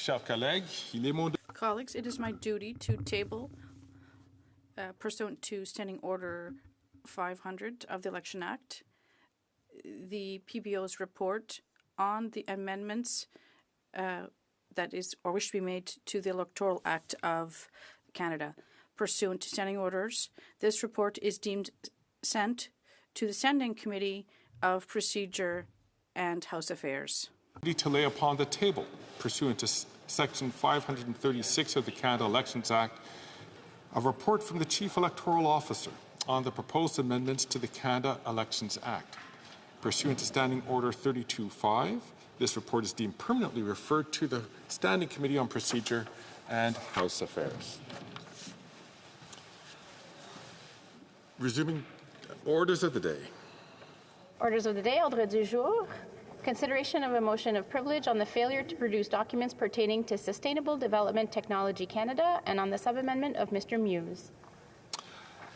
Chers collègues, il est mon Colleagues, it is my duty to table, pursuant to Standing Order 500 of the Election Act, the PBO's report on the amendments that is or wish to be made to the Electoral Act of Canada. Pursuant to standing orders, this report is deemed sent to the Standing Committee of Procedure and House Affairs. to lay upon the table, pursuant to Section 536 of the Canada Elections Act, a report from the Chief Electoral Officer on the proposed amendments to the Canada Elections Act. Pursuant to Standing Order 32.5, this report is deemed permanently referred to the Standing Committee on Procedure and House Affairs. Resuming orders of the day. Orders of the day, ordre du jour. Consideration of a motion of privilege on the failure to produce documents pertaining to Sustainable Development Technology Canada and on the sub-amendment of Mr. Muse.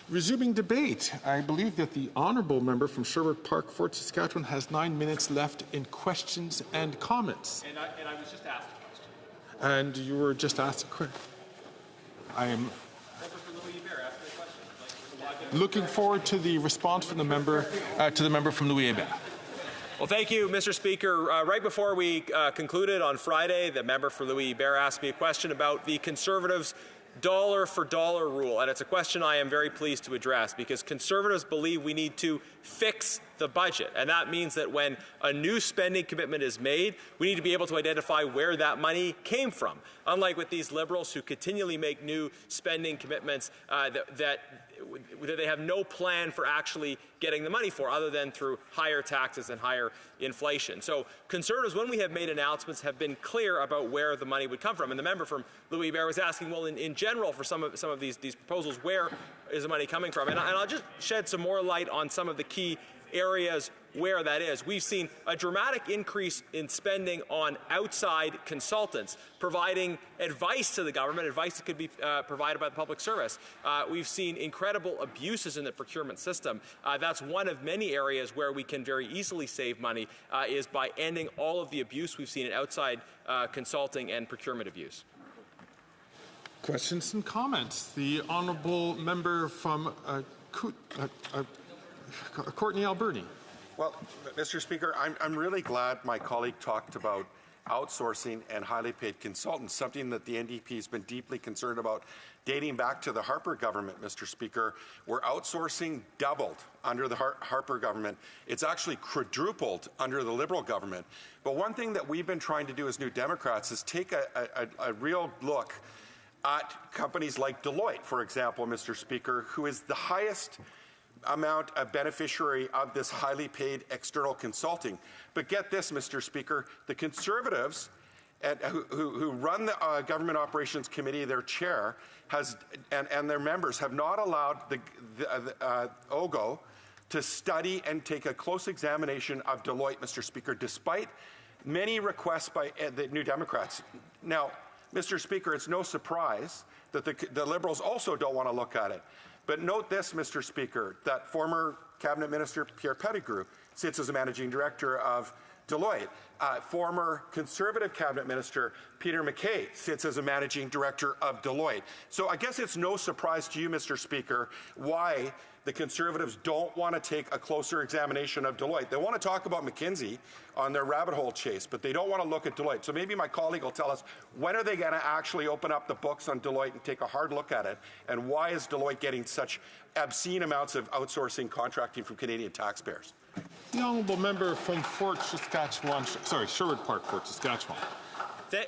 Resuming debate, I believe that the honourable member from Sherwood Park, Fort Saskatchewan has 9 minutes left in questions and comments. And I was just asked a question. And you were just asked a question. I am looking forward to the response from the member from Louis-Hébert. Well, thank you, Mr. Speaker. Right before we concluded on Friday, the member for Louis-Hébert asked me a question about the Conservatives' dollar-for-dollar rule, and it's a question I am very pleased to address because Conservatives believe we need to fix the budget, and that means that when a new spending commitment is made, we need to be able to identify where that money came from. Unlike with these Liberals who continually make new spending commitments that they have no plan for actually getting the money for other than through higher taxes and higher inflation. So Conservatives, when we have made announcements, have been clear about where the money would come from. And the member from Louis-Hébert was asking, well, in general, for some of these proposals, where is the money coming from? And I'll just shed some more light on some of the key areas where that is. We've seen a dramatic increase in spending on outside consultants providing advice to the government, advice that could be provided by the public service. We've seen incredible abuses in the procurement system. That's one of many areas where we can very easily save money is by ending all of the abuse we've seen in outside consulting and procurement abuse. Questions and comments. The honourable member from Courtney, Alberni. Well, Mr. Speaker, I'm really glad my colleague talked about outsourcing and highly paid consultants, something that the NDP has been deeply concerned about dating back to the Harper government, Mr. Speaker, where outsourcing doubled under the Harper government. It's actually quadrupled under the Liberal government. But one thing that we've been trying to do as New Democrats is take a real look at companies like Deloitte, for example, Mr. Speaker, who is the highest amount of beneficiary of this highly paid external consulting. But get this, Mr. Speaker, the Conservatives who run the Government Operations Committee, their chair, and their members have not allowed the OGO to study and take a close examination of Deloitte, Mr. Speaker, despite many requests by the New Democrats. Now, Mr. Speaker, it's no surprise that the Liberals also don't want to look at it. But note this, Mr. Speaker, that former Cabinet Minister Pierre Pettigrew sits as a managing director of Deloitte. Former Conservative Cabinet Minister Peter MacKay sits as a managing director of Deloitte. So I guess it's no surprise to you, Mr. Speaker, why the Conservatives don't want to take a closer examination of Deloitte. They want to talk about McKinsey on their rabbit hole chase, but they don't want to look at Deloitte. So maybe my colleague will tell us, when are they going to actually open up the books on Deloitte and take a hard look at it? And why is Deloitte getting such obscene amounts of outsourcing contracting from Canadian taxpayers? The honourable member from Sherwood Park, Fort Saskatchewan.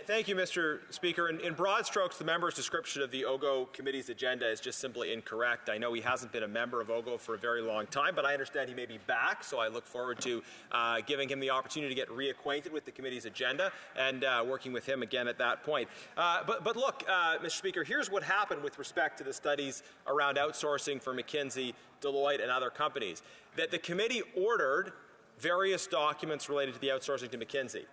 Thank you, Mr. Speaker. In broad strokes, the member's description of the OGO committee's agenda is just simply incorrect. I know he hasn't been a member of OGO for a very long time, but I understand he may be back, so I look forward to giving him the opportunity to get reacquainted with the committee's agenda and working with him again at that point. But look, Mr. Speaker, here's what happened with respect to the studies around outsourcing for McKinsey, Deloitte, and other companies. That the committee ordered various documents related to the outsourcing to McKinsey.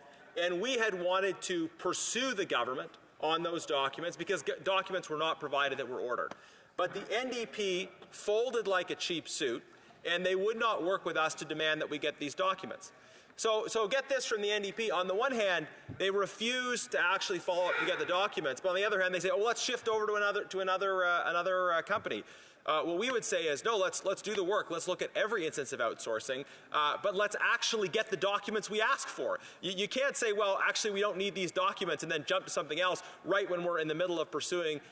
And we had wanted to pursue the government on those documents because documents were not provided that were ordered. But the NDP folded like a cheap suit, and they would not work with us to demand that we get these documents. So get this from the NDP. On the one hand, they refuse to actually follow up to get the documents, but on the other hand, they say, "Oh, well, let's shift over to another company." What we would say is, no, let's do the work. Let's look at every instance of outsourcing, but let's actually get the documents we ask for. You can't say, well, actually, we don't need these documents and then jump to something else right when we're in the middle of pursuing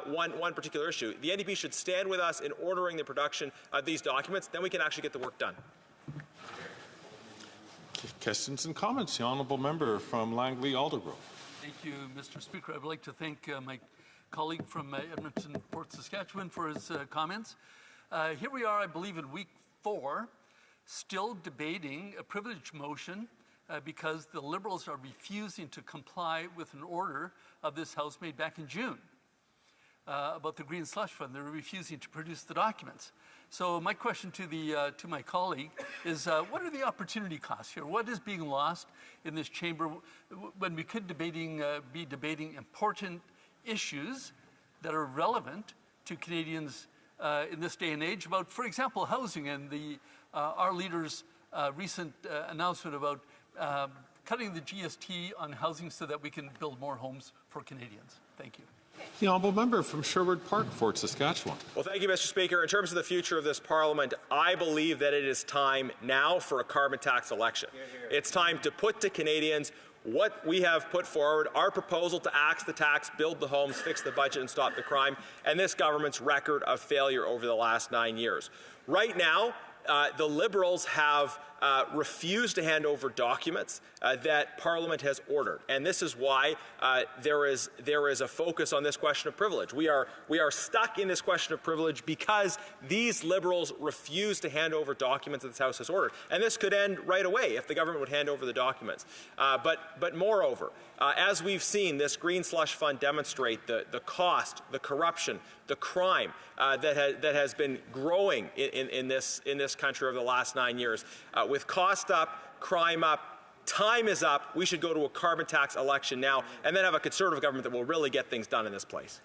one particular issue. The NDP should stand with us in ordering the production of these documents. Then we can actually get the work done. Questions and comments. The honourable member from Langley Aldergrove. Thank you, Mr. Speaker. I would like to thank my colleague from Edmonton, Port Saskatchewan, for his comments. Here we are, I believe, in week 4, still debating a privilege motion because the Liberals are refusing to comply with an order of this House made back in June about the Green Slush Fund. They're refusing to produce the documents. So my question to my colleague is, what are the opportunity costs here? What is being lost in this chamber when we could be debating important issues that are relevant to Canadians in this day and age about, for example, housing and our leader's recent announcement about cutting the GST on housing so that we can build more homes for Canadians. Thank you. The honourable member from Sherwood Park, Fort Saskatchewan. Well, thank you, Mr. Speaker. In terms of the future of this Parliament, I believe that it is time now for a carbon tax election. It's time to put to Canadians what we have put forward, our proposal to axe the tax, build the homes, fix the budget and stop the crime, and this government's record of failure over the last 9 years. Right now, the Liberals have refused to hand over documents that Parliament has ordered, and this is why there is a focus on this question of privilege. We are stuck in this question of privilege because these Liberals refuse to hand over documents that this House has ordered, and this could end right away if the government would hand over the documents. But moreover, as we've seen, this Green Slush Fund demonstrate the cost, the corruption, the crime that has been growing in this country over the last 9 years. With cost up, crime up, time is up. We should go to a carbon tax election now and then have a Conservative government that will really get things done in this place.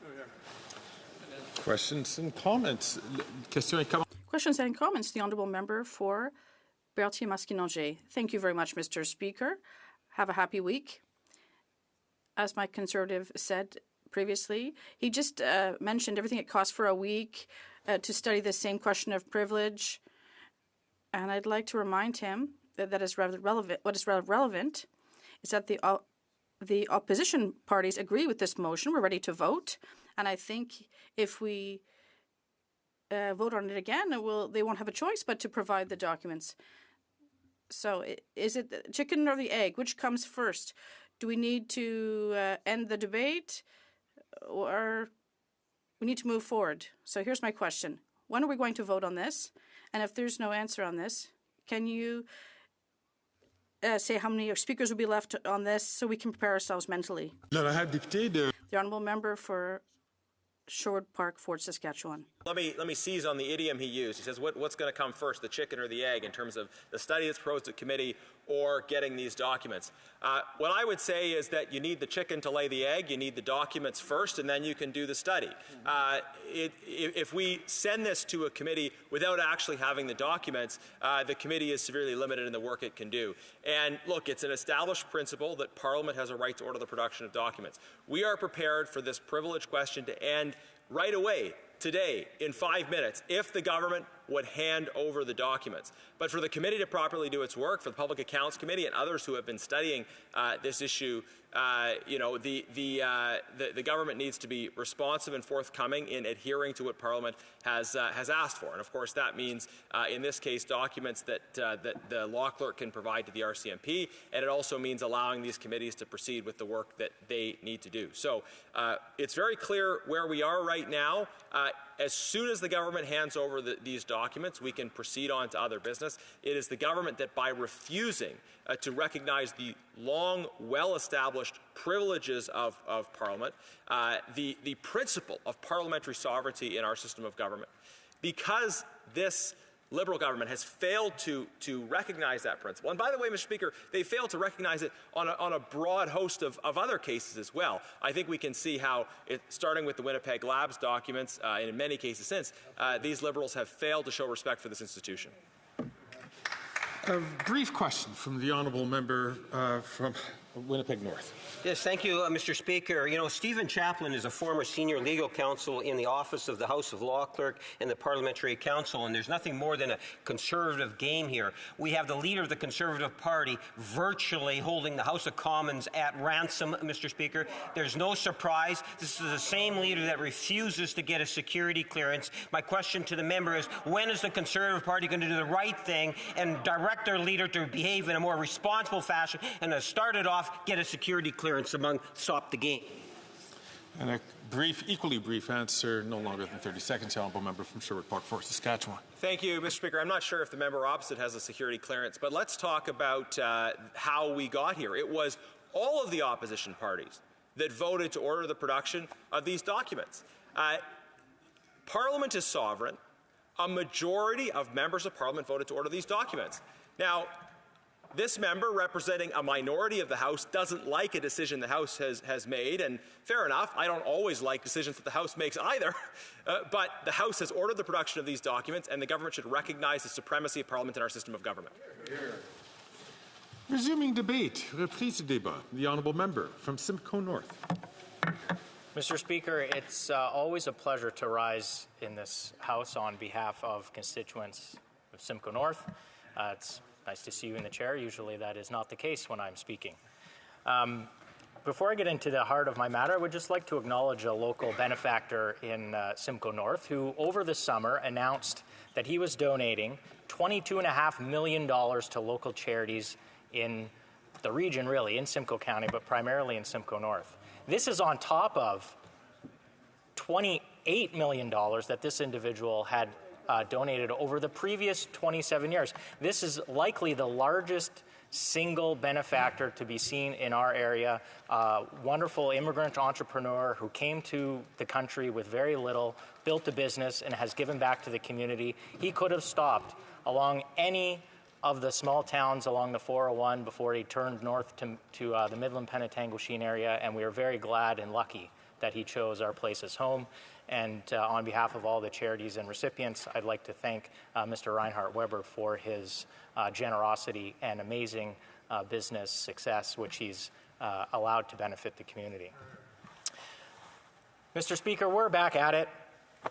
Questions and comments. Questions and comments. The honourable member for Berthier-Maskinongé. Thank you very much, Mr. Speaker. Have a happy week. As my Conservative said previously, he just mentioned everything it costs for a week to study the same question of privilege. And I'd like to remind him that is rather relevant. What is rather relevant is that the opposition parties agree with this motion. We're ready to vote, and I think if we vote on it again, they won't have a choice but to provide the documents. So, is it the chicken or the egg? Which comes first? Do we need to end the debate, or we need to move forward? So here's my question: when are we going to vote on this? And if there's no answer on this, can you say how many speakers will be left on this so we can prepare ourselves mentally? The honourable member for Sherwood Park, Fort Saskatchewan. Let me seize on the idiom he used. He says, what's going to come first, the chicken or the egg, in terms of the study that's proposed at committee or getting these documents? What I would say is that you need the chicken to lay the egg. You need the documents first, and then you can do the study. If we send this to a committee without actually having the documents, the committee is severely limited in the work it can do. And look, it's an established principle that Parliament has a right to order the production of documents. We are prepared for this privilege question to end right away, today, in 5 minutes, if the government would hand over the documents. But for the committee to properly do its work, for the Public Accounts Committee and others who have been studying this issue, the government needs to be responsive and forthcoming in adhering to what Parliament has asked for. And of course, that means, in this case, documents that the law clerk can provide to the RCMP, and it also means allowing these committees to proceed with the work that they need to do. So it's very clear where we are right now. As soon as the government hands over these documents, we can proceed on to other business. It is the government that, by refusing to recognize the long, well-established privileges of Parliament, the principle of parliamentary sovereignty in our system of government, because this Liberal government has failed to recognize that principle. And by the way, Mr. Speaker, they failed to recognize it on a broad host of other cases as well. I think we can see how, starting with the Winnipeg Labs documents, and in many cases since, these Liberals have failed to show respect for this institution. A brief question from the honourable member from Winnipeg North. Yes, thank you, Mr. Speaker. You know, Stephen Chaplin is a former senior legal counsel in the Office of the House of Law Clerk and the Parliamentary Council, and there's nothing more than a conservative game here. We have the leader of the Conservative Party virtually holding the House of Commons at ransom, Mr. Speaker. There's no surprise. This is the same leader that refuses to get a security clearance. My question to the member is, when is the Conservative Party going to do the right thing and direct their leader to behave in a more responsible fashion and to start it off, get a security clearance among stop the game? And a brief, equally brief answer, no longer than 30 seconds, the honourable member from Sherwood Park Forest, Saskatchewan. Thank you, Mr. Speaker. I'm not sure if the member opposite has a security clearance, but let's talk about how we got here. It was all of the opposition parties that voted to order the production of these documents. Parliament is sovereign. A majority of members of Parliament voted to order these documents. Now, this member, representing a minority of the House, doesn't like a decision the House has made, and fair enough, I don't always like decisions that the House makes either, but the House has ordered the production of these documents, and the government should recognize the supremacy of Parliament in our system of government. Resuming debate, reprise du débat, the honourable member from Simcoe North. Mr. Speaker, it's always a pleasure to rise in this House on behalf of constituents of Simcoe North. It's nice to see you in the chair. Usually that is not the case when I'm speaking. Before I get into the heart of my matter, I would just like to acknowledge a local benefactor in Simcoe North who over the summer announced that he was donating $22.5 million to local charities in the region, really, in Simcoe County, but primarily in Simcoe North. This is on top of $28 million that this individual had donated over the previous 27 years. This is likely the largest single benefactor to be seen in our area. Wonderful immigrant entrepreneur who came to the country with very little, built a business, and has given back to the community. He could have stopped along any of the small towns along the 401 before he turned north to the Midland Penetanguishene area, and we are very glad and lucky that he chose our place as home. And on behalf of all the charities and recipients, I'd like to thank Mr. Reinhard Weber for his generosity and amazing business success, which he's allowed to benefit the community. Mr. Speaker, we're back at it.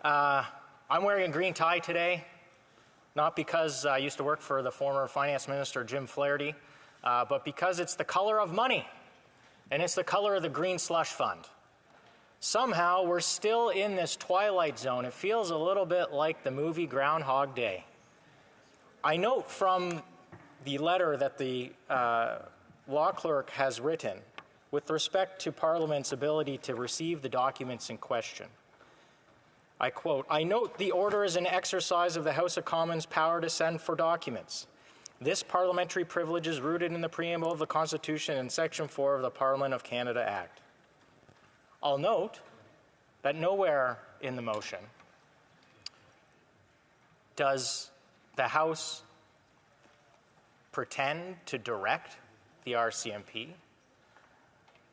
I'm wearing a green tie today, not because I used to work for the former Finance Minister, Jim Flaherty, but because it's the color of money, and it's the color of the Green Slush Fund. Somehow, we're still in this twilight zone. It feels a little bit like the movie Groundhog Day. I note from the letter that the law clerk has written with respect to Parliament's ability to receive the documents in question. I quote, "I note the order is an exercise of the House of Commons' power to send for documents. This parliamentary privilege is rooted in the preamble of the Constitution and Section 4 of the Parliament of Canada Act." I'll note that nowhere in the motion does the House pretend to direct the RCMP.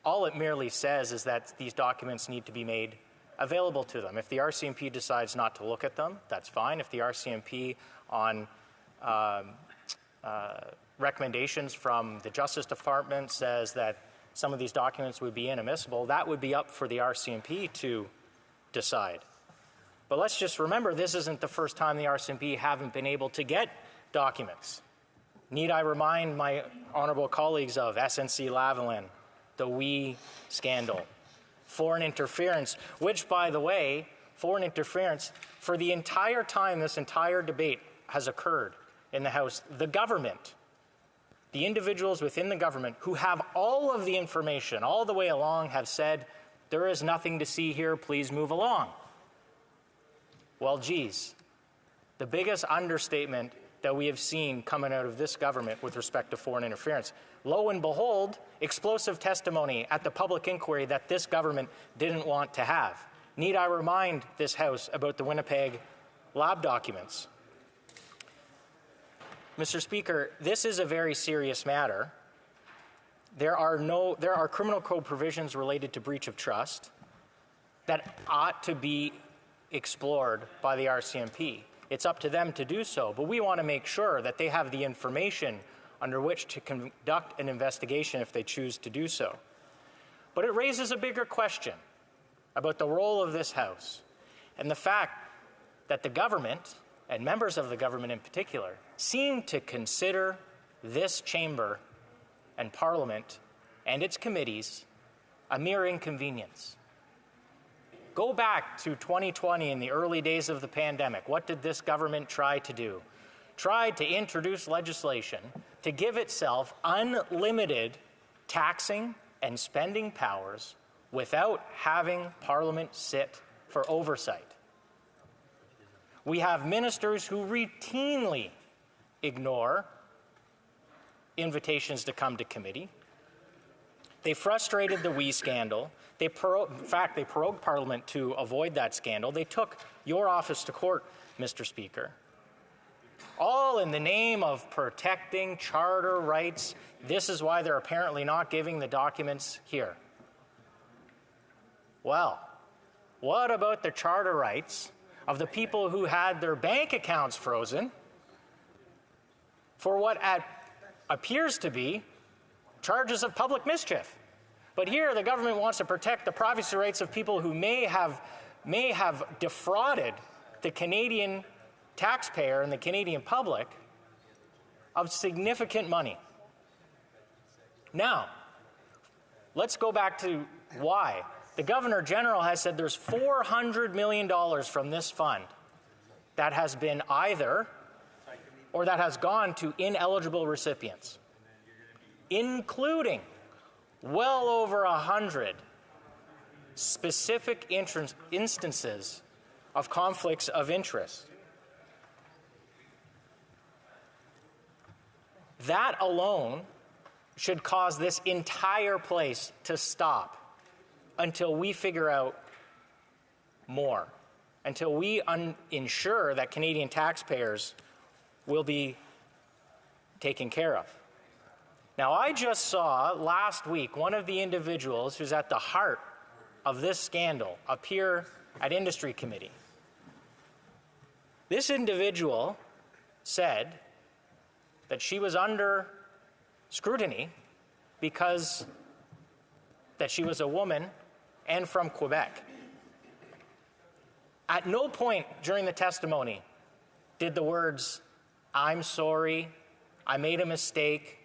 All it merely says is that these documents need to be made available to them. If the RCMP decides not to look at them, that's fine. If the RCMP, on recommendations from the Justice Department, says that some of these documents would be inadmissible, that would be up for the RCMP to decide. But let's just remember, this isn't the first time the RCMP haven't been able to get documents. Need I remind my honourable colleagues of SNC-Lavalin, the WE scandal, foreign interference, which, by the way, foreign interference, for the entire time this entire debate has occurred in the House, the government, the individuals within the government who have all of the information all the way along have said, there is nothing to see here, please move along. Well, geez, the biggest understatement that we have seen coming out of this government with respect to foreign interference. Lo and behold, explosive testimony at the public inquiry that this government didn't want to have. Need I remind this House about the Winnipeg lab documents? Mr. Speaker, this is a very serious matter. There are criminal code provisions related to breach of trust that ought to be explored by the RCMP. it's up to them to do so. But we want to make sure that they have the information under which to conduct an investigation if they choose to do so. But it raises a bigger question about the role of this House and the fact that the government, and members of the government in particular, seem to consider this chamber and Parliament and its committees a mere inconvenience. Go back to 2020 in the early days of the pandemic. What did this government try to do? Tried to introduce legislation to give itself unlimited taxing and spending powers without having Parliament sit for oversight. We have ministers who routinely ignore invitations to come to committee. They frustrated the WE scandal. In fact, they prorogued Parliament to avoid that scandal. They took your office to court, Mr. Speaker. All in the name of protecting charter rights. This is why they're apparently not giving the documents here. Well, what about the charter rights of the people who had their bank accounts frozen for what appears to be charges of public mischief? But here the government wants to protect the privacy rights of people who may have defrauded the Canadian taxpayer and the Canadian public of significant money. Now, let's go back to why. The Governor General has said there's $400 million from this fund that has been either or that has gone to ineligible recipients, including well over 100 specific instances of conflicts of interest. That alone should cause this entire place to stop until we figure out more, until we ensure that Canadian taxpayers will be taken care of. Now, I just saw last week one of the individuals who's at the heart of this scandal appear at Industry Committee. This individual said that she was under scrutiny because that she was a woman and from Quebec. At no point during the testimony did the words, "I'm sorry, I made a mistake,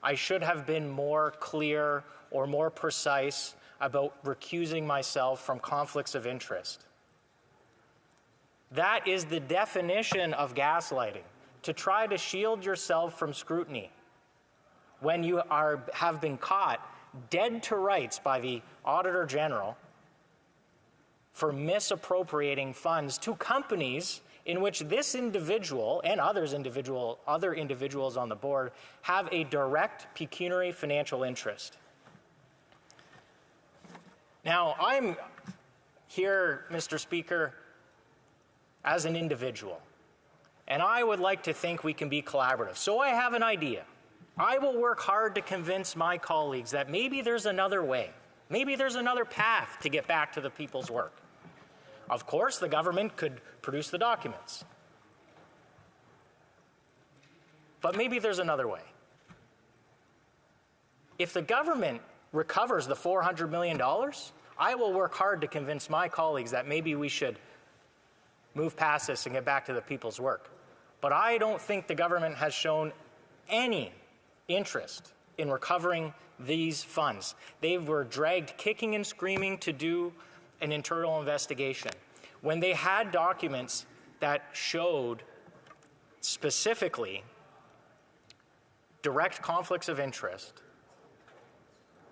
I should have been more clear or more precise about recusing myself from conflicts of interest." That is the definition of gaslighting, to try to shield yourself from scrutiny when you have been caught dead to rights by the Auditor General for misappropriating funds to companies in which this individual and other individuals on the board have a direct pecuniary financial interest. Now, I'm here, Mr. Speaker, as an individual, and I would like to think we can be collaborative. So I have an idea. I will work hard to convince my colleagues that maybe there's another way. Maybe there's another path to get back to the people's work. Of course, the government could produce the documents. But maybe there's another way. If the government recovers the $400 million, I will work hard to convince my colleagues that maybe we should move past this and get back to the people's work. But I don't think the government has shown any interest in recovering these funds. They were dragged kicking and screaming to do an internal investigation. When they had documents that showed specifically direct conflicts of interest,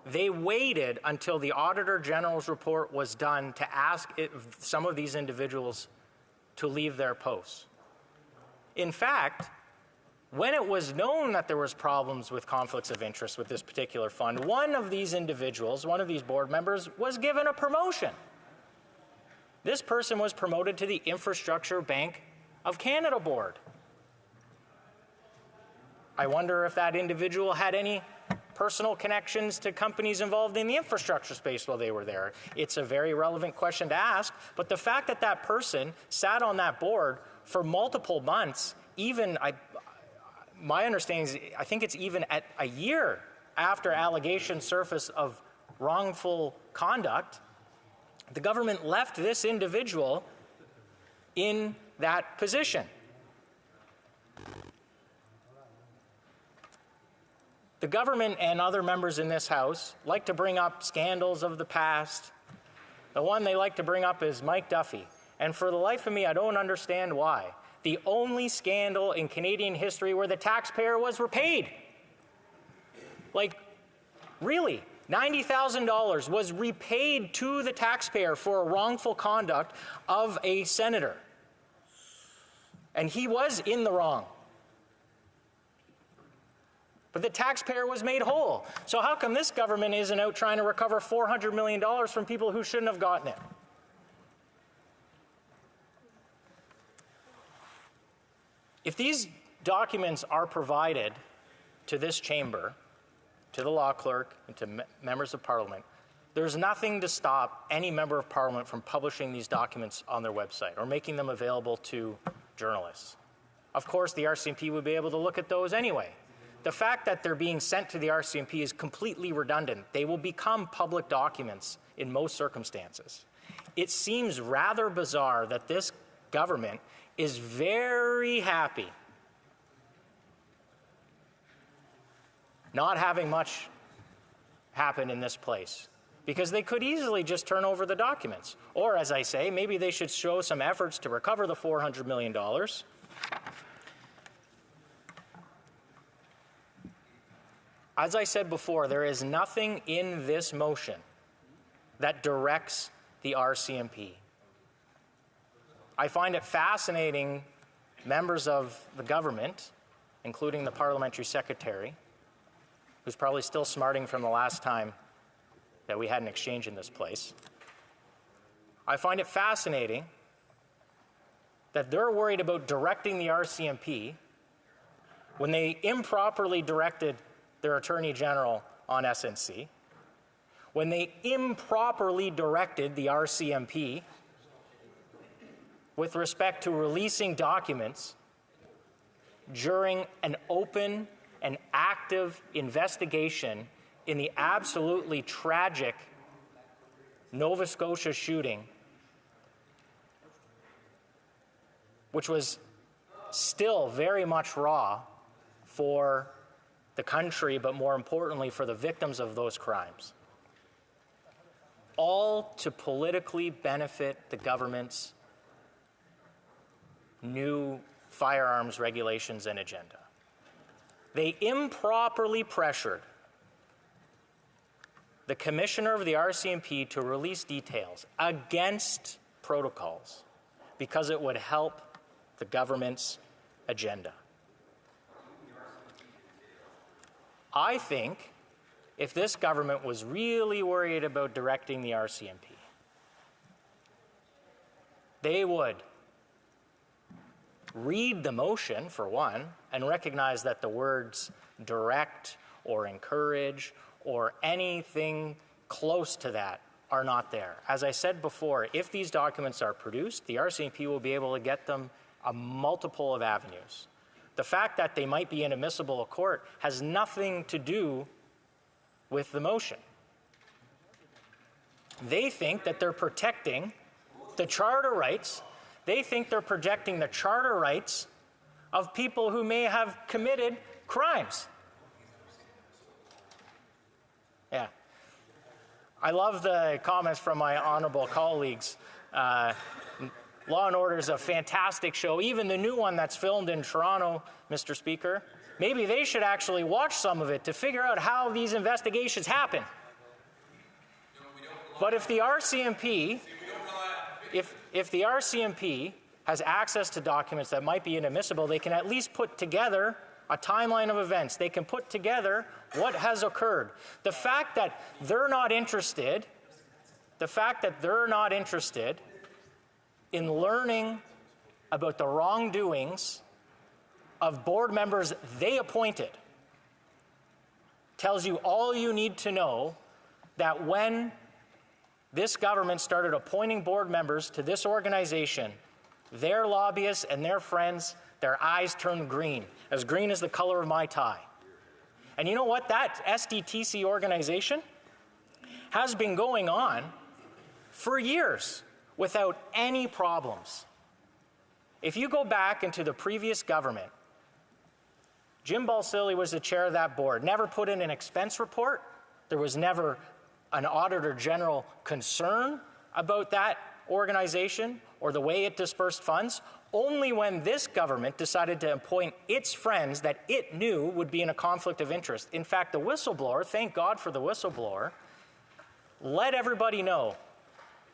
they waited until the Auditor General's report was done to ask some of these individuals to leave their posts. In fact, when it was known that there was problems with conflicts of interest with this particular fund, one of these individuals, one of these board members, was given a promotion. This person was promoted to the Infrastructure Bank of Canada board. I wonder if that individual had any personal connections to companies involved in the infrastructure space while they were there. It's a very relevant question to ask, but the fact that that person sat on that board for multiple months, even my understanding is I think it's even at a year after allegations surface of wrongful conduct, the government left this individual in that position. The government and other members in this House like to bring up scandals of the past. The one they like to bring up is Mike Duffy. And for the life of me, I don't understand why. The only scandal in Canadian history where the taxpayer was repaid. Like, really, $90,000 was repaid to the taxpayer for a wrongful conduct of a senator. And he was in the wrong. But the taxpayer was made whole. So how come this government isn't out trying to recover $400 million from people who shouldn't have gotten it? If these documents are provided to this chamber, to the law clerk, and to members of parliament, there's nothing to stop any member of parliament from publishing these documents on their website or making them available to journalists. Of course, the RCMP would be able to look at those anyway. The fact that they're being sent to the RCMP is completely redundant. They will become public documents in most circumstances. It seems rather bizarre that this government is very happy not having much happen in this place, because they could easily just turn over the documents. Or, as I say, maybe they should show some efforts to recover the $400 million. As I said before, there is nothing in this motion that directs the RCMP. I find it fascinating, members of the government, including the parliamentary secretary, who's probably still smarting from the last time that we had an exchange in this place. I find it fascinating that they're worried about directing the RCMP when they improperly directed their Attorney General on SNC, when they improperly directed the RCMP with respect to releasing documents during an open and active investigation in the absolutely tragic Nova Scotia shooting, which was still very much raw for the country, but more importantly for the victims of those crimes. All to politically benefit the government's new firearms regulations and agenda. They improperly pressured the commissioner of the RCMP to release details against protocols because it would help the government's agenda. I think if this government was really worried about directing the RCMP, they would read the motion, for one, and recognize that the words direct or encourage or anything close to that are not there. As I said before, if these documents are produced, the RCMP will be able to get them a multiple of avenues. The fact that they might be inadmissible at court has nothing to do with the motion. They think that they're protecting the charter rights. They think they're protecting the charter rights of people who may have committed crimes. Yeah. I love the comments from my honorable colleagues. Law and Order is a fantastic show. Even the new one that's filmed in Toronto, Mr. Speaker, maybe they should actually watch some of it to figure out how these investigations happen. But if the RCMP, if the RCMP has access to documents that might be inadmissible, they can at least put together a timeline of events. They can put together what has occurred. The fact that they're not interested in learning about the wrongdoings of board members they appointed tells you all you need to know, that when this government started appointing board members to this organization, their lobbyists and their friends, their eyes turned green as the color of my tie. And you know what? That SDTC organization has been going on for years without any problems. If you go back into the previous government, Jim Balsillie was the chair of that board, never put in an expense report. There was never an Auditor General concern about that organization or the way it dispersed funds. Only when this government decided to appoint its friends that it knew would be in a conflict of interest. In fact, the whistleblower, thank God for the whistleblower, let everybody know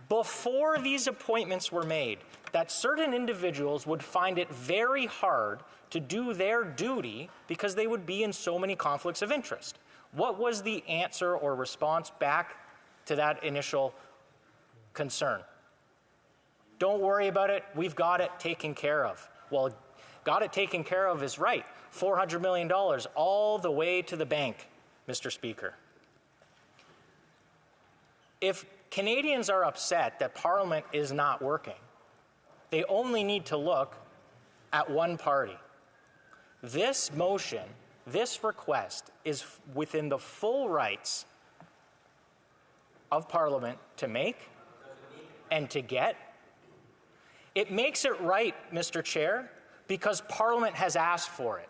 before these appointments were made that certain individuals would find it very hard to do their duty because they would be in so many conflicts of interest. What was the answer or response back to that initial concern? Don't worry about it, we've got it taken care of. Well, got it taken care of is right. $400 million all the way to the bank, Mr. Speaker. If Canadians are upset that Parliament is not working, they only need to look at one party. This motion, this request is within the full rights of Parliament to make and to get. It makes it right, Mr. Chair, because Parliament has asked for it.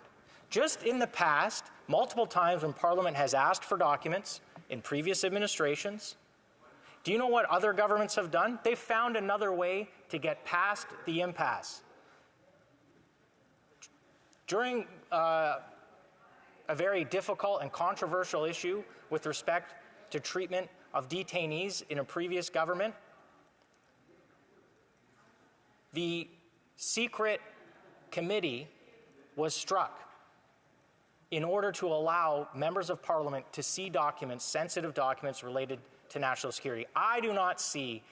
Just in the past, multiple times when Parliament has asked for documents in previous administrations, do you know what other governments have done? They've found another way to get past the impasse. During a very difficult and controversial issue with respect to treatment of detainees in a previous government, the secret committee was struck in order to allow members of Parliament to see documents, sensitive documents related to national security. I do not see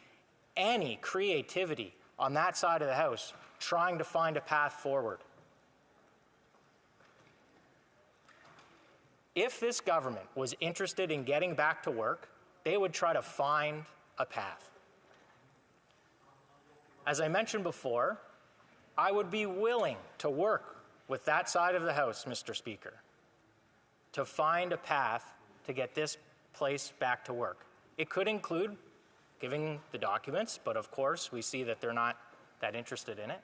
any creativity on that side of the House trying to find a path forward. If this government was interested in getting back to work, they would try to find a path. As I mentioned before, I would be willing to work with that side of the House, Mr. Speaker, to find a path to get this place back to work. It could include giving the documents, but of course we see that they're not that interested in it.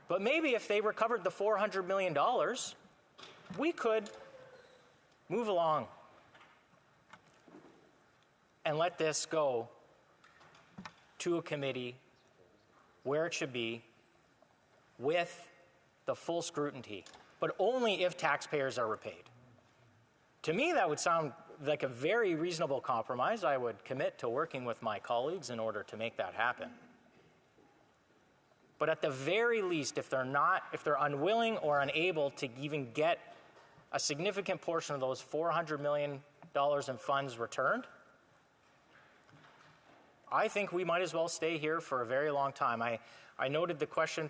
But maybe if they recovered the $400 million, we could move along and let this go to a committee where it should be with the full scrutiny, but only if taxpayers are repaid. To me, that would sound like a very reasonable compromise. I would commit to working with my colleagues in order to make that happen. But at the very least, if they're unwilling or unable to even get a significant portion of those $400 million in funds returned, I think we might as well stay here for a very long time. I noted the question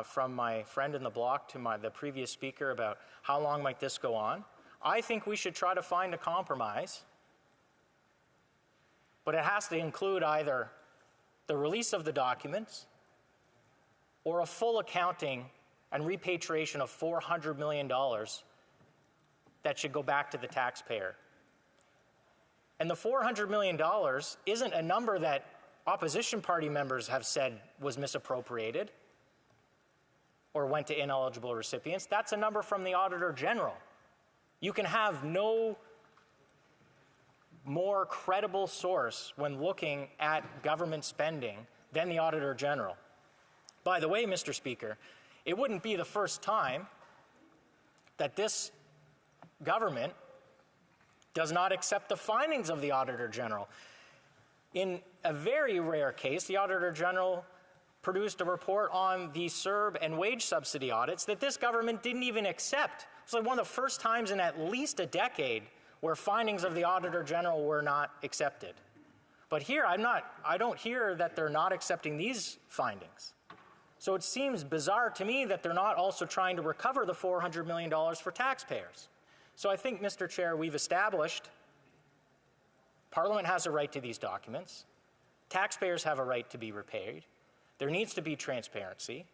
from my friend in the block to the previous speaker about how long might this go on. I think we should try to find a compromise, but it has to include either the release of the documents or a full accounting and repatriation of $400 million that should go back to the taxpayer. And the $400 million isn't a number that opposition party members have said was misappropriated or went to ineligible recipients. That's a number from the Auditor General. You can have no more credible source when looking at government spending than the Auditor General. By the way, Mr. Speaker, it wouldn't be the first time that this government does not accept the findings of the Auditor General. In a very rare case, the Auditor General produced a report on the CERB and wage subsidy audits that this government didn't even accept. It's like one of the first times in at least a decade where findings of the Auditor General were not accepted. But here, I don't hear that they're not accepting these findings. So it seems bizarre to me that they're not also trying to recover the $400 million for taxpayers. So I think, Mr. Chair, we've established Parliament has a right to these documents. Taxpayers have a right to be repaid. There needs to be transparency.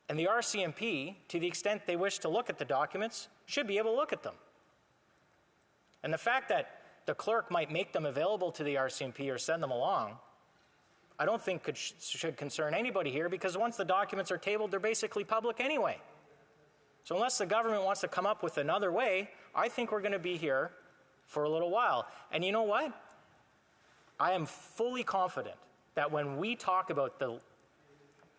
And the RCMP, to the extent they wish to look at the documents, should be able to look at them. And the fact that the clerk might make them available to the RCMP or send them along, I don't think should concern anybody here, because once the documents are tabled, they're basically public anyway. So unless the government wants to come up with another way, I think we're going to be here for a little while. And you know what? I am fully confident that when we talk about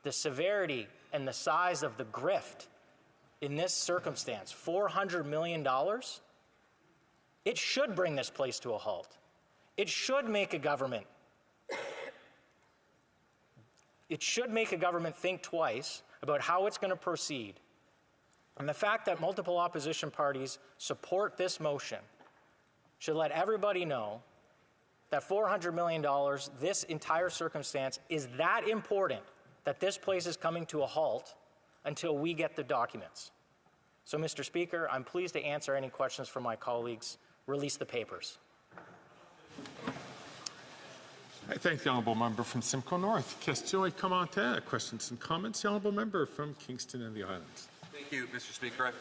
the severity and the size of the grift in this circumstance, $400 million, it should bring this place to a halt. It should make a government think twice about how it's going to proceed. And the fact that multiple opposition parties support this motion should let everybody know that $400 million, this entire circumstance, is that important that this place is coming to a halt until we get the documents. So, Mr. Speaker, I'm pleased to answer any questions from my colleagues. Release the papers. I thank the honourable member from Simcoe North. Question et commentaires. Questions and comments. The honourable member from Kingston and the Islands. Thank you, Mr. Speaker.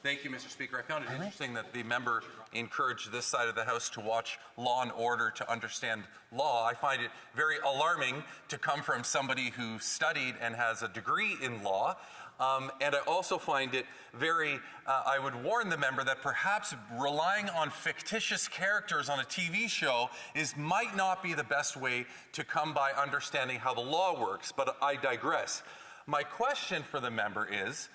Thank you, Mr. Speaker. I found it interesting that the member encouraged this side of the House to watch Law and Order to understand law. I find it very alarming to come from somebody who studied and has a degree in law. And I also find it very, I would warn the member that perhaps relying on fictitious characters on a TV show might not be the best way to come by understanding how the law works, but I digress. My question for the member is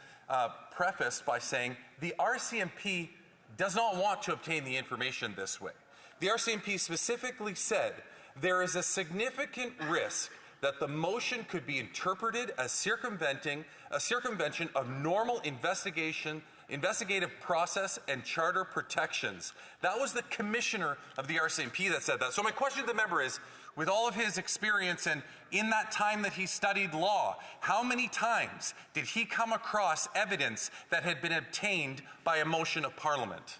prefaced by saying the RCMP does not want to obtain the information this way. The RCMP specifically said there is a significant risk that the motion could be interpreted as circumvention of normal investigative process and charter protections. That was the commissioner of the RCMP that said that. So my question to the member is, with all of his experience and in that time that he studied law, how many times did he come across evidence that had been obtained by a motion of Parliament?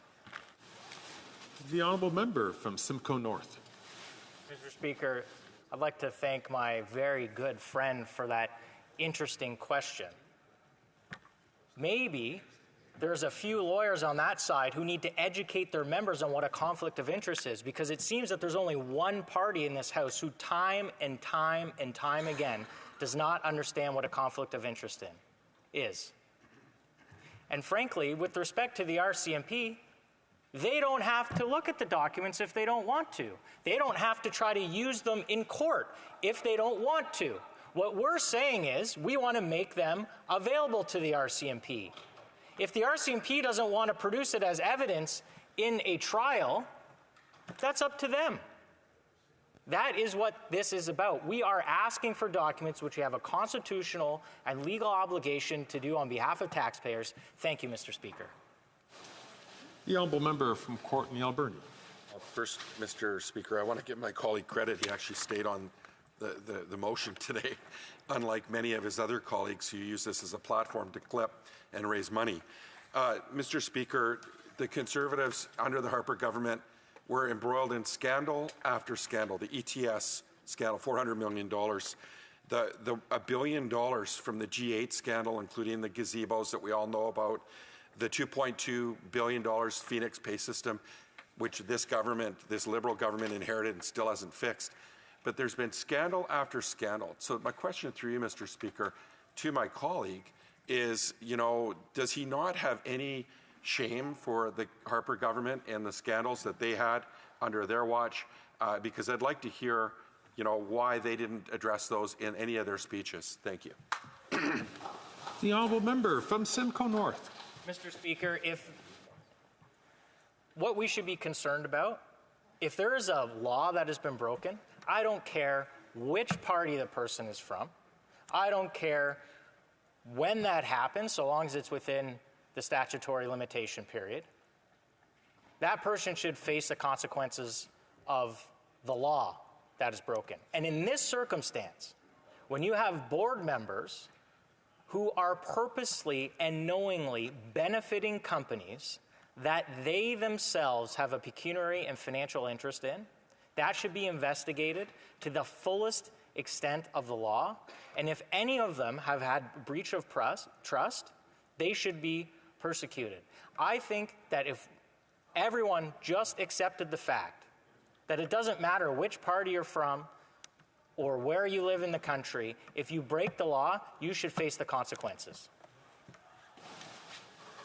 The honourable member from Simcoe North. Mr. Speaker, I'd like to thank my very good friend for that interesting question. Maybe there's a few lawyers on that side who need to educate their members on what a conflict of interest is, because it seems that there's only one party in this House who time and time and time again does not understand what a conflict of interest is. And frankly, with respect to the RCMP, they don't have to look at the documents if they don't want to. They don't have to try to use them in court if they don't want to. What we're saying is we want to make them available to the RCMP. If the RCMP doesn't want to produce it as evidence in a trial, that's up to them. That is what this is about. We are asking for documents which we have a constitutional and legal obligation to do on behalf of taxpayers. Thank you, Mr. Speaker. The honourable member from Courtenay, Alberni. First, Mr. Speaker, I want to give my colleague credit. He actually stayed on the motion today, unlike many of his other colleagues who use this as a platform to clip and raise money. Mr. Speaker, the Conservatives under the Harper government were embroiled in scandal after scandal. The ETS scandal, $400 million. $1 billion from the G8 scandal, including the gazebos that we all know about. The $2.2 billion Phoenix pay system, which this Liberal government inherited and still hasn't fixed. But there's been scandal after scandal. So my question through you, Mr. Speaker, to my colleague is, does he not have any shame for the Harper government and the scandals that they had under their watch? Because I'd like to hear, why they didn't address those in any of their speeches. Thank you. The honourable member from Simcoe North. Mr. Speaker, what we should be concerned about, if there is a law that has been broken, I don't care which party the person is from. I don't care when that happens, so long as it's within the statutory limitation period. That person should face the consequences of the law that is broken. And in this circumstance, when you have board members who are purposely and knowingly benefiting companies that they themselves have a pecuniary and financial interest in, that should be investigated to the fullest extent of the law, and if any of them have had breach of trust, they should be persecuted. I think that if everyone just accepted the fact that it doesn't matter which party you're from or where you live in the country, if you break the law, you should face the consequences.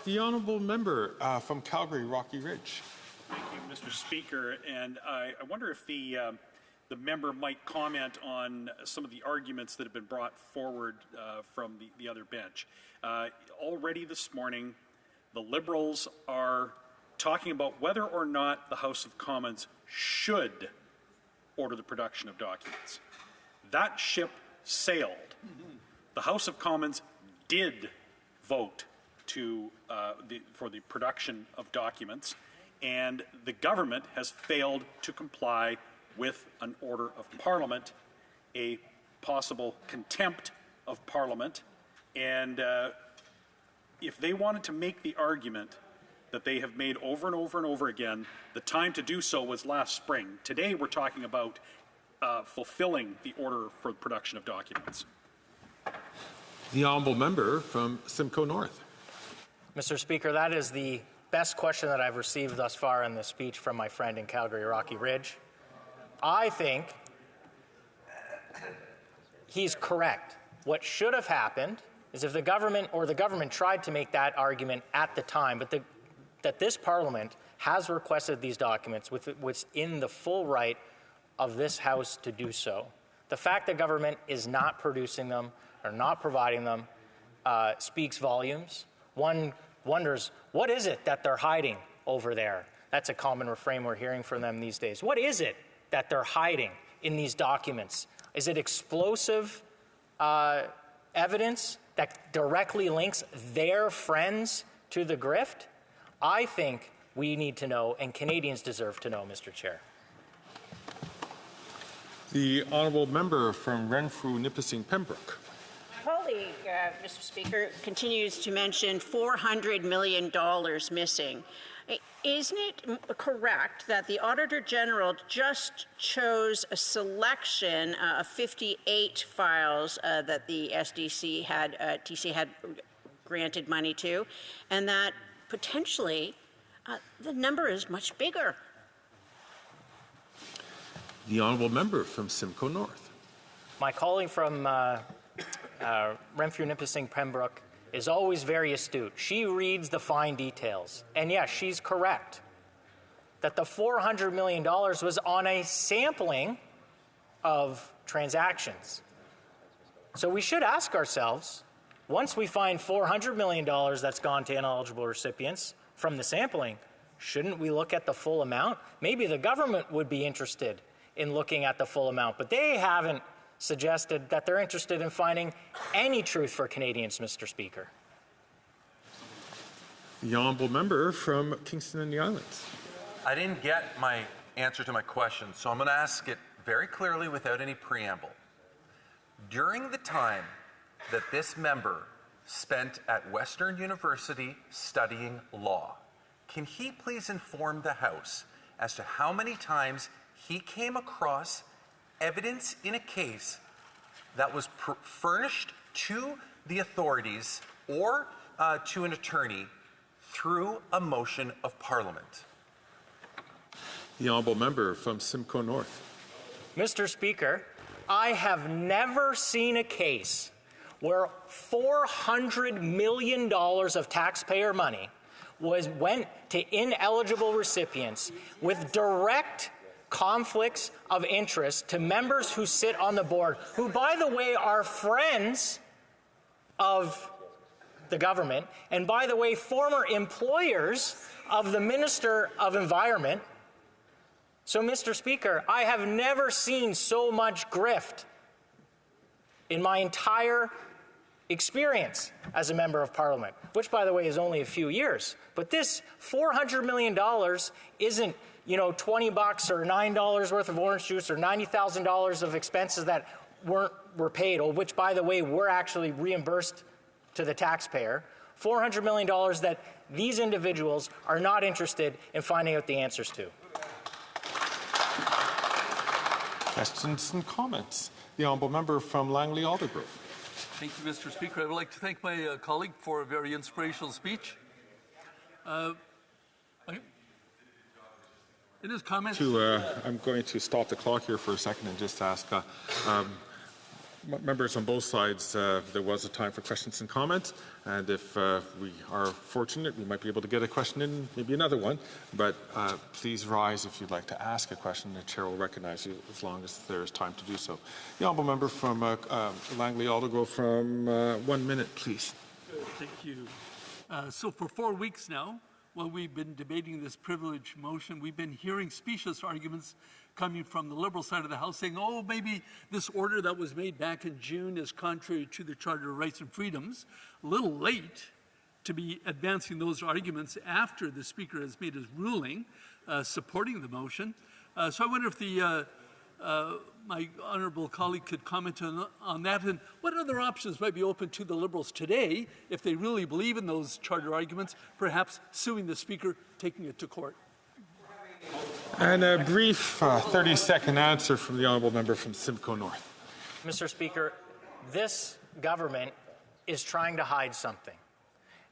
The honourable member from Calgary, Rocky Ridge. Thank you, Mr. Speaker. And I wonder if the member might comment on some of the arguments that have been brought forward from the other bench. Already this morning, the Liberals are talking about whether or not the House of Commons should order the production of documents. That ship sailed. The House of Commons did vote for the production of documents, and the government has failed to comply with an order of Parliament, a possible contempt of Parliament, and if they wanted to make the argument that they have made over and over and over again, the time to do so was last spring. Today we're talking about fulfilling the order for the production of documents. The honourable member from Simcoe North. Mr. Speaker, that is the best question that I've received thus far in this speech from my friend in Calgary, Rocky Ridge. I think he's correct. What should have happened is if the government tried to make that argument at the time, but that this Parliament has requested these documents within the full right of this House to do so. The fact that government is not producing them or not providing them speaks volumes. One wonders, what is it that they're hiding over there? That's a common refrain we're hearing from them these days. What is it that they're hiding in these documents? Is it explosive evidence that directly links their friends to the grift? I think we need to know, and Canadians deserve to know, Mr. Chair. The honourable member from Renfrew, Nipissing, Pembroke. My colleague, Mr. Speaker, continues to mention $400 million missing. Isn't it correct that the Auditor General just chose a selection of 58 files that the SDC had, TC had granted money to, and that potentially the number is much bigger? The honourable member from Simcoe North. My colleague from Renfrew, Nipissing, Pembroke is always very astute. She reads the fine details. And yes, she's correct that the $400 million was on a sampling of transactions. So we should ask ourselves, once we find $400 million that's gone to ineligible recipients from the sampling, shouldn't we look at the full amount? Maybe the government would be interested in looking at the full amount, but they haven't suggested that they're interested in finding any truth for Canadians, Mr. Speaker. The honourable member from Kingston and the Islands. I didn't get my answer to my question, so I'm going to ask it very clearly without any preamble. During the time that this member spent at Western University studying law, can he please inform the House as to how many times he came across evidence in a case that was furnished to the authorities or to an attorney through a motion of Parliament? The honourable member from Simcoe North. Mr. Speaker, I have never seen a case where $400 million of taxpayer money went to ineligible recipients with direct conflicts of interest to members who sit on the board, who, by the way, are friends of the government, and, by the way, former employers of the Minister of Environment. So, Mr. Speaker, I have never seen so much grift in my entire experience as a member of Parliament, which, by the way, is only a few years. But this $400 million isn't, $20 or $9 worth of orange juice or $90,000 of expenses that were paid, or which, by the way, were actually reimbursed to the taxpayer. $400 million that these individuals are not interested in finding out the answers to. Questions and comments. The honourable member from Langley Aldergrove. Thank you, Mr. Speaker. I would like to thank my colleague for a very inspirational speech. In his comments... I'm going to stop the clock here for a second and just ask members on both sides, there was a time for questions and comments, and if we are fortunate, we might be able to get a question in, maybe another one, but please rise if you'd like to ask a question. The chair will recognize you as long as there is time to do so. The honourable member from Langley Aldergrove from 1 minute, please. Thank you. So for 4 weeks now, while we've been debating this privilege motion, we've been hearing specious arguments coming from the Liberal side of the House saying, oh, maybe this order that was made back in June is contrary to the Charter of Rights and Freedoms. A little late to be advancing those arguments after the Speaker has made his ruling supporting the motion. So I wonder if my honourable colleague could comment on that, and what other options might be open to the Liberals today if they really believe in those Charter arguments, perhaps suing the Speaker, taking it to court. And a brief 30-second answer from the honourable member from Simcoe North. Mr. Speaker, this government is trying to hide something.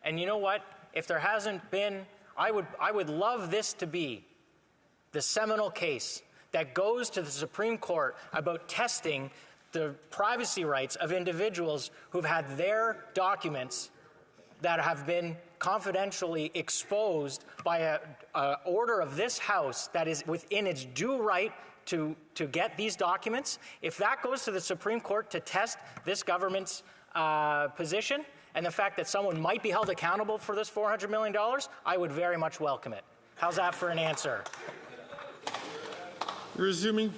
And you know what? If there hasn't been, I would love this to be the seminal case that goes to the Supreme Court about testing the privacy rights of individuals who've had their documents that have been confidentially exposed by an order of this House that is within its due right to get these documents. If that goes to the Supreme Court to test this government's position and the fact that someone might be held accountable for this $400 million, I would very much welcome it. How's that for an answer? Resuming,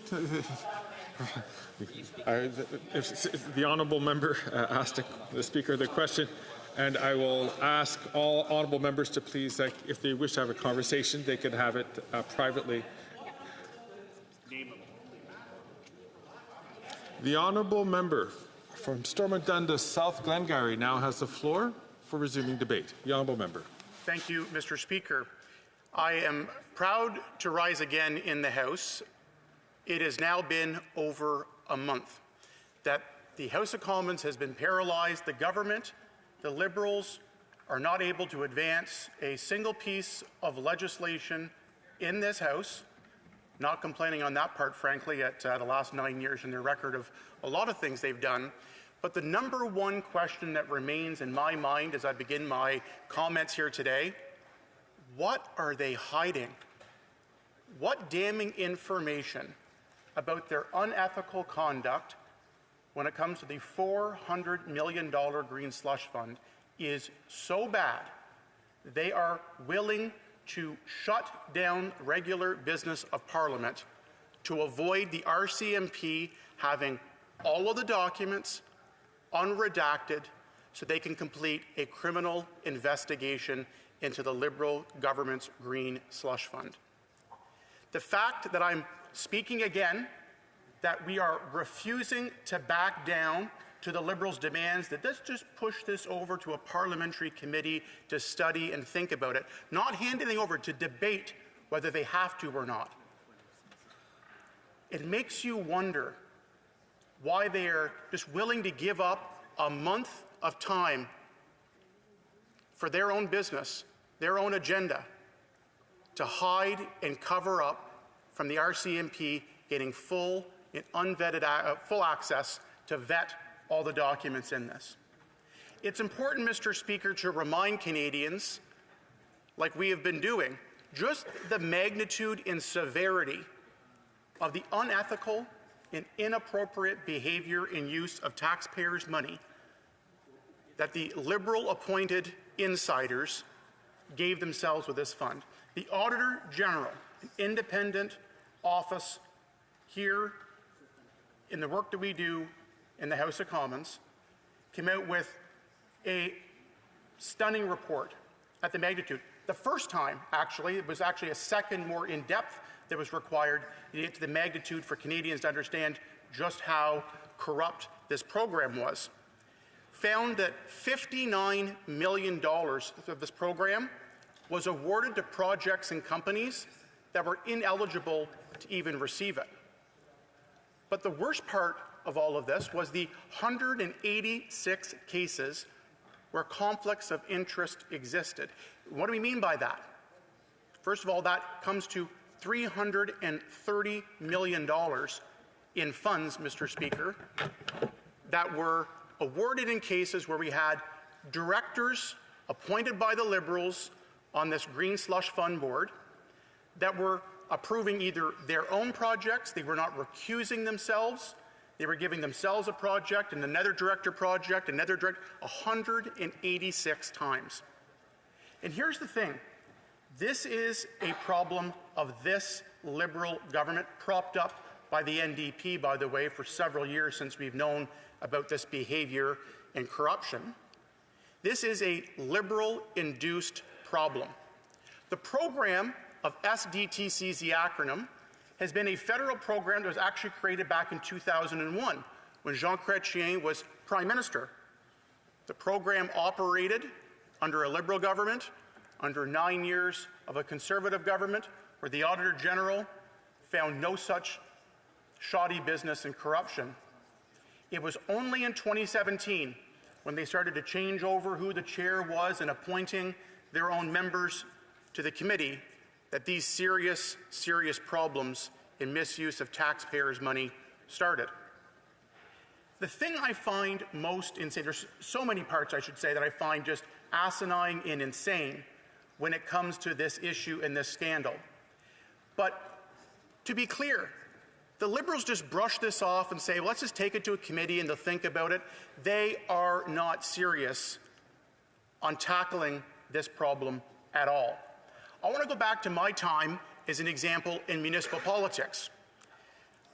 if the honourable member asked the Speaker the question, and I will ask all honourable members to please, if they wish to have a conversation, they can have it privately. The honourable member from Stormont Dundas, South Glengarry, now has the floor for resuming debate. The honourable member. Thank you, Mr. Speaker. I am proud to rise again in the House. It has now been over a month that the House of Commons has been paralysed. The government, the Liberals, are not able to advance a single piece of legislation in this House. Not complaining on that part, frankly, at the last 9 years in their record of a lot of things they've done. But the number one question that remains in my mind as I begin my comments here today, what are they hiding? What damning information about their unethical conduct when it comes to the $400 million Green Slush Fund is so bad they are willing to shut down regular business of Parliament to avoid the RCMP having all of the documents unredacted so they can complete a criminal investigation into the Liberal government's Green Slush Fund. The fact that I'm speaking again, that we are refusing to back down to the Liberals' demands that let's just push this over to a parliamentary committee to study and think about it, not handing it over to debate whether they have to or not. It makes you wonder why they are just willing to give up a month of time for their own business, their own agenda, to hide and cover up from the RCMP getting full and unvetted full access to vet all the documents in this. It's important, Mr. Speaker, to remind Canadians, like we have been doing, just the magnitude and severity of the unethical and inappropriate behaviour and use of taxpayers' money that the Liberal-appointed insiders gave themselves with this fund. The Auditor General, an independent office here in the work that we do in the House of Commons, came out with a stunning report at the magnitude. The first time, actually, it was actually a second, more in-depth that was required to get to the magnitude for Canadians to understand just how corrupt this program was. Found that $59 million of this program was awarded to projects and companies that were ineligible to even receive it. But the worst part of all of this was the 186 cases where conflicts of interest existed. What do we mean by that? First of all, that comes to $330 million in funds, Mr. Speaker, that were awarded in cases where we had directors appointed by the Liberals on this Green Slush Fund Board that were approving either their own projects, they were not recusing themselves, they were giving themselves a project and another director project, another director, 186 times. And here's the thing. This is a problem of this Liberal government, propped up by the NDP, by the way, for several years since we've known about this behavior and corruption. This is a Liberal-induced problem. The program of SDTC's the acronym, has been a federal program that was actually created back in 2001 when Jean Chrétien was Prime Minister. The program operated under a Liberal government, under 9 years of a Conservative government, where the Auditor General found no such shoddy business and corruption. It was only in 2017 when they started to change over who the chair was and appointing their own members to the committee that these serious, serious problems in misuse of taxpayers' money started. The thing I find most insane, there's so many parts, I should say, that I find just asinine and insane when it comes to this issue and this scandal. But to be clear, the Liberals just brush this off and say, well, let's just take it to a committee and they'll think about it. They are not serious on tackling this problem at all. I want to go back to my time as an example in municipal politics.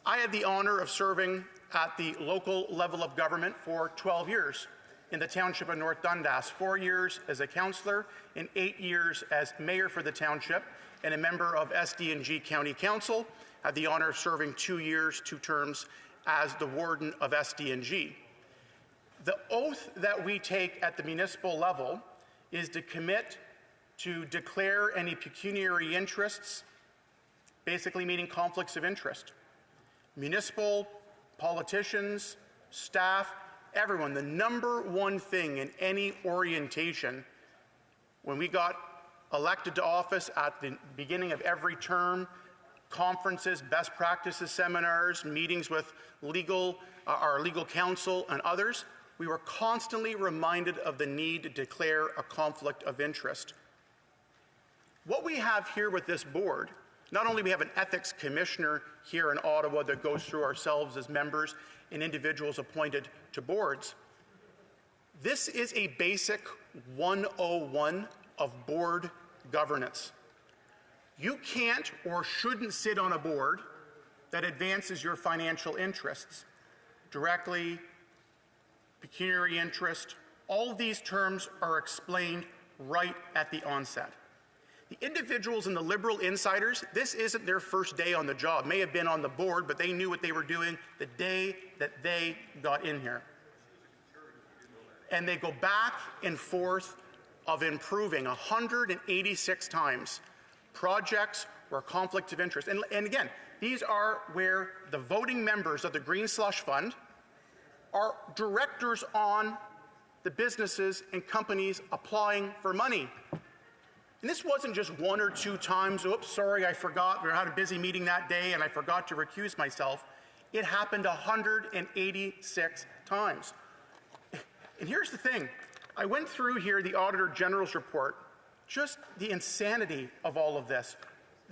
I had the honor of serving at the local level of government for 12 years in the township of North Dundas, 4 years as a councillor and 8 years as mayor for the township and a member of SD&G County Council. Had the honor of serving 2 years, 2 terms as the warden of SD&G. The oath that we take at the municipal level is to commit to declare any pecuniary interests, basically meaning conflicts of interest. Municipal politicians, staff, everyone, the number one thing in any orientation when we got elected to office at the beginning of every term, conferences, best practices seminars, meetings with our legal counsel and others, we were constantly reminded of the need to declare a conflict of interest. What we have here with this board, not only we have an ethics commissioner here in Ottawa that goes through ourselves as members and individuals appointed to boards, this is a basic 101 of board governance. You can't or shouldn't sit on a board that advances your financial interests directly, pecuniary interest. All of these terms are explained right at the onset. The individuals and the Liberal insiders, this isn't their first day on the job. May have been on the board, but they knew what they were doing the day that they got in here. And they go back and forth of improving 186 times projects where conflicts of interest. And again, these are where the voting members of the Green Slush Fund are directors on the businesses and companies applying for money. And this wasn't just 1 or 2 times, oops, sorry, I forgot, we had a busy meeting that day and I forgot to recuse myself. It happened 186 times. And here's the thing. I went through here the Auditor General's report, just the insanity of all of this.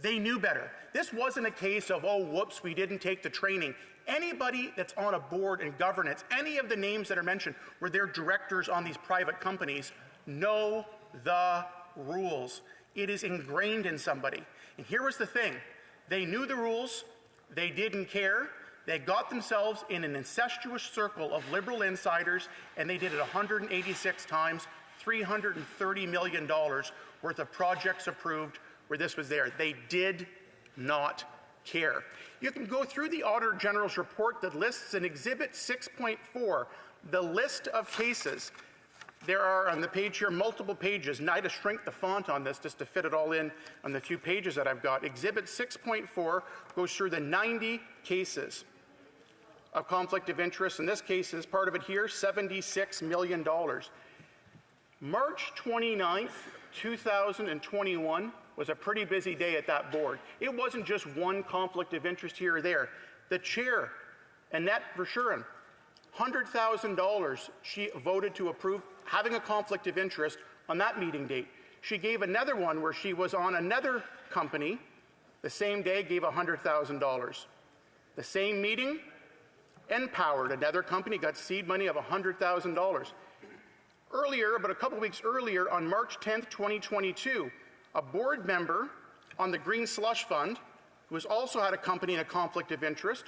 They knew better. This wasn't a case of, oh, whoops, we didn't take the training. Anybody that's on a board in governance, any of the names that are mentioned where they're directors on these private companies, know the rules. It is ingrained in somebody. And here was the thing. They knew the rules. They didn't care. They got themselves in an incestuous circle of Liberal insiders, and they did it 186 times, $330 million worth of projects approved where this was there. They did not care. You can go through the Auditor General's report that lists in Exhibit 6.4 the list of cases. There are on the page here multiple pages, and I had to shrink the font on this just to fit it all in on the few pages that I've got. Exhibit 6.4 goes through the 90 cases of conflict of interest. In this case, is part of it here, $76 million. March 29th, 2021 was a pretty busy day at that board. It wasn't just one conflict of interest here or there. The chair, Annette Verschuren, $100,000 she voted to approve having a conflict of interest on that meeting date. She gave another one where she was on another company, the same day gave $100,000. The same meeting, Empowered, another company, got seed money of $100,000. Earlier, about a couple weeks earlier, on March 10th, 2022, a board member on the Green Slush Fund, who has also had a company in a conflict of interest,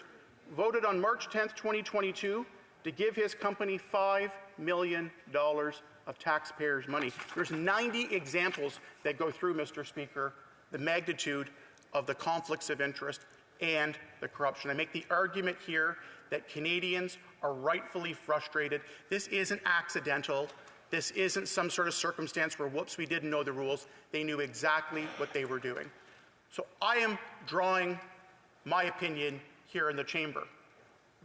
voted on March 10th, 2022 to give his company $5 million of taxpayers' money. There's 90 examples that go through, Mr. Speaker, the magnitude of the conflicts of interest and the corruption. I make the argument here that Canadians are rightfully frustrated. This isn't accidental. This isn't some sort of circumstance where, whoops, we didn't know the rules. They knew exactly what they were doing. So I am drawing my opinion here in the chamber.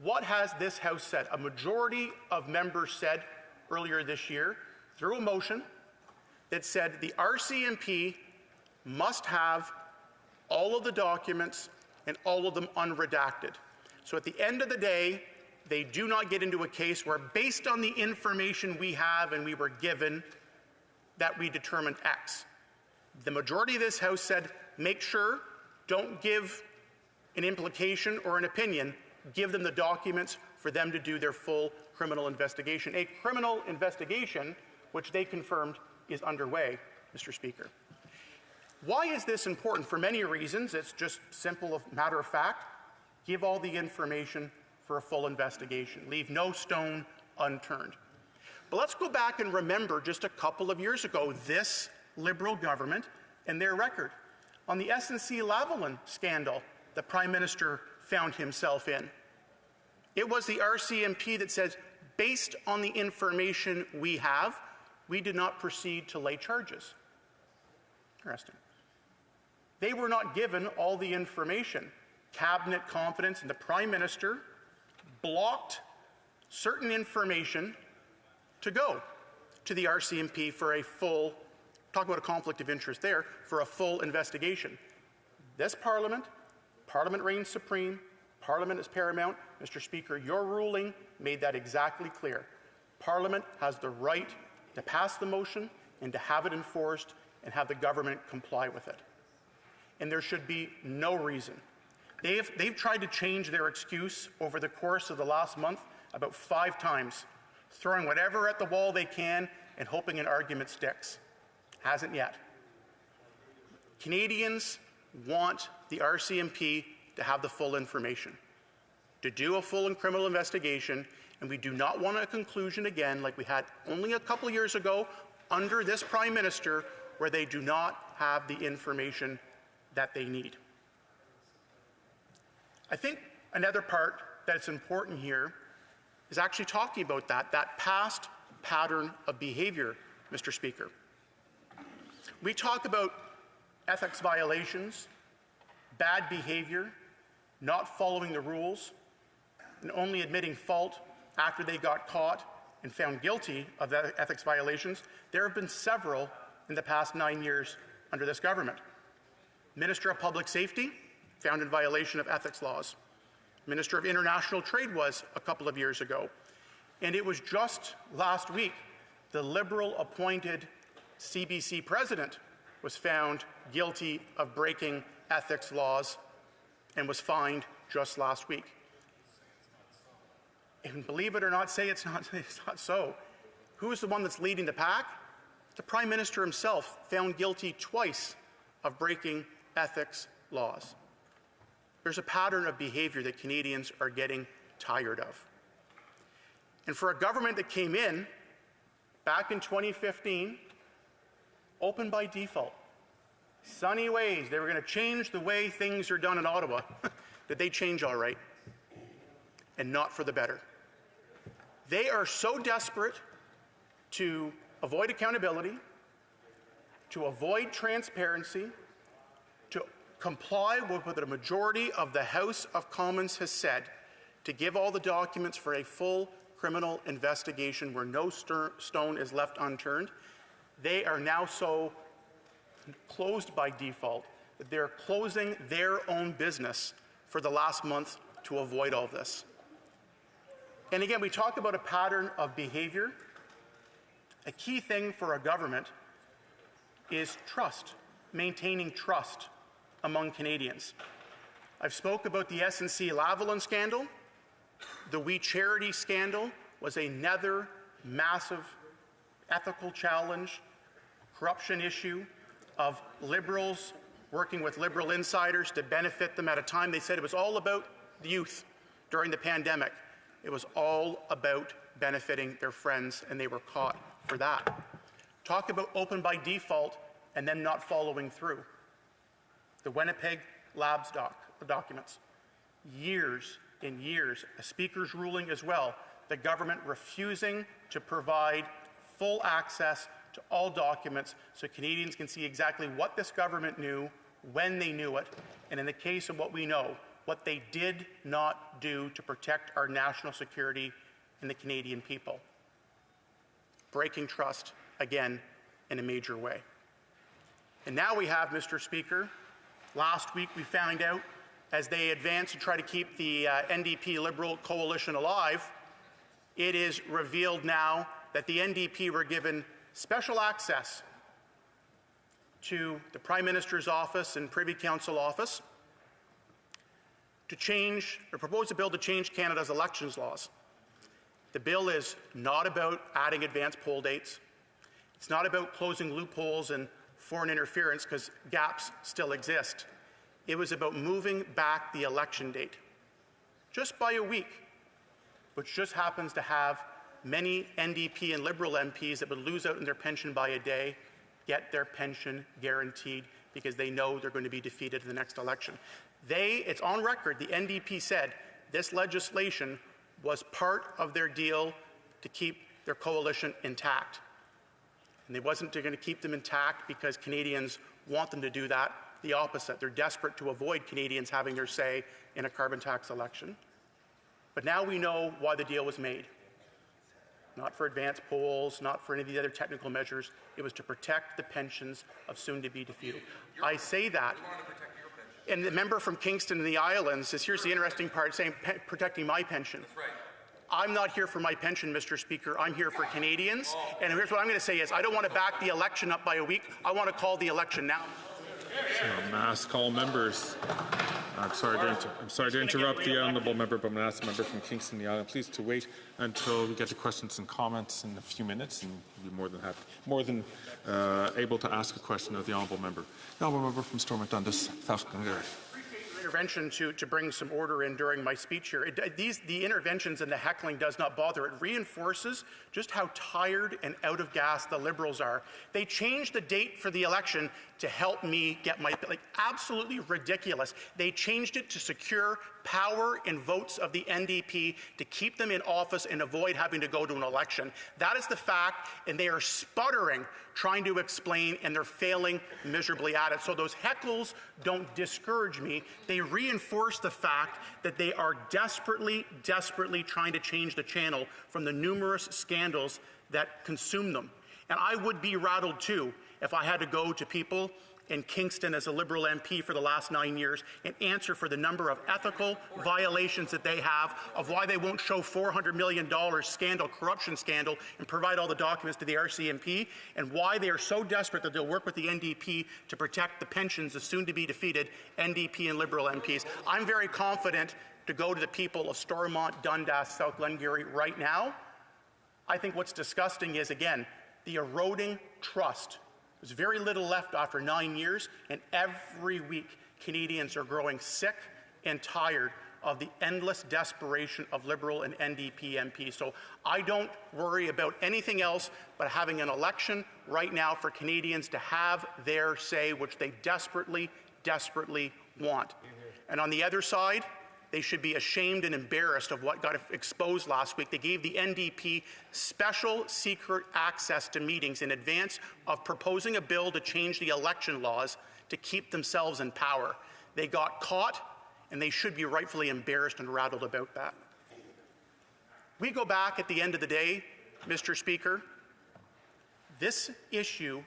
What has this House said? A majority of members said earlier this year, through a motion, that said the RCMP must have all of the documents and all of them unredacted. So at the end of the day, they do not get into a case where, based on the information we have and we were given, that we determined X. The majority of this House said, make sure, don't give an implication or an opinion, give them the documents for them to do their full criminal investigation. A criminal investigation, which they confirmed is underway, Mr. Speaker. Why is this important? For many reasons. It's just simple matter of fact. Give all the information for a full investigation. Leave no stone unturned. But let's go back and remember just a couple of years ago, this Liberal government and their record. On the SNC-Lavalin scandal, the Prime Minister found himself in. It was the RCMP that says, based on the information we have, we did not proceed to lay charges. Interesting. They were not given all the information. Cabinet confidence and the Prime Minister blocked certain information to go to the RCMP for a full, talk about a conflict of interest there, for a full investigation. This Parliament reigns supreme, Parliament is paramount. Mr. Speaker, your ruling made that exactly clear. Parliament has the right to pass the motion and to have it enforced and have the government comply with it. And there should be no reason. They've tried to change their excuse over the course of the last month about 5 times, throwing whatever at the wall they can and hoping an argument sticks. Hasn't yet. Canadians want the RCMP to have the full information, to do a full and criminal investigation, and we do not want a conclusion again like we had only a couple years ago under this Prime Minister, where they do not have the information that they need. I think another part that's important here is actually talking about that past pattern of behavior, Mr. Speaker. We talk about ethics violations, bad behavior, not following the rules, and only admitting fault after they got caught and found guilty of the ethics violations. There have been several in the past 9 years under this government. Minister of Public Safety, found in violation of ethics laws. Minister of International Trade was a couple of years ago. And it was just last week the Liberal-appointed CBC president was found guilty of breaking ethics laws and was fined just last week. And believe it or not, say it's not so. Who is the one that's leading the pack? The Prime Minister himself, found guilty twice of breaking ethics laws. There's a pattern of behavior that Canadians are getting tired of. And for a government that came in back in 2015, open by default, sunny ways, they were going to change the way things are done in Ottawa. Did they change all right? And not for the better. They are so desperate to avoid accountability, to avoid transparency, to comply with what the majority of the House of Commons has said, to give all the documents for a full criminal investigation where no stone is left unturned. They are now so closed by default that they're closing their own business for the last month to avoid all this. And again, we talk about a pattern of behavior. A key thing for a government is trust, maintaining trust among Canadians. I've spoke about the SNC-Lavalin scandal. The We Charity scandal was another massive ethical challenge, corruption issue of Liberals working with Liberal insiders to benefit them at a time they said it was all about the youth during the pandemic. It was all about benefiting their friends, and they were caught for that. Talk about open by default and then not following through. The Winnipeg Labs documents. Years and years, a speaker's ruling as well, the government refusing to provide full access to all documents so Canadians can see exactly what this government knew, when they knew it, and in the case of what we know, what they did not do to protect our national security and the Canadian people. Breaking trust, again, in a major way. And now we have, Mr. Speaker, last week we found out, as they advance to try to keep the NDP Liberal coalition alive, it is revealed now that the NDP were given special access to the Prime Minister's office and Privy Council office to change, or propose a bill to change Canada's elections laws. The bill is not about adding advance poll dates. It's not about closing loopholes and foreign interference, because gaps still exist. It was about moving back the election date, just by a week, which just happens to have many NDP and Liberal MPs that would lose out on their pension by a day, get their pension guaranteed because they know they're going to be defeated in the next election. It's on record, the NDP said this legislation was part of their deal to keep their coalition intact. And they wasn't going to keep them intact because Canadians want them to do that. The opposite. They're desperate to avoid Canadians having their say in a carbon tax election. But now we know why the deal was made. Not for advance polls, not for any of the other technical measures. It was to protect the pensions of soon-to-be defeated. I say that. And the member from Kingston and the Islands says, here's the interesting part, saying protecting my pension. That's right. I'm not here for my pension, Mr. Speaker. I'm here for Canadians. And here's what I'm going to say is, I don't want to back the election up by a week. I want to call the election now. So, ask all members. I'm sorry to interrupt the honourable member, but I'm going to ask the member from Kingston and the Island, please, to wait until we get to questions and comments in a few minutes, and we'll be more than able to ask a question of the honourable member. The honourable member from Stormont Dundas, South Glengarry. Intervention to bring some order in during my speech here. The interventions and the heckling does not bother. It reinforces just how tired and out of gas the Liberals are. They changed the date for the election to help me get my, absolutely ridiculous. They changed it to secure power and votes of the NDP to keep them in office and avoid having to go to an election. That is the fact, and they are sputtering trying to explain, and they're failing miserably at it. So those heckles don't discourage me. They reinforce the fact that they are desperately, desperately trying to change the channel from the numerous scandals that consume them. And I would be rattled too if I had to go to people in Kingston as a Liberal MP for the last 9 years and answer for the number of ethical violations that they have, of why they won't show $400 million corruption scandal and provide all the documents to the RCMP, and why they are so desperate that they'll work with the NDP to protect the pensions of soon-to-be defeated NDP and Liberal MPs. I'm very confident to go to the people of Stormont, Dundas, South Glengarry right now. I think what's disgusting is, again, the eroding trust. There's very little left after 9 years, and every week Canadians are growing sick and tired of the endless desperation of Liberal and NDP MPs. So I don't worry about anything else but having an election right now for Canadians to have their say, which they desperately, desperately want. And on the other side, they should be ashamed and embarrassed of what got exposed last week. They gave the NDP special secret access to meetings in advance of proposing a bill to change the election laws to keep themselves in power. They got caught, and they should be rightfully embarrassed and rattled about that. We go back at the end of the day, Mr. Speaker, this issue,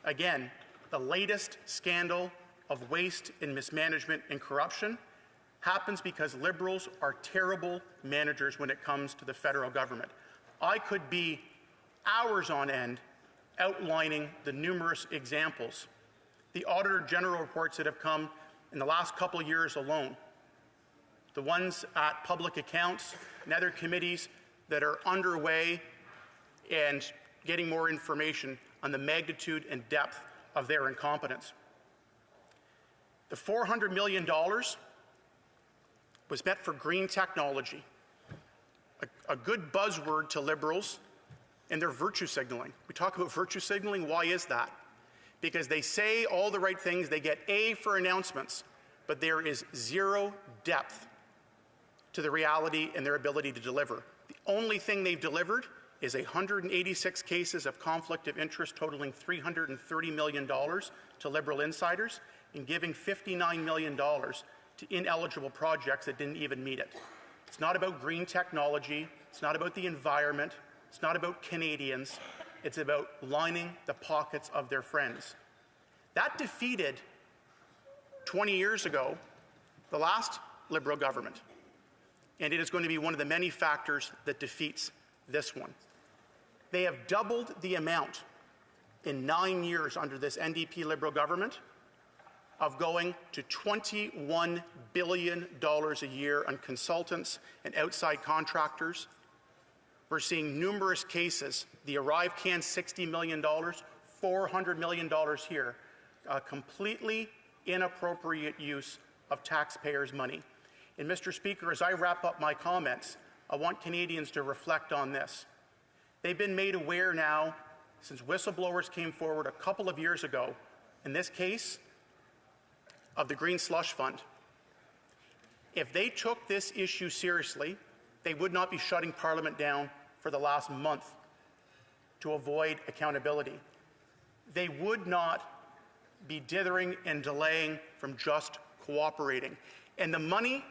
again, the latest scandal of waste and mismanagement and corruption, happens because Liberals are terrible managers when it comes to the federal government. I could be hours on end outlining the numerous examples, the Auditor General reports that have come in the last couple of years alone, the ones at public accounts and other committees that are underway and getting more information on the magnitude and depth of their incompetence. The $400 million was meant for green technology, a good buzzword to Liberals, and they're virtue signaling. We talk about virtue signaling. Why is that? Because they say all the right things, they get A for announcements, but there is zero depth to the reality and their ability to deliver. The only thing they've delivered is 186 cases of conflict of interest totaling $330 million to Liberal insiders and giving $59 million to ineligible projects that didn't even meet it. It's not about green technology. It's not about the environment. It's not about Canadians. It's about lining the pockets of their friends. That defeated, 20 years ago, the last Liberal government. And it is going to be one of the many factors that defeats this one. They have doubled the amount in 9 years under this NDP Liberal government of going to $21 billion a year on consultants and outside contractors. We're seeing numerous cases, the Arrive Can $60 million, $400 million here, completely inappropriate use of taxpayers' money. And Mr. Speaker, as I wrap up my comments, I want Canadians to reflect on this. They've been made aware now, since whistleblowers came forward a couple of years ago, in this case, of the Green Slush Fund. If they took this issue seriously, they would not be shutting Parliament down for the last month to avoid accountability. They would not be dithering and delaying from just cooperating. And the money,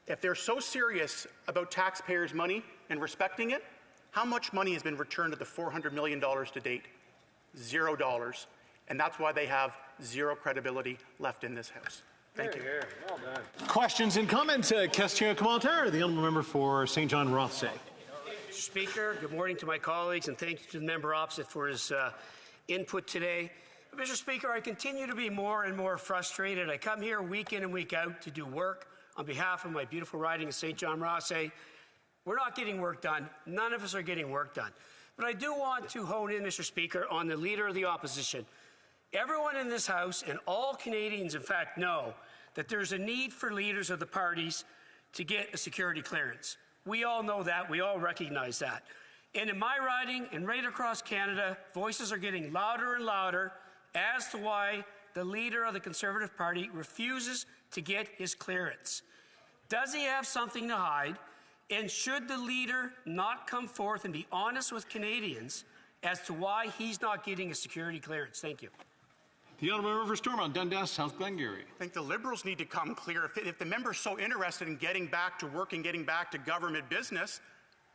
if they're so serious about taxpayers' money and respecting it, how much money has been returned of the $400 million to date? $0. And that's why they have zero credibility left in this House. Thank you. Well done. Questions and comments? Question commentaire. The honourable member for St. John Rothsay. Mr. Speaker, good morning to my colleagues, and thank you to the member opposite for his input today. Mr. Speaker, I continue to be more and more frustrated. I come here week in and week out to do work on behalf of my beautiful riding of St. John Rothsay. We're not getting work done. None of us are getting work done. But I do want to hone in, Mr. Speaker, on the Leader of the Opposition. Everyone in this House and all Canadians, in fact, know that there's a need for leaders of the parties to get a security clearance. We all know that. We all recognize that. And in my riding and right across Canada, voices are getting louder and louder as to why the leader of the Conservative Party refuses to get his clearance. Does he have something to hide? And should the leader not come forth and be honest with Canadians as to why he's not getting a security clearance? Thank you. The honourable member for Stormont, Dundas, South Glengarry. I think the Liberals need to come clear. If the member's so interested in getting back to work and getting back to government business,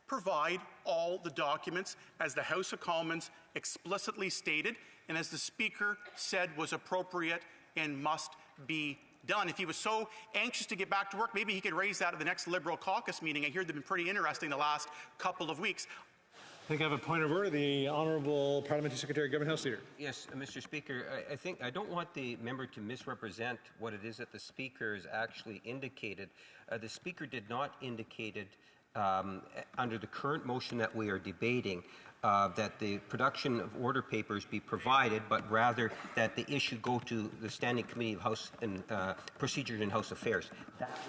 provide all the documents as the House of Commons explicitly stated and as the Speaker said was appropriate and must be done. If he was so anxious to get back to work, maybe he could raise that at the next Liberal caucus meeting. I hear they've been pretty interesting the last couple of weeks. I think I have a point of order. The Honourable Parliamentary Secretary, Government House Leader. Yes, Mr. Speaker, I don't want the member to misrepresent what it is that the Speaker has actually indicated. The Speaker did not indicate it under the current motion that we are debating, that the production of order papers be provided, but rather that the issue go to the Standing Committee of House and Procedures and House Affairs.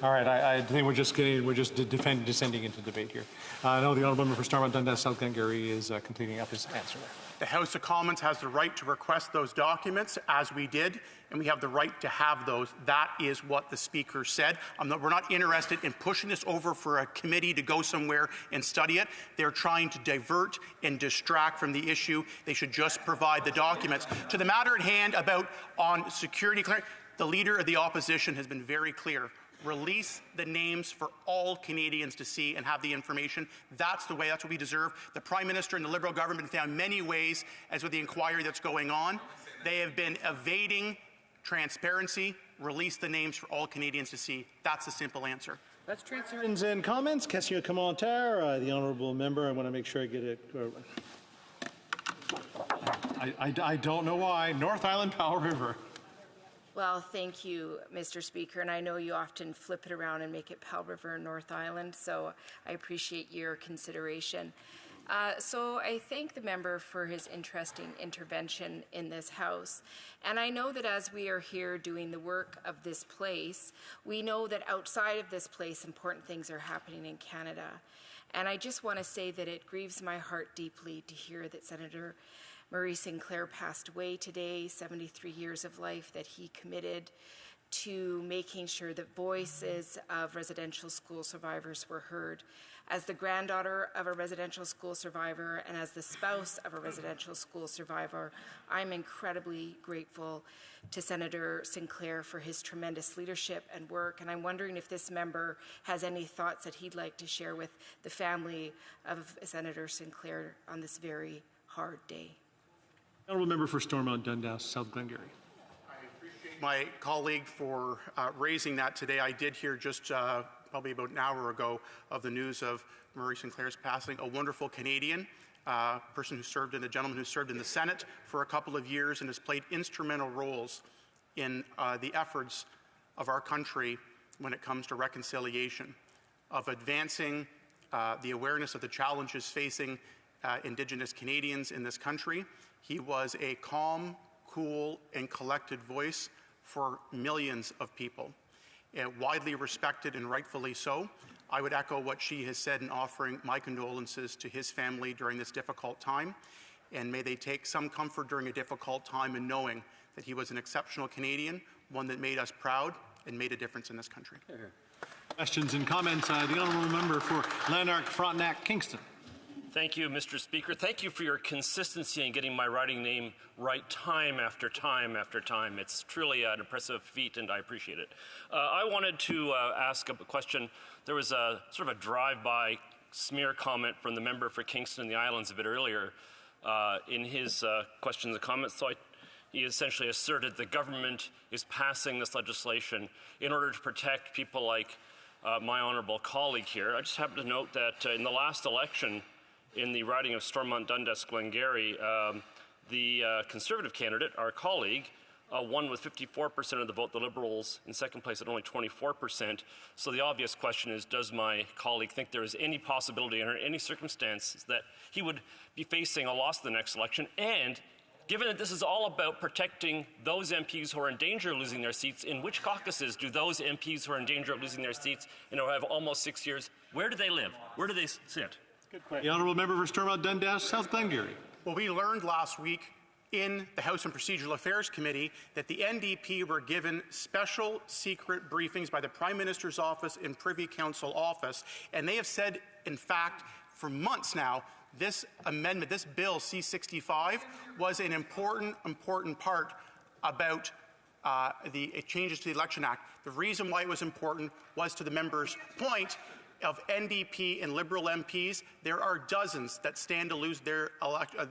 All right, I think we're just descending into debate here. I know the honourable member for Stormont, Dundas, South Glengarry is completing up his answer there. The House of Commons has the right to request those documents, as we did, and we have the right to have those. That is what the Speaker said. We're not interested in pushing this over for a committee to go somewhere and study it. They're trying to divert and distract from the issue. They should just provide the documents. To the matter at hand about on security clearance, the Leader of the Opposition has been very clear. Release the names for all Canadians to see and have the information. That's the way, that's what we deserve. The Prime Minister and the Liberal government found many ways, as with the inquiry that's going on. They have been evading transparency. Release the names for all Canadians to see. That's the simple answer. That's questions and comments. Question commentaire. The honourable member, I want to make sure I get it. I don't know why. North Island Powell River. Well, thank you, Mr. Speaker, and I know you often flip it around and make it Powell River and North Island, so I appreciate your consideration. So I thank the member for his interesting intervention in this House. And I know that as we are here doing the work of this place, we know that outside of this place, important things are happening in Canada. And I just want to say that it grieves my heart deeply to hear that Senator Murray Sinclair passed away today, 73 years of life that he committed to making sure that voices of residential school survivors were heard. As the granddaughter of a residential school survivor and as the spouse of a residential school survivor, I'm incredibly grateful to Senator Sinclair for his tremendous leadership and work, and I'm wondering if this member has any thoughts that he'd like to share with the family of Senator Sinclair on this very hard day. Honourable member for Stormont Dundas, South Glengarry. I appreciate my colleague for raising that today. I did hear just probably about an hour ago of the news of Murray Sinclair's passing, a wonderful Canadian, person who served in a gentleman who served in the Senate for a couple of years and has played instrumental roles in the efforts of our country when it comes to reconciliation, of advancing the awareness of the challenges facing Indigenous Canadians in this country. He was a calm, cool, and collected voice for millions of people, widely respected and rightfully so. I would echo what she has said in offering my condolences to his family during this difficult time, and may they take some comfort during a difficult time in knowing that he was an exceptional Canadian, one that made us proud and made a difference in this country. Questions and comments. The honourable member for Lanark, Frontenac, Kingston. Thank you, Mr. Speaker. Thank you for your consistency in getting my riding name right time after time after time. It's truly an impressive feat, and I appreciate it. I wanted to ask a question. There was a sort of a drive-by smear comment from the member for Kingston and the Islands a bit earlier in his questions and comments. So he essentially asserted the government is passing this legislation in order to protect people like my honourable colleague here. I just happen to note that in the last election, in the riding of Stormont Dundas Glengarry, the Conservative candidate, our colleague, won with 54% of the vote, the Liberals in second place at only 24%. So the obvious question is, does my colleague think there is any possibility under any circumstances that he would be facing a loss in the next election? And given that this is all about protecting those MPs who are in danger of losing their seats, in which caucuses do those MPs who are in danger of losing their seats, have almost 6 years, where do they live? Where do they sit? Good question. The honourable member for Stormont Dundas, South Glengarry. Well, we learned last week in the House and Procedural Affairs Committee that the NDP were given special secret briefings by the Prime Minister's office and Privy Council office, and they have said, in fact, for months now, this amendment, this bill C-65, was an important part about the changes to the Election Act. The reason why it was important was, to the member's point, of NDP and Liberal MPs, there are dozens that stand to lose their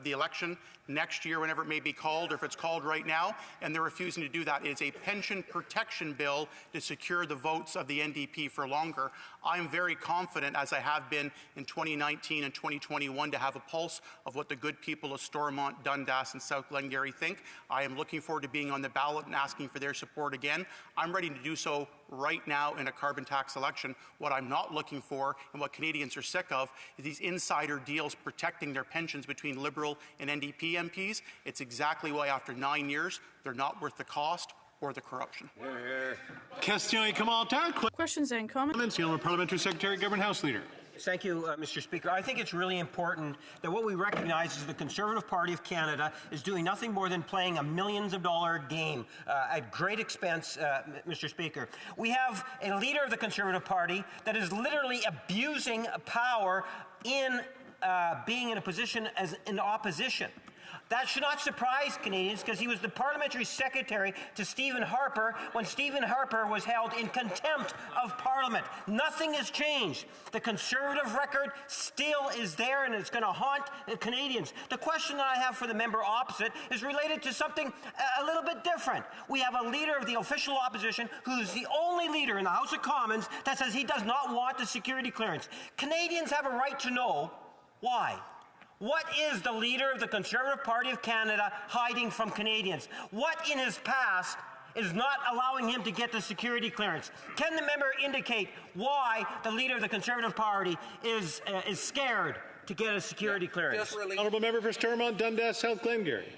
the election next year, whenever it may be called, or if it's called right now, and they're refusing to do that. It's a pension protection bill to secure the votes of the NDP for longer. I'm very confident, as I have been in 2019 and 2021, to have a pulse of what the good people of Stormont, Dundas, and South Glengarry think. I am looking forward to being on the ballot and asking for their support again. I'm ready to do so right now in a carbon tax election. What I'm not looking for, and what Canadians are sick of, is these insider deals protecting their pensions between Liberal and NDP MPs. It's exactly why, after 9 years, they're not worth the cost or the corruption. Questions and commentaire. Questions and comments. The honourable Parliamentary Secretary, Government House Leader. Thank you, Mr. Speaker. I think it's really important that what we recognize is the Conservative Party of Canada is doing nothing more than playing a millions-of-dollar game at great expense, Mr. Speaker. We have a leader of the Conservative Party that is literally abusing power in being in a position as in opposition. That should not surprise Canadians because he was the parliamentary secretary to Stephen Harper when Stephen Harper was held in contempt of Parliament. Nothing has changed. The Conservative record still is there and it's going to haunt Canadians. The question that I have for the member opposite is related to something a little bit different. We have a leader of the official opposition who's the only leader in the House of Commons that says he does not want the security clearance. Canadians have a right to know why. What is the leader of the Conservative Party of Canada hiding from Canadians? What in his past is not allowing him to get the security clearance? Can the member indicate why the leader of the Conservative Party is scared to get a security clearance? Honourable member for Stormont, Dundas, South Glengarry.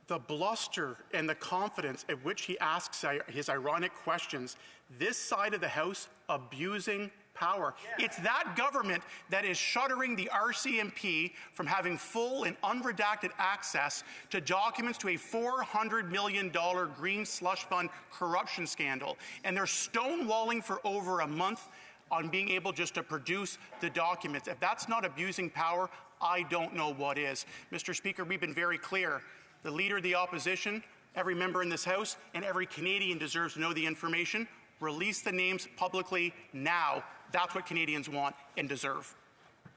The bluster and the confidence at which he asks his ironic questions, this side of the House abusing power. It's that government that is shuttering the RCMP from having full and unredacted access to documents to a $400 million green slush fund corruption scandal. And they're stonewalling for over a month on being able just to produce the documents. If that's not abusing power, I don't know what is. Mr. Speaker, we've been very clear. The Leader of the Opposition, every member in this House, and every Canadian deserves to know the information. Release the names publicly now. That's what Canadians want and deserve.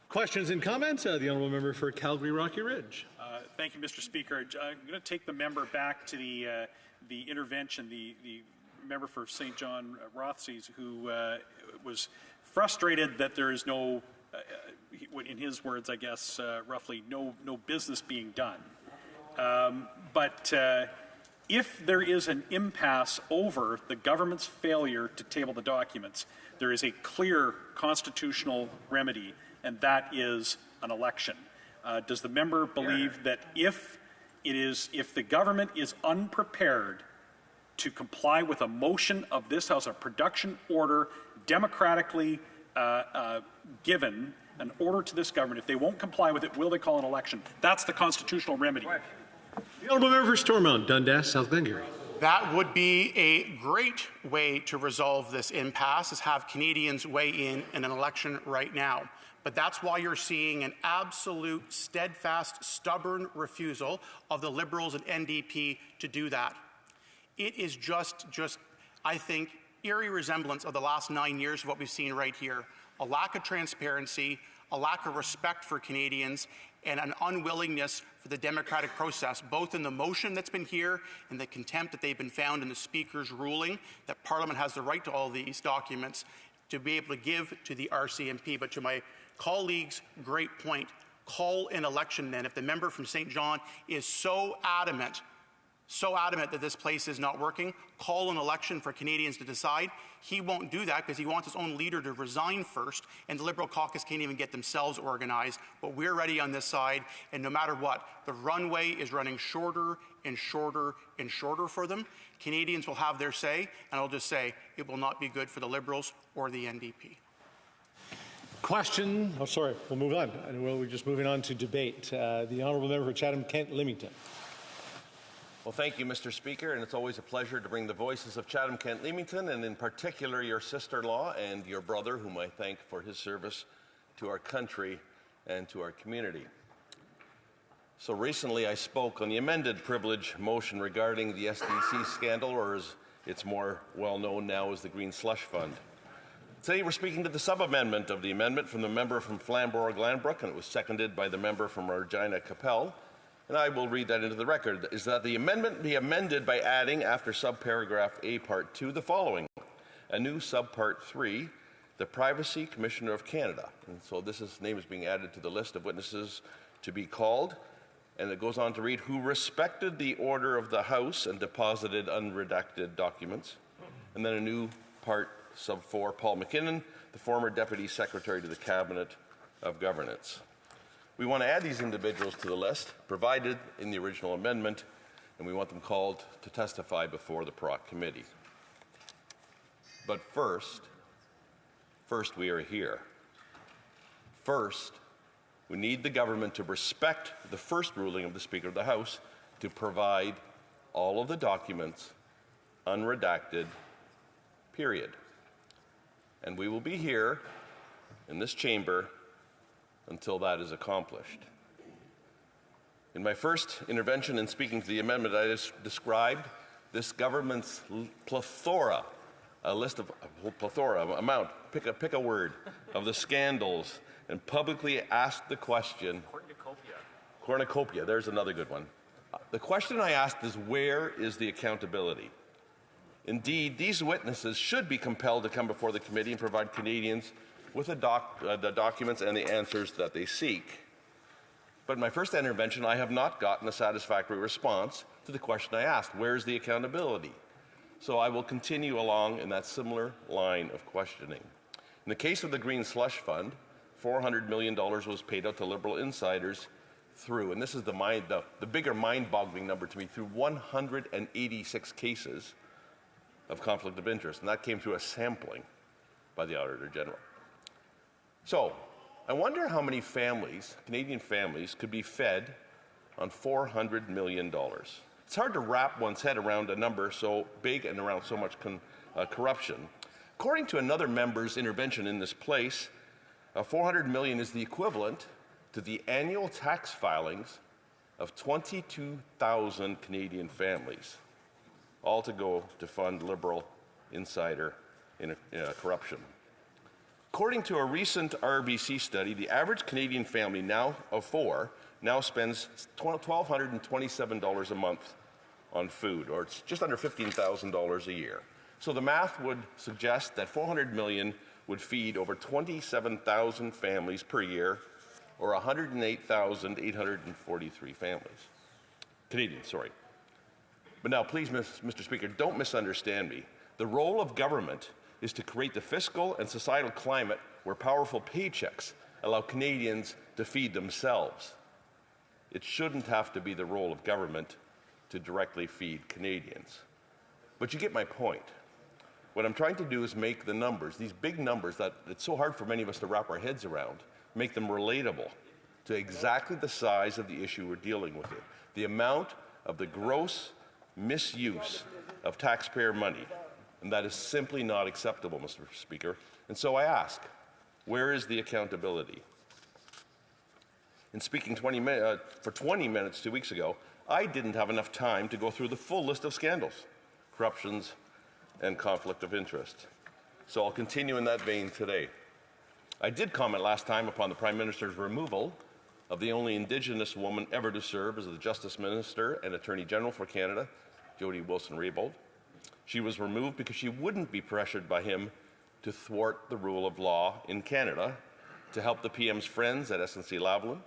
Questions and comments? The Honourable Member for Calgary Rocky Ridge. Thank you, Mr. Speaker. I'm going to take the member back to the intervention, the member for St. John Rothsey's, who was frustrated that there is no, in his words, I guess, roughly no business being done. But if there is an impasse over the government's failure to table the documents, there is a clear constitutional remedy, and that is an election. Does the member believe that if the government is unprepared to comply with a motion of this House, a production order democratically given, an order to this government, if they won't comply with it, will they call an election? That's the constitutional remedy. The Honourable Member for Stormont, Dundas, South Glengarry. That would be a great way to resolve this impasse, is have Canadians weigh in an election right now. But that's why you're seeing an absolute, steadfast, stubborn refusal of the Liberals and NDP to do that. It is just I think, eerie resemblance of the last 9 years of what we've seen right here. A lack of transparency, a lack of respect for Canadians, and an unwillingness for the democratic process, both in the motion that's been here and the contempt that they've been found in the Speaker's ruling that Parliament has the right to all these documents to be able to give to the RCMP. But to my colleague's great point, call an election then. If the member from St. John is so adamant that this place is not working, call an election for Canadians to decide. He won't do that because he wants his own leader to resign first, and the Liberal caucus can't even get themselves organized. But we're ready on this side, and no matter what, the runway is running shorter and shorter and shorter for them. Canadians will have their say, and I'll just say it will not be good for the Liberals or the NDP. Question. Oh, sorry. We'll move on. We're just moving on to debate. The Honourable Member for Chatham-Kent-Leamington. Well, thank you, Mr. Speaker, and it's always a pleasure to bring the voices of Chatham-Kent-Leamington, and in particular your sister-in-law and your brother, whom I thank for his service to our country and to our community. So recently I spoke on the amended privilege motion regarding the SDC scandal, or as it's more well known now as the Green Slush Fund. Today we're speaking to the sub-amendment of the amendment from the member from Flamborough-Glanbrook, and it was seconded by the member from Regina-Capel. And I will read that into the record, is that the amendment be amended by adding, after subparagraph A, Part 2, the following. A new subpart 3, the Privacy Commissioner of Canada. And so this name is being added to the list of witnesses to be called. And it goes on to read, who respected the order of the House and deposited unredacted documents. And then a new part, sub 4, Paul McKinnon, the former Deputy Secretary to the Cabinet of Governance. We want to add these individuals to the list, provided in the original amendment, and we want them called to testify before the Proc Committee. But first we are here. First, we need the government to respect the first ruling of the Speaker of the House to provide all of the documents, unredacted, period. And we will be here in this chamber until that is accomplished. In my first intervention in speaking to the amendment, I just described this government's plethora, amount, pick a word, of the scandals, and publicly asked the question. Cornucopia, there's another good one. The question I asked is, where is the accountability? Indeed, these witnesses should be compelled to come before the committee and provide Canadians with the documents and the answers that they seek. But in my first intervention, I have not gotten a satisfactory response to the question I asked, where's the accountability? So I will continue along in that similar line of questioning. In the case of the Green Slush Fund, $400 million was paid out to Liberal insiders through, and this is the bigger mind-boggling number to me, through 186 cases of conflict of interest, and that came through a sampling by the Auditor General. So, I wonder how many families, Canadian families, could be fed on $400 million. It's hard to wrap one's head around a number so big and around so much corruption. According to another member's intervention in this place, $400 million is the equivalent to the annual tax filings of 22,000 Canadian families, all to go to fund Liberal insider corruption. According to a recent RBC study, the average Canadian family of four now spends $1,227 a month on food, or it's just under $15,000 a year. So the math would suggest that $400 million would feed over 27,000 families per year, or 108,843 families. Canadians, sorry. But now, please, Mr. Speaker, don't misunderstand me. The role of government is to create the fiscal and societal climate where powerful paychecks allow Canadians to feed themselves. It shouldn't have to be the role of government to directly feed Canadians. But you get my point. What I'm trying to do is make the numbers, these big numbers that it's so hard for many of us to wrap our heads around, make them relatable to exactly the size of the issue we're dealing with. The amount of the gross misuse of taxpayer money. And that is simply not acceptable, Mr. Speaker. And so I ask, where is the accountability? In speaking for 20 minutes 2 weeks ago, I didn't have enough time to go through the full list of scandals, corruptions, and conflict of interest. So I'll continue in that vein today. I did comment last time upon the Prime Minister's removal of the only Indigenous woman ever to serve as the Justice Minister and Attorney General for Canada, Jody Wilson-Raybould. She was removed because she wouldn't be pressured by him to thwart the rule of law in Canada to help the PM's friends at SNC-Lavalin.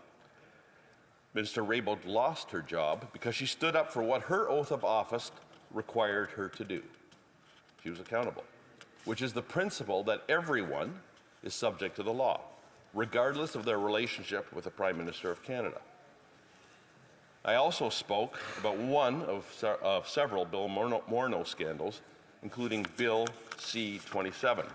Minister Raybould lost her job because she stood up for what her oath of office required her to do. She was accountable, which is the principle that everyone is subject to the law, regardless of their relationship with the Prime Minister of Canada. I also spoke about one of several Bill Morneau scandals, including Bill C-27.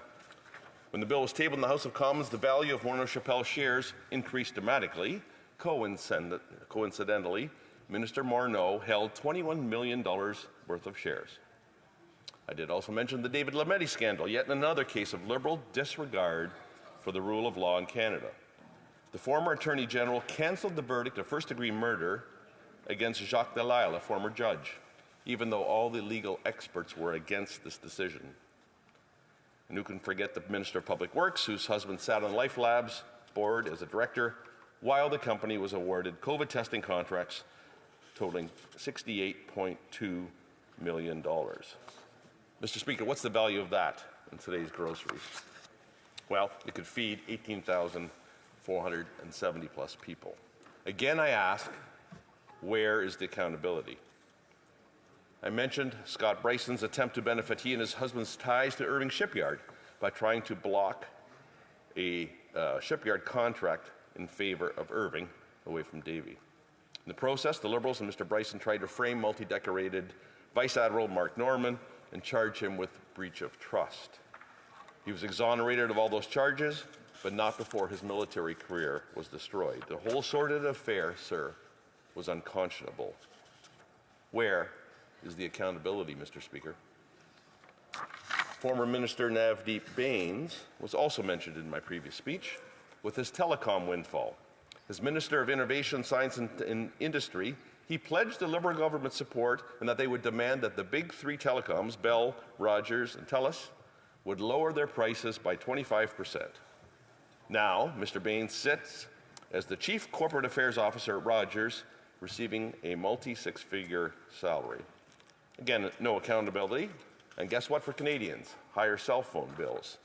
When the bill was tabled in the House of Commons, the value of Morneau-Chappelle shares increased dramatically. Coincidentally, Minister Morneau held $21 million worth of shares. I did also mention the David Lametti scandal, yet another case of Liberal disregard for the rule of law in Canada. The former Attorney General cancelled the verdict of first-degree murder against Jacques Delisle, a former judge, even though all the legal experts were against this decision. And who can forget the Minister of Public Works, whose husband sat on Life Labs board as a director, while the company was awarded COVID testing contracts totaling $68.2 million. Mr. Speaker, what's the value of that in today's groceries? Well, it could feed 18,470 plus people. Again, I ask, where is the accountability? I mentioned Scott Bryson's attempt to benefit he and his husband's ties to Irving Shipyard by trying to block a shipyard contract in favor of Irving away from Davie. In the process, the Liberals and Mr. Bryson tried to frame multi-decorated Vice Admiral Mark Norman and charge him with breach of trust. He was exonerated of all those charges, but not before his military career was destroyed. The whole sordid affair, sir, was unconscionable. Where is the accountability, Mr. Speaker? Former Minister Navdeep Bains was also mentioned in my previous speech. with his telecom windfall. As Minister of Innovation, Science and Industry, he pledged the Liberal government support and that they would demand that the big three telecoms, Bell, Rogers, and TELUS, would lower their prices by 25%. Now, Mr. Baines sits as the Chief Corporate Affairs Officer at Rogers, receiving a multi-six-figure salary. Again, no accountability. And guess what for Canadians? Higher cell phone bills.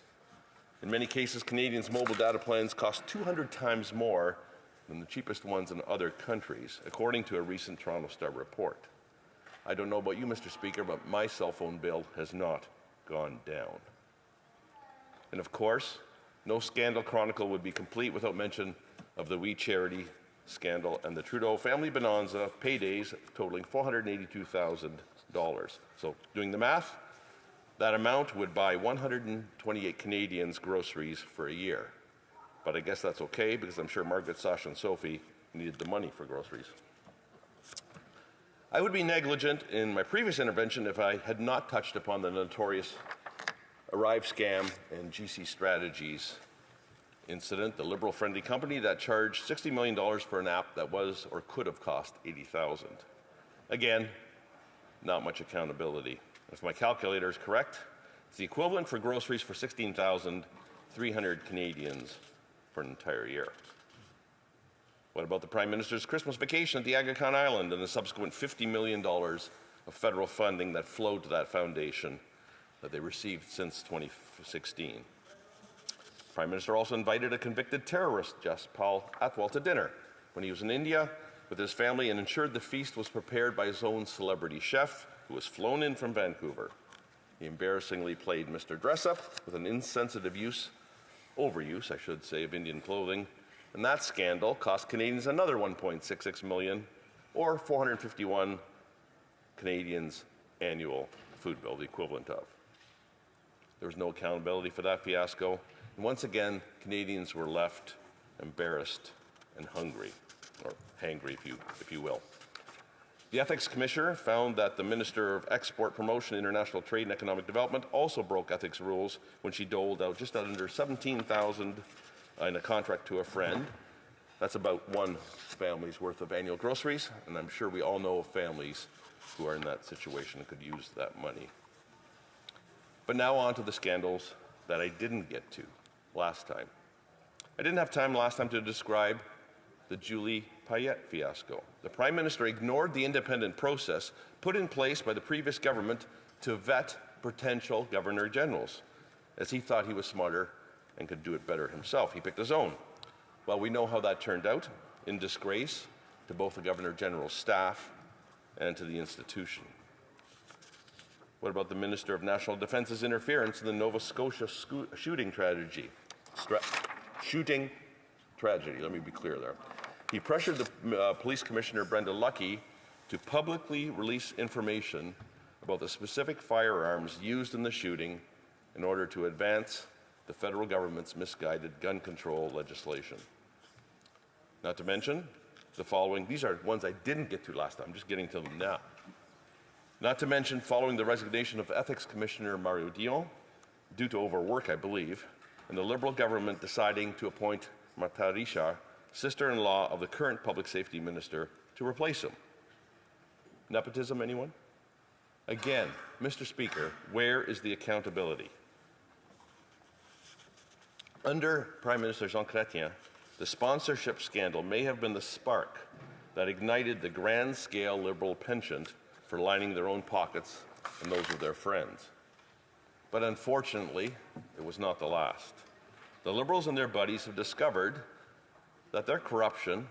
In many cases, Canadians' mobile data plans cost 200 times more than the cheapest ones in other countries, according to a recent Toronto Star report. I don't know about you, Mr. Speaker, but my cell phone bill has not gone down. And of course, no scandal chronicle would be complete without mention of the We Charity scandal and the Trudeau family bonanza paydays totaling $482,000. So doing the math, that amount would buy 128 Canadians groceries for a year. But I guess that's okay because I'm sure Margaret, Sasha, and Sophie needed the money for groceries. I would be negligent in my previous intervention if I had not touched upon the notorious Arrive scam and GC Strategies incident, the Liberal-friendly company that charged $60 million for an app that was or could have cost $80,000. Again, not much accountability. If my calculator is correct, it's the equivalent for groceries for 16,300 Canadians for an entire year. What about the Prime Minister's Christmas vacation at the Aga Khan Island and the subsequent $50 million of federal funding that flowed to that foundation that they received since 2016? Prime Minister also invited a convicted terrorist, Jaspal Atwal, to dinner when he was in India with his family and ensured the feast was prepared by his own celebrity chef who was flown in from Vancouver. He embarrassingly played Mr. Dress-Up with an insensitive overuse, I should say, of Indian clothing, and that scandal cost Canadians another $1.66 million, or 451 Canadians' annual food bill, the equivalent of. There was no accountability for that fiasco. And once again, Canadians were left embarrassed and hungry, or hangry, if you will. The Ethics Commissioner found that the Minister of Export Promotion, International Trade and Economic Development also broke ethics rules when she doled out just under $17,000 in a contract to a friend. That's about one family's worth of annual groceries, and I'm sure we all know of families who are in that situation and could use that money. But now on to the scandals that I didn't get to last time. I didn't have time last time to describe the Julie Payette fiasco. The Prime Minister ignored the independent process put in place by the previous government to vet potential Governor Generals, as he thought he was smarter and could do it better himself. He picked his own. Well, we know how that turned out, in disgrace to both the Governor General's staff and to the institution. What about the Minister of National Defence's interference in the Nova Scotia shooting tragedy? Let me be clear there. He pressured the Police Commissioner, Brenda Lucki, to publicly release information about the specific firearms used in the shooting in order to advance the federal government's misguided gun control legislation. Not to mention the following. These are ones I didn't get to last time. I'm just getting to them now. Not to mention, following the resignation of Ethics Commissioner Mario Dion, due to overwork, I believe, and the Liberal government deciding to appoint Martha Richard, sister-in-law of the current Public Safety Minister, to replace him. Nepotism, anyone? Again, Mr. Speaker, where is the accountability? Under Prime Minister Jean Chrétien, the sponsorship scandal may have been the spark that ignited the grand-scale Liberal penchant for lining their own pockets and those of their friends. But unfortunately, it was not the last. The Liberals and their buddies have discovered that their corruption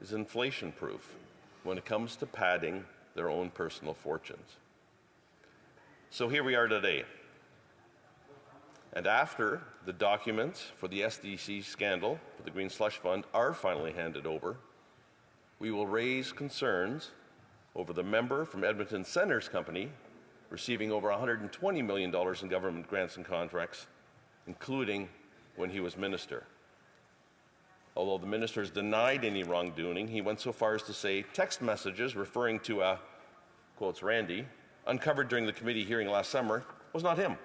is inflation-proof when it comes to padding their own personal fortunes. So here we are today. And after the documents for the SDC scandal for the Green Slush Fund are finally handed over, we will raise concerns over the member from Edmonton Centre's company receiving over $120 million in government grants and contracts, including when he was minister. Although the minister has denied any wrongdoing, he went so far as to say text messages referring to a, quotes, Randy, uncovered during the committee hearing last summer was not him,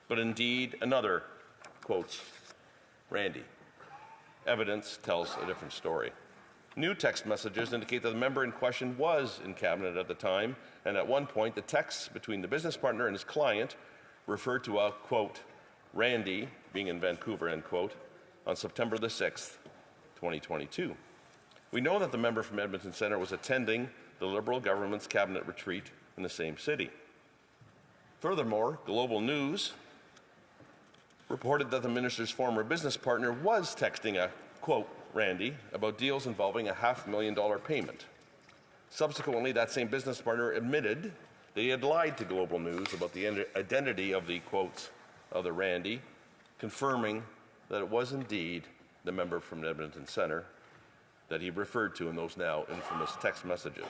but indeed another, quotes, Randy. Evidence tells a different story. New text messages indicate that the member in question was in cabinet at the time, and at one point the texts between the business partner and his client referred to a, quote, Randy, being in Vancouver, end quote, on September the 6th, 2022. We know that the member from Edmonton Centre was attending the Liberal government's cabinet retreat in the same city. Furthermore, Global News reported that the minister's former business partner was texting a, quote, Randy, about deals involving a $500,000 payment. Subsequently, that same business partner admitted that he had lied to Global News about the identity of the, quotes, other Randy, confirming that it was indeed the member from Edmonton Centre that he referred to in those now infamous text messages.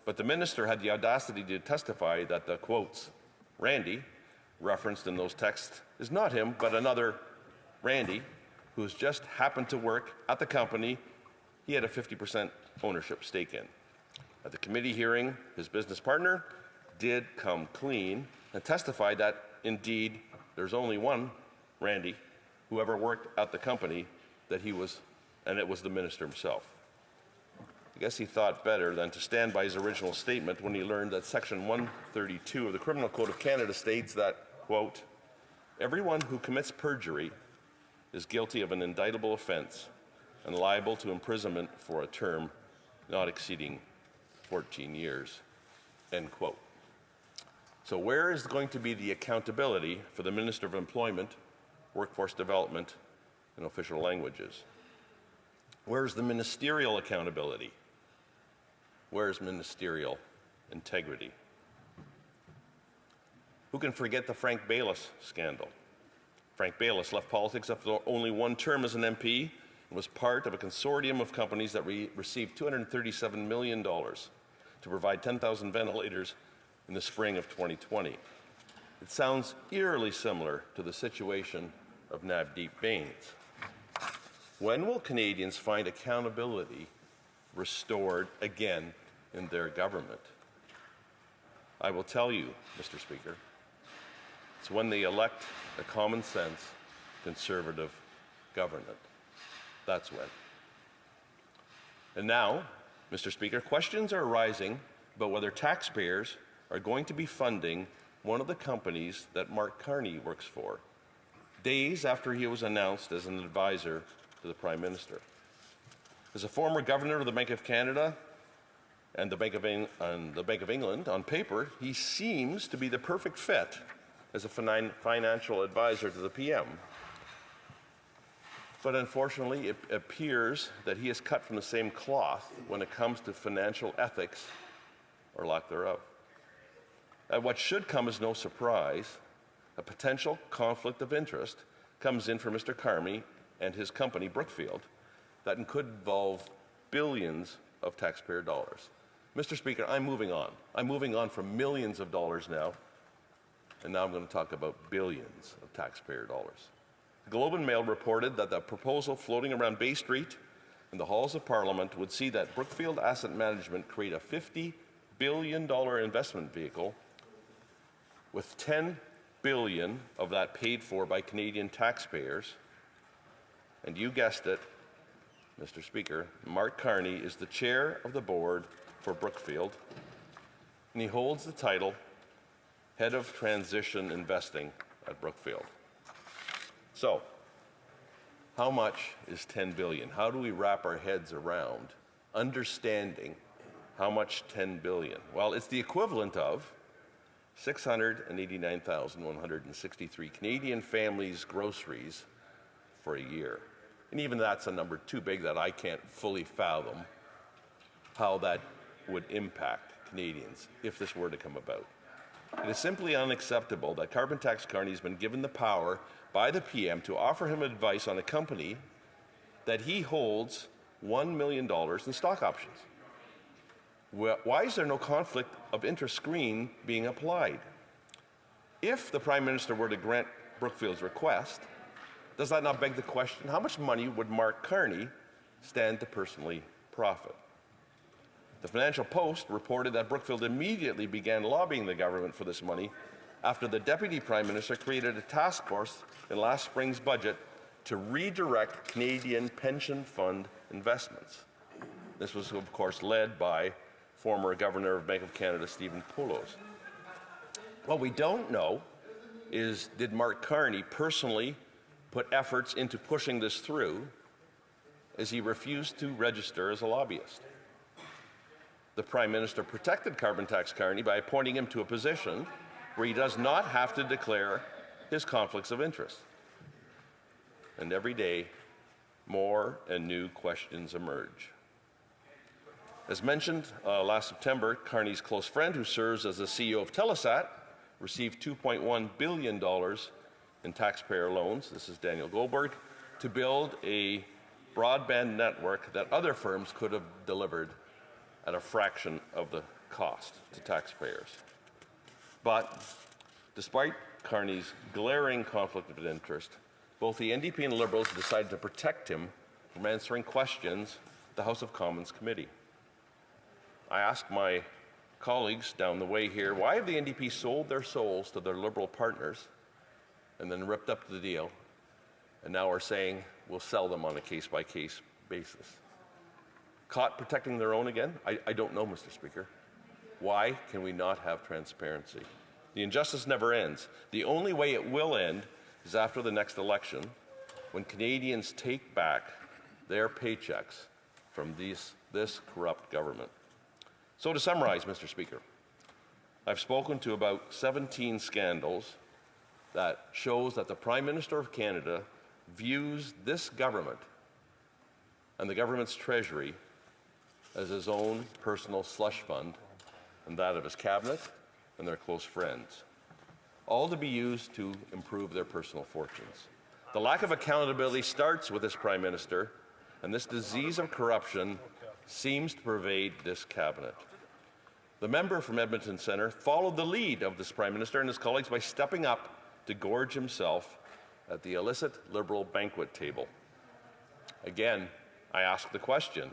But the minister had the audacity to testify that the, quotes, Randy, referenced in those texts is not him, but another Randy, who has just happened to work at the company he had a 50% ownership stake in. At the committee hearing, his business partner did come clean and testified that, indeed, there's only one Randy who ever worked at the company that he was, and it was the minister himself. I guess he thought better than to stand by his original statement when he learned that Section 132 of the Criminal Code of Canada states that, quote, everyone who commits perjury is guilty of an indictable offense and liable to imprisonment for a term not exceeding 14 years, end quote. So where is going to be the accountability for the Minister of Employment, Workforce Development, and Official Languages? Where's the ministerial accountability? Where's ministerial integrity? Who can forget the Frank Baylis scandal? Frank Baylis left politics after only one term as an MP and was part of a consortium of companies that received $237 million to provide 10,000 ventilators in the spring of 2020. It sounds eerily similar to the situation of Navdeep Bains. When will Canadians find accountability restored again in their government? I will tell you, Mr. Speaker, it's when they elect a common sense Conservative government. That's when. And now, Mr. Speaker, questions are arising about whether taxpayers are going to be funding one of the companies that Mark Carney works for, days after he was announced as an advisor to the Prime Minister. As a former governor of the Bank of Canada and the Bank of England, on paper, he seems to be the perfect fit as a financial advisor to the PM. But unfortunately, it appears that he is cut from the same cloth when it comes to financial ethics or lack thereof. What should come as no surprise, a potential conflict of interest comes in for Mr. Carney and his company, Brookfield, that could involve billions of taxpayer dollars. Mr. Speaker, I'm moving on. I'm moving on from millions of dollars now, and now I'm going to talk about billions of taxpayer dollars. The Globe and Mail reported that the proposal floating around Bay Street and the halls of Parliament would see that Brookfield Asset Management create a $50 billion investment vehicle with $10 billion of that paid for by Canadian taxpayers. And you guessed it, Mr. Speaker, Mark Carney is the chair of the board for Brookfield, and he holds the title Head of Transition Investing at Brookfield. So, how much is $10 billion? How do we wrap our heads around understanding how much $10 billion? Well, it's the equivalent of 689,163 Canadian families' groceries for a year. And even that's a number too big that I can't fully fathom how that would impact Canadians if this were to come about. It is simply unacceptable that Carbon Tax Carney has been given the power by the PM to offer him advice on a company that he holds $1 million in stock options. Why is there no conflict of interest screen being applied? If the Prime Minister were to grant Brookfield's request, does that not beg the question, how much money would Mark Carney stand to personally profit? The Financial Post reported that Brookfield immediately began lobbying the government for this money after the Deputy Prime Minister created a task force in last spring's budget to redirect Canadian pension fund investments. This was, of course, led by former Governor of Bank of Canada, Stephen Poloz. What we don't know is, did Mark Carney personally put efforts into pushing this through, as he refused to register as a lobbyist? The Prime Minister protected carbon tax Carney by appointing him to a position where he does not have to declare his conflicts of interest. And every day, more and new questions emerge. As mentioned last September, Carney's close friend, who serves as the CEO of Telesat, received $2.1 billion in taxpayer loans, this is Daniel Goldberg, to build a broadband network that other firms could have delivered at a fraction of the cost to taxpayers. But despite Carney's glaring conflict of interest, both the NDP and Liberals decided to protect him from answering questions at the House of Commons committee. I asked my colleagues down the way here, why have the NDP sold their souls to their Liberal partners and then ripped up the deal, and now are saying we'll sell them on a case-by-case basis? Caught protecting their own again? I don't know, Mr. Speaker. Why can we not have transparency? The injustice never ends. The only way it will end is after the next election, when Canadians take back their paychecks from this corrupt government. So to summarize, Mr. Speaker, I've spoken to about 17 scandals that shows that the Prime Minister of Canada views this government and the government's treasury as his own personal slush fund and that of his cabinet and their close friends, all to be used to improve their personal fortunes. The lack of accountability starts with this Prime Minister, and this disease of corruption seems to pervade this cabinet. The member from Edmonton Centre followed the lead of this Prime Minister and his colleagues by stepping up to gorge himself at the illicit Liberal banquet table. Again, I ask the question,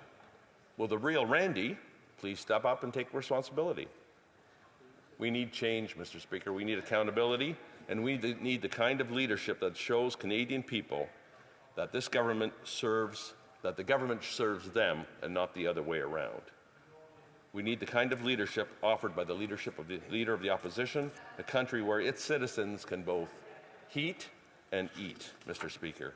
will the real Randy please step up and take responsibility? We need change, Mr. Speaker. We need accountability, and we need the kind of leadership that shows Canadian people that this government serves, that the government serves them and not the other way around. We need the kind of leadership offered by the leadership of the Leader of the Opposition, a country where its citizens can both heat and eat, Mr. Speaker.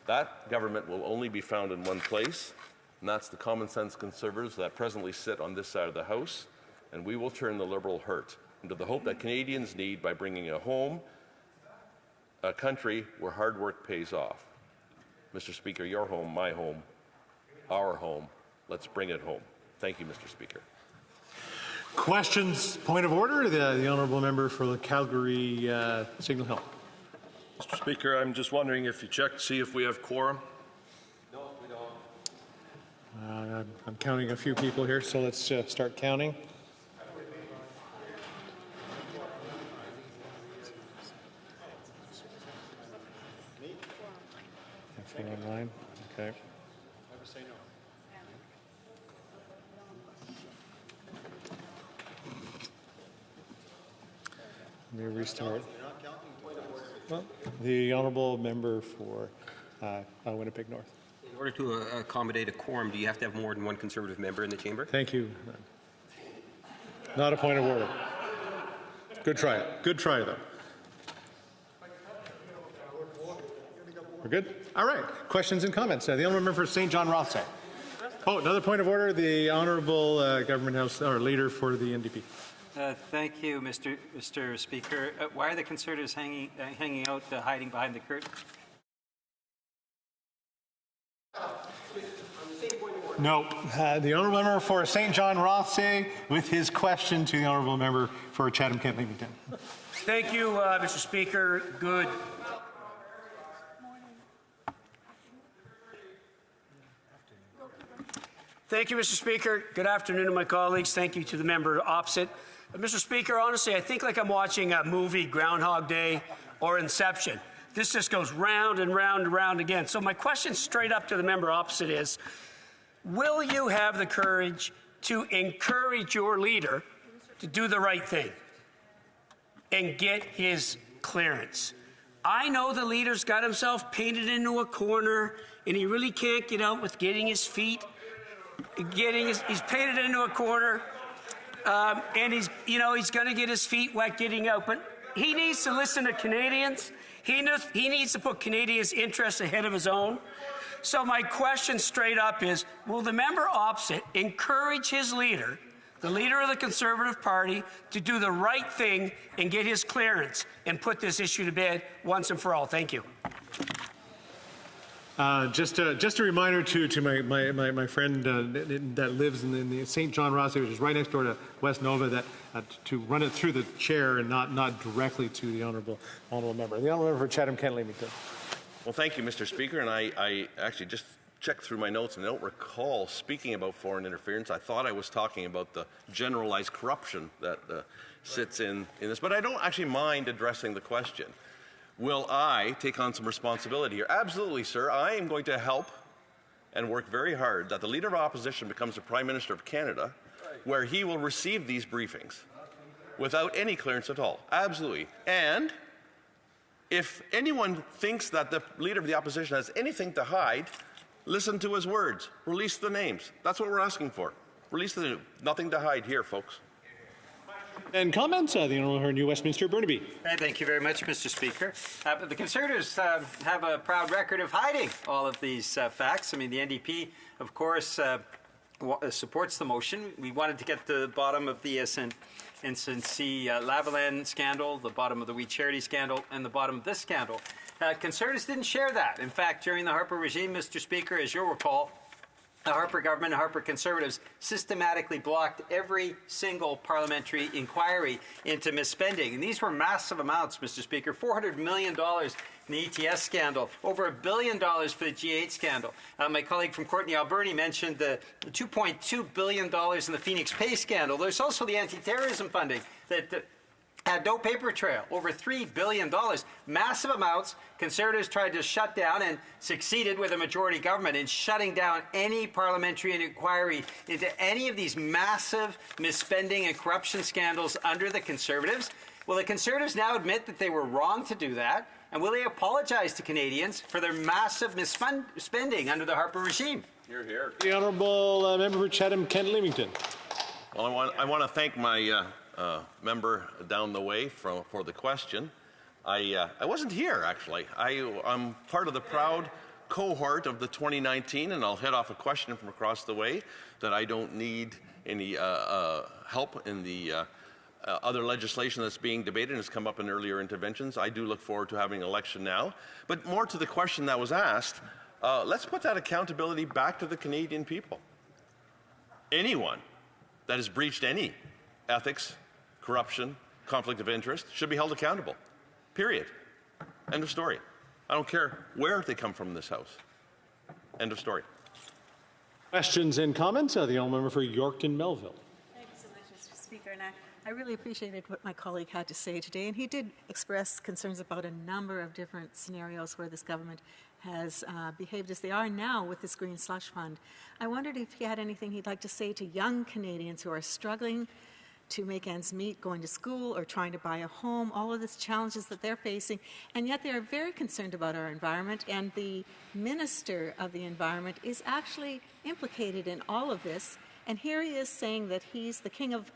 That government will only be found in one place, and that's the common sense Conservatives that presently sit on this side of the House, and we will turn the Liberal hurt into the hope that Canadians need by bringing a home, a country where hard work pays off. Mr. Speaker, your home, my home, our home. Let's bring it home. Thank you, Mr. Speaker. Questions, point of order, the honourable member for the Calgary Signal Hill. Mr. Speaker, I'm just wondering if you checked to see if we have quorum. No, we don't. I'm counting a few people here, so let's start counting. Online. Okay. Let me restart. Well, the honourable member for Winnipeg North. In order to accommodate a quorum, do you have to have more than one Conservative member in the chamber? Thank you. Not a point of order. Good try. Good try, though. We're good? All right. Questions and comments. The honourable member for St. John Rothsay. Oh, another point of order. The honourable government house or leader for the NDP. Thank you, Mr. Speaker. Why are the Conservatives hanging out, hiding behind the curtain? No. The honourable member for St. John Rothsay with his question to the honourable member for Chatham-Kent-Leamington. Thank you, Mr. Speaker. Good. Thank you, Mr. Speaker. Good afternoon to my colleagues. Thank you to the member opposite. Mr. Speaker, honestly, I think like I'm watching a movie, Groundhog Day or Inception. This just goes round and round and round again. So my question straight up to the member opposite is, will you have the courage to encourage your leader to do the right thing and get his clearance? I know the leader's got himself painted into a corner, and he really can't get out with getting his feet. He's painted into a corner, and he's going to get his feet wet getting out. But he needs to listen to Canadians. He needs to put Canadians' interests ahead of his own. So my question straight up is, will the member opposite encourage his leader, the leader of the Conservative Party, to do the right thing and get his clearance and put this issue to bed once and for all? Thank you. Just a reminder to my friend that lives in the St. John Ross, which is right next door to West Nova, that to run it through the chair and not directly to the honourable member. The honourable member for Chatham-Kent-Leamington. Well, thank you, Mr. Speaker. And I actually just checked through my notes and I don't recall speaking about foreign interference. I thought I was talking about the generalized corruption that sits in this, but I don't actually mind addressing the question. Will I take on some responsibility here? Absolutely, sir. I am going to help and work very hard that the Leader of Opposition becomes the Prime Minister of Canada, where he will receive these briefings without any clearance at all. Absolutely. And if anyone thinks that the Leader of the Opposition has anything to hide, listen to his words. Release the names. That's what we're asking for. Release the names. Nothing to hide here, folks. And comments? The Honourable Member New Westminster Burnaby. Thank you very much, Mr. Speaker. The Conservatives have a proud record of hiding all of these facts. I mean, the NDP, of course, supports the motion. We wanted to get to the bottom of the SNC Lavalin scandal, the bottom of the We Charity scandal, and the bottom of this scandal. Conservatives didn't share that. In fact, during the Harper regime, Mr. Speaker, as you'll recall, the Harper government and Harper Conservatives systematically blocked every single parliamentary inquiry into misspending. And these were massive amounts, Mr. Speaker, $400 million in the ETS scandal, over $1 billion for the G8 scandal. My colleague from Courtney Alberni mentioned the $2.2 billion in the Phoenix Pay scandal. There's also the anti-terrorism funding that had no paper trail, over $3 billion. Massive amounts. Conservatives tried to shut down and succeeded with a majority government in shutting down any parliamentary inquiry into any of these massive misspending and corruption scandals under the Conservatives. Will the Conservatives now admit that they were wrong to do that? And will they apologize to Canadians for their massive misspending under the Harper regime? Hear, hear. The Honourable Member for Chatham-Kent-Leamington. Well, I want to thank my member down the way for the question. I wasn't here, actually. I'm part of the proud cohort of the 2019, and I'll head off a question from across the way that I don't need any help in the other legislation that's being debated and has come up in earlier interventions. I do look forward to having an election now. But more to the question that was asked, let's put that accountability back to the Canadian people. Anyone that has breached any ethics, corruption, conflict of interest should be held accountable. Period. End of story. I don't care where they come from in this House. End of story. Questions and comments? The Honourable Member for Yorkton Melville. Thank you so much, Mr. Speaker. And I really appreciated what my colleague had to say today. And he did express concerns about a number of different scenarios where this government has behaved as they are now with this Green Slush Fund. I wondered if he had anything he'd like to say to young Canadians who are struggling to make ends meet, going to school or trying to buy a home, all of these challenges that they're facing, and yet they are very concerned about our environment, and the Minister of the Environment is actually implicated in all of this, and here he is saying that he's the king of,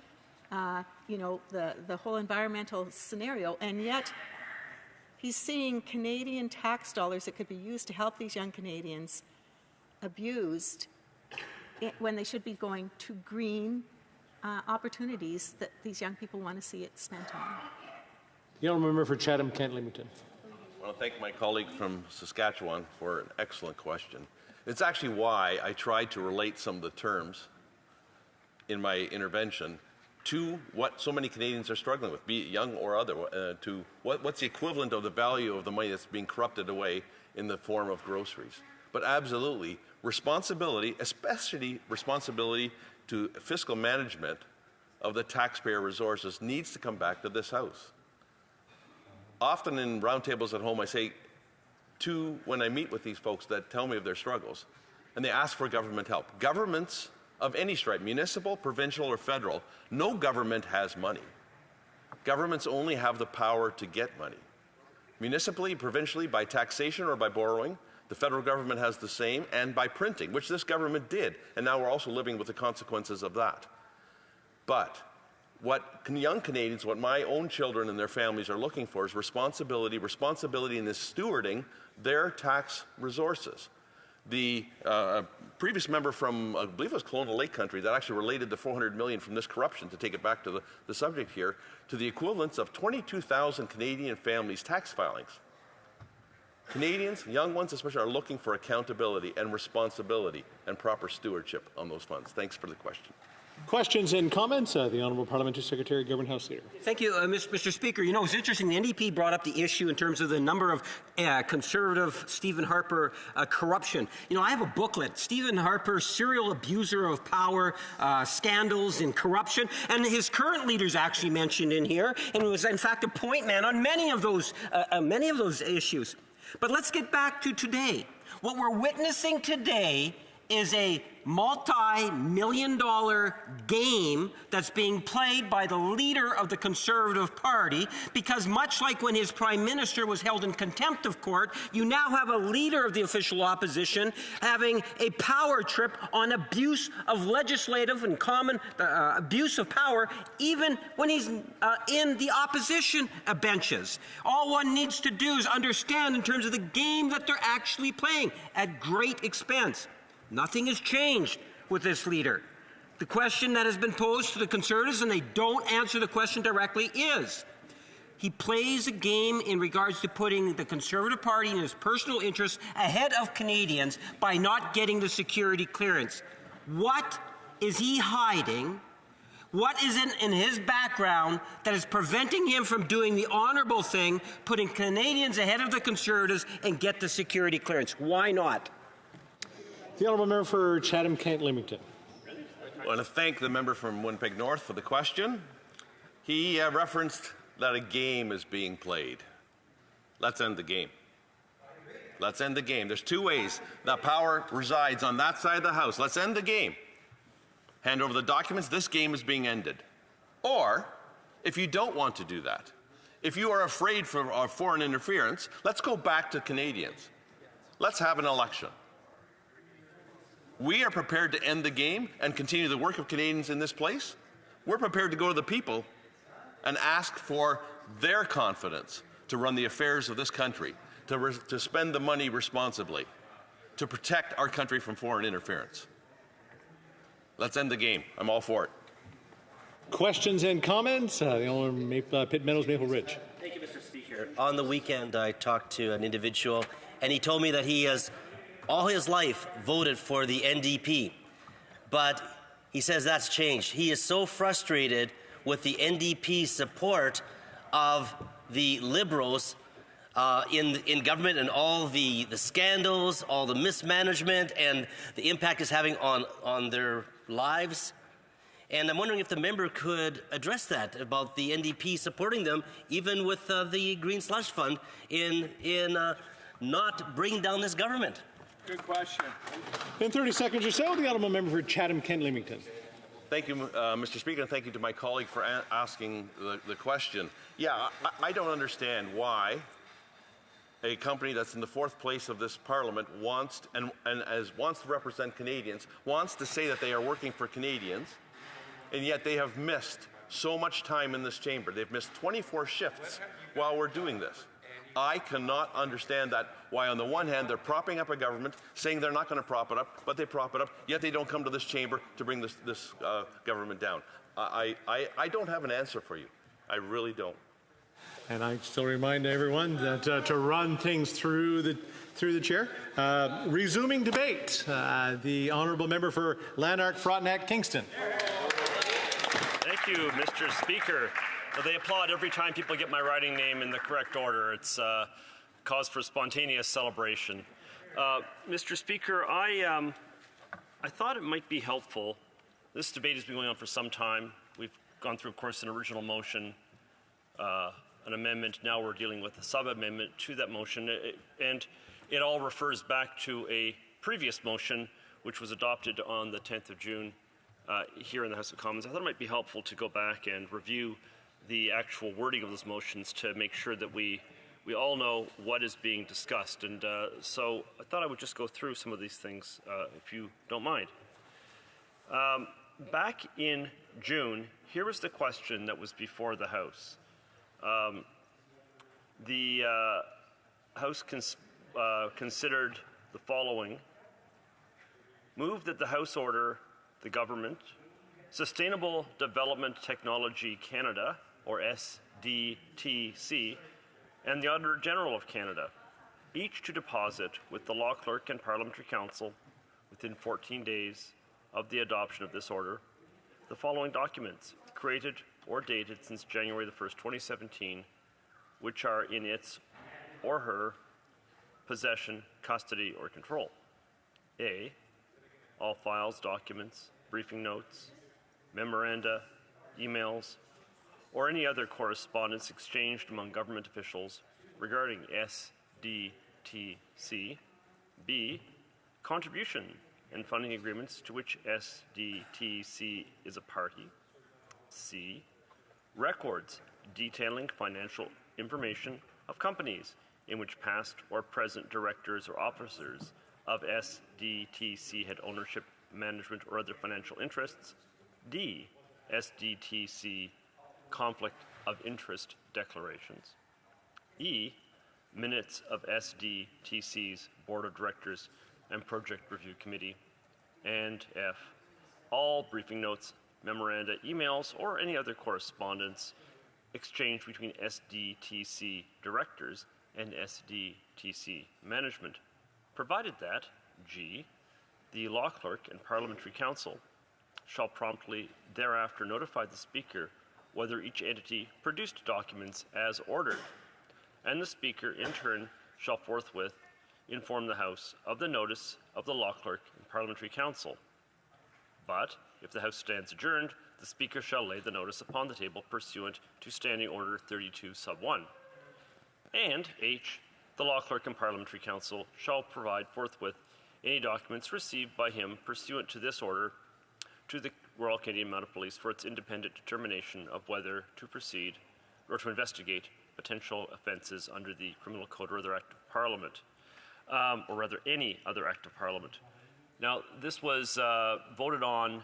the whole environmental scenario, and yet he's seeing Canadian tax dollars that could be used to help these young Canadians abused when they should be going to green opportunities that these young people want to see it spent on. The Honourable Member for Chatham-Kent-Leamington. I want to thank my colleague from Saskatchewan for an excellent question. It's actually why I tried to relate some of the terms in my intervention to what so many Canadians are struggling with, be it young or other, to what's the equivalent of the value of the money that's being corrupted away in the form of groceries. But absolutely, responsibility, especially responsibility to fiscal management of the taxpayer resources, needs to come back to this House. Often in roundtables at home, I say when I meet with these folks that tell me of their struggles, and they ask for government help. Governments of any stripe, municipal, provincial, or federal, no government has money. Governments only have the power to get money. Municipally, provincially, by taxation or by borrowing. The federal government has the same, and by printing, which this government did. And now we're also living with the consequences of that. But what young Canadians, what my own children and their families are looking for is responsibility in this stewarding their tax resources. The previous member from, I believe it was Colonial Lake Country, that actually related the $400 million from this corruption, to take it back to the subject here, to the equivalence of 22,000 Canadian families' tax filings. Canadians, young ones especially, are looking for accountability and responsibility and proper stewardship on those funds. Thanks for the question. Questions and comments? The Honourable Parliamentary Secretary, Government House Leader. Thank you, Mr. Speaker. You know, it's interesting. The NDP brought up the issue in terms of the number of Conservative Stephen Harper corruption. You know, I have a booklet, Stephen Harper, Serial Abuser of Power, Scandals and Corruption, and his current leaders actually mentioned in here, and was in fact a point man on many of those issues. But let's get back to today. What we're witnessing today is a multi-million-dollar game that's being played by the leader of the Conservative Party, because much like when his Prime Minister was held in contempt of court, you now have a leader of the official opposition having a power trip on abuse of legislative and common abuse of power, even when he's in the opposition benches. All one needs to do is understand in terms of the game that they're actually playing at great expense. Nothing has changed with this leader. The question that has been posed to the Conservatives, and they don't answer the question directly, is he plays a game in regards to putting the Conservative Party and his personal interests ahead of Canadians by not getting the security clearance. What is he hiding? What is in his background that is preventing him from doing the honourable thing, putting Canadians ahead of the Conservatives and get the security clearance? Why not? The Honourable Member for Chatham-Kent-Leamington. I want to thank the member from Winnipeg North for the question. He referenced that a game is being played. Let's end the game. Let's end the game. There's two ways that power resides on that side of the House. Let's end the game. Hand over the documents. This game is being ended. Or, if you don't want to do that, if you are afraid of foreign interference, let's go back to Canadians. Let's have an election. We are prepared to end the game and continue the work of Canadians in this place. We're prepared to go to the people and ask for their confidence to run the affairs of this country, to spend the money responsibly, to protect our country from foreign interference. Let's end the game. I'm all for it. Questions and comments? The Honourable Pitt Meadows, Maple Ridge. Thank you, Mr. Speaker. On the weekend, I talked to an individual, and he told me that he has all his life voted for the NDP, but he says that's changed. He is so frustrated with the NDP's support of the Liberals in government and all the scandals, all the mismanagement, and the impact it's having on their lives. And I'm wondering if the member could address that about the NDP supporting them, even with the Green Slush Fund, in not bringing down this government. Good question. In 30 seconds or so, the Honourable Member for Chatham-Kent-Leamington. Thank you, Mr. Speaker, and thank you to my colleague for asking the question. Yeah, I don't understand why a company that's in the fourth place of this Parliament wants to represent Canadians, wants to say that they are working for Canadians, and yet they have missed so much time in this chamber. They've missed 24 shifts while we're doing this. I cannot understand that, why on the one hand they're propping up a government, saying they're not going to prop it up, but they prop it up, yet they don't come to this chamber to bring this government down. I don't have an answer for you. I really don't. And I still remind everyone that to run things through the chair. Resuming debate, the Honourable Member for Lanark, Frontenac, Kingston. Thank you, Mr. Speaker. They applaud every time people get my writing name in the correct order. It's cause for spontaneous celebration. Mr. Speaker, I thought it might be helpful. This debate has been going on for some time. We've gone through, of course, an original motion, an amendment. Now we're dealing with a sub-amendment to that motion. And it all refers back to a previous motion, which was adopted on the 10th of June here in the House of Commons. I thought it might be helpful to go back and review the actual wording of those motions to make sure that we we all know what is being discussed. And so I thought I would just go through some of these things, if you don't mind. Back in June, here was the question that was before the House. The House considered the following. Move that the House order the government, Sustainable Development Technology Canada, or SDTC, and the Auditor General of Canada, each to deposit with the Law Clerk and Parliamentary Council within 14 days of the adoption of this order, the following documents, created or dated since January the 1st, 2017, which are in its or her possession, custody, or control. A, all files, documents, briefing notes, memoranda, emails, or any other correspondence exchanged among government officials regarding SDTC. B, contribution and funding agreements to which SDTC is a party. C, records detailing financial information of companies in which past or present directors or officers of SDTC had ownership, management, or other financial interests. D, SDTC conflict of interest declarations. E, minutes of SDTC's Board of Directors and Project Review Committee. And F, all briefing notes, memoranda, emails, or any other correspondence exchanged between SDTC directors and SDTC management, provided that, G, the Law Clerk and Parliamentary Council shall promptly thereafter notify the Speaker whether each entity produced documents as ordered, and the Speaker in turn shall forthwith inform the House of the notice of the Law Clerk and Parliamentary Council. But if the House stands adjourned, the Speaker shall lay the notice upon the table pursuant to Standing Order 32 sub 1. And H, the Law Clerk and Parliamentary Council shall provide forthwith any documents received by him pursuant to this order to the Royal Canadian Mounted Police for its independent determination of whether to proceed or to investigate potential offences under the Criminal Code or other Act of Parliament, or rather any other Act of Parliament. Now, this was voted on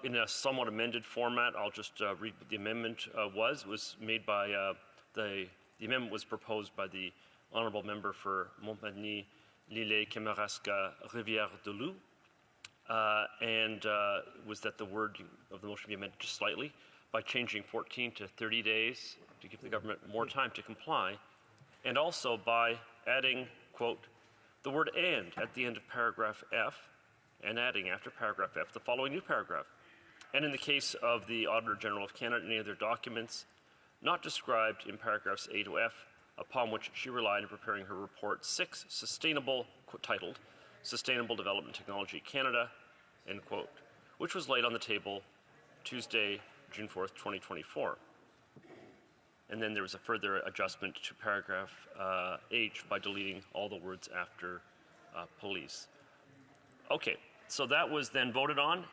in a somewhat amended format. I'll just read what the amendment was. It was made by the amendment was proposed by the Honourable Member for Montmagny, Lille, Kamouraska, Rivière-du-Loup, and was that the word of the motion be amended just slightly by changing 14 to 30 days to give the government more time to comply, and also by adding, quote, the word "and" at the end of paragraph F, and adding after paragraph F the following new paragraph. And in the case of the Auditor General of Canada, any other documents not described in paragraphs A to F, upon which she relied in preparing her report 6, titled Sustainable Development Technology Canada, end quote, which was laid on the table Tuesday, June 4th, 2024. And then there was a further adjustment to paragraph H by deleting all the words after police. Okay, so that was then voted on,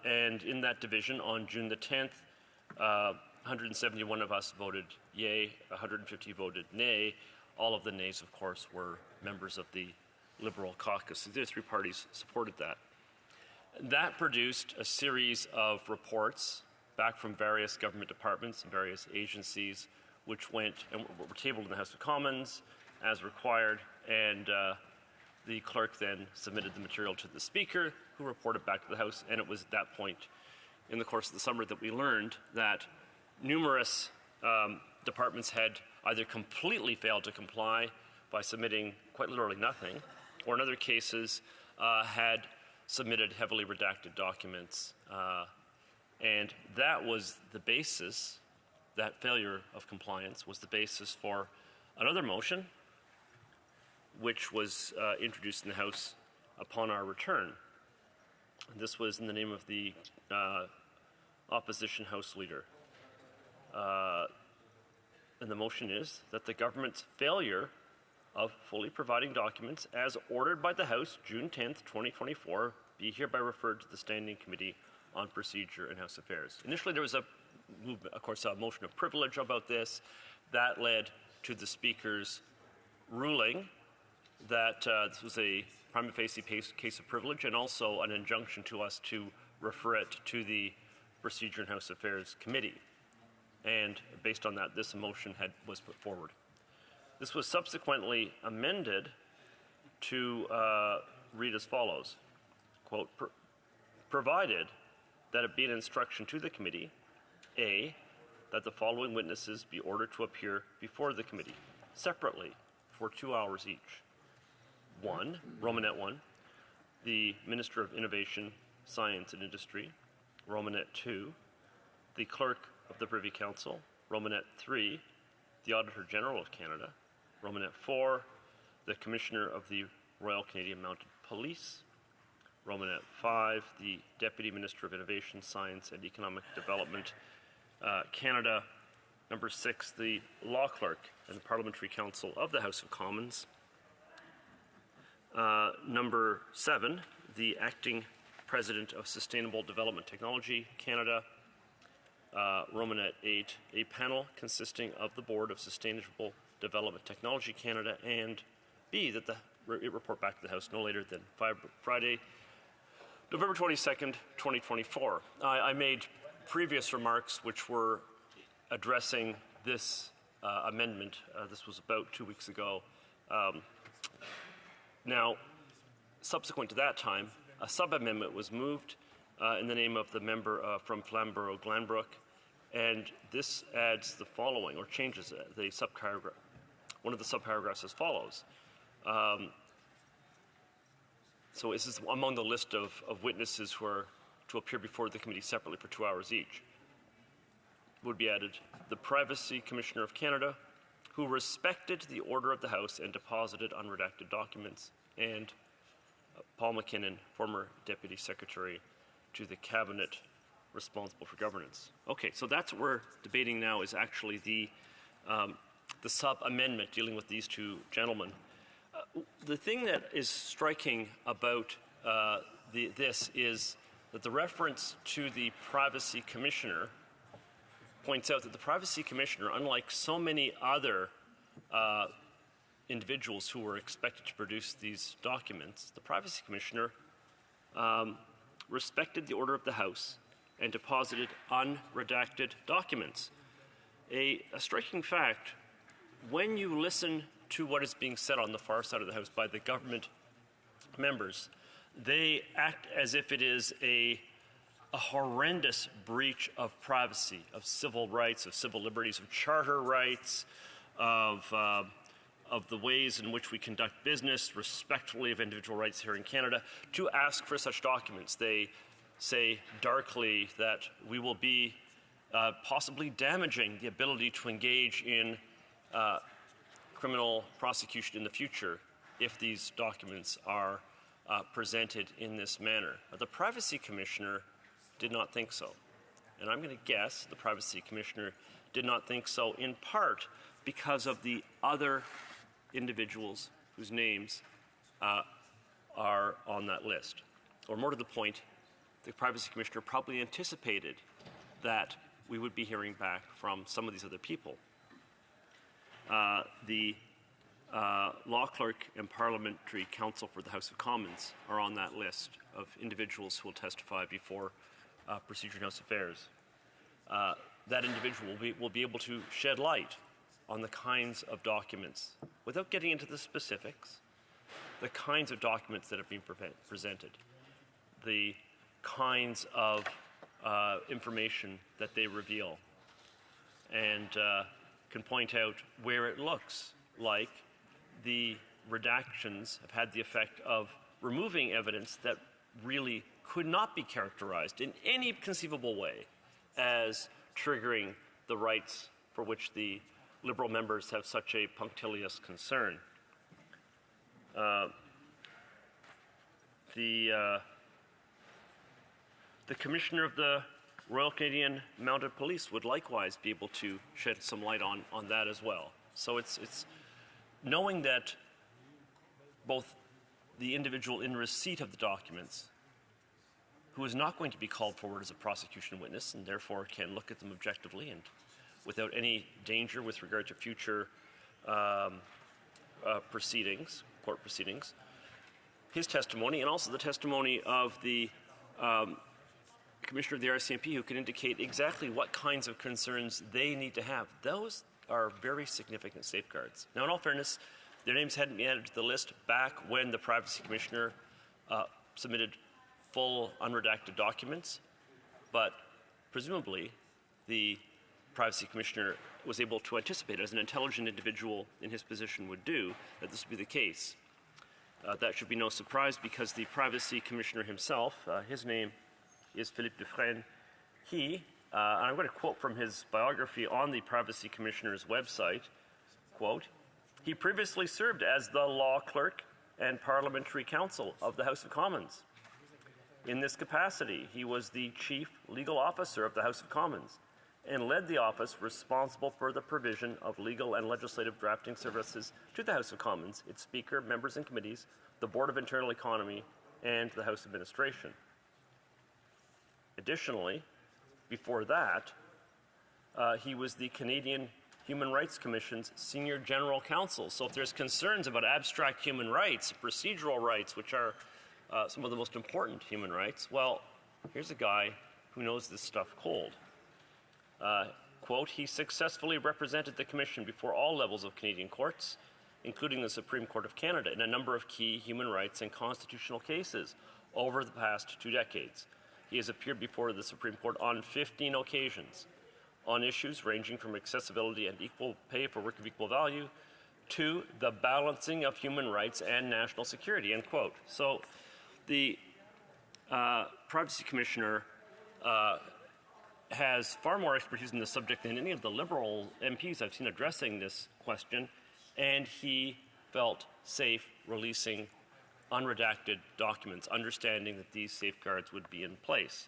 and in that division on June the 10th, 171 of us voted yay, 150 voted nay. All of the nays, of course, were members of the Liberal caucus. The three parties supported that. That produced a series of reports back from various government departments and various agencies, which went and were tabled in the House of Commons as required, and the clerk then submitted the material to the Speaker, who reported back to the House, and it was at that point in the course of the summer that we learned that numerous departments had either completely failed to comply by submitting quite literally nothing, or in other cases had submitted heavily redacted documents. And that was the basis, that failure of compliance was the basis for another motion, which was introduced in the House upon our return. This was in the name of the opposition House Leader. And the motion is that the government's failure of fully providing documents as ordered by the House June 10th, 2024 be hereby referred to the Standing Committee on Procedure and House Affairs. Initially there was a motion of privilege about this. That led to the Speaker's ruling that this was a prima facie case of privilege, and also an injunction to us to refer it to the Procedure and House Affairs Committee. And based on that, this motion was put forward. This was subsequently amended to read as follows, quote, provided that it be an instruction to the committee, A, that the following witnesses be ordered to appear before the committee separately for 2 hours each. 1, Romanet 1, the Minister of Innovation, Science and Industry. Romanet 2, the Clerk of the Privy Council. Romanet 3, the Auditor General of Canada. Romanet 4, the Commissioner of the Royal Canadian Mounted Police. Romanet 5, the Deputy Minister of Innovation, Science and Economic Development, Canada. Number 6, the Law Clerk and Parliamentary Counsel of the House of Commons. Number 7, the Acting President of Sustainable Development Technology, Canada. Romanet 8, a panel consisting of the Board of Sustainable Development Technology, Canada, and B, that it report back to the House no later than Friday, November 22nd, 2024. I made previous remarks which were addressing this amendment. This was about 2 weeks ago. Now, subsequent to that time, a sub-amendment was moved in the name of the member from Flamborough-Glanbrook, and this adds the following, or changes the subparagraph. One of the subparagraphs as follows. So this is among the list of witnesses who are to appear before the committee separately for 2 hours each. Would be added the Privacy Commissioner of Canada, who respected the order of the House and deposited unredacted documents, and Paul McKinnon, former Deputy Secretary to the Cabinet responsible for governance. Okay, so that's what we're debating now, is actually the sub-amendment dealing with these two gentlemen. The thing that is striking about this is that the reference to the Privacy Commissioner points out that the Privacy Commissioner, unlike so many other individuals who were expected to produce these documents, the Privacy Commissioner respected the order of the House and deposited unredacted documents. A striking fact, when you listen to what is being said on the far side of the House by the government members, they act as if it is a horrendous breach of privacy, of civil rights, of civil liberties, of charter rights, of the ways in which we conduct business, respectfully of individual rights here in Canada, to ask for such documents. They say darkly that we will be possibly damaging the ability to engage in criminal prosecution in the future if these documents are presented in this manner. The Privacy Commissioner did not think so. And I'm going to guess the Privacy Commissioner did not think so in part because of the other individuals whose names are on that list. Or more to the point, the Privacy Commissioner probably anticipated that we would be hearing back from some of these other people. The Law Clerk and Parliamentary Counsel for the House of Commons are on that list of individuals who will testify before Procedure and House Affairs. That individual will be able to shed light on the kinds of documents, without getting into the specifics, the kinds of documents that have been presented, the kinds of information that they reveal, and can point out where it looks like the redactions have had the effect of removing evidence that really could not be characterized in any conceivable way as triggering the rights for which the Liberal members have such a punctilious concern. The Commissioner of the Royal Canadian Mounted Police would likewise be able to shed some light on that as well. So it's knowing that both the individual in receipt of the documents, who is not going to be called forward as a prosecution witness and therefore can look at them objectively and without any danger with regard to future proceedings, court proceedings, his testimony, and also the testimony of the Commissioner of the RCMP, who can indicate exactly what kinds of concerns they need to have. Those are very significant safeguards. Now, in all fairness, their names hadn't been added to the list back when the Privacy Commissioner submitted full unredacted documents, but presumably the Privacy Commissioner was able to anticipate, as an intelligent individual in his position would do, that this would be the case. That should be no surprise, because the Privacy Commissioner himself, his name is Philippe Dufresne. He, and I'm going to quote from his biography on the Privacy Commissioner's website, quote, "He previously served as the law clerk and parliamentary counsel of the House of Commons. In this capacity, he was the chief legal officer of the House of Commons and led the office responsible for the provision of legal and legislative drafting services to the House of Commons, its Speaker, members and committees, the Board of Internal Economy, and the House Administration. Additionally, before that, he was the Canadian Human Rights Commission's Senior General Counsel. So if there's concerns about abstract human rights, procedural rights, which are some of the most important human rights, well, here's a guy who knows this stuff cold. Quote, "He successfully represented the Commission before all levels of Canadian courts, including the Supreme Court of Canada, in a number of key human rights and constitutional cases over the past 2 decades. He has appeared before the Supreme Court on 15 occasions on issues ranging from accessibility and equal pay for work of equal value to the balancing of human rights and national security," end quote. So the Privacy Commissioner has far more expertise in this subject than any of the Liberal MPs I've seen addressing this question, and he felt safe releasing unredacted documents, understanding that these safeguards would be in place.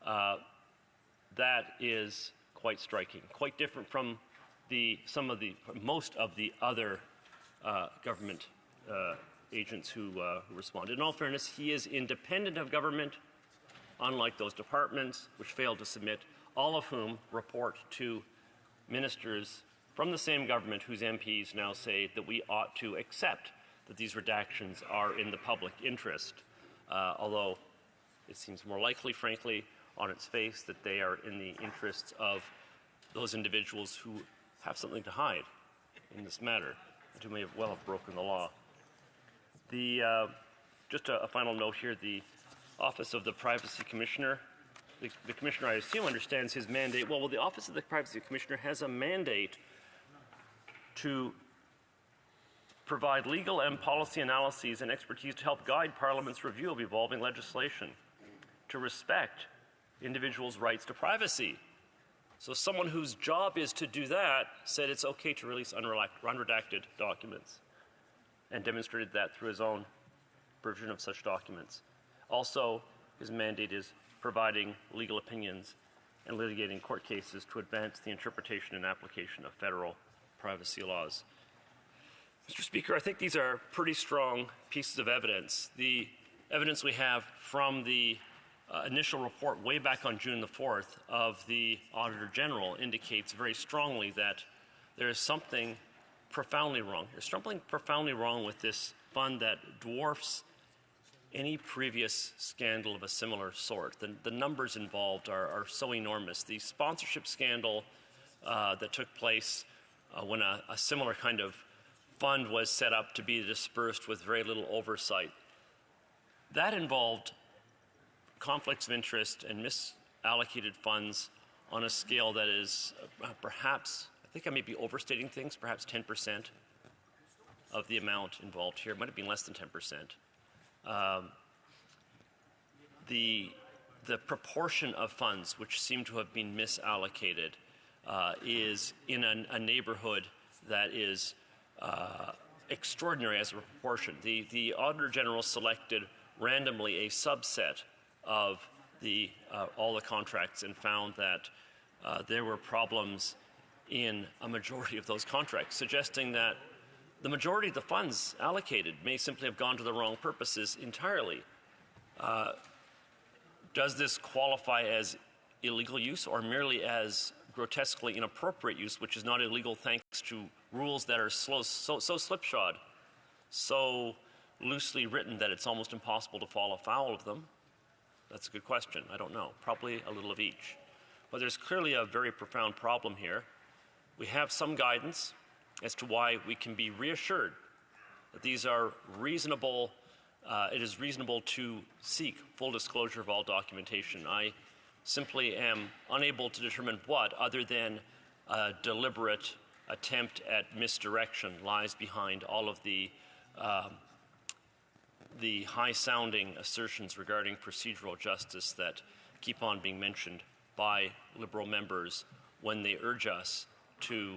That is quite striking, quite different from most of the other government agents who responded. In all fairness, he is independent of government, unlike those departments which failed to submit, all of whom report to ministers from the same government whose MPs now say that we ought to accept that these redactions are in the public interest, although it seems more likely, frankly, on its face, that they are in the interests of those individuals who have something to hide in this matter and who may well have broken the law. Just a final note here, the Office of the Privacy Commissioner, the Commissioner, I assume, understands his mandate. Well, the Office of the Privacy Commissioner has a mandate to provide legal and policy analyses and expertise to help guide Parliament's review of evolving legislation, to respect individuals' rights to privacy. So someone whose job is to do that said it's okay to release unredacted documents, and demonstrated that through his own provision of such documents. Also, his mandate is providing legal opinions and litigating court cases to advance the interpretation and application of federal privacy laws. Mr. Speaker, I think these are pretty strong pieces of evidence. The evidence we have from the initial report way back on June the 4th of the Auditor General indicates very strongly that there is something profoundly wrong. There's something profoundly wrong with this fund that dwarfs any previous scandal of a similar sort. The numbers involved are so enormous. The sponsorship scandal that took place when a similar kind of fund was set up to be dispersed with very little oversight, that involved conflicts of interest and misallocated funds on a scale that is perhaps, I think I may be overstating things, perhaps 10% of the amount involved here. It might have been less than 10%. The proportion of funds which seem to have been misallocated is in a neighborhood that is extraordinary as a proportion. The Auditor General selected randomly a subset of all the contracts and found that there were problems in a majority of those contracts, suggesting that the majority of the funds allocated may simply have gone to the wrong purposes entirely. Does this qualify as illegal use or merely as grotesquely inappropriate use, which is not illegal thanks to rules that are so slipshod, so loosely written that it's almost impossible to fall afoul of them? That's a good question. I don't know. Probably a little of each. But there's clearly a very profound problem here. We have some guidance as to why we can be reassured that these are reasonable. It is reasonable to seek full disclosure of all documentation. I simply am unable to determine what, other than a deliberate attempt at misdirection, lies behind all of the high-sounding assertions regarding procedural justice that keep on being mentioned by Liberal members when they urge us to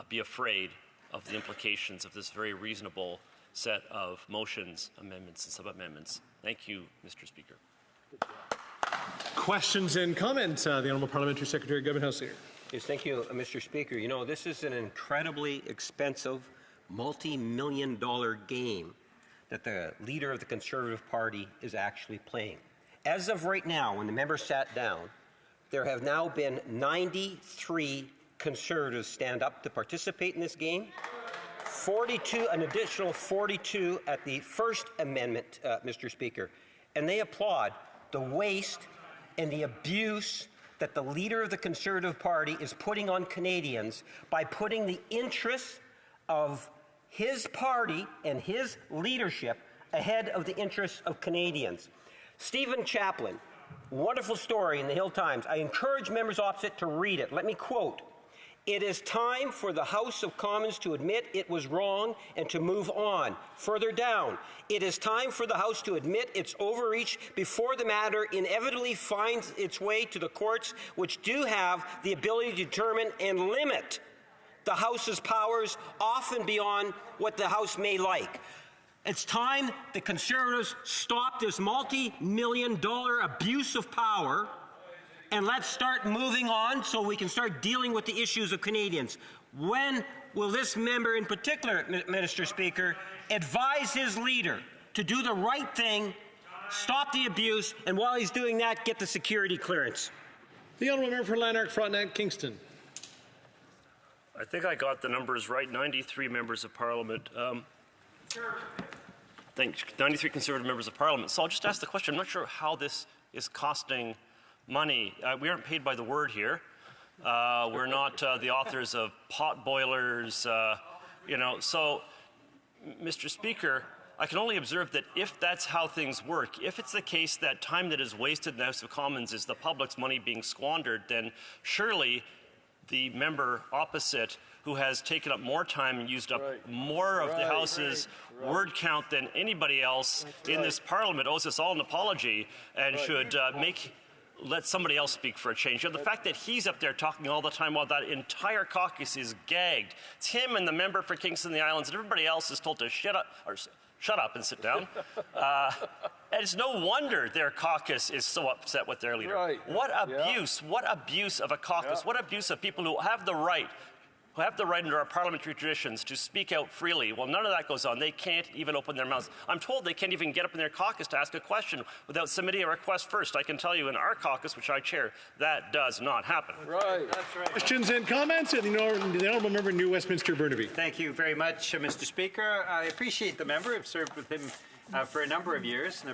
be afraid of the implications of this very reasonable set of motions, amendments, and sub-amendments. Thank you, Mr. Speaker. Questions and comments? The Honourable Parliamentary Secretary, Government House Leader. Yes, thank you, Mr. Speaker. You know, this is an incredibly expensive, multi-million-dollar game that the leader of the Conservative Party is actually playing. As of right now, when the members sat down, there have now been 93 Conservatives stand up to participate in this game. 42, an additional 42 at the First Amendment, Mr. Speaker. And they applaud the waste and the abuse that the leader of the Conservative Party is putting on Canadians by putting the interests of his party and his leadership ahead of the interests of Canadians. Stephen Chaplin, wonderful story in the Hill Times. I encourage members opposite to read it. Let me quote. "It is time for the House of Commons to admit it was wrong and to move on." Further down, "It is time for the House to admit its overreach before the matter inevitably finds its way to the courts, which do have the ability to determine and limit the House's powers, often beyond what the House may like." It's time the Conservatives stop this multi-million-dollar abuse of power, and let's start moving on so we can start dealing with the issues of Canadians. When will this member in particular, Mr. Speaker, advise his leader to do the right thing, stop the abuse, and while he's doing that, get the security clearance? The Honourable Member for Lanark, Frontenac, Kingston. I think I got the numbers right. 93 members of Parliament. 93 Conservative members of Parliament. So I'll just ask the question. I'm not sure how this is costing money. We aren't paid by the word here. We're not the authors of pot boilers, you know. So, Mr. Speaker, I can only observe that if that's how things work, if it's the case that time that is wasted in the House of Commons is the public's money being squandered, then surely the member opposite, who has taken up more time and used up more of the House's word count than anybody else in this Parliament, owes us all an apology and should let somebody else speak for a change. You know, the fact that he's up there talking all the time while that entire caucus is gagged. It's him and the member for Kingston and the Islands, and everybody else is told to shut up and sit down. And it's no wonder their caucus is so upset with their leader. What abuse, what abuse of a caucus, what abuse of people who have the right under our parliamentary traditions to speak out freely. Well, none of that goes on. They can't even open their mouths. I'm told they can't even get up in their caucus to ask a question without submitting a request first. I can tell you in our caucus, which I chair, that does not happen. That's right. Questions and comments? And the Honourable Member, New Westminster, Burnaby. Thank you very much, Mr. Speaker. I appreciate the member. I've served with him for a number of years, and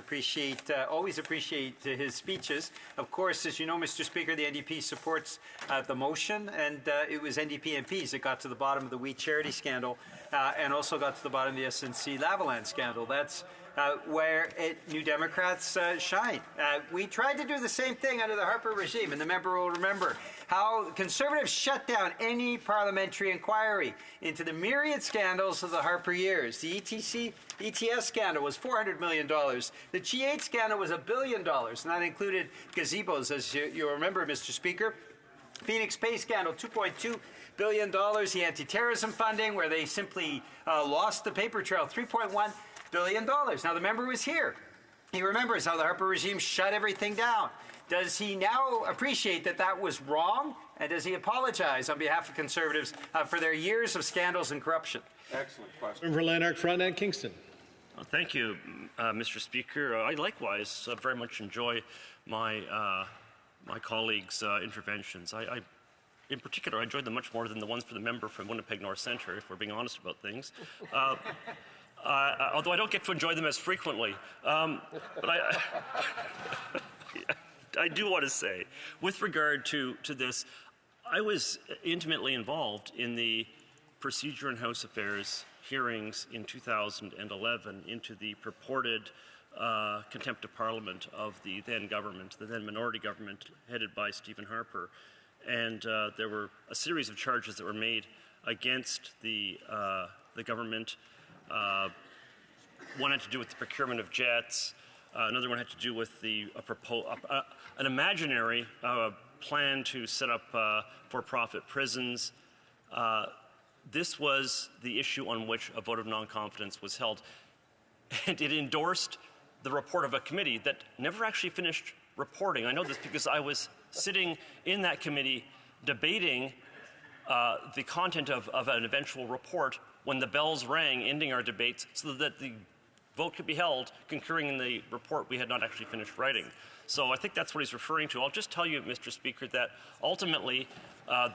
always appreciate his speeches. Of course, as you know, Mr. Speaker, the NDP supports the motion, and it was NDP MPs that got to the bottom of the We Charity scandal and also got to the bottom of the SNC Lavalin scandal. That's where New Democrats shine. We tried to do the same thing under the Harper regime, and the member will remember how Conservatives shut down any parliamentary inquiry into the myriad scandals of the Harper years. The ETS scandal was $400 million. The G8 scandal was $1 billion, and that included gazebos, as you remember, Mr. Speaker. Phoenix Pay scandal, $2.2 billion. The anti-terrorism funding, where they simply lost the paper trail, $3.1 billion. Now, the member was here. He remembers how the Harper regime shut everything down. Does he now appreciate that that was wrong? And does he apologize on behalf of Conservatives for their years of scandals and corruption? Excellent question. Member for Lanark, Frontenac, Kingston. Well, thank you, Mr. Speaker. I likewise very much enjoy my colleagues' interventions. I in particular, I enjoyed them much more than the ones for the member from Winnipeg North Centre, if we're being honest about things. Although I don't get to enjoy them as frequently. But I do want to say, with regard to this, I was intimately involved in the Procedure and House Affairs hearings in 2011 into the purported contempt of Parliament of the then government, the then minority government headed by Stephen Harper. And there were a series of charges that were made against the government. One had to do with the procurement of jets. Another one had to do with an imaginary plan to set up for-profit prisons. This was the issue on which a vote of non-confidence was held. And it endorsed the report of a committee that never actually finished reporting. I know this because I was sitting in that committee debating the content of an eventual report when the bells rang, ending our debates, so that the vote could be held, concurring in the report we had not actually finished writing. So I think that's what he's referring to. I'll just tell you, Mr. Speaker, that ultimately, as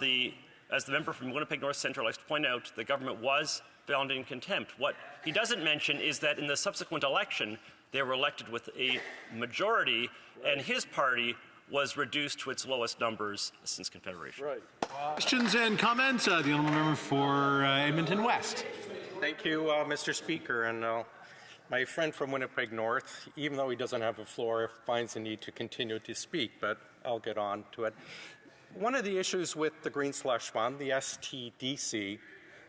the member from Winnipeg North Centre likes to point out, the government was found in contempt. What he doesn't mention is that in the subsequent election, they were elected with a majority, and his party was reduced to its lowest numbers since Confederation. Right. Questions and comments? The honourable member for Edmonton West. Thank you, Mr. Speaker. And my friend from Winnipeg North, even though he doesn't have a floor, finds the need to continue to speak, but I'll get on to it. One of the issues with the Green Slush Fund, the STDC,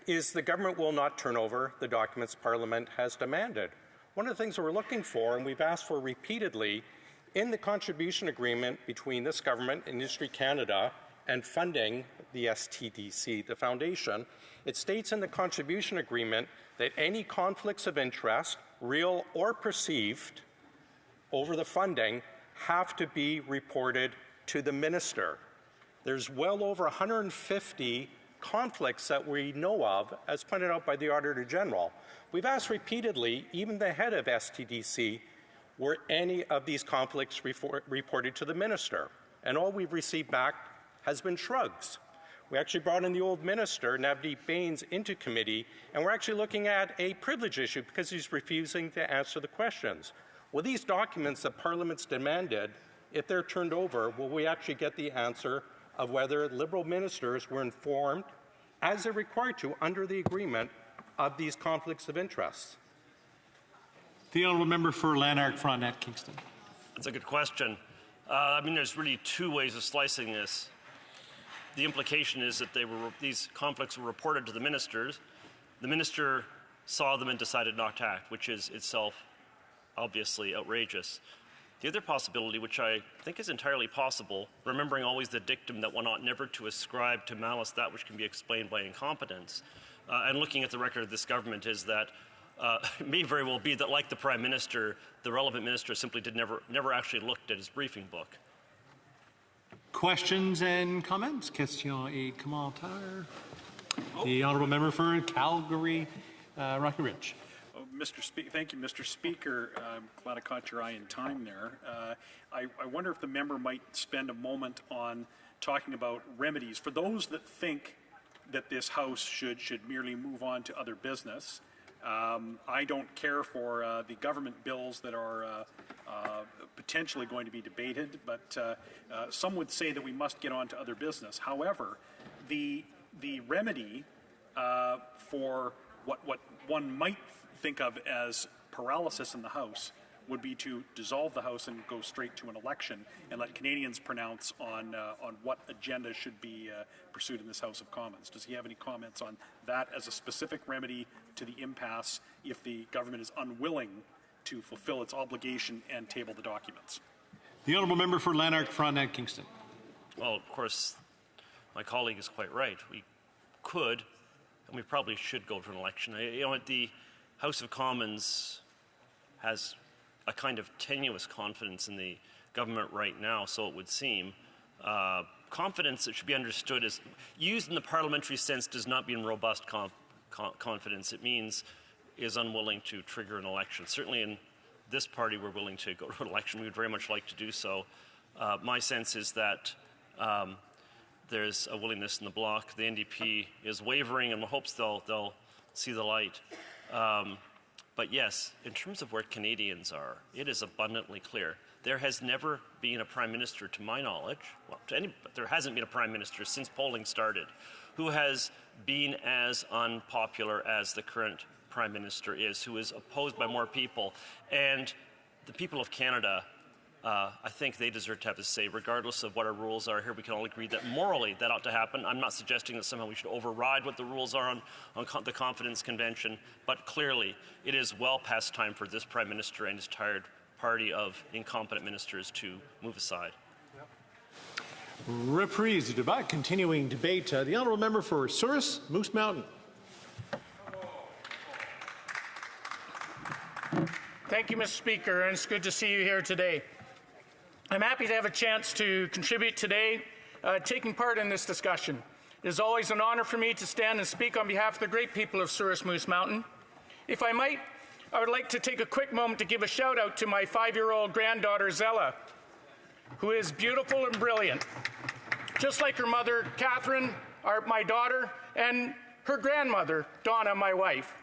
is the government will not turn over the documents Parliament has demanded. One of the things that we're looking for, and we've asked for repeatedly, in the contribution agreement between this government and Industry Canada and funding the STDC, the foundation, it states in the contribution agreement that any conflicts of interest, real or perceived, over the funding have to be reported to the minister. There's well over 150 conflicts that we know of, as pointed out by the Auditor General. We've asked repeatedly, even the head of STDC, were any of these conflicts reported to the minister? And all we've received back has been shrugs. We actually brought in the old minister, Navdeep Bains, into committee, and we're actually looking at a privilege issue because he's refusing to answer the questions. Well, these documents that Parliament's demanded, if they're turned over, will we actually get the answer of whether Liberal ministers were informed, as they're required to under the agreement, of these conflicts of interest? The honourable member for Lanark, Frontenac, Kingston. That's a good question. I mean, there's really two ways of slicing this. The implication is that these conflicts were reported to the ministers. The minister saw them and decided not to act, which is itself obviously outrageous. The other possibility, which I think is entirely possible, remembering always the dictum that one ought never to ascribe to malice that which can be explained by incompetence, and looking at the record of this government, is that it may very well be that, like the Prime Minister, the relevant minister simply never actually looked at his briefing book. Questions and comments? Question et commentaire. The honourable member for Calgary, Rocky Ridge. Thank you, Mr. Speaker. I'm glad I caught your eye in time there. I wonder if the member might spend a moment on talking about remedies for those that think that this House should merely move on to other business. I don't care for the government bills that are potentially going to be debated, but some would say that we must get on to other business. However, the remedy for what one might think of as paralysis in the House would be to dissolve the House and go straight to an election and let Canadians pronounce on what agenda should be pursued in this House of Commons. Does he have any comments on that as a specific remedy to the impasse if the government is unwilling to fulfill its obligation and table the documents? The honourable member for Lanark, Frontenac, Kingston. Well, of course, my colleague is quite right. We could, and we probably should go to an election. The House of Commons has a kind of tenuous confidence in the government right now, so it would seem. Confidence that should be understood as used in the parliamentary sense does not mean robust confidence. It means is unwilling to trigger an election. Certainly in this party, we're willing to go to an election. We would very much like to do so. My sense is that there's a willingness in the bloc. The NDP is wavering and hopes they'll see the light. But yes, in terms of where Canadians are, it is abundantly clear. There has never been a Prime Minister, to my knowledge, but there hasn't been a Prime Minister since polling started, who has been as unpopular as the current Prime Minister is, who is opposed by more people. And the people of Canada, I think they deserve to have a say, regardless of what our rules are here. We can all agree that morally that ought to happen. I'm not suggesting that somehow we should override what the rules are on the Confidence Convention, but clearly it is well past time for this Prime Minister and his tired party of incompetent ministers to move aside. Reprise du débat, continuing debate. The honourable member for Souris, Moose Mountain. Thank you, Mr. Speaker, and it's good to see you here today. I'm happy to have a chance to contribute today, taking part in this discussion. It is always an honor for me to stand and speak on behalf of the great people of Souris Moose Mountain. If I might, I would like to take a quick moment to give a shout out to my 5-year-old granddaughter, Zella, who is beautiful and brilliant, just like her mother, Catherine, my daughter, and her grandmother, Donna, my wife.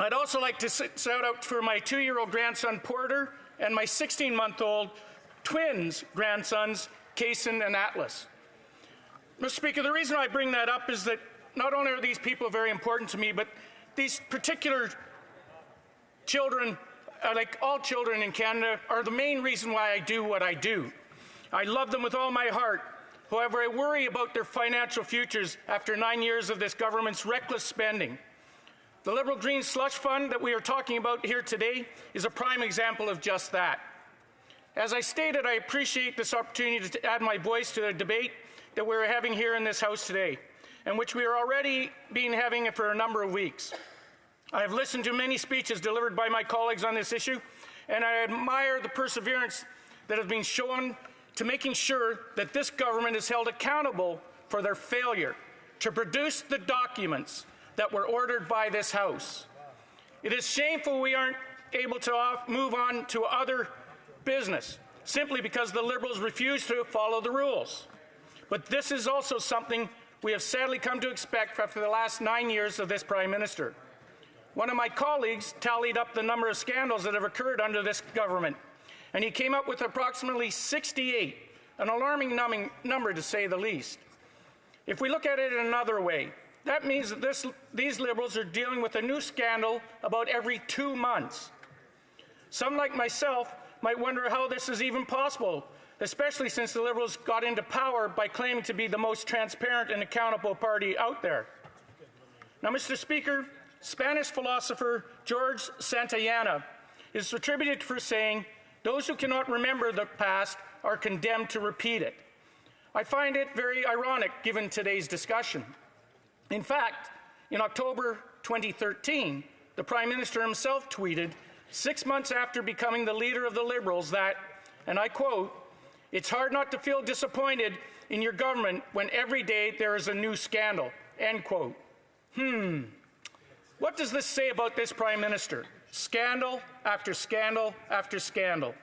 I'd also like to shout out for my 2-year-old grandson, Porter, and my 16-month-old twins grandsons, Kason and Atlas. Mr. Speaker, the reason I bring that up is that not only are these people very important to me, but these particular children, like all children in Canada, are the main reason why I do what I do. I love them with all my heart. However, I worry about their financial futures after 9 years of this government's reckless spending. The Liberal Green Slush Fund that we are talking about here today is a prime example of just that. As I stated, I appreciate this opportunity to add my voice to the debate that we're having here in this House today, and which we are already been having for a number of weeks. I have listened to many speeches delivered by my colleagues on this issue, and I admire the perseverance that has been shown to making sure that this government is held accountable for their failure to produce the documents that were ordered by this House. It is shameful we aren't able to move on to other business simply because the Liberals refuse to follow the rules. But this is also something we have sadly come to expect after the last 9 years of this Prime Minister. One of my colleagues tallied up the number of scandals that have occurred under this government, and he came up with approximately 68, an alarming number to say the least. If we look at it in another way, that means that these Liberals are dealing with a new scandal about every 2 months. Some, like myself, might wonder how this is even possible, especially since the Liberals got into power by claiming to be the most transparent and accountable party out there. Now, Mr. Speaker, Spanish philosopher George Santayana is attributed for saying, "Those who cannot remember the past are condemned to repeat it." I find it very ironic given today's discussion. In fact, in October 2013, the Prime Minister himself tweeted 6 months after becoming the leader of the Liberals that, and I quote, "It's hard not to feel disappointed in your government when every day there is a new scandal," end quote. What does this say about this Prime Minister? Scandal after scandal after scandal.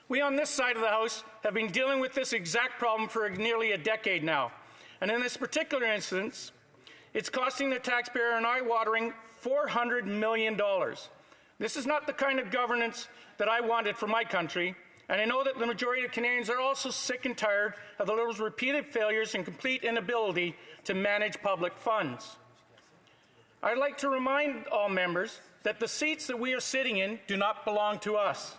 We on this side of the House have been dealing with this exact problem for nearly a decade now. And in this particular instance, it's costing the taxpayer an eye-watering $400 million. This is not the kind of governance that I wanted for my country, and I know that the majority of Canadians are also sick and tired of the Liberals' repeated failures and complete inability to manage public funds. I'd like to remind all members that the seats that we are sitting in do not belong to us.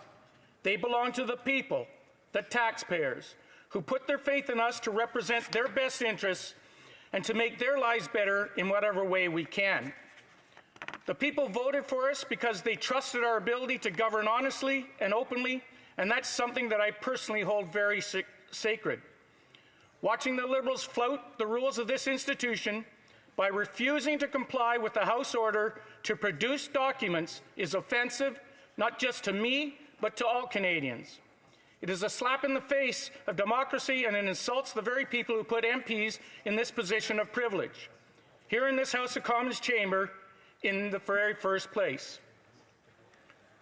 They belong to the people, the taxpayers, who put their faith in us to represent their best interests and to make their lives better in whatever way we can. The people voted for us because they trusted our ability to govern honestly and openly, and that's something that I personally hold very sacred. Watching the Liberals flout the rules of this institution by refusing to comply with the House order to produce documents is offensive, not just to me, but to all Canadians. It is a slap in the face of democracy, and it insults the very people who put MPs in this position of privilege, here in this House of Commons chamber, in the very first place.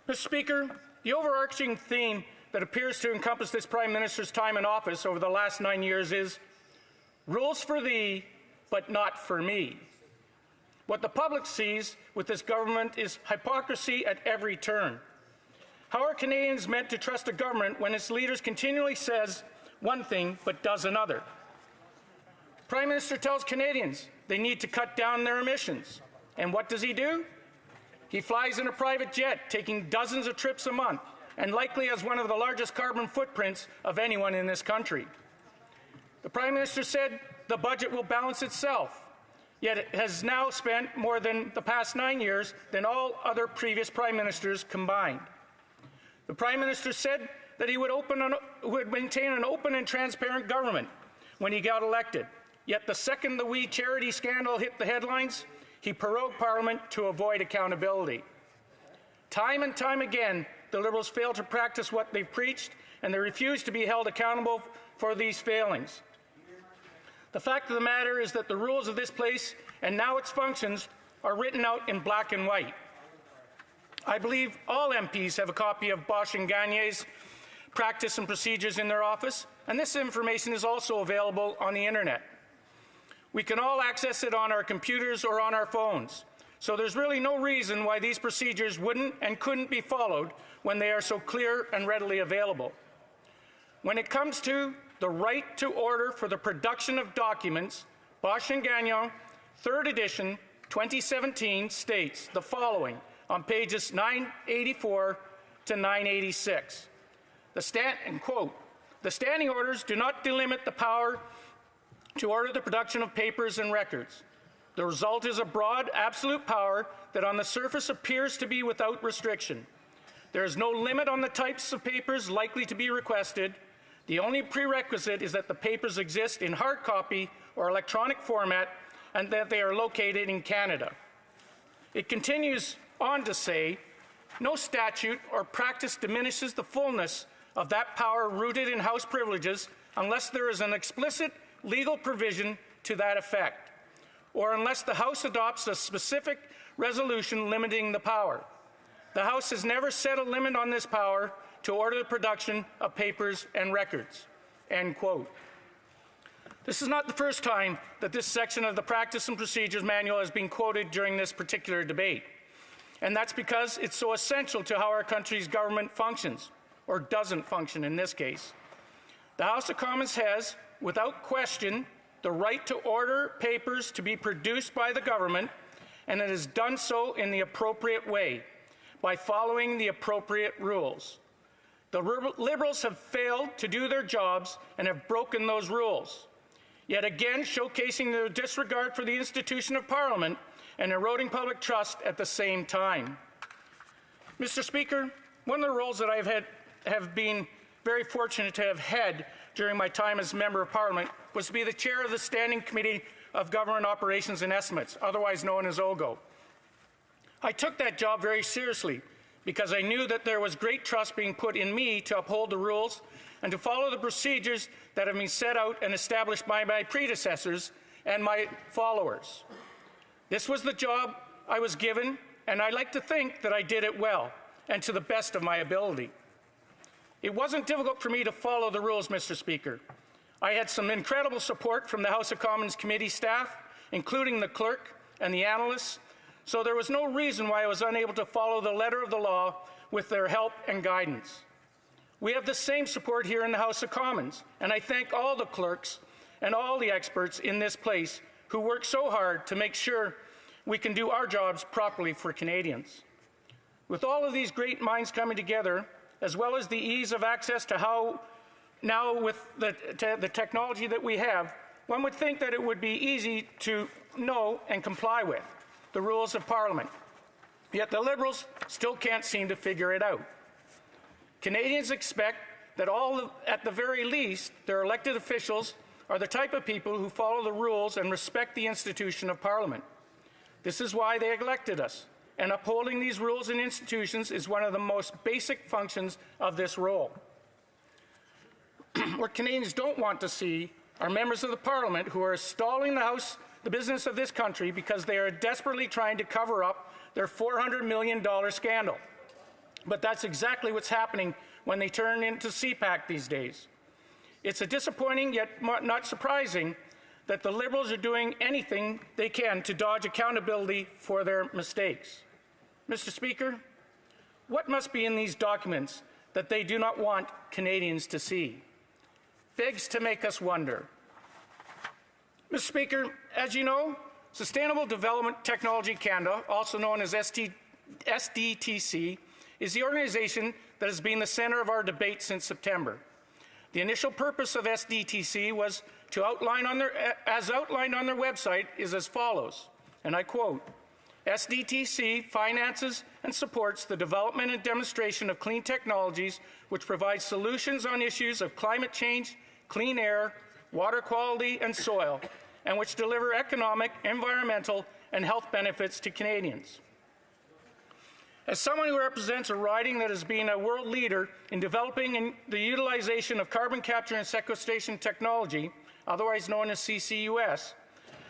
Mr. Speaker, the overarching theme that appears to encompass this Prime Minister's time in office over the last 9 years is rules for thee, but not for me. What the public sees with this government is hypocrisy at every turn. How are Canadians meant to trust a government when its leaders continually says one thing but does another? Prime Minister tells Canadians they need to cut down their emissions. And what does he do? He flies in a private jet, taking dozens of trips a month, and likely has one of the largest carbon footprints of anyone in this country. The Prime Minister said the budget will balance itself, yet it has now spent more than the past 9 years than all other previous Prime Ministers combined. The Prime Minister said that he would maintain an open and transparent government when he got elected, yet the second the We Charity scandal hit the headlines, he prorogued Parliament to avoid accountability. Time and time again, the Liberals fail to practice what they've preached, and they refuse to be held accountable for these failings. The fact of the matter is that the rules of this place and now its functions are written out in black and white. I believe all MPs have a copy of Bosch and Gagne's practice and procedures in their office, and this information is also available on the internet. We can all access it on our computers or on our phones, so there's really no reason why these procedures wouldn't and couldn't be followed when they are so clear and readily available. When it comes to the right to order for the production of documents, Bosch and Gagnon, 3rd edition, 2017, states the following on pages 984 to 986. Quote, the standing orders do not delimit the power to order the production of papers and records. The result is a broad, absolute power that on the surface appears to be without restriction. There is no limit on the types of papers likely to be requested. The only prerequisite is that the papers exist in hard copy or electronic format and that they are located in Canada. It continues on to say, no statute or practice diminishes the fullness of that power rooted in House privileges unless there is an explicit legal provision to that effect, or unless the House adopts a specific resolution limiting the power. The House has never set a limit on this power to order the production of papers and records." End quote. This is not the first time that this section of the Practice and Procedures Manual has been quoted during this particular debate. And that's because it's so essential to how our country's government functions, or doesn't function in this case. The House of Commons has, without question, the right to order papers to be produced by the government, and it has done so in the appropriate way, by following the appropriate rules. The Liberals have failed to do their jobs and have broken those rules, yet again showcasing their disregard for the institution of Parliament and eroding public trust at the same time. Mr. Speaker, one of the roles that have been very fortunate to have had during my time as Member of Parliament was to be the chair of the Standing Committee of Government Operations and Estimates, otherwise known as OGO. I took that job very seriously because I knew that there was great trust being put in me to uphold the rules and to follow the procedures that have been set out and established by my predecessors and my followers. This was the job I was given, and I like to think that I did it well and to the best of my ability. It wasn't difficult for me to follow the rules, Mr. Speaker. I had some incredible support from the House of Commons committee staff, including the clerk and the analysts, so there was no reason why I was unable to follow the letter of the law with their help and guidance. We have the same support here in the House of Commons, and I thank all the clerks and all the experts in this place who work so hard to make sure we can do our jobs properly for Canadians. With all of these great minds coming together, as well as the ease of access to how now with the technology that we have, one would think that it would be easy to know and comply with the rules of Parliament. Yet the Liberals still can't seem to figure it out. Canadians expect that at the very least, their elected officials are the type of people who follow the rules and respect the institution of Parliament. This is why they elected us, and upholding these rules and institutions is one of the most basic functions of this role. What Canadians don't want to see are members of the Parliament who are stalling the business of this country because they are desperately trying to cover up their $400 million scandal. But that's exactly what's happening when they turn into CPAC these days. It's a disappointing yet not surprising that the Liberals are doing anything they can to dodge accountability for their mistakes. Mr. Speaker, what must be in these documents that they do not want Canadians to see? Begs to make us wonder. Mr. Speaker, as you know, Sustainable Development Technology Canada, also known as SDTC, is the organization that has been the center of our debate since September. The initial purpose of SDTC was to outlined on their website is as follows, and I quote, SDTC finances and supports the development and demonstration of clean technologies which provide solutions on issues of climate change, clean air, water quality, and soil, and which deliver economic, environmental, and health benefits to Canadians. As someone who represents a riding that has been a world leader in developing the utilization of carbon capture and sequestration technology, otherwise known as CCUS,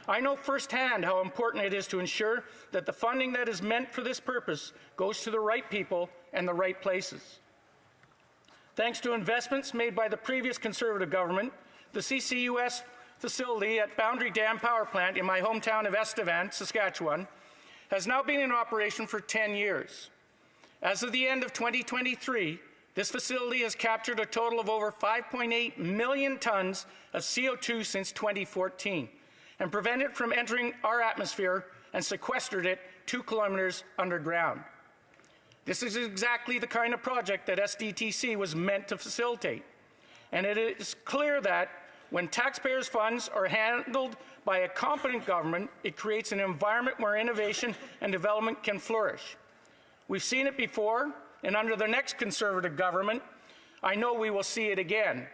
I know firsthand how important it is to ensure that the funding that is meant for this purpose goes to the right people and the right places. Thanks to investments made by the previous Conservative government, the CCUS facility at Boundary Dam Power Plant in my hometown of Estevan, Saskatchewan, has now been in operation for 10 years. As of the end of 2023, this facility has captured a total of over 5.8 million tons of CO2 since 2014 and prevented it from entering our atmosphere and sequestered it 2 kilometers underground. This is exactly the kind of project that SDTC was meant to facilitate. And it is clear that when taxpayers' funds are handled by a competent government, it creates an environment where innovation and development can flourish. We've seen it before, and under the next Conservative government, I know we will see it again.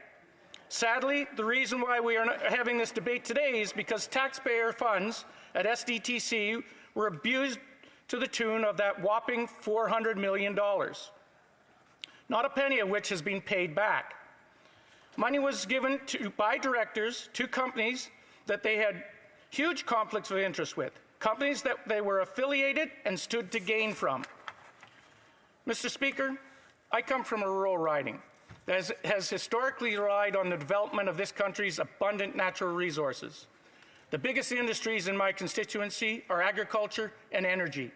Sadly, the reason why we are having this debate today is because taxpayer funds at SDTC were abused to the tune of that whopping $400 million, not a penny of which has been paid back. Money was given by directors to companies that they had huge conflicts of interest with, companies that they were affiliated and stood to gain from. Mr. Speaker, I come from a rural riding that has historically relied on the development of this country's abundant natural resources. The biggest industries in my constituency are agriculture and energy.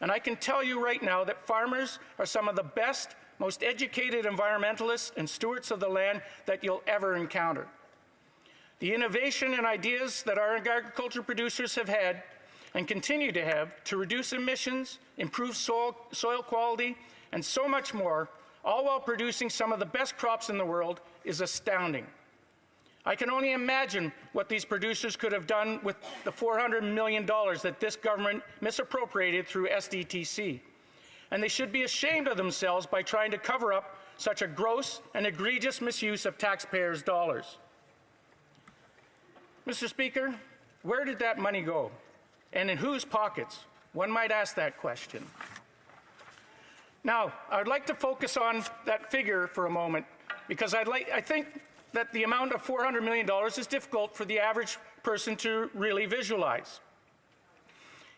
And I can tell you right now that farmers are some of the best, most educated environmentalists and stewards of the land that you'll ever encounter. The innovation and ideas that our agriculture producers have had and continue to have to reduce emissions, improve soil quality, and so much more, all while producing some of the best crops in the world, is astounding. I can only imagine what these producers could have done with the $400 million that this government misappropriated through SDTC. And they should be ashamed of themselves by trying to cover up such a gross and egregious misuse of taxpayers' dollars. Mr. Speaker, where did that money go? And in whose pockets? One might ask that question. Now, I'd like to focus on that figure for a moment because I think that the amount of $400 million is difficult for the average person to really visualize.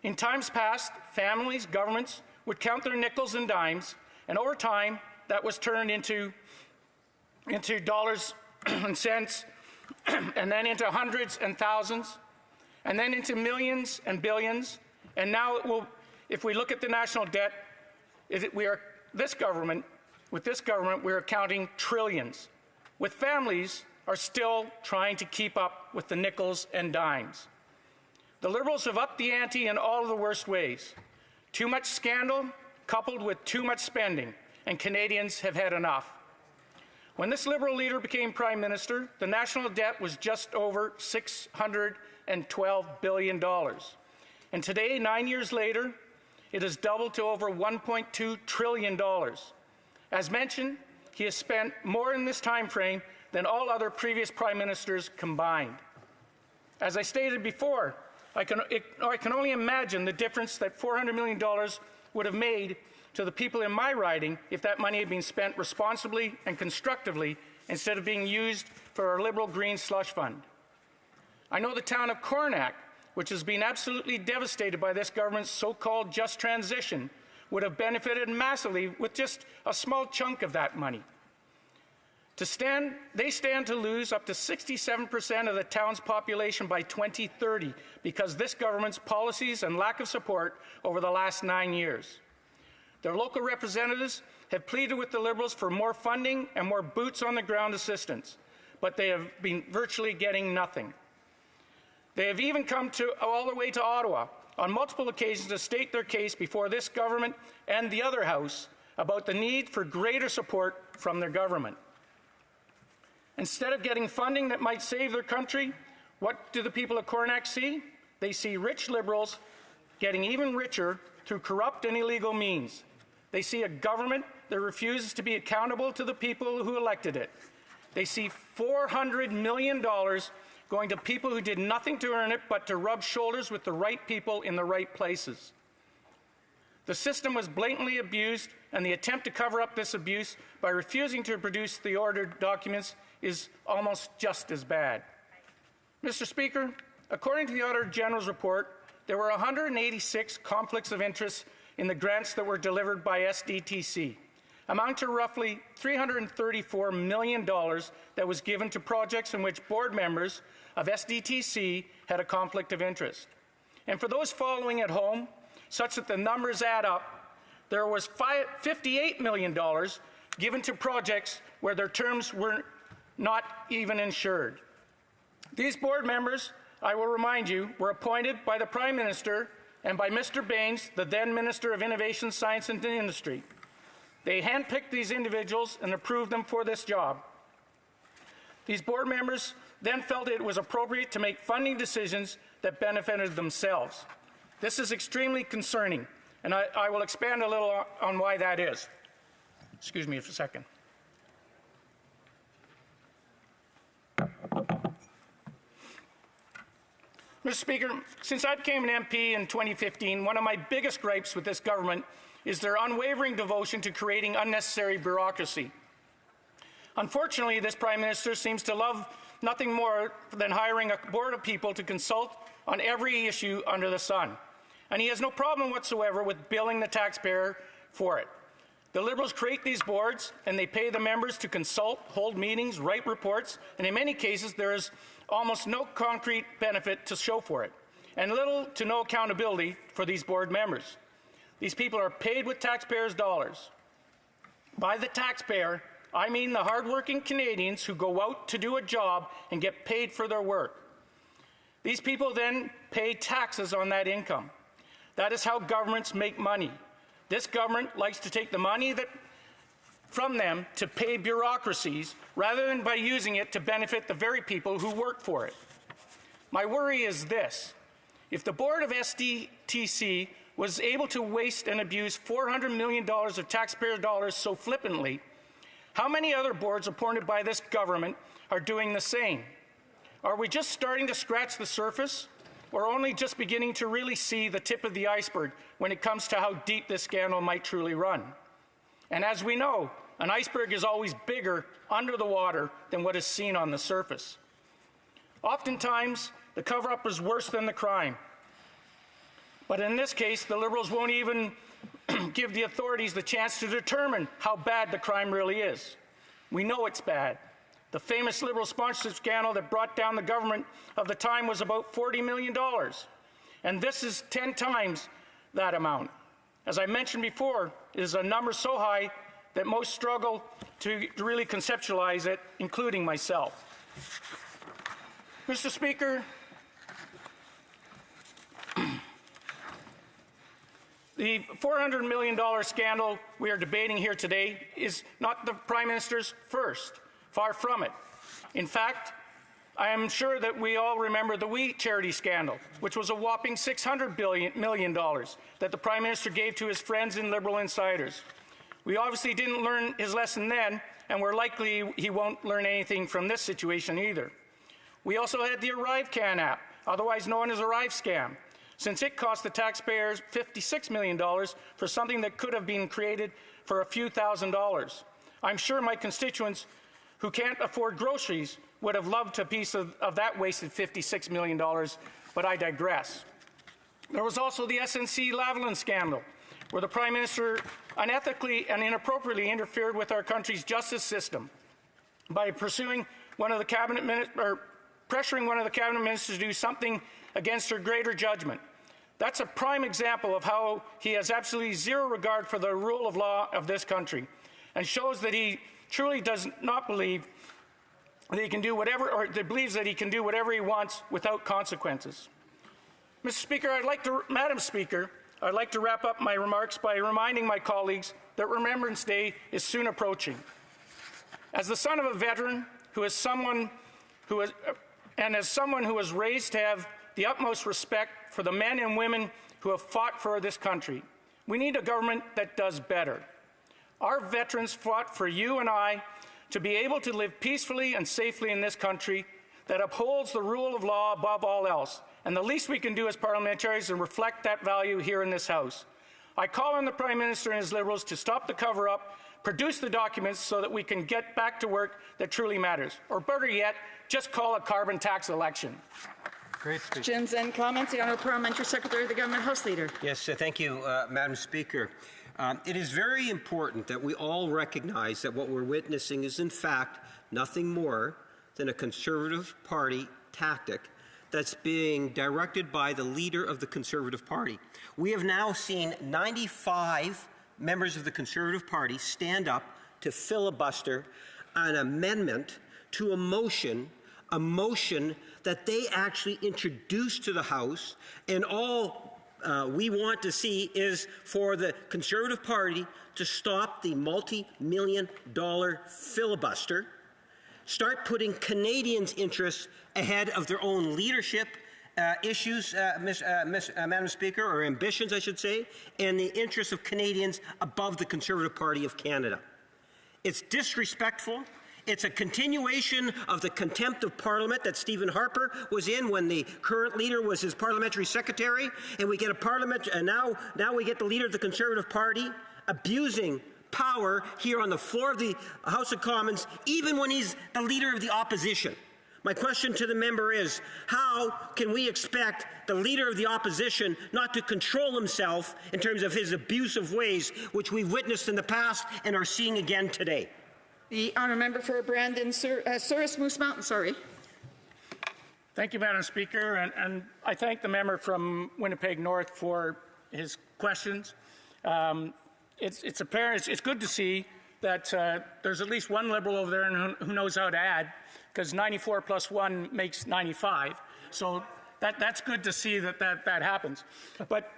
In times past, families, governments would count their nickels and dimes, and over time, that was turned into dollars and cents, and then into hundreds and thousands, and then into millions and billions. And now it will, if we look at the national debt, with this government, we are counting trillions, with families are still trying to keep up with the nickels and dimes. The Liberals have upped the ante in all of the worst ways. Too much scandal coupled with too much spending, and Canadians have had enough. When this Liberal leader became Prime Minister, the national debt was just over $612 billion. And today, 9 years later, it has doubled to over $1.2 trillion. As mentioned, he has spent more in this time frame than all other previous prime ministers combined. As I stated before, I can only imagine the difference that $400 million would have made to the people in my riding if that money had been spent responsibly and constructively instead of being used for our Liberal Green slush fund. I know the town of Cornack, which has been absolutely devastated by this government's so-called just transition, would have benefited massively with just a small chunk of that money. They stand to lose up to 67% of the town's population by 2030 because this government's policies and lack of support over the last 9 years. Their local representatives have pleaded with the Liberals for more funding and more boots-on-the-ground assistance, but they have been virtually getting nothing. They have even come all the way to Ottawa on multiple occasions to state their case before this government and the other House about the need for greater support from their government. Instead of getting funding that might save their country, what do the people of Coronach see? They see rich Liberals getting even richer through corrupt and illegal means. They see a government that refuses to be accountable to the people who elected it. They see $400 million going to people who did nothing to earn it but to rub shoulders with the right people in the right places. The system was blatantly abused, and the attempt to cover up this abuse by refusing to produce the ordered documents is almost just as bad. Mr. Speaker, according to the Auditor General's report, there were 186 conflicts of interest in the grants that were delivered by SDTC, amounting to roughly $334 million that was given to projects in which board members of SDTC had a conflict of interest. And for those following at home, such that the numbers add up, there was $58 million given to projects where their terms were not even insured. These board members, I will remind you, were appointed by the Prime Minister and by Mr. Baines, the then Minister of Innovation, Science and Industry. They handpicked these individuals and approved them for this job. These board members then felt it was appropriate to make funding decisions that benefited themselves. This is extremely concerning, and I will expand a little on why that is. Excuse me for a second. Mr. Speaker, since I became an MP in 2015, one of my biggest gripes with this government is their unwavering devotion to creating unnecessary bureaucracy. Unfortunately, this Prime Minister seems to love nothing more than hiring a board of people to consult on every issue under the sun. And he has no problem whatsoever with billing the taxpayer for it. The Liberals create these boards, and they pay the members to consult, hold meetings, write reports, and in many cases there is almost no concrete benefit to show for it, and little to no accountability for these board members. These people are paid with taxpayers' dollars. By the taxpayer, I mean the hardworking Canadians who go out to do a job and get paid for their work. These people then pay taxes on that income. That is how governments make money. This government likes to take the money from them to pay bureaucracies rather than by using it to benefit the very people who work for it. My worry is this. If the board of SDTC was able to waste and abuse $400 million of taxpayer dollars so flippantly, how many other boards appointed by this government are doing the same? Are we just starting to scratch the surface, or only just beginning to really see the tip of the iceberg when it comes to how deep this scandal might truly run? And as we know, an iceberg is always bigger under the water than what is seen on the surface. Oftentimes, the cover-up is worse than the crime. But in this case, the Liberals won't even give the authorities the chance to determine how bad the crime really is. We know it's bad. The famous Liberal sponsorship scandal that brought down the government of the time was about $40 million. And this is 10 times that amount. As I mentioned before, it is a number so high that most struggle to really conceptualize it, including myself. Mr. Speaker, the $400 million scandal we are debating here today is not the Prime Minister's first. Far from it. In fact, I am sure that we all remember the wheat charity scandal, which was a whopping $600 million that the Prime Minister gave to his friends and Liberal insiders. We obviously didn't learn his lesson then, and we're likely he won't learn anything from this situation either. We also had the ArriveCan app, otherwise known as Arrive Scam, since it cost the taxpayers $56 million for something that could have been created for a few $1,000s. I'm sure my constituents who can't afford groceries would have loved a piece of that wasted $56 million, but I digress. There was also the SNC-Lavalin scandal, where the Prime Minister unethically and inappropriately interfered with our country's justice system by pressuring one of the cabinet pressuring one of the cabinet ministers to do something against her greater judgment. That's a prime example of how he has absolutely zero regard for the rule of law of this country, and shows that he truly does not believe that he can do whatever, or that believes that he can do whatever he wants without consequences. Mr. Speaker, Madam Speaker, I'd like to wrap up my remarks by reminding my colleagues that Remembrance Day is soon approaching. As the son of a veteran, as someone who was raised to have the utmost respect for the men and women who have fought for this country, we need a government that does better. Our veterans fought for you and I to be able to live peacefully and safely in this country that upholds the rule of law above all else. And the least we can do as parliamentarians is reflect that value here in this House. I call on the Prime Minister and his Liberals to stop the cover-up, produce the documents so that we can get back to work that truly matters. Or better yet, just call a carbon tax election. Great speech. Questions and comments. The Honourable Parliamentary Secretary of the Government House Leader. Yes, thank you, Madam Speaker. It is very important that we all recognize that what we're witnessing is, in fact, nothing more than a Conservative Party tactic that's being directed by the leader of the Conservative Party. We have now seen 95 members of the Conservative Party stand up to filibuster an amendment to a motion that they actually introduced to the House, and all we want to see is for the Conservative Party to stop the multi-million-dollar filibuster, start putting Canadians' interests ahead of their own leadership issues, Madam Speaker, or ambitions, I should say, and the interests of Canadians above the Conservative Party of Canada. It's disrespectful. It's a continuation of the contempt of Parliament that Stephen Harper was in when the current leader was his parliamentary secretary, and we get a parliament, and now we get the leader of the Conservative Party abusing power here on the floor of the House of Commons, even when he's the leader of the opposition. My question to the member is, how can we expect the leader of the opposition not to control himself in terms of his abusive ways, which we've witnessed in the past and are seeing again today? The honourable member for Brandon Souris Moose Mountain. Thank you, Madam Speaker, and I thank the member from Winnipeg North for his questions. It's apparent. It's good to see that there's at least one Liberal over there who knows how to add, because 94 plus 1 makes 95. So that's good to see that happens. But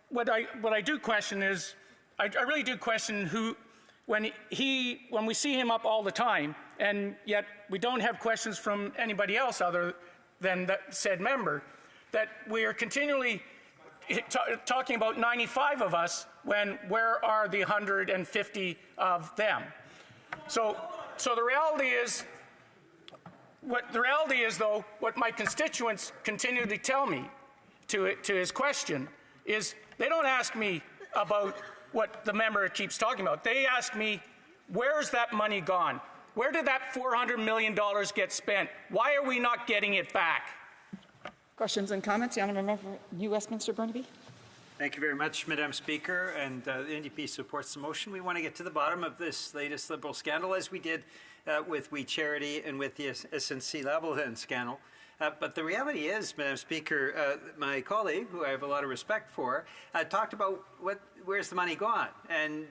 what I do question is, I really do question who, when we see him up all the time, and yet we don't have questions from anybody else other than that said member, that we are continually talking about 95 of us when where are the 150 of them? So the reality is, though, what my constituents continually tell me to his question is, they don't ask me about what the member keeps talking about. They ask me, where's that money gone? Where did that $400 million get spent? Why are we not getting it back? Questions and comments. The honourable member for New Westminster Burnaby. Thank you very much, Madam Speaker, and the NDP supports the motion. We want to get to the bottom of this latest Liberal scandal, as we did with We Charity and with the SNC Lavalin scandal. But the reality is, Madam Speaker, my colleague, who I have a lot of respect for, talked about where's the money gone? And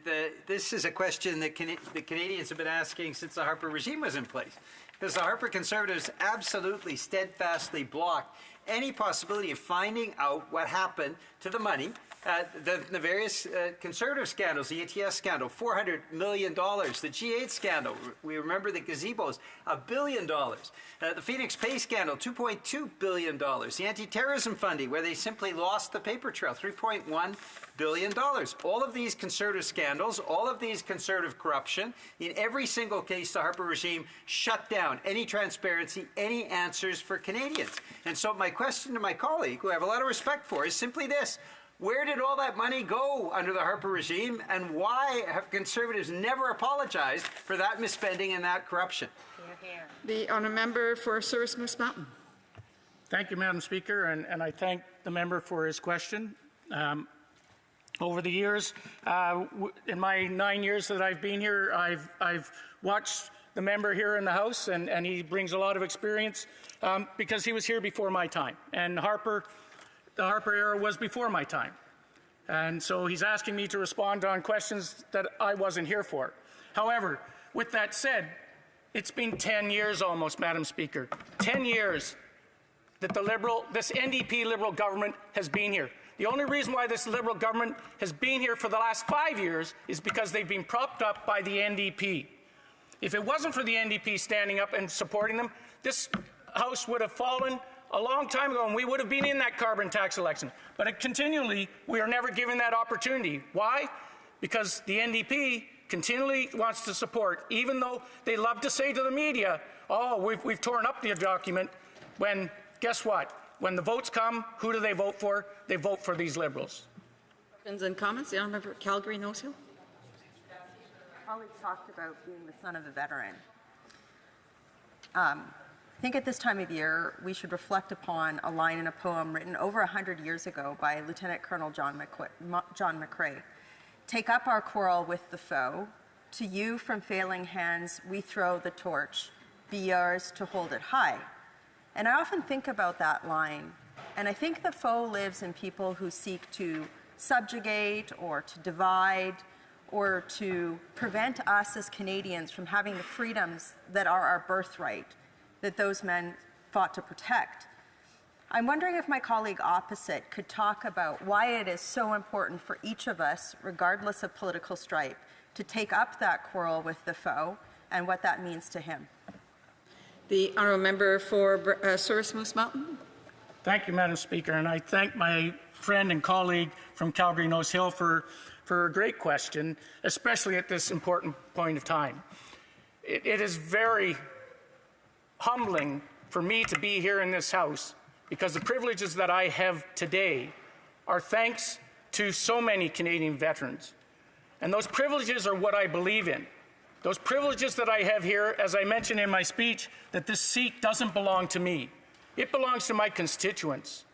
this is a question that the Canadians have been asking since the Harper regime was in place. Because the Harper Conservatives absolutely steadfastly blocked any possibility of finding out what happened to the money. The various Conservative scandals, the ATS scandal, $400 million, the G8 scandal, we remember the gazebos, $1 billion, the Phoenix Pay scandal, $2.2 billion, the anti-terrorism funding, where they simply lost the paper trail, $3.1 billion. All of these Conservative scandals, all of these Conservative corruption, in every single case, the Harper regime shut down any transparency, any answers for Canadians. And so my question to my colleague, who I have a lot of respect for, is simply this. Where did all that money go under the Harper regime, and why have Conservatives never apologized for that misspending and that corruption? The honourable member for Souris Moose Mountain. Thank you, Madam Speaker, and I thank the member for his question. Over the years, in my 9 years that I've been here, I've watched the member here in the House, and he brings a lot of experience because he was here before my time. And the Harper era was before my time. And so he's asking me to respond on questions that I wasn't here for. However, with that said, it's been 10 years almost, Madam Speaker, 10 years that this NDP Liberal government has been here. The only reason why this Liberal government has been here for the last 5 years is because they've been propped up by the NDP. If it wasn't for the NDP standing up and supporting them, this House would have fallen a long time ago, and we would have been in that carbon tax election. But continually, we are never given that opportunity. Why? Because the NDP continually wants to support, even though they love to say to the media, oh, we've torn up the document, when, guess what? When the votes come, who do they vote for? They vote for these Liberals. Questions and comments? The Honourable Calgary Nose Hill. Colleague talked about being the son of a veteran. I think at this time of year, we should reflect upon a line in a poem written over 100 years ago by Lieutenant Colonel John McCrae. Take up our quarrel with the foe. To you from failing hands we throw the torch. Be yours to hold it high. And I often think about that line, and I think the foe lives in people who seek to subjugate or to divide or to prevent us as Canadians from having the freedoms that are our birthright, that those men fought to protect. I'm wondering if my colleague opposite could talk about why it is so important for each of us, regardless of political stripe, to take up that quarrel with the foe and what that means to him. The Honourable Member for Souris Moose Mountain. Thank you, Madam Speaker, and I thank my friend and colleague from Calgary Nose Hill for a great question, especially at this important point of time. It is very humbling for me to be here in this House because the privileges that I have today are thanks to so many Canadian veterans. And those privileges are what I believe in. Those privileges that I have here, as I mentioned in my speech, that this seat doesn't belong to me. It belongs to my constituents.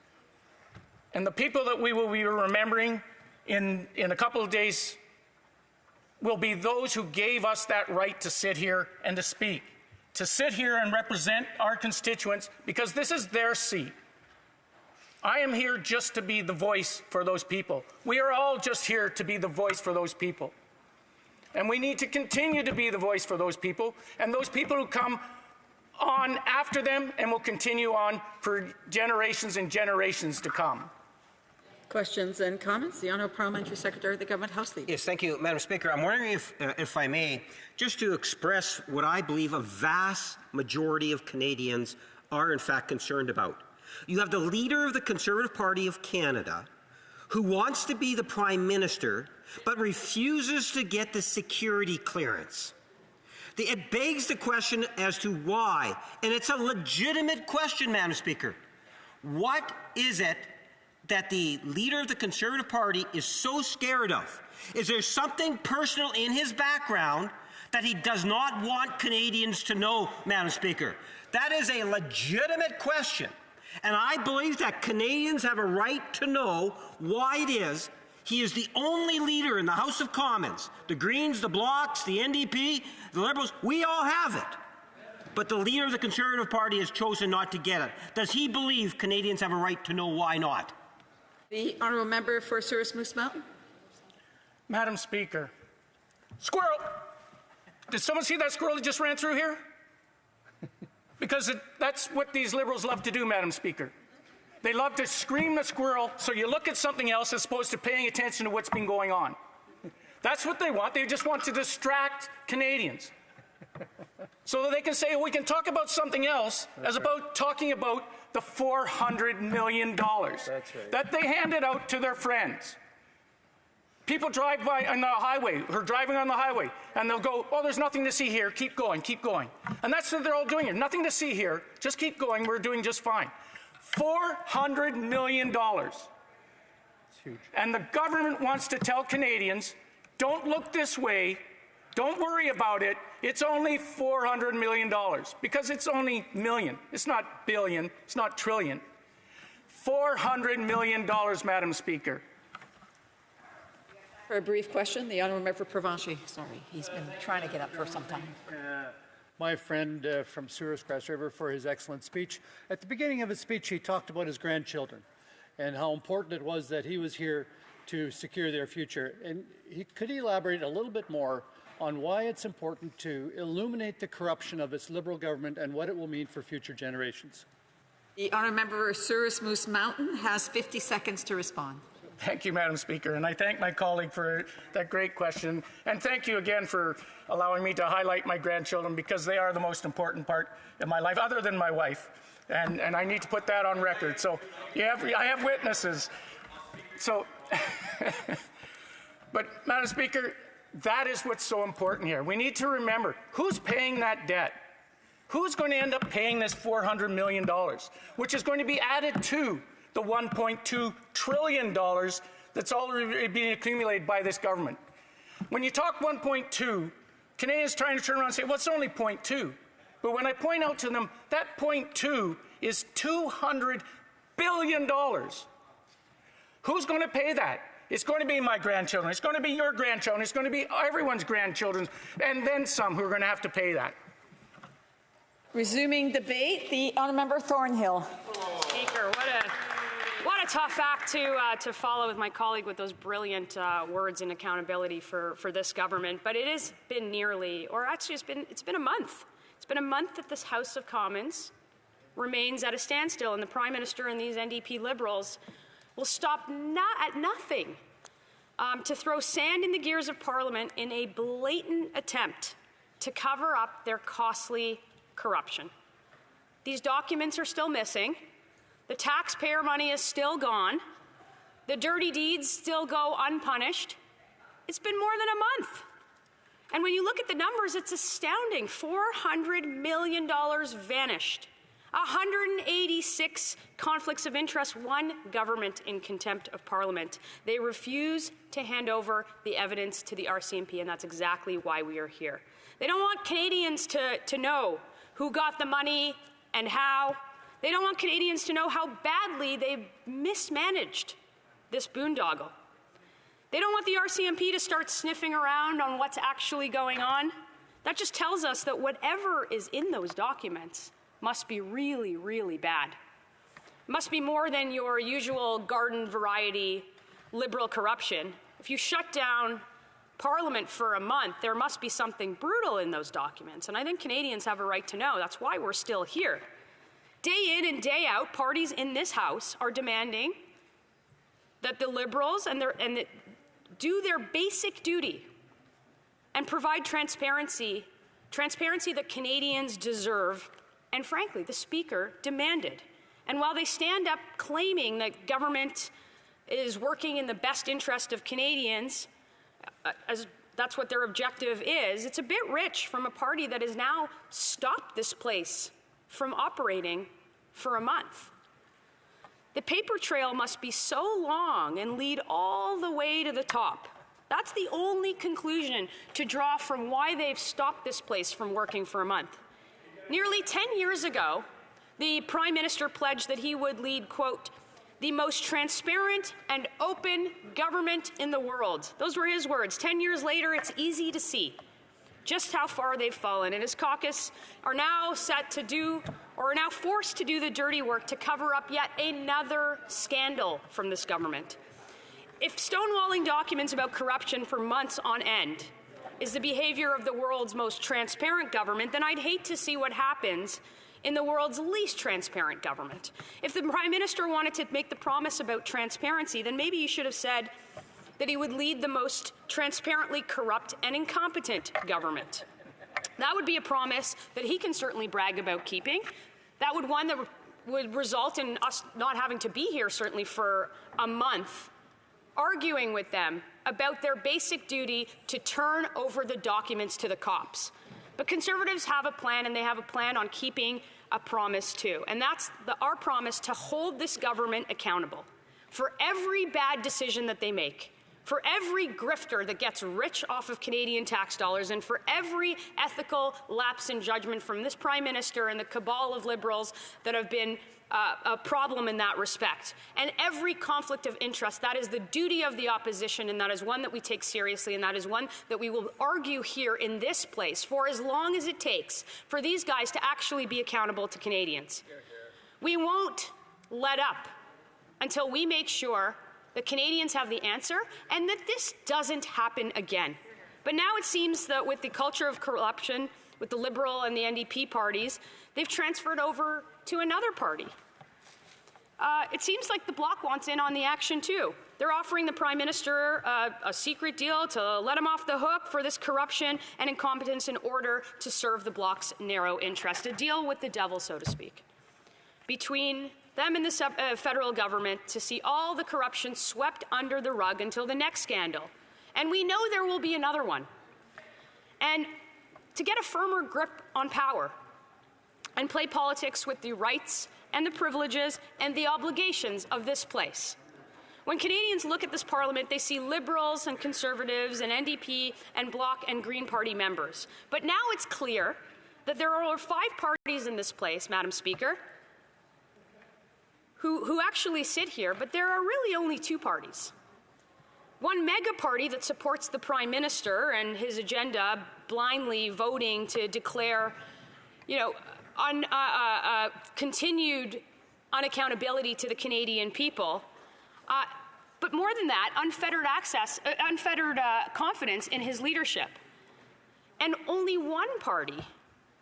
And the people that we will be remembering in a couple of days will be those who gave us that right to sit here and to speak, to sit here and represent our constituents, because this is their seat. I am here just to be the voice for those people. We are all just here to be the voice for those people. And we need to continue to be the voice for those people, and those people who come on after them and will continue on for generations and generations to come. Questions and comments? The Honourable Parliamentary Secretary of the Government House Leader. Yes, thank you, Madam Speaker. I'm wondering if I may, just to express what I believe a vast majority of Canadians are in fact concerned about. You have the leader of the Conservative Party of Canada who wants to be the Prime Minister but refuses to get the security clearance. It begs the question as to why, and it's a legitimate question, Madam Speaker. What is it that the leader of the Conservative Party is so scared of? Is there something personal in his background that he does not want Canadians to know, Madam Speaker? That is a legitimate question, and I believe that Canadians have a right to know why it is he is the only leader in the House of Commons. The Greens, the Blocs, the NDP, the Liberals, we all have it. But the leader of the Conservative Party has chosen not to get it. Does he believe Canadians have a right to know why not? The Honourable Member for Souris Moose Mountain. Madam Speaker. Squirrel! Did someone see that squirrel that just ran through here? Because that's what these Liberals love to do, Madam Speaker. They love to scream the squirrel so you look at something else as opposed to paying attention to what's been going on. That's what they want. They just want to distract Canadians so that they can say, we can talk about something else as about talking about the $400 million that they handed out to their friends. People drive by on the highway, or driving on the highway, and they'll go, oh, there's nothing to see here. Keep going, keep going. And that's what they're all doing here. Nothing to see here. Just keep going. We're doing just fine. $400 million. And the government wants to tell Canadians, don't look this way. Don't worry about it. It's only $400 million, because it's only million. It's not billion. It's not trillion. $400 million, Madam Speaker. For a brief question, the honourable member for Provencher. Sorry, he's been trying to get up for some time. My friend from Souris Grass River for his excellent speech. At the beginning of his speech, he talked about his grandchildren and how important it was that he was here to secure their future. And could he elaborate a little bit more on why it's important to illuminate the corruption of this Liberal government and what it will mean for future generations? The honourable member for Souris Moose Mountain has 50 seconds to respond. Thank you, Madam Speaker, and I thank my colleague for that great question. And thank you again for allowing me to highlight my grandchildren, because they are the most important part of my life, other than my wife. And I need to put that on record. So I have witnesses. So, but Madam Speaker, that is what's so important here. We need to remember who's paying that debt. Who's going to end up paying this $400 million, which is going to be added to the $1.2 trillion that's already being accumulated by this government. When you talk 1.2, Canadians trying to turn around and say, well, it's only 0.2. But when I point out to them that 0.2 is $200 billion, who's going to pay that? It's going to be my grandchildren. It's going to be your grandchildren. It's going to be everyone's grandchildren, and then some who are going to have to pay that. Resuming debate, the honourable member Thornhill. Speaker, what a tough act to follow with my colleague with those brilliant words and accountability for this government. But it has been nearly, or actually it's been a month. It's been a month that this House of Commons remains at a standstill, and the Prime Minister and these NDP Liberals will stop at nothing to throw sand in the gears of Parliament in a blatant attempt to cover up their costly corruption. These documents are still missing. The taxpayer money is still gone. The dirty deeds still go unpunished. It's been more than a month. And when you look at the numbers, it's astounding. $400 million vanished. 186 conflicts of interest, one government in contempt of Parliament. They refuse to hand over the evidence to the RCMP, and that's exactly why we are here. They don't want Canadians to know who got the money and how. They don't want Canadians to know how badly they've mismanaged this boondoggle. They don't want the RCMP to start sniffing around on what's actually going on. That just tells us that whatever is in those documents must be really, really bad. It must be more than your usual garden variety Liberal corruption. If you shut down Parliament for a month, there must be something brutal in those documents. And I think Canadians have a right to know. That's why we're still here. Day in and day out, parties in this House are demanding that the Liberals do their basic duty and provide transparency that Canadians deserve, and frankly, the Speaker demanded. And while they stand up claiming that government is working in the best interest of Canadians, as that's what their objective is, it's a bit rich from a party that has now stopped this place from operating for a month. The paper trail must be so long and lead all the way to the top. That's the only conclusion to draw from why they've stopped this place from working for a month. Nearly 10 years ago, the Prime Minister pledged that he would lead, quote, the most transparent and open government in the world. Those were his words. 10 years later, it's easy to see just how far they've fallen. And his caucus are now forced to do the dirty work to cover up yet another scandal from this government. If stonewalling documents about corruption for months on end is the behavior of the world's most transparent government, then I'd hate to see what happens in the world's least transparent government. If the Prime Minister wanted to make the promise about transparency, then maybe he should have said that he would lead the most transparently corrupt and incompetent government. That would be a promise that he can certainly brag about keeping. That would result in us not having to be here certainly for a month, arguing with them about their basic duty to turn over the documents to the cops. But Conservatives have a plan, and they have a plan on keeping a promise too. And that's our promise to hold this government accountable for every bad decision that they make, For every grifter that gets rich off of Canadian tax dollars, and for every ethical lapse in judgment from this Prime Minister and the cabal of Liberals that have been a problem in that respect, and every conflict of interest, that is the duty of the opposition, and that is one that we take seriously, and that is one that we will argue here in this place for as long as it takes for these guys to actually be accountable to Canadians. We won't let up until we make sure that Canadians have the answer and that this doesn't happen again. But now it seems that with the culture of corruption, with the Liberal and the NDP parties, they've transferred over to another party. It seems like the Bloc wants in on the action too. They're offering the Prime Minister a secret deal to let him off the hook for this corruption and incompetence in order to serve the Bloc's narrow interest, a deal with the devil, so to speak, between them and the federal government to see all the corruption swept under the rug until the next scandal. And we know there will be another one. And to get a firmer grip on power and play politics with the rights and the privileges and the obligations of this place. When Canadians look at this Parliament, they see Liberals and Conservatives and NDP and Bloc and Green Party members. But now it's clear that there are over 5 parties in this place, Madam Speaker, who actually sit here, but there are really only 2 parties. One mega party that supports the Prime Minister and his agenda, blindly voting to declare, continued unaccountability to the Canadian people. But more than that, unfettered confidence in his leadership. And only one party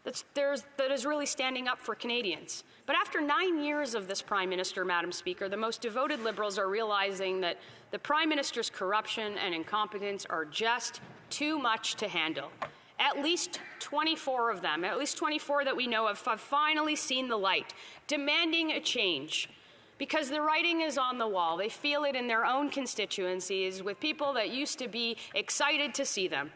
that is really standing up for Canadians. But after 9 years of this Prime Minister, Madam Speaker, the most devoted Liberals are realizing that the Prime Minister's corruption and incompetence are just too much to handle. At least 24 of them, at least 24 that we know of, have finally seen the light, demanding a change. Because the writing is on the wall. They feel it in their own constituencies with people that used to be excited to see them.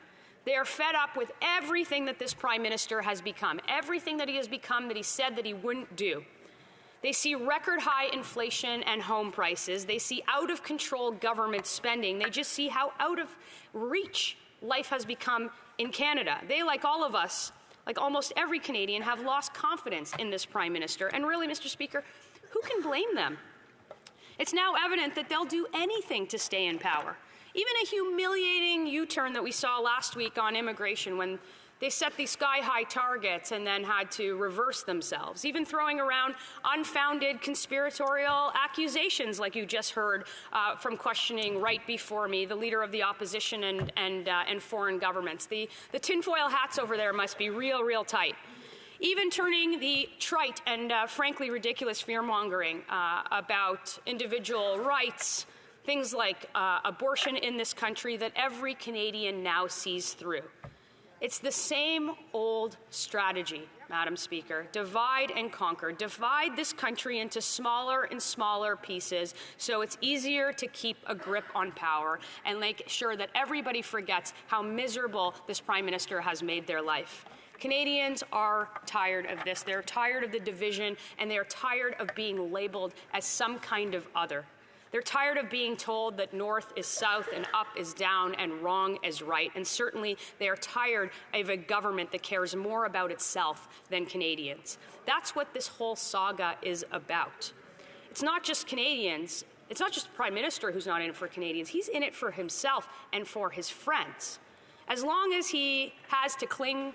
They are fed up with everything that this Prime Minister has become, everything that he has become that he said that he wouldn't do. They see record high inflation and home prices. They see out of control government spending. They just see how out of reach life has become in Canada. They, like all of us, like almost every Canadian, have lost confidence in this Prime Minister. And really, Mr. Speaker, who can blame them? It's now evident that they'll do anything to stay in power. Even a humiliating U-turn that we saw last week on immigration when they set these sky-high targets and then had to reverse themselves. Even throwing around unfounded conspiratorial accusations like you just heard from questioning right before me, the leader of the opposition and foreign governments. The tinfoil hats over there must be real tight. Even turning the trite and frankly ridiculous fear-mongering about individual rights, things like abortion in this country that every Canadian now sees through. It's the same old strategy, Madam Speaker. Divide and conquer. Divide this country into smaller and smaller pieces so it's easier to keep a grip on power and make sure that everybody forgets how miserable this Prime Minister has made their life. Canadians are tired of this. They're tired of the division, and they're tired of being labeled as some kind of other. They're tired of being told that north is south and up is down and wrong is right. And certainly they are tired of a government that cares more about itself than Canadians. That's what this whole saga is about. It's not just Canadians. It's not just the Prime Minister who's not in it for Canadians. He's in it for himself and for his friends. As long as he has to cling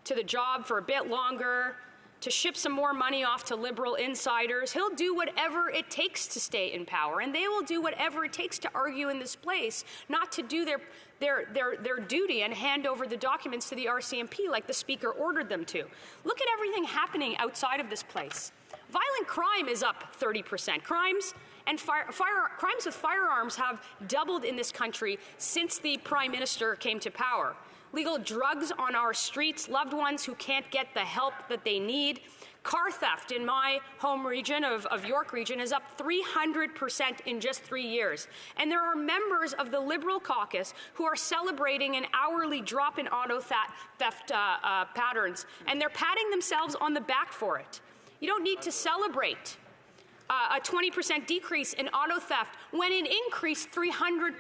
to the job for a bit longer, to ship some more money off to Liberal insiders, he'll do whatever it takes to stay in power, and they will do whatever it takes to argue in this place not to do their duty and hand over the documents to the RCMP like the Speaker ordered them to. Look at everything happening outside of this place. Violent crime is up 30%. Crimes with firearms have doubled in this country since the Prime Minister came to power. Legal drugs on our streets, loved ones who can't get the help that they need. Car theft in my home region of York Region is up 300% in just 3 years. And there are members of the Liberal caucus who are celebrating an hourly drop in auto theft patterns, and they're patting themselves on the back for it. You don't need to celebrate a 20% decrease in auto theft when it increased 300%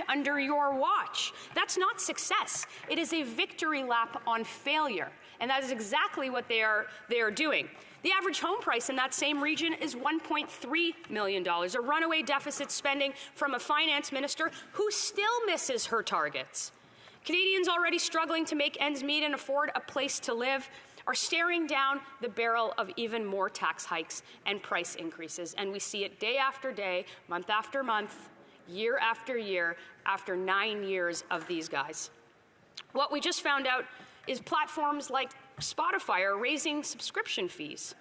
under your watch. That's not success. It is a victory lap on failure. And that is exactly what they are doing. The average home price in that same region is $1.3 million, a runaway deficit spending from a finance minister who still misses her targets. Canadians already struggling to make ends meet and afford a place to live are staring down the barrel of even more tax hikes and price increases. And we see it day after day, month after month, year after year, after 9 years of these guys. What we just found out is platforms like Spotify are raising subscription fees.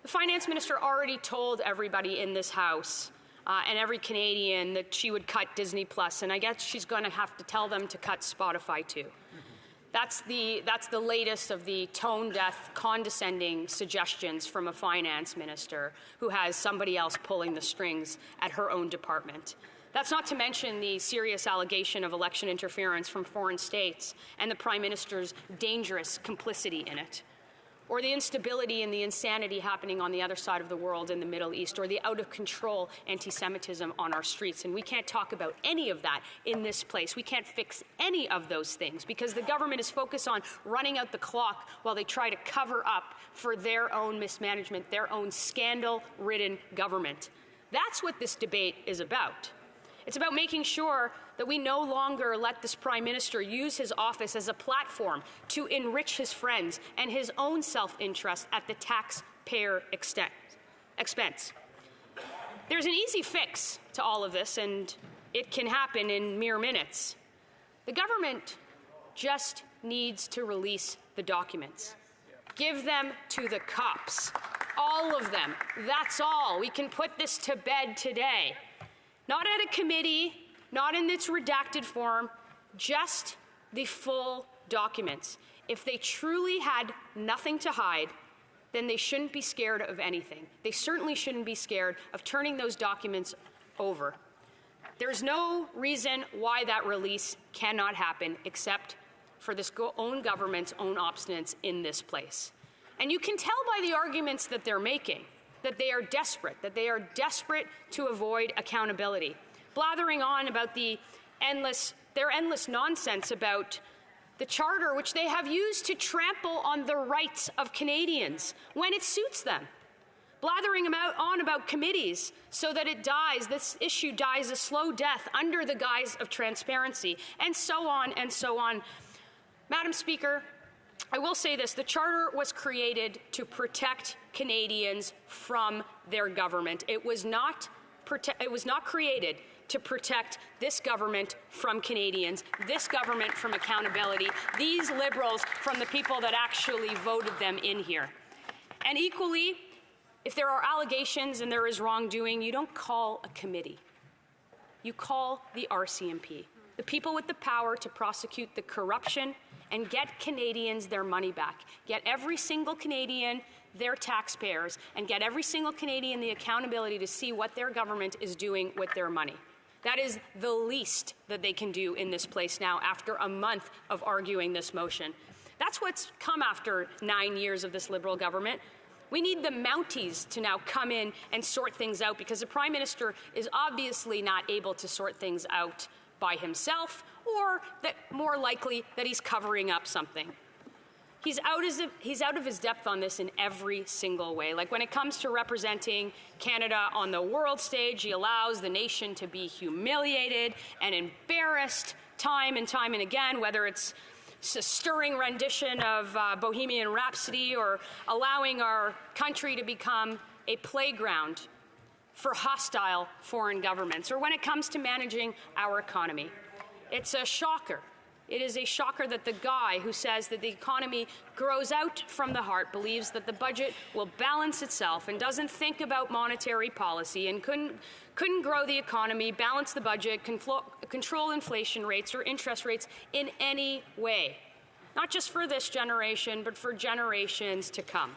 The finance minister already told everybody in this House and every Canadian that she would cut Disney Plus, and I guess she's going to have to tell them to cut Spotify too. That's the latest of the tone-deaf, condescending suggestions from a finance minister who has somebody else pulling the strings at her own department. That's not to mention the serious allegation of election interference from foreign states and the Prime Minister's dangerous complicity in it, or the instability and the insanity happening on the other side of the world in the Middle East, or the out-of-control anti-Semitism on our streets. And we can't talk about any of that in this place. We can't fix any of those things because the government is focused on running out the clock while they try to cover up for their own mismanagement, their own scandal-ridden government. That's what this debate is about. It's about making sure that we no longer let this Prime Minister use his office as a platform to enrich his friends and his own self-interest at the taxpayer expense. There's an easy fix to all of this, and it can happen in mere minutes. The government just needs to release the documents. Give them to the cops. All of them. That's all. We can put this to bed today. Not at a committee, not in its redacted form, just the full documents. If they truly had nothing to hide, then they shouldn't be scared of anything. They certainly shouldn't be scared of turning those documents over. There's no reason why that release cannot happen except for this own government's own obstinance in this place. And you can tell by the arguments that they're making that they are desperate to avoid accountability, blathering on about their endless nonsense about the Charter, which they have used to trample on the rights of Canadians when it suits them, blathering on about committees so that it dies, this issue dies a slow death under the guise of transparency, and so on and so on. Madam Speaker, I will say this, the Charter was created to protect Canadians from their government. It was not created to protect this government from Canadians, this government from accountability, these Liberals from the people that actually voted them in here. And equally, if there are allegations and there is wrongdoing, you don't call a committee. You call the RCMP, the people with the power to prosecute the corruption and get Canadians their money back. Get every single Canadian their taxpayers and get every single Canadian the accountability to see what their government is doing with their money. That is the least that they can do in this place now after a month of arguing this motion. That's what's come after 9 years of this Liberal government. We need the Mounties to now come in and sort things out because the Prime Minister is obviously not able to sort things out by himself, or that more likely that he's covering up something. He's out of his depth on this in every single way. Like when it comes to representing Canada on the world stage, he allows the nation to be humiliated and embarrassed time and time and again, whether it's a stirring rendition of Bohemian Rhapsody or allowing our country to become a playground for hostile foreign governments, or when it comes to managing our economy. It's a shocker. It is a shocker that the guy who says that the economy grows out from the heart believes that the budget will balance itself and doesn't think about monetary policy and couldn't grow the economy, balance the budget, control inflation rates or interest rates in any way. Not just for this generation, but for generations to come.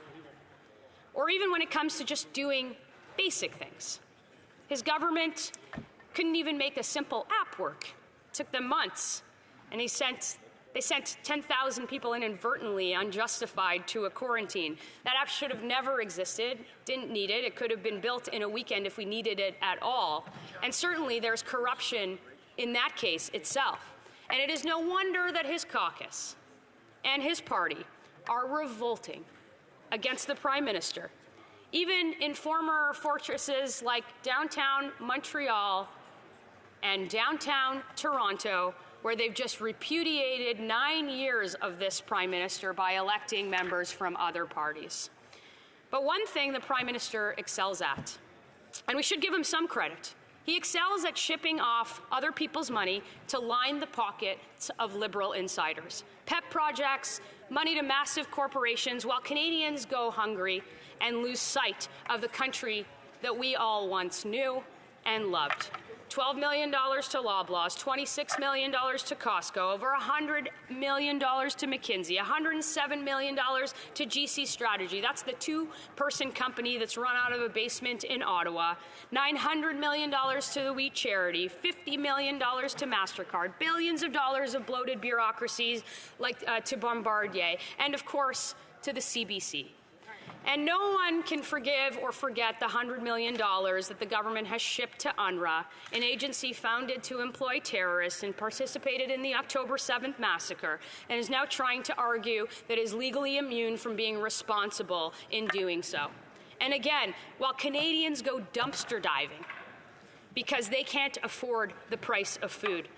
Or even when it comes to just doing basic things. His government couldn't even make a simple app work. It took them months, and he sent They sent 10,000 people inadvertently, unjustified, to a quarantine. That app should have never existed, didn't need it. It could have been built in a weekend if we needed it at all. And certainly there's corruption in that case itself. And it is no wonder that his caucus and his party are revolting against the Prime Minister. Even in former fortresses like downtown Montreal and downtown Toronto, where they've just repudiated 9 years of this Prime Minister by electing members from other parties. But one thing the Prime Minister excels at, and we should give him some credit, he excels at shipping off other people's money to line the pockets of Liberal insiders. Pet projects, money to massive corporations, while Canadians go hungry and lose sight of the country that we all once knew and loved. $12 million to Loblaws, $26 million to Costco, over $100 million to McKinsey, $107 million to GC Strategy. That's the two-person company that's run out of a basement in Ottawa. $900 million to the Wheat Charity, $50 million to MasterCard, billions of dollars of bloated bureaucracies like to Bombardier, and of course to the CBC. And no one can forgive or forget the $100 million that the government has shipped to UNRWA, an agency founded to employ terrorists and participated in the October 7th massacre, and is now trying to argue that it is legally immune from being responsible in doing so. And again, while Canadians go dumpster diving because they can't afford the price of food,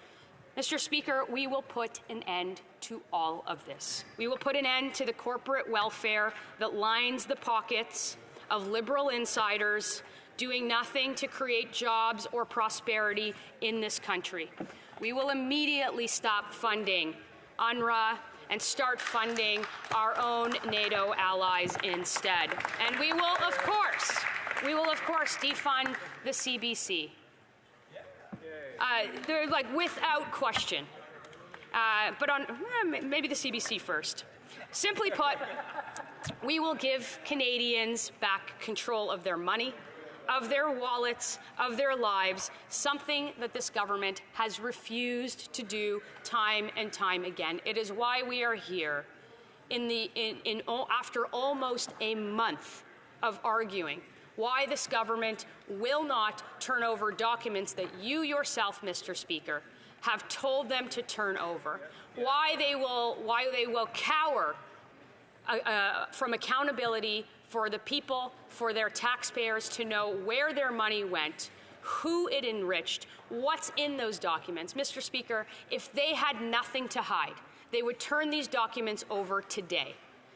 Mr. Speaker, we will put an end to all of this. We will put an end to the corporate welfare that lines the pockets of Liberal insiders doing nothing to create jobs or prosperity in this country. We will immediately stop funding UNRWA and start funding our own NATO allies instead. And we will, of course, defund the CBC. They're like without question. But on maybe the CBC first. Simply put, we will give Canadians back control of their money, of their wallets, of their lives, something that this government has refused to do time and time again. It is why we are here after almost a month of arguing why this government will not turn over documents that you yourself, Mr. Speaker, have told them to turn over, why they will cower from accountability for the people, for their taxpayers to know where their money went, who it enriched, what's in those documents. Mr. Speaker, if they had nothing to hide, they would turn these documents over today.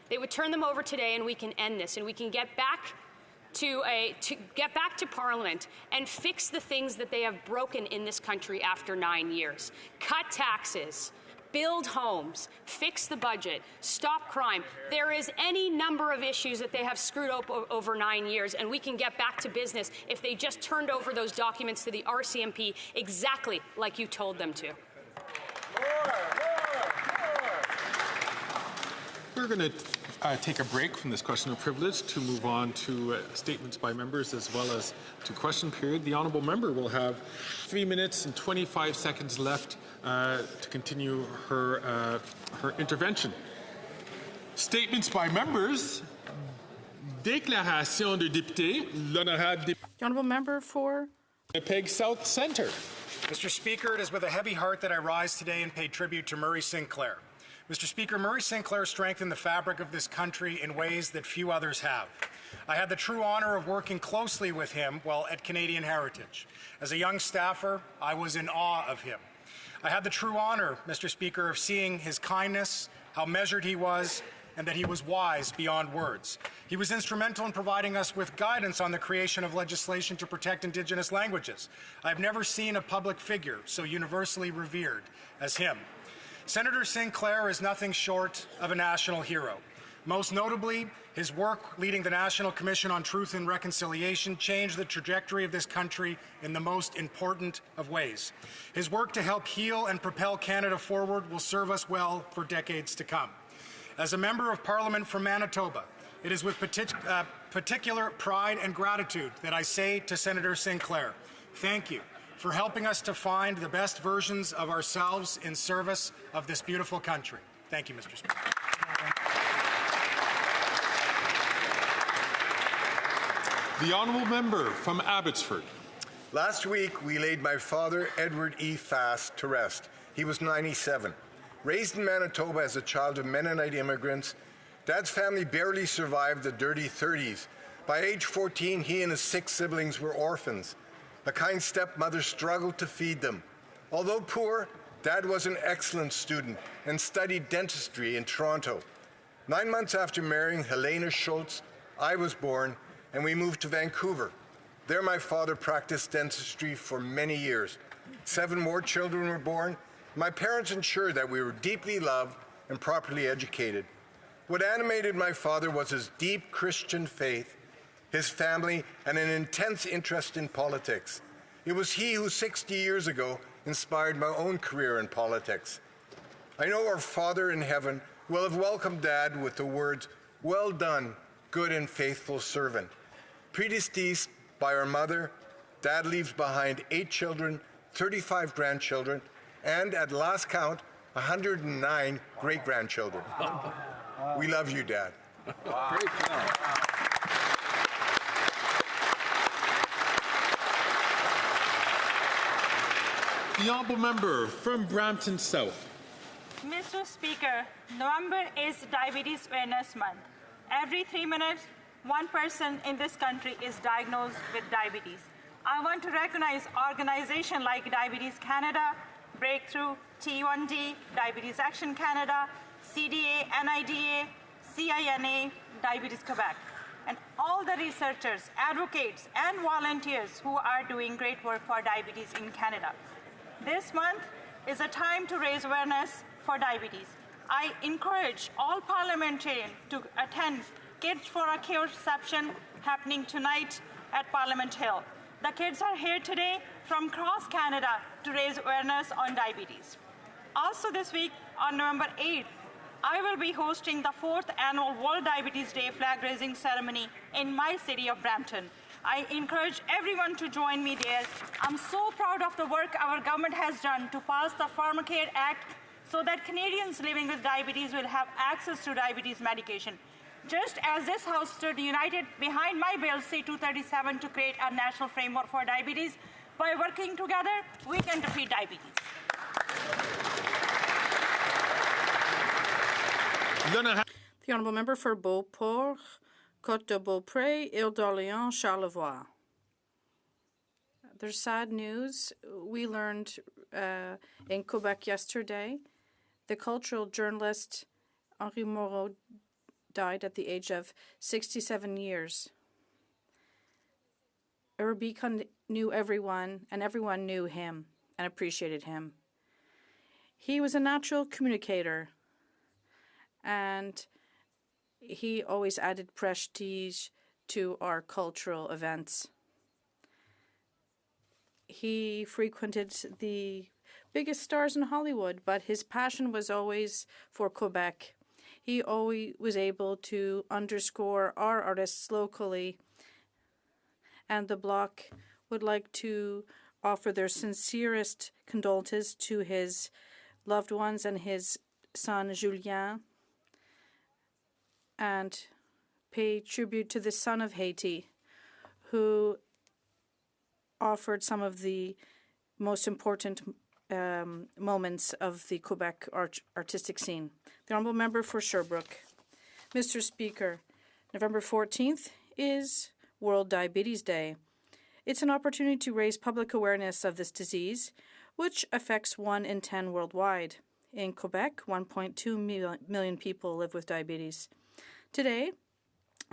They would turn them over today, and we can end this, and we can get back to Parliament and fix the things that they have broken in this country after 9 years. Cut taxes, build homes, fix the budget, stop crime. There is any number of issues that they have screwed up over 9 years, and we can get back to business if they just turned over those documents to the RCMP exactly like you told them to. We're going to take a break from this question of privilege to move on to statements by members as well as to question period. The honourable member will have 3 minutes and 25 seconds left to continue her intervention. Statements by members. Déclaration de député. L'honorable The honourable member for Winnipeg South Centre. Mr. Speaker, it is with a heavy heart that I rise today and pay tribute to Murray Sinclair. Mr. Speaker, Murray Sinclair strengthened the fabric of this country in ways that few others have. I had the true honor of working closely with him while at Canadian Heritage. As a young staffer, I was in awe of him. I had the true honor, Mr. Speaker, of seeing his kindness, how measured he was, and that he was wise beyond words. He was instrumental in providing us with guidance on the creation of legislation to protect Indigenous languages. I've never seen a public figure so universally revered as him. Senator Sinclair is nothing short of a national hero. Most notably, his work leading the National Commission on Truth and Reconciliation changed the trajectory of this country in the most important of ways. His work to help heal and propel Canada forward will serve us well for decades to come. As a member of Parliament from Manitoba, it is with particular pride and gratitude that I say to Senator Sinclair, thank you for helping us to find the best versions of ourselves in service of this beautiful country. Thank you, Mr. Speaker. The honourable member from Abbotsford. Last week, we laid my father, Edward E. Fast, to rest. He was 97. Raised in Manitoba as a child of Mennonite immigrants, Dad's family barely survived the dirty 30s. By age 14, he and his 6 siblings were orphans. A kind stepmother struggled to feed them. Although poor, Dad was an excellent student and studied dentistry in Toronto. 9 months after marrying Helena Schultz, I was born, and we moved to Vancouver. There, my father practiced dentistry for many years. 7 more children were born. My parents ensured that we were deeply loved and properly educated. What animated my father was his deep Christian faith, his family, and an intense interest in politics. It was he who 60 years ago inspired my own career in politics. I know our Father in heaven will have welcomed Dad with the words, "Well done, good and faithful servant." Predeceased by our mother, Dad leaves behind 8 children, 35 grandchildren, and at last count, 109 great-grandchildren. We love you, Dad. Wow. Great job. The honourable member from Brampton South. Mr. Speaker, November is Diabetes Awareness Month. Every 3 minutes, one person in this country is diagnosed with diabetes. I want to recognize organizations like Diabetes Canada, Breakthrough, T1D, Diabetes Action Canada, CDA, NIDA, CINA, Diabetes Quebec, and all the researchers, advocates, and volunteers who are doing great work for diabetes in Canada. This month is a time to raise awareness for diabetes. I encourage all parliamentarians to attend Kids for a Cure reception happening tonight at Parliament Hill. The kids are here today from across Canada to raise awareness on diabetes. Also this week, on November 8th, I will be hosting the 4th annual World Diabetes Day flag raising ceremony in my city of Brampton. I encourage everyone to join me there. I'm so proud of the work our government has done to pass the Pharmacare Act so that Canadians living with diabetes will have access to diabetes medication. Just as this House stood united behind my bill C-237 to create a national framework for diabetes, by working together, we can defeat diabetes. The honourable member for Beauport, Côte de Beaupré, Ile d'Orléans, Charlevoix. There's sad news. We learned in Quebec yesterday, the cultural journalist Henri Moreau died at the age of 67 years. Rubicon knew everyone, and everyone knew him and appreciated him. He was a natural communicator, and he always added prestige to our cultural events. He frequented the biggest stars in Hollywood, but his passion was always for Quebec. He always was able to underscore our artists locally, and the Bloc would like to offer their sincerest condolences to his loved ones and his son Julien, and pay tribute to the son of Haiti, who offered some of the most important moments of the Quebec artistic scene. The honourable member for Sherbrooke. Mr. Speaker, November 14th is World Diabetes Day. It's an opportunity to raise public awareness of this disease, which affects 1 in 10 worldwide. In Quebec, 1.2 million people live with diabetes. Today,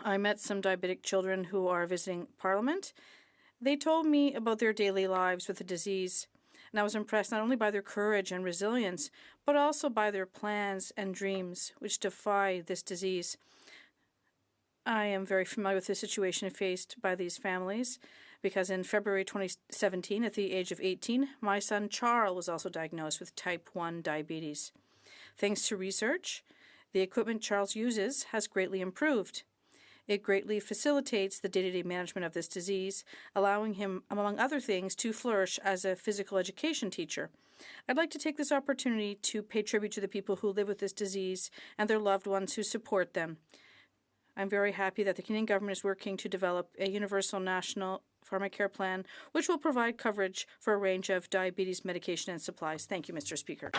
I met some diabetic children who are visiting Parliament. They told me about their daily lives with the disease, and I was impressed not only by their courage and resilience, but also by their plans and dreams, which defy this disease. I am very familiar with the situation faced by these families, because in February 2017, at the age of 18, my son Charles was also diagnosed with type 1 diabetes. Thanks to research, the equipment Charles uses has greatly improved. It greatly facilitates the day-to-day management of this disease, allowing him, among other things, to flourish as a physical education teacher. I'd like to take this opportunity to pay tribute to the people who live with this disease and their loved ones who support them. I'm very happy that the Canadian government is working to develop a universal national pharmacare plan, which will provide coverage for a range of diabetes medication and supplies. Thank you, Mr. Speaker.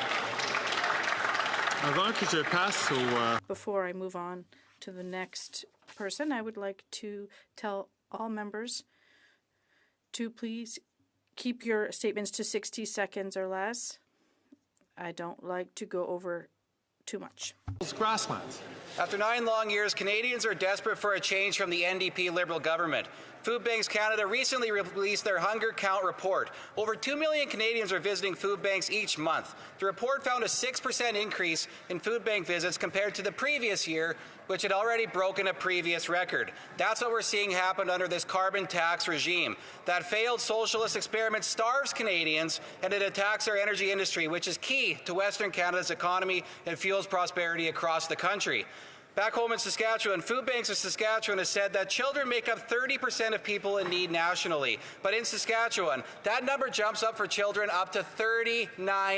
Before I move on to the next person, I would like to tell all members to please keep your statements to 60 seconds or less. I don't like to go over too much. Grasslands. After 9 long years, Canadians are desperate for a change from the NDP Liberal government. Food Banks Canada recently released their hunger count report. Over 2 million Canadians are visiting food banks each month. The report found a 6% increase in food bank visits compared to the previous year, which had already broken a previous record. That's what we're seeing happen under this carbon tax regime. That failed socialist experiment starves Canadians, and it attacks our energy industry, which is key to Western Canada's economy and fuels prosperity across the country. Back home in Saskatchewan, Food Banks of Saskatchewan has said that children make up 30% of people in need nationally. But in Saskatchewan, that number jumps up for children up to 39%.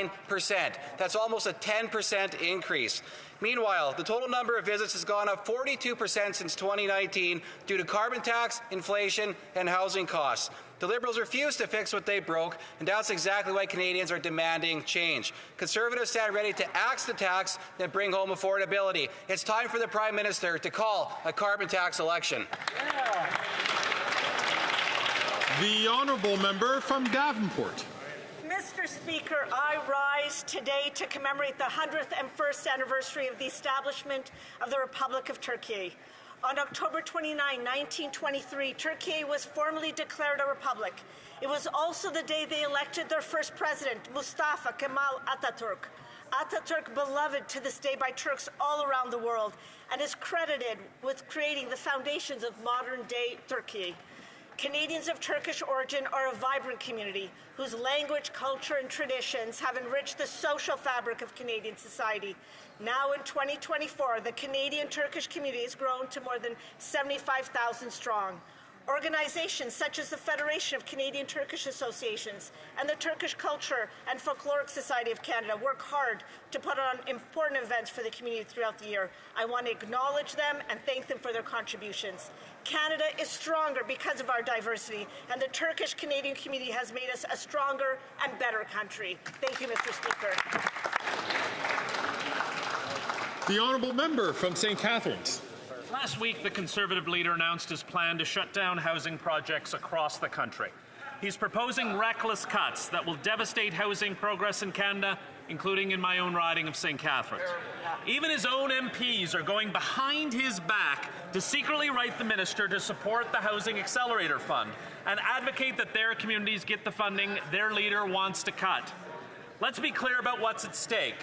That's almost a 10% increase. Meanwhile, the total number of visits has gone up 42% since 2019 due to carbon tax, inflation, and housing costs. The Liberals refuse to fix what they broke, and that's exactly why Canadians are demanding change. Conservatives stand ready to axe the tax and bring home affordability. It's time for the Prime Minister to call a carbon tax election. The honourable member from Davenport. Mr. Speaker, I rise today to commemorate the 101st anniversary of the establishment of the Republic of Turkey. On October 29, 1923, Turkey was formally declared a republic. It was also the day they elected their first president, Mustafa Kemal Atatürk. Atatürk, beloved to this day by Turks all around the world, and is credited with creating the foundations of modern-day Turkey. Canadians of Turkish origin are a vibrant community whose language, culture, and traditions have enriched the social fabric of Canadian society. Now in 2024, the Canadian-Turkish community has grown to more than 75,000 strong. Organizations such as the Federation of Canadian-Turkish Associations and the Turkish Culture and Folkloric Society of Canada work hard to put on important events for the community throughout the year. I want to acknowledge them and thank them for their contributions. Canada is stronger because of our diversity, and the Turkish-Canadian community has made us a stronger and better country. Thank you, Mr. Speaker. The honourable member from St. Catharines. Last week, the Conservative leader announced his plan to shut down housing projects across the country. He's proposing reckless cuts that will devastate housing progress in Canada, including in my own riding of St. Catharines. Even his own MPs are going behind his back to secretly write the minister to support the Housing Accelerator Fund and advocate that their communities get the funding their leader wants to cut. Let's be clear about what's at stake.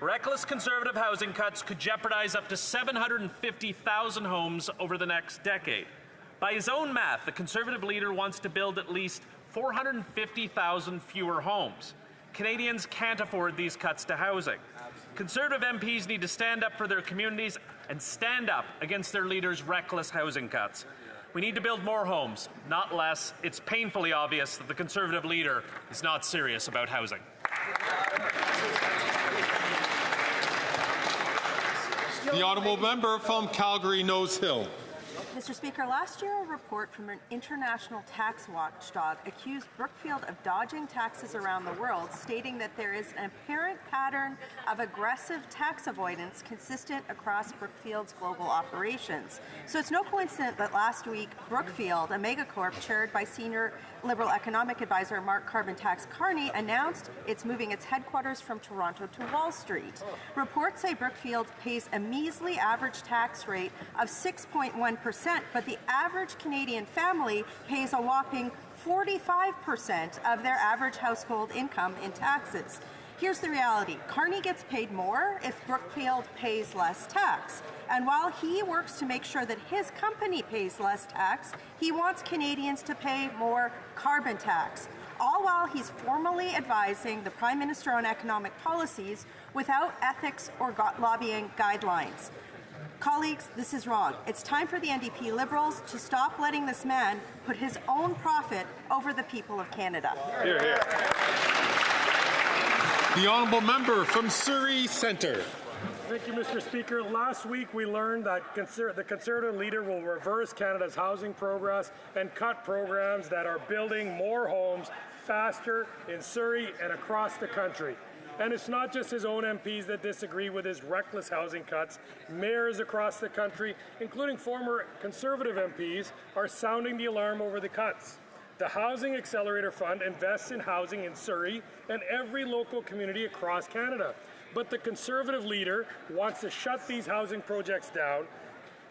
Reckless Conservative housing cuts could jeopardize up to 750,000 homes over the next decade. By his own math, the Conservative leader wants to build at least 450,000 fewer homes. Canadians can't afford these cuts to housing. Conservative MPs need to stand up for their communities and stand up against their leader's reckless housing cuts. We need to build more homes, not less. It's painfully obvious that the Conservative leader is not serious about housing. The honourable member from Calgary Nose Hill. Mr. Speaker, last year a report from an international tax watchdog accused Brookfield of dodging taxes around the world, stating that there is an apparent pattern of aggressive tax avoidance consistent across Brookfield's global operations. So it's no coincidence that last week Brookfield, a megacorp chaired by senior Liberal economic advisor Mark Carbon Tax Carney, announced it's moving its headquarters from Toronto to Wall Street. Reports say Brookfield pays a measly average tax rate of 6.1%, but the average Canadian family pays a whopping 45% of their average household income in taxes. Here's the reality. Carney gets paid more if Brookfield pays less tax. And while he works to make sure that his company pays less tax, he wants Canadians to pay more carbon tax, all while he's formally advising the Prime Minister on economic policies without ethics or lobbying guidelines. Colleagues, this is wrong. It's time for the NDP Liberals to stop letting this man put his own profit over the people of Canada. Hear, hear. The honourable member from Surrey Centre. Thank you, Mr. Speaker. Last week we learned that the Conservative leader will reverse Canada's housing progress and cut programs that are building more homes faster in Surrey and across the country. And it's not just his own MPs that disagree with his reckless housing cuts. Mayors across the country, including former Conservative MPs, are sounding the alarm over the cuts. The Housing Accelerator Fund invests in housing in Surrey and every local community across Canada. But the Conservative leader wants to shut these housing projects down.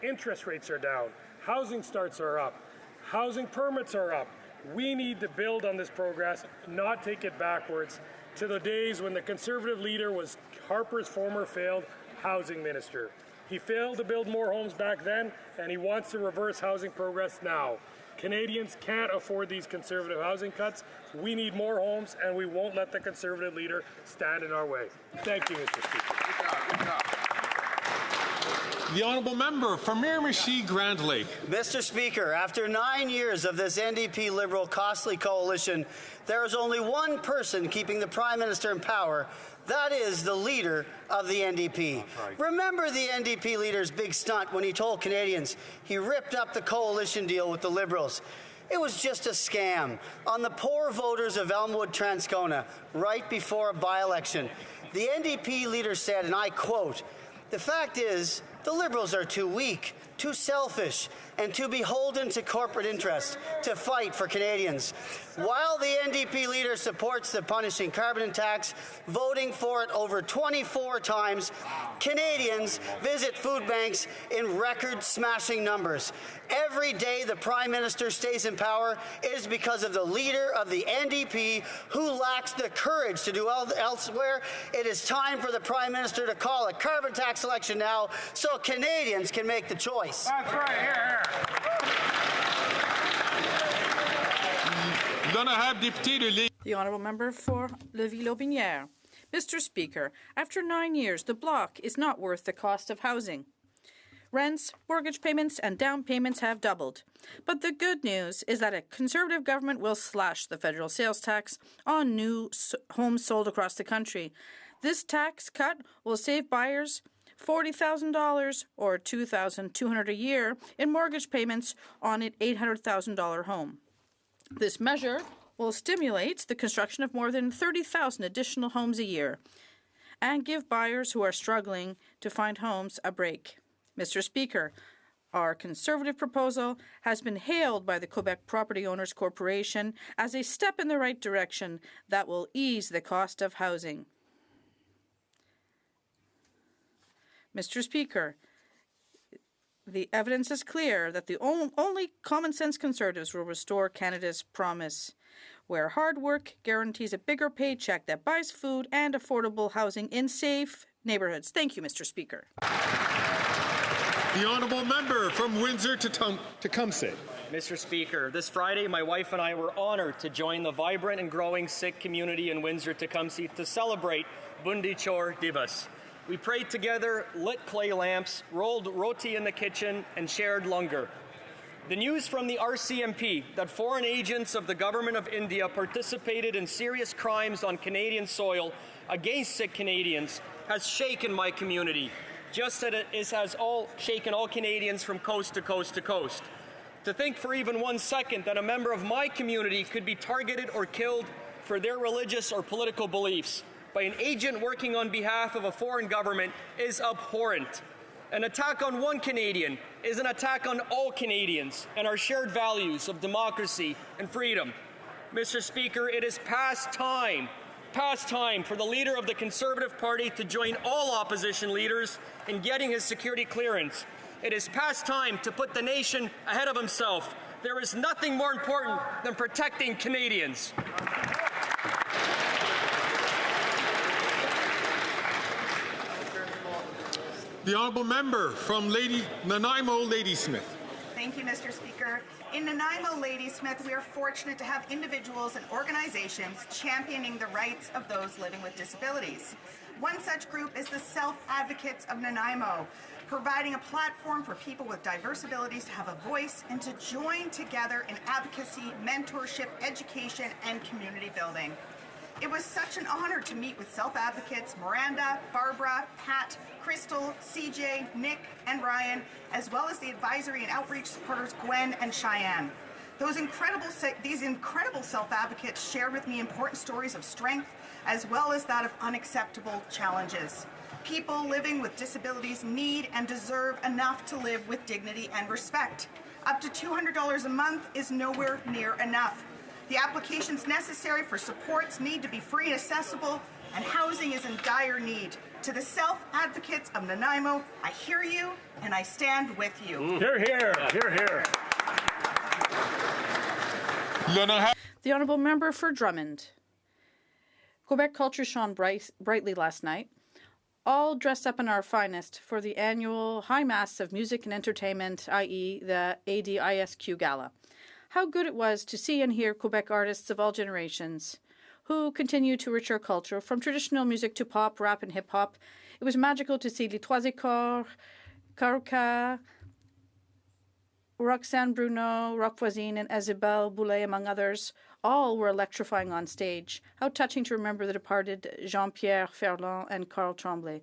Interest rates are down. Housing starts are up. Housing permits are up. We need to build on this progress, not take it backwards to the days when the Conservative leader was Harper's former failed housing minister. He failed to build more homes back then, and he wants to reverse housing progress now. Canadians can't afford these Conservative housing cuts. We need more homes, and we won't let the Conservative leader stand in our way. Thank you, Mr. Speaker. The honourable member from Miramichi Grand Lake. Mr. Speaker, after 9 years of this NDP Liberal costly coalition, there is only one person keeping the Prime Minister in power. That is the leader of the NDP. Remember the NDP leader's big stunt when he told Canadians he ripped up the coalition deal with the Liberals. It was just a scam on the poor voters of Elmwood Transcona right before a by-election. The NDP leader said, and I quote, "The fact is, the Liberals are too weak, too selfish, and too beholden to corporate interests to fight for Canadians." While the NDP leader supports the punishing carbon tax, voting for it over 24 times, Canadians visit food banks in record-smashing numbers. Every day the Prime Minister stays in power, it is because of the leader of the NDP who lacks the courage to do elsewhere. It is time for the Prime Minister to call a carbon tax election now so Canadians can make the choice. That's right, here. The honourable member for Levis-Lotbinière. Mr. Speaker, after 9 years, the bloc is not worth the cost of housing. Rents, mortgage payments, and down payments have doubled. But the good news is that a Conservative government will slash the federal sales tax on new homes sold across the country. This tax cut will save buyers $40,000 or $2,200 a year in mortgage payments on an $800,000 home. This measure will stimulate the construction of more than 30,000 additional homes a year and give buyers who are struggling to find homes a break. Mr. Speaker, our Conservative proposal has been hailed by the Quebec Property Owners Corporation as a step in the right direction that will ease the cost of housing. Mr. Speaker, the evidence is clear that the only common-sense Conservatives will restore Canada's promise, where hard work guarantees a bigger paycheck that buys food and affordable housing in safe neighbourhoods. Thank you, Mr. Speaker. The honourable member from Windsor to Tecumseh. Mr. Speaker, this Friday, my wife and I were honoured to join the vibrant and growing Sikh community in Windsor-Tecumseh to celebrate Bundi Chor Divas. We prayed together, lit clay lamps, rolled roti in the kitchen, and shared langar. The news from the RCMP that foreign agents of the Government of India participated in serious crimes on Canadian soil against Sikh Canadians has shaken my community, just as it has shaken all Canadians from coast to coast to coast. To think for even 1 second that a member of my community could be targeted or killed for their religious or political beliefs by an agent working on behalf of a foreign government is abhorrent. An attack on one Canadian is an attack on all Canadians and our shared values of democracy and freedom. Mr. Speaker, it is past time for the leader of the Conservative Party to join all opposition leaders in getting his security clearance. It is past time to put the nation ahead of himself. There is nothing more important than protecting Canadians. The honourable member from Nanaimo Ladysmith. Thank you, Mr. Speaker. In Nanaimo, Ladysmith, we are fortunate to have individuals and organizations championing the rights of those living with disabilities. One such group is the Self-Advocates of Nanaimo, providing a platform for people with diverse abilities to have a voice and to join together in advocacy, mentorship, education, and community building. It was such an honor to meet with self-advocates Miranda, Barbara, Pat, Crystal, CJ, Nick, and Ryan, as well as the advisory and outreach supporters Gwen and Cheyenne. These incredible self-advocates shared with me important stories of strength, as well as that of unacceptable challenges. People living with disabilities need and deserve enough to live with dignity and respect. Up to $200 a month is nowhere near enough. The applications necessary for supports need to be free and accessible, and housing is in dire need. To the self-advocates of Nanaimo, I hear you and I stand with you. Hear, hear, hear, hear. The Honourable Member for Drummond. Quebec culture shone brightly last night, all dressed up in our finest for the annual High Mass of Music and Entertainment, i.e. the ADISQ Gala. How good it was to see and hear Quebec artists of all generations who continue to enrich our culture, from traditional music to pop, rap, and hip-hop. It was magical to see Les Trois Écorts, Karuka, Roxane Bruno, Rock Voisine, and Isabelle Boulay, among others. All were electrifying on stage. How touching to remember the departed Jean-Pierre Ferland and Carl Tremblay.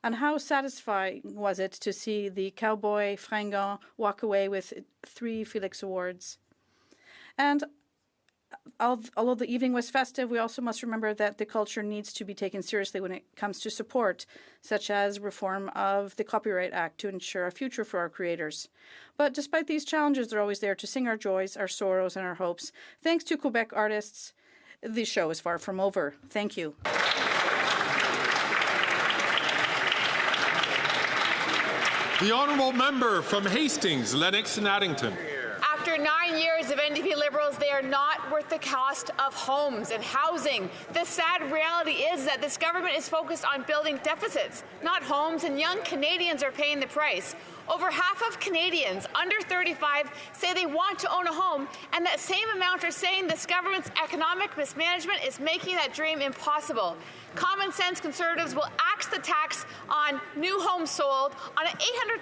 And how satisfying was it to see the cowboy fringant walk away with 3 Felix Awards. And although the evening was festive, we also must remember that the culture needs to be taken seriously when it comes to support, such as reform of the Copyright Act to ensure a future for our creators. But despite these challenges, they're always there to sing our joys, our sorrows, and our hopes. Thanks to Quebec artists, the show is far from over. Thank you. The Honourable Member from Hastings, Lennox and Addington. After 9 years of NDP Liberals, they are not worth the cost of homes and housing. The sad reality is that this government is focused on building deficits, not homes, and young Canadians are paying the price. Over half of Canadians under 35 say they want to own a home, and that same amount are saying this government's economic mismanagement is making that dream impossible. Common sense Conservatives will axe the tax on new homes sold. On an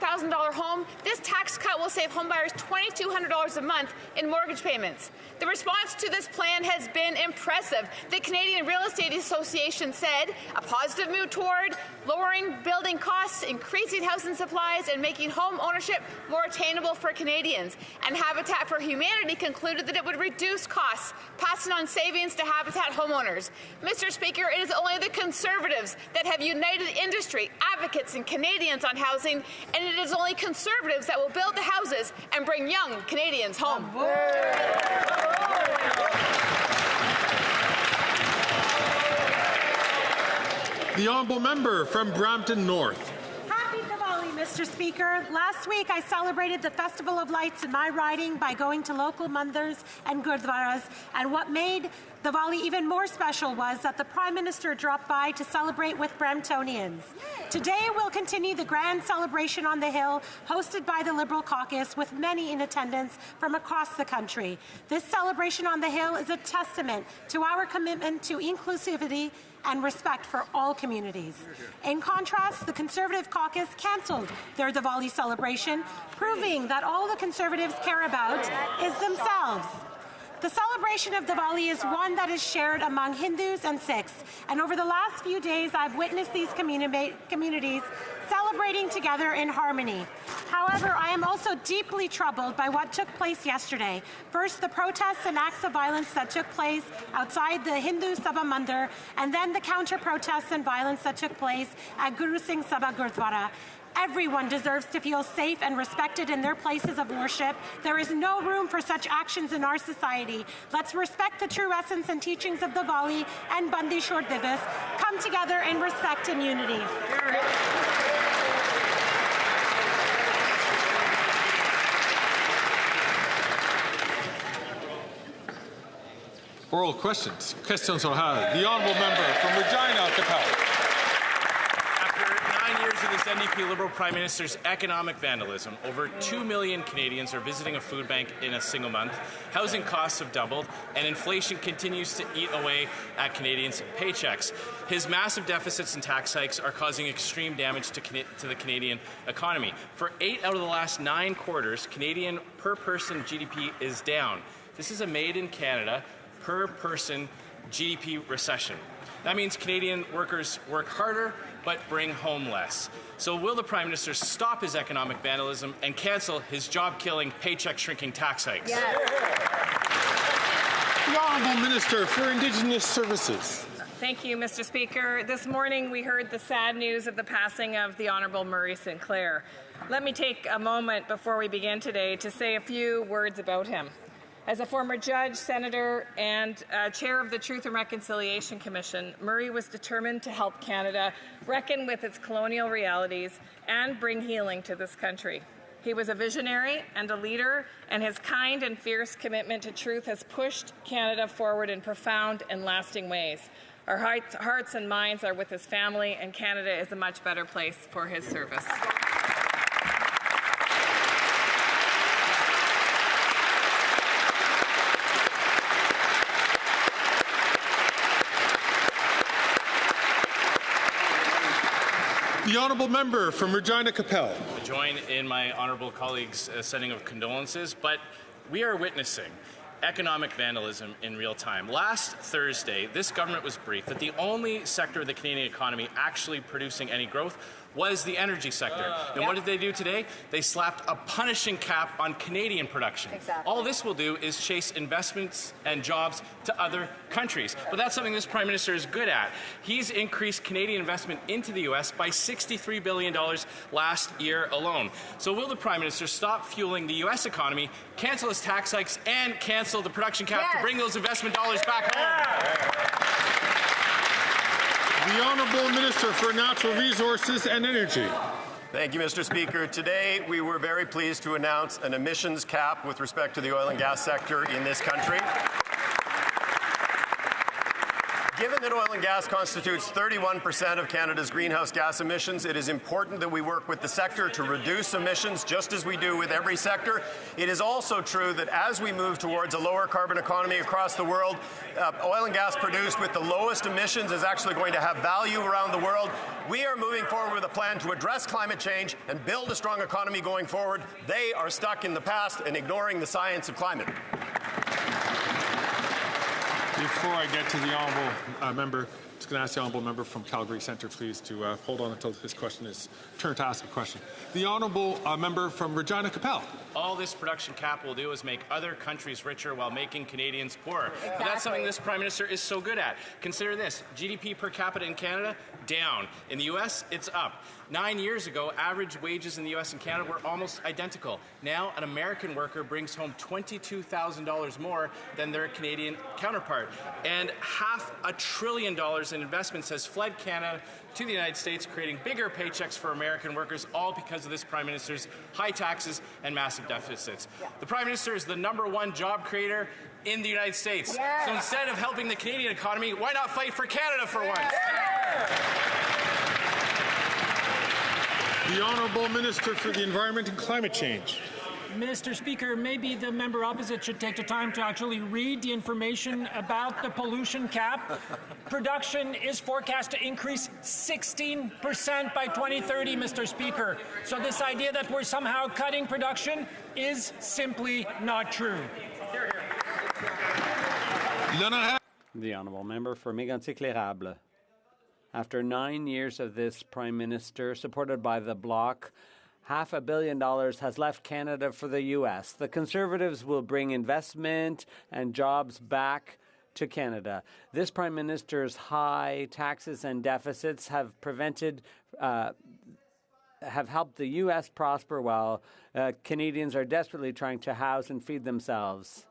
$800,000 home, this tax cut will save homebuyers $2,200 a month in mortgage payments. The response to this plan has been impressive. The Canadian Real Estate Association said a positive move toward lowering building costs, increasing housing supplies, and making home ownership more attainable for Canadians. And Habitat for Humanity concluded that it would reduce costs, passing on savings to Habitat homeowners. Mr. Speaker, it is only the Conservatives that have united industry, advocates, and Canadians on housing, and it is only Conservatives that will build the houses and bring young Canadians home. The Honourable Member from Brampton North. Happy Diwali, Mr. Speaker. Last week I celebrated the Festival of Lights in my riding by going to local mandirs and gurdwaras, and what made Diwali even more special was that the Prime Minister dropped by to celebrate with Bramptonians. Today we'll continue the grand celebration on the Hill, hosted by the Liberal caucus, with many in attendance from across the country. This celebration on the Hill is a testament to our commitment to inclusivity and respect for all communities. In contrast, the Conservative caucus cancelled their Diwali celebration, proving that all the Conservatives care about is themselves. The celebration of Diwali is one that is shared among Hindus and Sikhs, and over the last few days I've witnessed these communities celebrating together in harmony. However, I am also deeply troubled by what took place yesterday. First, the protests and acts of violence that took place outside the Hindu Sabha Mandir, and then the counter-protests and violence that took place at Guru Singh Sabha Gurdwara. Everyone deserves to feel safe and respected in their places of worship. There is no room for such actions in our society. Let's respect the true essence and teachings of Diwali and Bandi Chhor Divas. Come together in respect and unity. Oral questions. Questions orales. The Honourable Member from Regina Capel. After 9 years to this NDP Liberal Prime Minister's economic vandalism, over 2 million Canadians are visiting a food bank in a single month, housing costs have doubled, and inflation continues to eat away at Canadians' paychecks. His massive deficits and tax hikes are causing extreme damage to the Canadian economy. For 8 out of the last 9 quarters, Canadian per-person GDP is down. This is a made-in-Canada, per-person GDP recession. That means Canadian workers work harder but bring home less. So will the Prime Minister stop his economic vandalism and cancel his job-killing, paycheck-shrinking tax hikes? Yes. The Honourable Minister for Indigenous Services. Thank you, Mr. Speaker. This morning we heard the sad news of the passing of the Honourable Murray Sinclair. Let me take a moment before we begin today to say a few words about him. As a former judge, senator, and chair of the Truth and Reconciliation Commission, Murray was determined to help Canada reckon with its colonial realities and bring healing to this country. He was a visionary and a leader, and his kind and fierce commitment to truth has pushed Canada forward in profound and lasting ways. Our hearts and minds are with his family, and Canada is a much better place for his service. The Honourable Member from Regina Capel. I join in my honourable colleagues' sending of condolences, but we are witnessing economic vandalism in real time. Last Thursday, this government was briefed that the only sector of the Canadian economy actually producing any growth was the energy sector. And what did they do today? They slapped a punishing cap on Canadian production. Exactly. All this will do is chase investments and jobs to other countries. But that's something this Prime Minister is good at. He's increased Canadian investment into the U.S. by $63 billion last year alone. So will the Prime Minister stop fueling the U.S. economy, cancel his tax hikes, and cancel the production cap to bring those investment dollars back home? The Honourable Minister for Natural Resources and Energy. Thank you, Mr. Speaker. Today, we were very pleased to announce an emissions cap with respect to the oil and gas sector in this country. Given that oil and gas constitutes 31% of Canada's greenhouse gas emissions, it is important that we work with the sector to reduce emissions, just as we do with every sector. It is also true that as we move towards a lower carbon economy across the world, oil and gas produced with the lowest emissions is actually going to have value around the world. We are moving forward with a plan to address climate change and build a strong economy going forward. They are stuck in the past and ignoring the science of climate. Before I get to the Honourable Member, I'm just going to ask the Honourable Member from Calgary Centre, please, to hold on until his question is turn to ask a question. The Honourable Member from Regina Capel. All this production cap will do is make other countries richer while making Canadians poorer. Exactly. But that's something this Prime Minister is so good at. Consider this. GDP per capita in Canada, down. In the U.S., it's up. 9 years ago, average wages in the U.S. and Canada were almost identical. Now, an American worker brings home $22,000 more than their Canadian counterpart. And $500 billion in investments has fled Canada to the United States, creating bigger paychecks for American workers, all because of this Prime Minister's high taxes and massive deficits. The Prime Minister is the #1 job creator in the United States. Yes. So instead of helping the Canadian economy, why not fight for Canada for once? The Honourable Minister for the Environment and Climate Change. Mr. Speaker, maybe the member opposite should take the time to actually read the information about the pollution cap. Production is forecast to increase 16% by 2030, Mr. Speaker. So this idea that we're somehow cutting production is simply not true. The Honourable Member for Mégantic-L'Érable. After 9 years of this Prime Minister, supported by the Bloc, $500 million has left Canada for the U.S. The Conservatives will bring investment and jobs back to Canada. This Prime Minister's high taxes and deficits have helped the U.S. prosper while Canadians are desperately trying to house and feed themselves.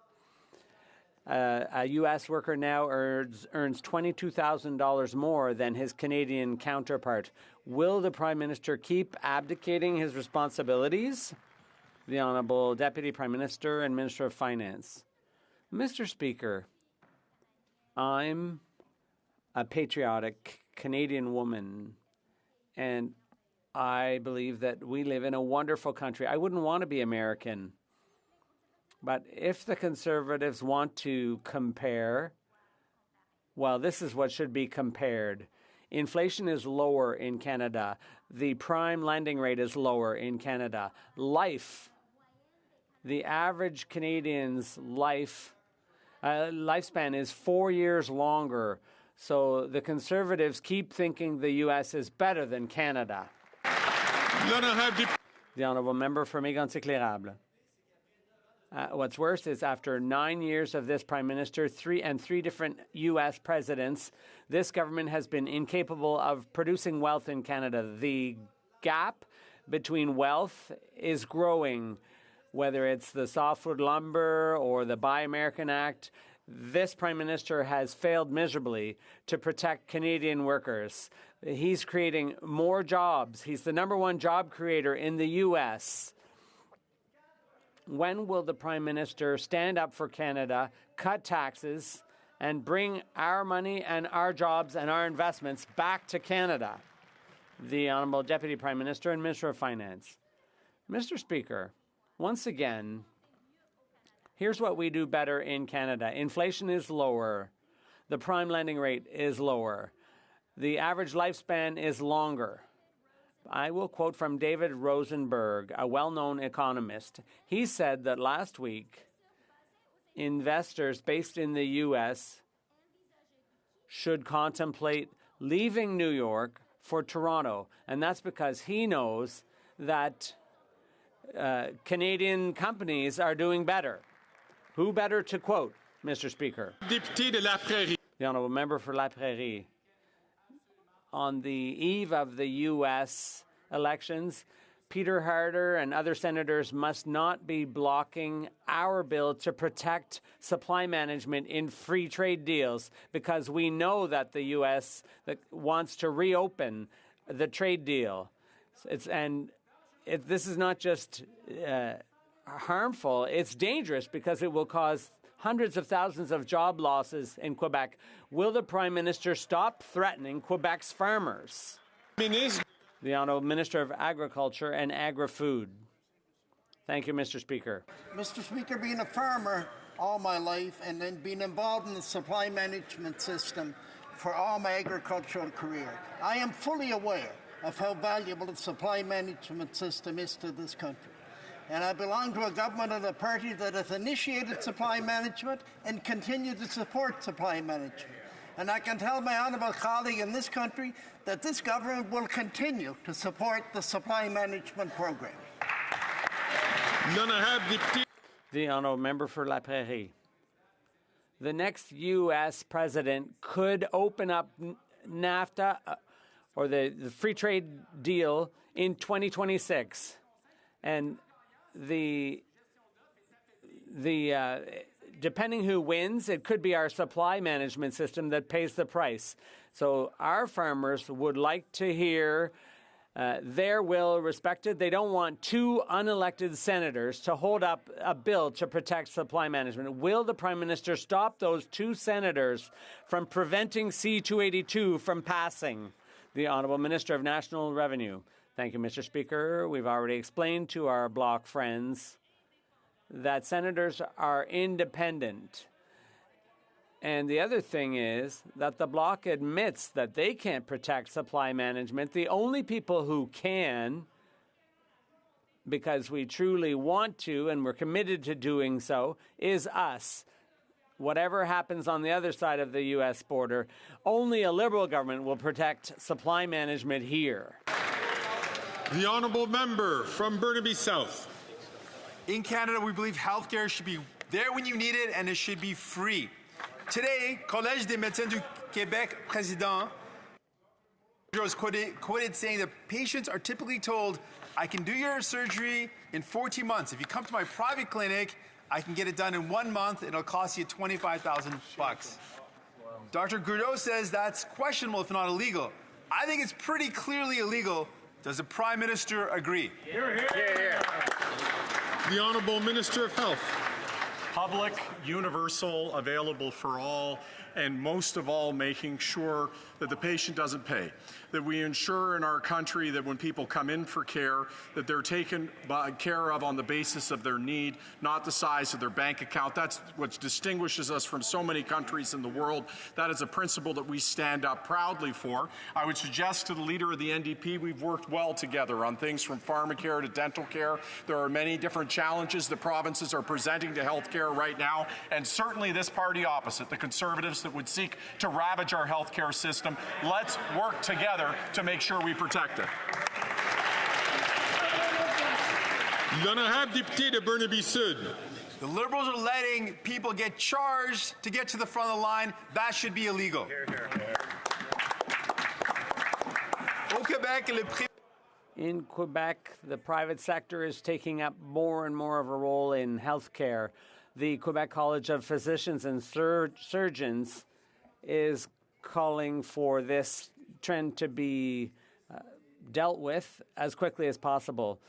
A U.S. worker now earns $22,000 more than his Canadian counterpart. Will the Prime Minister keep abdicating his responsibilities? The Honourable Deputy Prime Minister and Minister of Finance. Mr. Speaker, I'm a patriotic Canadian woman, and I believe that we live in a wonderful country. I wouldn't want to be American. But if the Conservatives want to compare, well, this is what should be compared. Inflation is lower in Canada. The prime lending rate is lower in Canada. The average Canadian's lifespan is 4 years longer. So the Conservatives keep thinking the U.S. is better than Canada. The Honourable Member for Mégantic-L'Érable. What's worse is after 9 years of this Prime Minister, three different U.S. presidents, this government has been incapable of producing wealth in Canada. The gap between wealth is growing, whether it's the softwood lumber or the Buy American Act. This Prime Minister has failed miserably to protect Canadian workers. He's creating more jobs. He's the #1 job creator in the U.S. When will the Prime Minister stand up for Canada, cut taxes, and bring our money and our jobs and our investments back to Canada? The Honourable Deputy Prime Minister and Minister of Finance. Mr. Speaker, once again, here's what we do better in Canada. Inflation is lower. The prime lending rate is lower. The average lifespan is longer. I will quote from David Rosenberg, a well-known economist. He said that last week, investors based in the U.S. should contemplate leaving New York for Toronto. And that's because he knows that Canadian companies are doing better. Who better to quote, Mr. Speaker? Député de La Prairie. The Honourable Member for La Prairie. On the eve of the U.S. elections, Peter Harder and other senators must not be blocking our bill to protect supply management in free trade deals, because we know that the U.S. wants to reopen the trade deal. This is not just harmful, it's dangerous because it will cause hundreds of thousands of job losses in Quebec. Will the Prime Minister stop threatening Quebec's farmers? The Honourable Minister of Agriculture and Agri-Food. Thank you, Mr. Speaker. Mr. Speaker, being a farmer all my life and then being involved in the supply management system for all my agricultural career, I am fully aware of how valuable the supply management system is to this country. And I belong to a government and a party that has initiated supply management and continue to support supply management. And I can tell my honourable colleague in this country that this government will continue to support the supply management program. The Honourable Member for La Prairie. The next U.S. president could open up NAFTA or the free trade deal in 2026. And depending who wins, it could be our supply management system that pays the price. So our farmers would like to hear their will respected. They don't want two unelected senators to hold up a bill to protect supply management. Will the Prime Minister stop those two senators from preventing C-282 from passing? The Honourable Minister of National Revenue. Thank you, Mr. Speaker. We've already explained to our Bloc friends that senators are independent. And the other thing is that the Bloc admits that they can't protect supply management. The only people who can, because we truly want to and we're committed to doing so, is us. Whatever happens on the other side of the U.S. border, only a Liberal government will protect supply management here. The Honourable Member from Burnaby South. In Canada, we believe healthcare should be there when you need it and it should be free. Today, Collège des médecins du Québec Président was quoted saying that patients are typically told, I can do your surgery in 14 months. If you come to my private clinic, I can get it done in 1 month. It'll cost you $25,000. Dr. Gourdeau says that's questionable, if not illegal. I think it's pretty clearly illegal. Does the Prime Minister agree? The Honourable Minister of Health. public, universal, available for all, and most of all, making sure that the patient doesn't pay. That we ensure in our country that when people come in for care, that they're taken care of on the basis of their need, not the size of their bank account. That's what distinguishes us from so many countries in the world. That is a principle that we stand up proudly for. I would suggest to the Leader of the NDP, we've worked well together on things from pharmacare to dental care. There are many different challenges the provinces are presenting to health care right now, and certainly this party opposite, the Conservatives that would seek to ravage our health care system. Let's work together to make sure we protect it. L'honorable député de Burnaby Sud. The Liberals are letting people get charged to get to the front of the line. That should be illegal. In Quebec, the private sector is taking up more and more of a role in healthcare. The Quebec College of Physicians and Surgeons is calling for this trend to be dealt with as quickly as possible.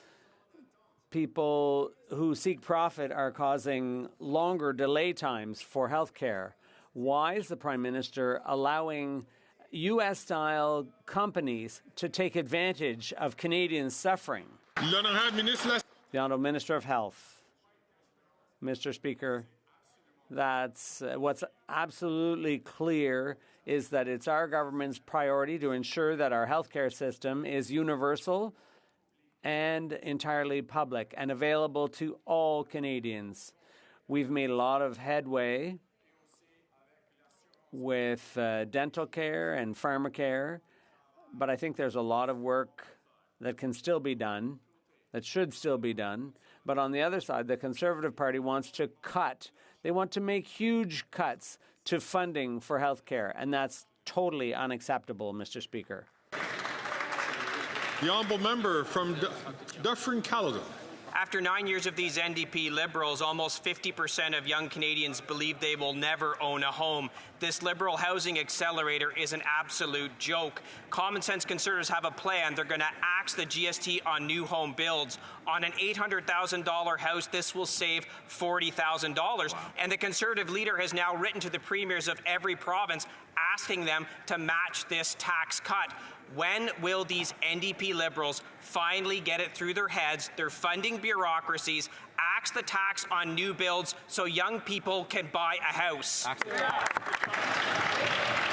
People who seek profit are causing longer delay times for healthcare. Why is the Prime Minister allowing U.S.-style companies to take advantage of Canadians suffering? The Honourable Minister of Health. Mr. Speaker, that's what's absolutely clear is that it's our government's priority to ensure that our healthcare system is universal and entirely public and available to all Canadians. We've made a lot of headway with dental care and pharmacare, but I think there's a lot of work that can still be done, that should still be done. But on the other side, the Conservative Party wants to cut. They want to make huge cuts to funding for health care, and that's totally unacceptable, Mr. Speaker. The honourable member from Dufferin-Caledon. After 9 years of these NDP Liberals, almost 50% of young Canadians believe they will never own a home. This Liberal housing accelerator is an absolute joke. Common sense Conservatives have a plan. They're going to axe the GST on new home builds. On an $800,000 house, this will save $40,000. Wow. And the Conservative leader has now written to the premiers of every province asking them to match this tax cut. When will these NDP Liberals finally get it through their heads? They're funding bureaucracies, axe the tax on new builds so young people can buy a house.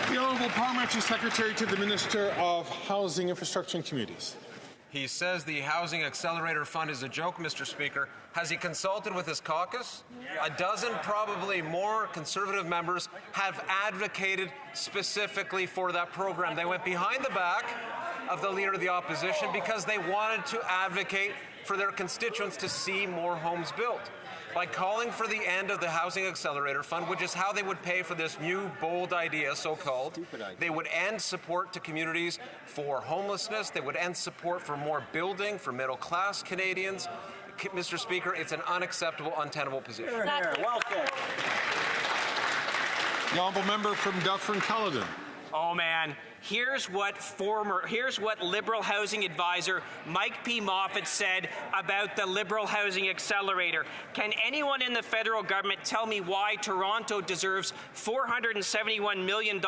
The Honourable Parliamentary Secretary to the Minister of Housing, Infrastructure and Communities. He says the Housing Accelerator Fund is a joke, Mr. Speaker. Has he consulted with his caucus? A dozen, probably more, Conservative members have advocated specifically for that program. They went behind the back of the Leader of the Opposition because they wanted to advocate for their constituents to see more homes built. By calling for the end of the Housing Accelerator Fund, which is how they would pay for this new bold idea, so-called, they would end support to communities for homelessness. They would end support for more building for middle-class Canadians. Mr. Speaker, it's an unacceptable, untenable position. Well said. The honourable member from Dufferin-Caledon. Oh man, here's what Liberal housing advisor Mike P. Moffat said about the Liberal Housing Accelerator. Can anyone in the federal government tell me why Toronto deserves $471 million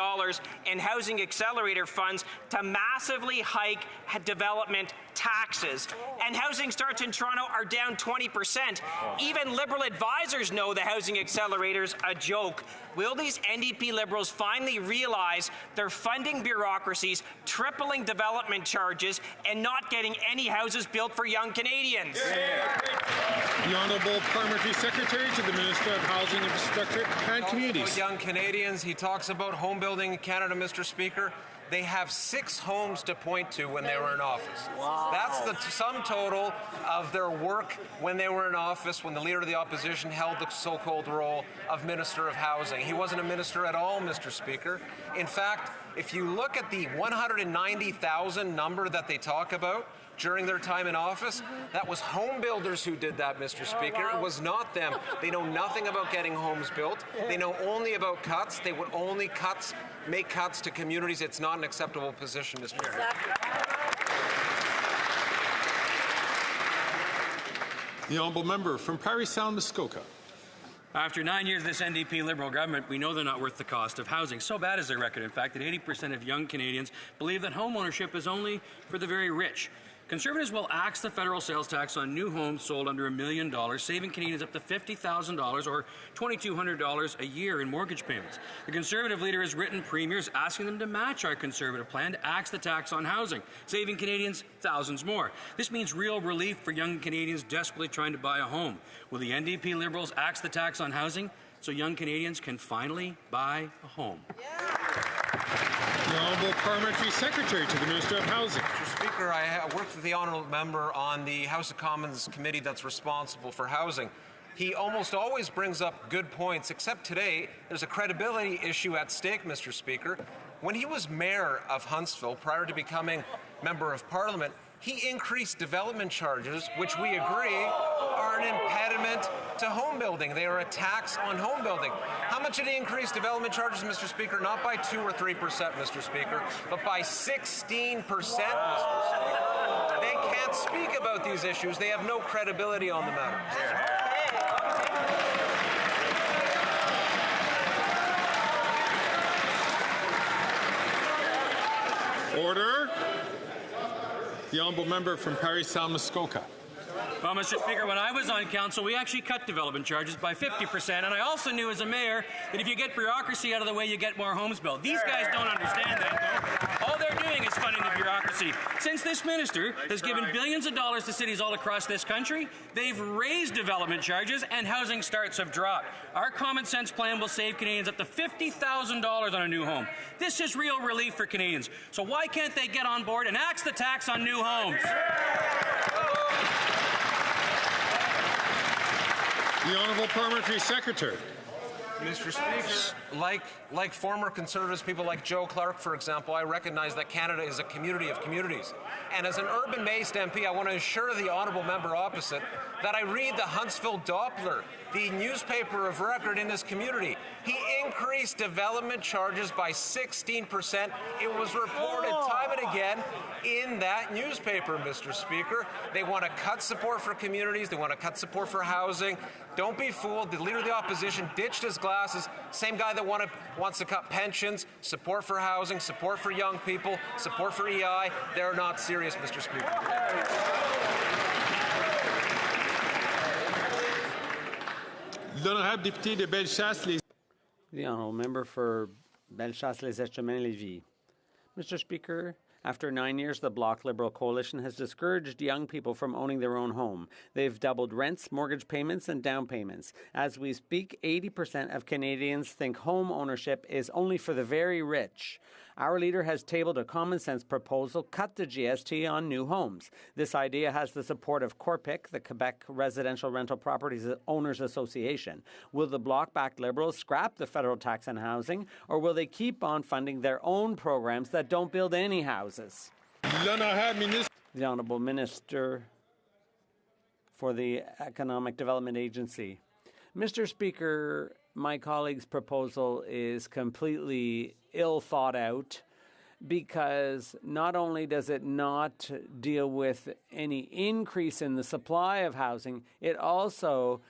in housing accelerator funds to massively hike development taxes? And housing starts in Toronto are down 20%. Even Liberal advisors know the housing accelerator's a joke. Will these NDP Liberals finally realize they're funding bureaucracies, tripling development charges, and not getting any houses built for young Canadians? The Honourable Parliamentary Secretary to the Minister of Housing, Infrastructure and Communities. Young Canadians, he talks about home building in Canada, Mr. Speaker. They have 6 homes to point to when they were in office. Wow. That's the sum total of their work when they were in office, when the Leader of the Opposition held the so-called role of Minister of Housing. He wasn't a minister at all, Mr. Speaker. In fact, if you look at the 190,000 number that they talk about during their time in office, that was home builders who did that, Mr. Speaker. It was not them. They know nothing about getting homes built. They know only about cuts. They would only make cuts to communities. It's not an acceptable position, Mr. Chair. The honourable member from Parry Sound, Muskoka. After 9 years of this NDP Liberal government, we know they're not worth the cost of housing. So bad is their record, in fact, that 80% of young Canadians believe that home ownership is only for the very rich. Conservatives will axe the federal sales tax on new homes sold under $1 million, saving Canadians up to $50,000 or $2,200 a year in mortgage payments. The Conservative leader has written premiers asking them to match our Conservative plan to axe the tax on housing, saving Canadians thousands more. This means real relief for young Canadians desperately trying to buy a home. Will the NDP Liberals axe the tax on housing so young Canadians can finally buy a home? The Honourable Parliamentary Secretary to the Minister of Housing. Mr. Speaker, I worked with the Honourable Member on the House of Commons committee that's responsible for housing. He almost always brings up good points, except today there's a credibility issue at stake, Mr. Speaker. When he was Mayor of Huntsville, prior to becoming Member of Parliament, he increased development charges, which we agree are an impediment to home building. They are a tax on home building. How much did he increase development charges, Mr. Speaker? Not by 2 or 3%, Mr. Speaker, but by 16%, Mr. Speaker. They can't speak about these issues. They have no credibility on the matter. Order. The Honourable Member from Parry Sound Muskoka. Well, Mr. Speaker, when I was on council, we actually cut development charges by 50%, and I also knew as a mayor that if you get bureaucracy out of the way, you get more homes built. These guys don't understand that, though. All they're doing is funding the bureaucracy. Since this minister has given billions of dollars to cities all across this country, they've raised development charges and housing starts have dropped. Our common sense plan will save Canadians up to $50,000 on a new home. This is real relief for Canadians. So why can't they get on board and axe the tax on new homes? The Honourable Parliamentary Secretary. Mr. Speaker, like former Conservatives, people like Joe Clark, for example, I recognize that Canada is a community of communities. And as an urban-based MP, I want to assure the honourable member opposite that I read the Huntsville Doppler, the newspaper of record in this community. He increased development charges by 16%. It was reported time and again in that newspaper, Mr. Speaker. They want to cut support for communities. They want to cut support for housing. Don't be fooled. The Leader of the Opposition ditched his glasses. Same guy that wants to cut pensions, support for housing, support for young people, support for EI. They're not serious, Mr. Speaker. L'honorable député de Bellechasse. The Honourable Member for Bellechasse-les-Etchemins-Lévis. Mr. Speaker, after 9 years, the Bloc Liberal Coalition has discouraged young people from owning their own home. They've doubled rents, mortgage payments, and down payments. As we speak, 80% of Canadians think home ownership is only for the very rich. Our leader has tabled a common-sense proposal, cut the GST on new homes. This idea has the support of CORPIC, the Quebec Residential Rental Properties Owners Association. Will the Bloc-backed Liberals scrap the federal tax on housing, or will they keep on funding their own programs that don't build any houses? The Honourable Minister for the Economic Development Agency. Mr. Speaker, my colleague's proposal is completely ill thought out because not only does it not deal with any increase in the supply of housing, it also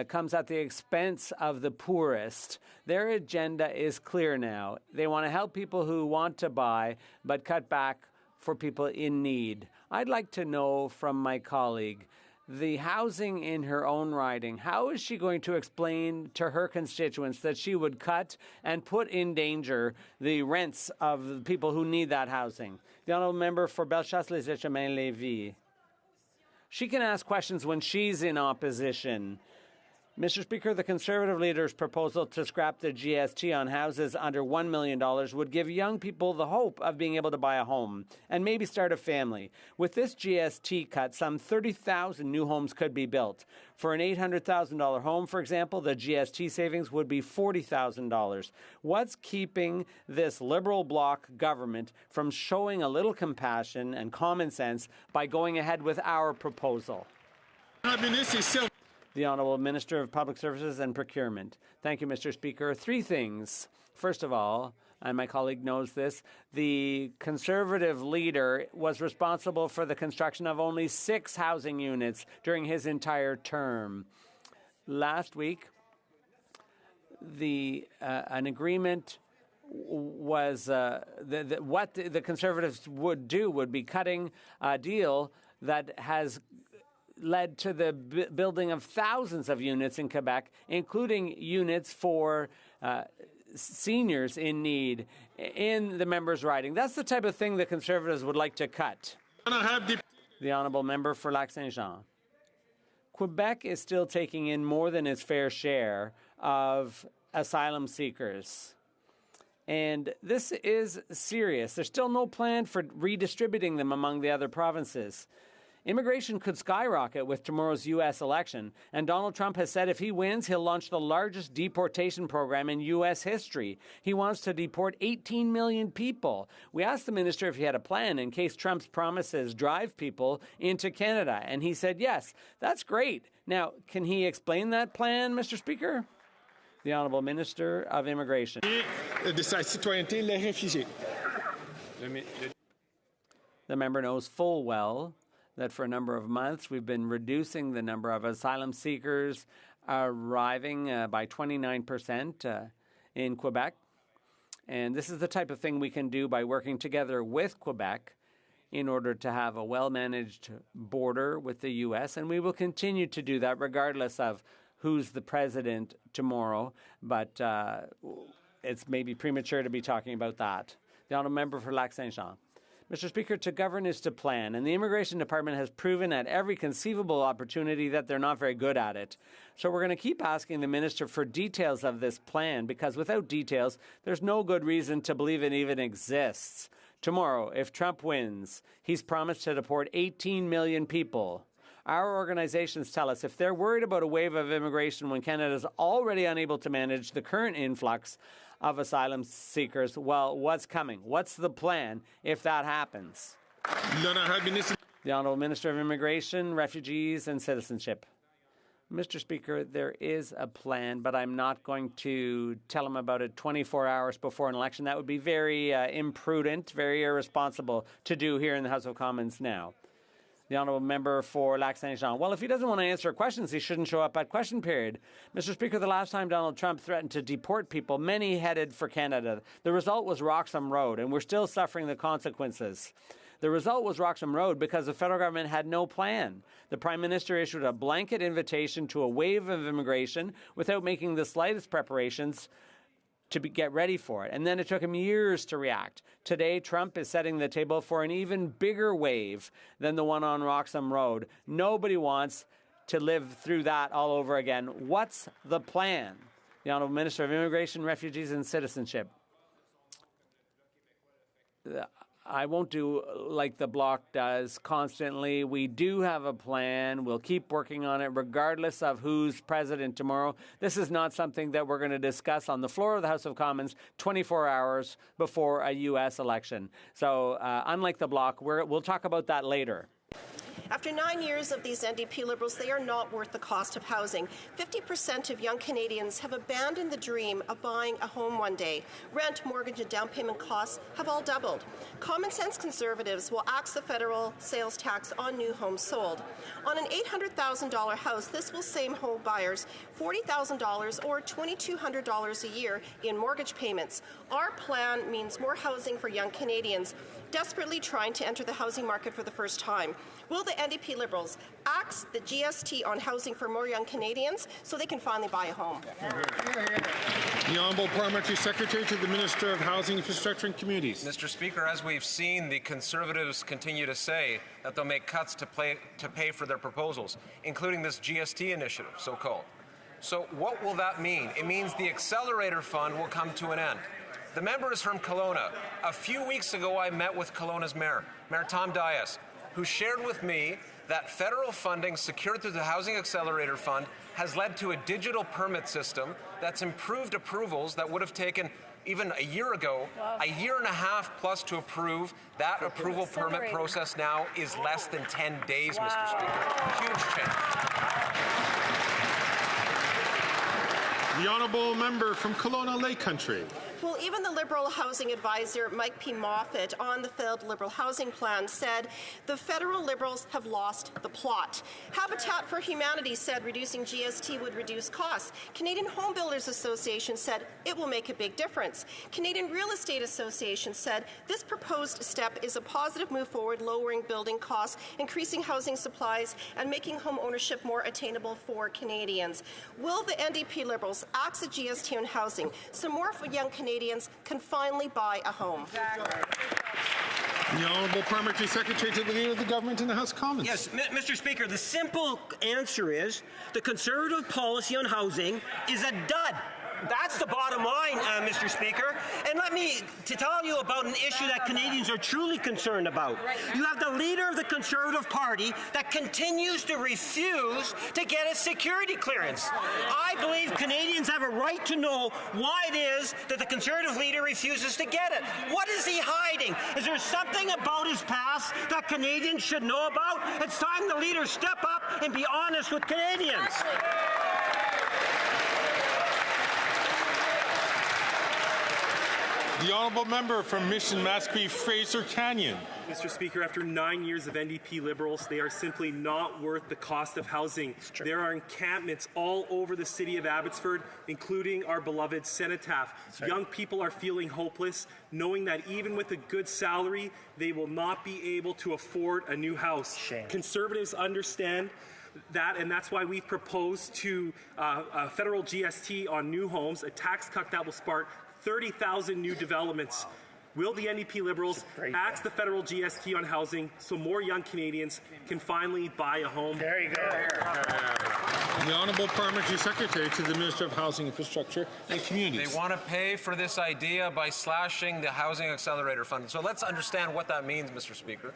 comes at the expense of the poorest. Their agenda is clear now. They want to help people who want to buy, but cut back for people in need. I'd like to know from my colleague, the housing in her own riding, how is she going to explain to her constituents that she would cut and put in danger the rents of the people who need that housing? The Honourable Member for Bellechasse-les-Etchemins-Lévis. She can ask questions when she's in opposition. Mr. Speaker, the Conservative leader's proposal to scrap the GST on houses under $1 million would give young people the hope of being able to buy a home and maybe start a family. With this GST cut, some 30,000 new homes could be built. For an $800,000 home, for example, the GST savings would be $40,000. What's keeping this Liberal bloc government from showing a little compassion and common sense by going ahead with our proposal? The Honourable Minister of Public Services and Procurement. Thank you, Mr. Speaker. 3 things. First of all, and my colleague knows this, the Conservative leader was responsible for the construction of only 6 housing units during his entire term. Last week, an agreement was what the Conservatives would do would be cutting a deal that has led to the building of thousands of units in Quebec, including units for seniors in need in the members' riding. That's the type of thing the Conservatives would like to cut. The honourable member for Lac-Saint-Jean. Quebec is still taking in more than its fair share of asylum seekers. And this is serious. There's still no plan for redistributing them among the other provinces. Immigration could skyrocket with tomorrow's U.S. election, and Donald Trump has said if he wins, he'll launch the largest deportation program in U.S. history. He wants to deport 18 million people. We asked the minister if he had a plan in case Trump's promises drive people into Canada, and he said yes. That's great. Now, can he explain that plan, Mr. Speaker? The Honourable Minister of Immigration. The member knows full well that for a number of months we've been reducing the number of asylum seekers arriving by 29% in Quebec. And this is the type of thing we can do by working together with Quebec in order to have a well-managed border with the U.S. And we will continue to do that regardless of who's the president tomorrow. But it's maybe premature to be talking about that. The honourable member for Lac-Saint-Jean. Mr. Speaker, to govern is to plan, and the Immigration Department has proven at every conceivable opportunity that they're not very good at it. So we're going to keep asking the minister for details of this plan, because without details, there's no good reason to believe it even exists. Tomorrow, if Trump wins, he's promised to deport 18 million people. Our organizations tell us if they're worried about a wave of immigration when Canada's already unable to manage the current influx of asylum seekers, well, what's coming? What's the plan if that happens? The Honourable Minister of Immigration, Refugees and Citizenship. Mr. Speaker, there is a plan, but I'm not going to tell him about it 24 hours before an election. That would be very imprudent, very irresponsible to do here in the House of Commons now. The honourable member for Lac-Saint-Jean. Well, if he doesn't want to answer questions, he shouldn't show up at question period. Mr. Speaker, the last time Donald Trump threatened to deport people, many headed for Canada. The result was Roxham Road, and we're still suffering the consequences. The result was Roxham Road because the federal government had no plan. The Prime Minister issued a blanket invitation to a wave of immigration without making the slightest preparations to get ready for it. And then it took him years to react. Today, Trump is setting the table for an even bigger wave than the one on Roxham Road. Nobody wants to live through that all over again. What's the plan? The Honourable Minister of Immigration, Refugees and Citizenship. I won't do like the Bloc does constantly. We do have a plan. We'll keep working on it regardless of who's president tomorrow. This is not something that we're going to discuss on the floor of the House of Commons 24 hours before a U.S. election. So unlike the Bloc, we'll talk about that later. After 9 years of these NDP Liberals, they are not worth the cost of housing. 50% of young Canadians have abandoned the dream of buying a home one day. Rent, mortgage, and down payment costs have all doubled. Common sense Conservatives will axe the federal sales tax on new homes sold. On an $800,000 house, this will save home buyers $40,000 or $2,200 a year in mortgage payments. Our plan means more housing for young Canadians desperately trying to enter the housing market for the first time. Will the NDP Liberals axe the GST on housing for more young Canadians so they can finally buy a home? The Honourable Parliamentary Secretary to the Minister of Housing, Infrastructure and Communities. Mr. Speaker, as we've seen, the Conservatives continue to say that they'll make cuts to pay for their proposals, including this GST initiative, so-called. So what will that mean? It means the Accelerator Fund will come to an end. The member is from Kelowna. A few weeks ago, I met with Kelowna's Mayor Tom Dias, who shared with me that federal funding secured through the Housing Accelerator Fund has led to a digital permit system that's improved approvals that would have taken even a year ago, a year and a half plus to approve. That approval permit process now is less than 10 days, Mr. Speaker. Huge change. The honourable member from Kelowna Lake Country. Well, even the Liberal housing advisor, Mike P. Moffat, on the failed Liberal housing plan said the federal Liberals have lost the plot. Habitat for Humanity said reducing GST would reduce costs. Canadian Home Builders Association said it will make a big difference. Canadian Real Estate Association said this proposed step is a positive move forward, lowering building costs, increasing housing supplies, and making home ownership more attainable for Canadians. Will the NDP Liberals axe the GST on housing so more young Canadians can finally buy a home? The Honourable Parliamentary Secretary to the Leader of the Government in the House of Commons. Yes, Mr. Speaker, the simple answer is the Conservative policy on housing is a dud. That's the bottom line, Mr. Speaker. And let me tell you about an issue that Canadians are truly concerned about. You have the leader of the Conservative Party that continues to refuse to get a security clearance. I believe Canadians have a right to know why it is that the Conservative leader refuses to get it. What is he hiding? Is there something about his past that Canadians should know about? It's time the leader step up and be honest with Canadians. The Honourable Member from Mission Maskey Fraser Canyon. Mr. Speaker, after 9 years of NDP Liberals, they are simply not worth the cost of housing. There are encampments all over the city of Abbotsford, including our beloved Cenotaph. Young people are feeling hopeless, knowing that even with a good salary, they will not be able to afford a new house. Conservatives understand that, and that's why we've proposed to a federal GST on new homes, a tax cut that will spark 30,000 new developments. Will the NDP Liberals axe the federal GST on housing so more young Canadians can finally buy a home? There you go. The Honourable Parliamentary Secretary to the Minister of Housing, Infrastructure and Communities. They want to pay for this idea by slashing the Housing Accelerator Fund. So let's understand what that means, Mr. Speaker.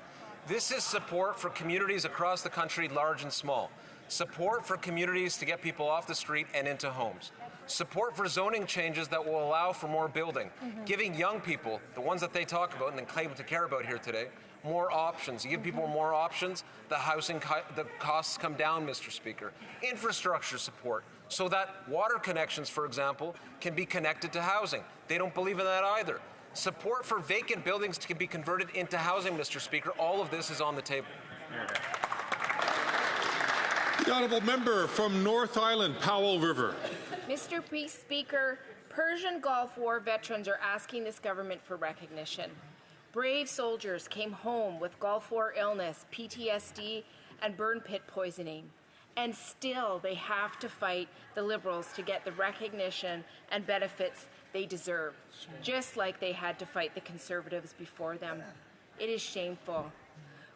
This is support for communities across the country, large and small. Support for communities to get people off the street and into homes. Support for zoning changes that will allow for more building. Giving young people, the ones that they talk about and then claim to care about here today, more options. You give people more options, the the costs come down, Mr. Speaker. Infrastructure support, so that water connections, for example, can be connected to housing. They don't believe in that either. Support for vacant buildings to be converted into housing, Mr. Speaker. All of this is on the table. The Honourable Member from North Island, Powell River. Mr. Speaker, Persian Gulf War veterans are asking this government for recognition. Brave soldiers came home with Gulf War illness, PTSD, and burn pit poisoning. And still they have to fight the Liberals to get the recognition and benefits they deserve, just like they had to fight the Conservatives before them. It is shameful.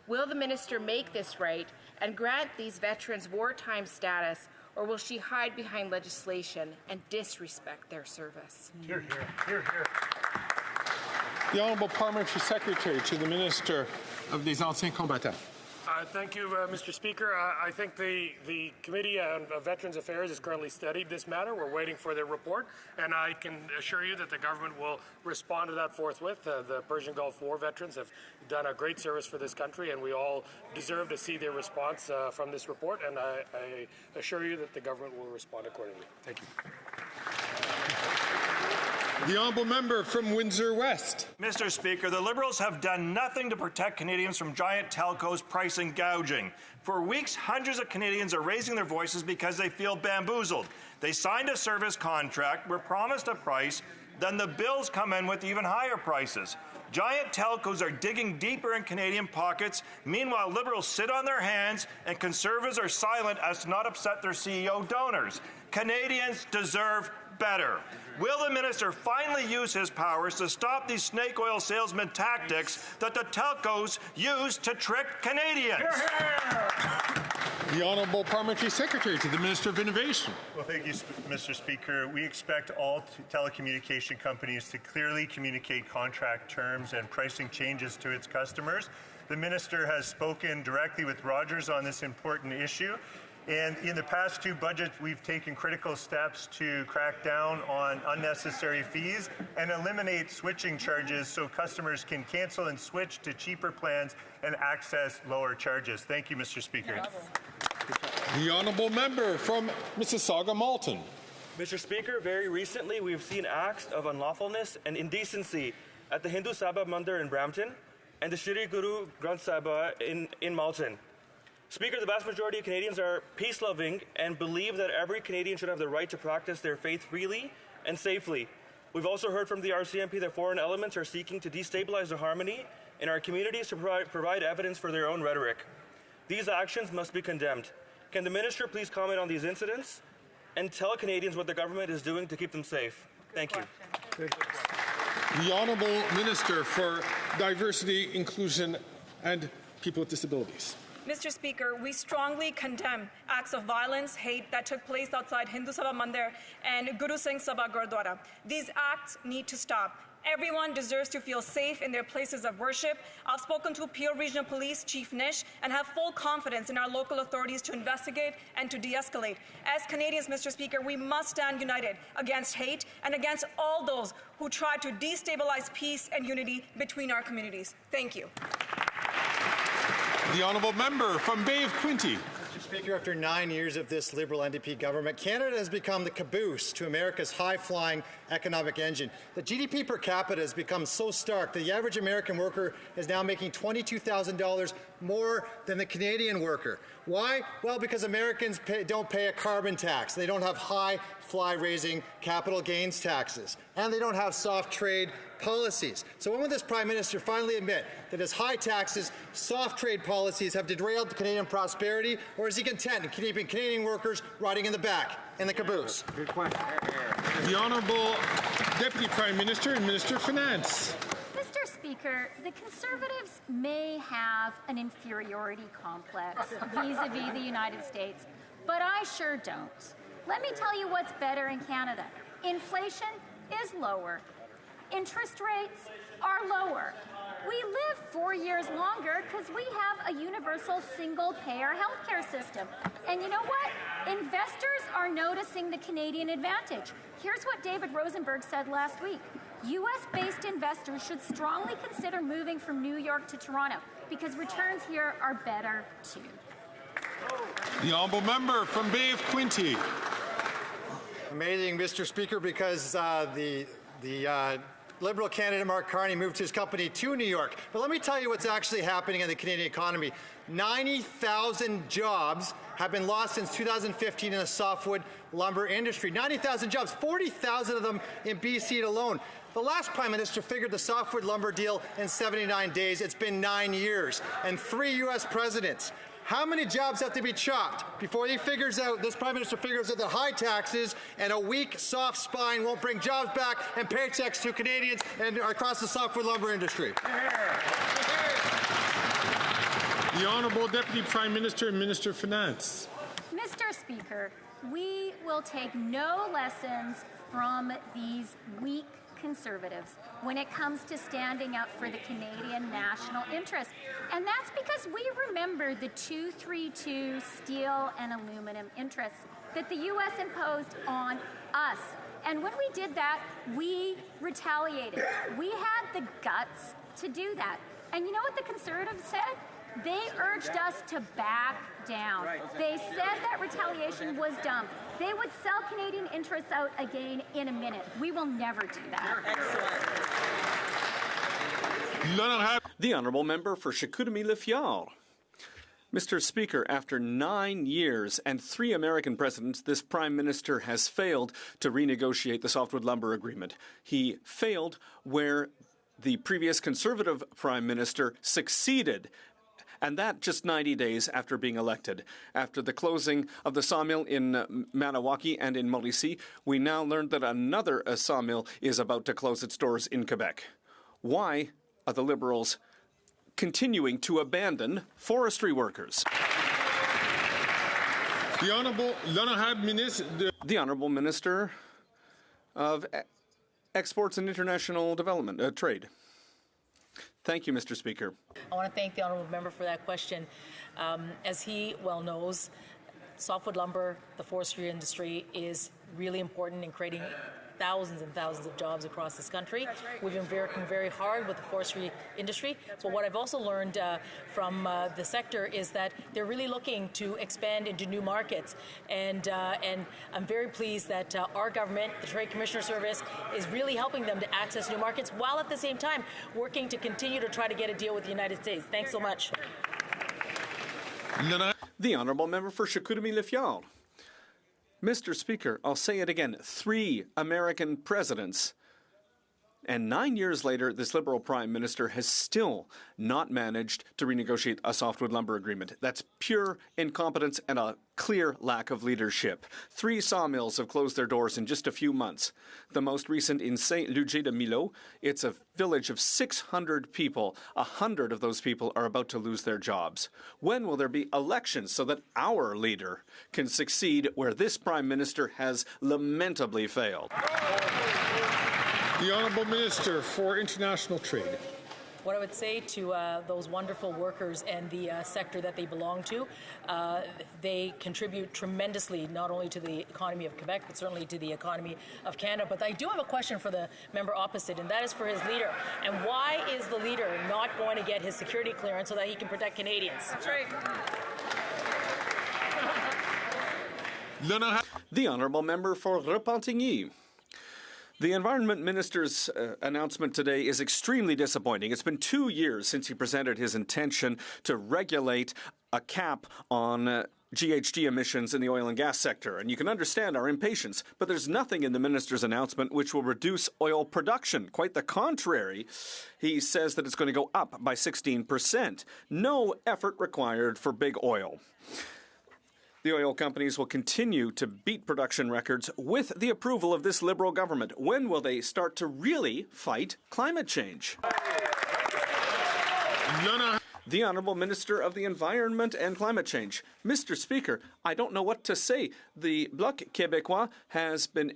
Will the minister make this right and grant these veterans wartime status, or will she hide behind legislation and disrespect their service? Hear, hear, hear, hear. The Honourable Parliamentary Secretary to the Minister of des Anciens Combattants. Thank you, Mr. Speaker. I think the Committee on Veterans Affairs has currently studied this matter. We're waiting for their report, and I can assure you that the government will respond to that forthwith. The Persian Gulf War veterans have done a great service for this country, and we all deserve to see their response from this report, and I assure you that the government will respond accordingly. Thank you. The Honourable Member from Windsor West. Mr. Speaker, the Liberals have done nothing to protect Canadians from giant telcos' pricing gouging. For weeks, hundreds of Canadians are raising their voices because they feel bamboozled. They signed a service contract, were promised a price, then the bills come in with even higher prices. Giant telcos are digging deeper in Canadian pockets. Meanwhile, Liberals sit on their hands and Conservatives are silent as to not upset their CEO donors. Canadians deserve better. Will the minister finally use his powers to stop these snake oil salesman tactics that the telcos use to trick Canadians? The Honourable Parliamentary Secretary to the Minister of Innovation. Well, thank you, Mr. Speaker. We expect all telecommunication companies to clearly communicate contract terms and pricing changes to its customers. The minister has spoken directly with Rogers on this important issue. And in the past two budgets, we've taken critical steps to crack down on unnecessary fees and eliminate switching charges so customers can cancel and switch to cheaper plans and access lower charges. Thank you, Mr. Speaker. The Honourable Member from Mississauga-Malton. Mr. Speaker, very recently we've seen acts of unlawfulness and indecency at the Hindu Sabha Mandir in Brampton and the Shri Guru Granth Sabha in Malton. Speaker, the vast majority of Canadians are peace-loving and believe that every Canadian should have the right to practice their faith freely and safely. We've also heard from the RCMP that foreign elements are seeking to destabilize the harmony in our communities to provide evidence for their own rhetoric. These actions must be condemned. Can the Minister please comment on these incidents and tell Canadians what the government is doing to keep them safe? Thank you. The Honourable Minister for Diversity, Inclusion and People with Disabilities. Mr. Speaker, we strongly condemn acts of violence, hate that took place outside Hindu Sabha Mandir and Guru Singh Sabha Gurdwara. These acts need to stop. Everyone deserves to feel safe in their places of worship. I've spoken to Peel Regional Police Chief Nish and have full confidence in our local authorities to investigate and to de-escalate. As Canadians, Mr. Speaker, we must stand united against hate and against all those who try to destabilize peace and unity between our communities. Thank you. The Honourable Member from Bay of Quinte. Mr. Speaker, after 9 years of this Liberal NDP government, Canada has become the caboose to America's high-flying economic engine. The GDP per capita has become so stark that the average American worker is now making $22,000 more than the Canadian worker. Why? Well, because Americans don't pay a carbon tax. They don't have high fly-raising capital gains taxes. And they don't have soft trade policies. So when will this Prime Minister finally admit that his high taxes, soft trade policies have derailed Canadian prosperity, or is he content in keeping Canadian workers riding in the back in the caboose? Good question. The Honourable Deputy Prime Minister and Minister of Finance. Mr. Speaker, the Conservatives may have an inferiority complex vis-a-vis the United States, but I sure don't. Let me tell you what's better in Canada. Inflation is lower. Interest rates are lower. We live 4 years longer because we have a universal single-payer healthcare system. And you know what? Investors are noticing the Canadian advantage. Here's what David Rosenberg said last week. U.S.-based investors should strongly consider moving from New York to Toronto because returns here are better, too. The Honourable Member from Bay of Quinte. Amazing, Mr. Speaker, because the Liberal candidate Mark Carney moved his company to New York. But let me tell you what's actually happening in the Canadian economy. 90,000 jobs have been lost since 2015 in the softwood lumber industry. 90,000 jobs, 40,000 of them in BC alone. The last Prime Minister figured the softwood lumber deal in 79 days. It's been 9 years and 3 U.S. presidents. How many jobs have to be chopped before this Prime Minister figures out that high taxes and a weak, soft spine won't bring jobs back and paychecks to Canadians and across the softwood lumber industry? The Honourable Deputy Prime Minister and Minister of Finance. Mr. Speaker, we will take no lessons from these weak Conservatives when it comes to standing up for the Canadian national interest. And that's because we remember the 232 steel and aluminum interests that the U.S. imposed on us. And when we did that, we retaliated. We had the guts to do that. And you know what the Conservatives said? They urged us to back down. They said that retaliation was dumb. They would sell Canadian interests out again in a minute. We will never do that. The Honourable Member for Chicoutimi-Le-Fjord. Mr. Speaker, after 9 years and 3 American presidents, this Prime Minister has failed to renegotiate the softwood lumber agreement. He failed where the previous Conservative Prime Minister succeeded. And that just 90 days after being elected. After the closing of the sawmill in Maniwaki and in Mauricie, we now learned that another sawmill is about to close its doors in Quebec. Why are the Liberals continuing to abandon forestry workers? The Honourable Minister of Exports and International Development, Trade. Thank you, Mr. Speaker. I want to thank the honourable member for that question. As he well knows, softwood lumber, the forestry industry, is really important in creating thousands and thousands of jobs across this country. We've been working very hard with the forestry industry. But what I've also learned from the sector is that they're really looking to expand into new markets. And I'm very pleased that our government, the Trade Commissioner Service, is really helping them to access new markets while at the same time working to continue to try to get a deal with the United States. Thanks so much. The Honourable Member for Chicoutimi-Le Mr. Speaker, I'll say it again, 3 American presidents. And 9 years later, this Liberal Prime Minister has still not managed to renegotiate a softwood lumber agreement. That's pure incompetence and a clear lack of leadership. 3 sawmills have closed their doors in just a few months. The most recent in Saint-Ludger-de-Millau. It's a village of 600 people. 100 of those people are about to lose their jobs. When will there be elections so that our leader can succeed where this Prime Minister has lamentably failed? The Honourable Minister for International Trade. What I would say to those wonderful workers and the sector that they belong to, they contribute tremendously not only to the economy of Quebec, but certainly to the economy of Canada. But I do have a question for the member opposite, and that is for his leader. And why is the leader not going to get his security clearance so that he can protect Canadians? That's right. The Honourable Member for Repentigny. The Environment Minister's announcement today is extremely disappointing. It's been 2 years since he presented his intention to regulate a cap on GHG emissions in the oil and gas sector. And you can understand our impatience, but there's nothing in the minister's announcement which will reduce oil production. Quite the contrary. He says that it's going to go up by 16%. No effort required for big oil. The oil companies will continue to beat production records with the approval of this Liberal government. When will they start to really fight climate change? The Honourable Minister of the Environment and Climate Change. Mr. Speaker, I don't know what to say. The Bloc Québécois has been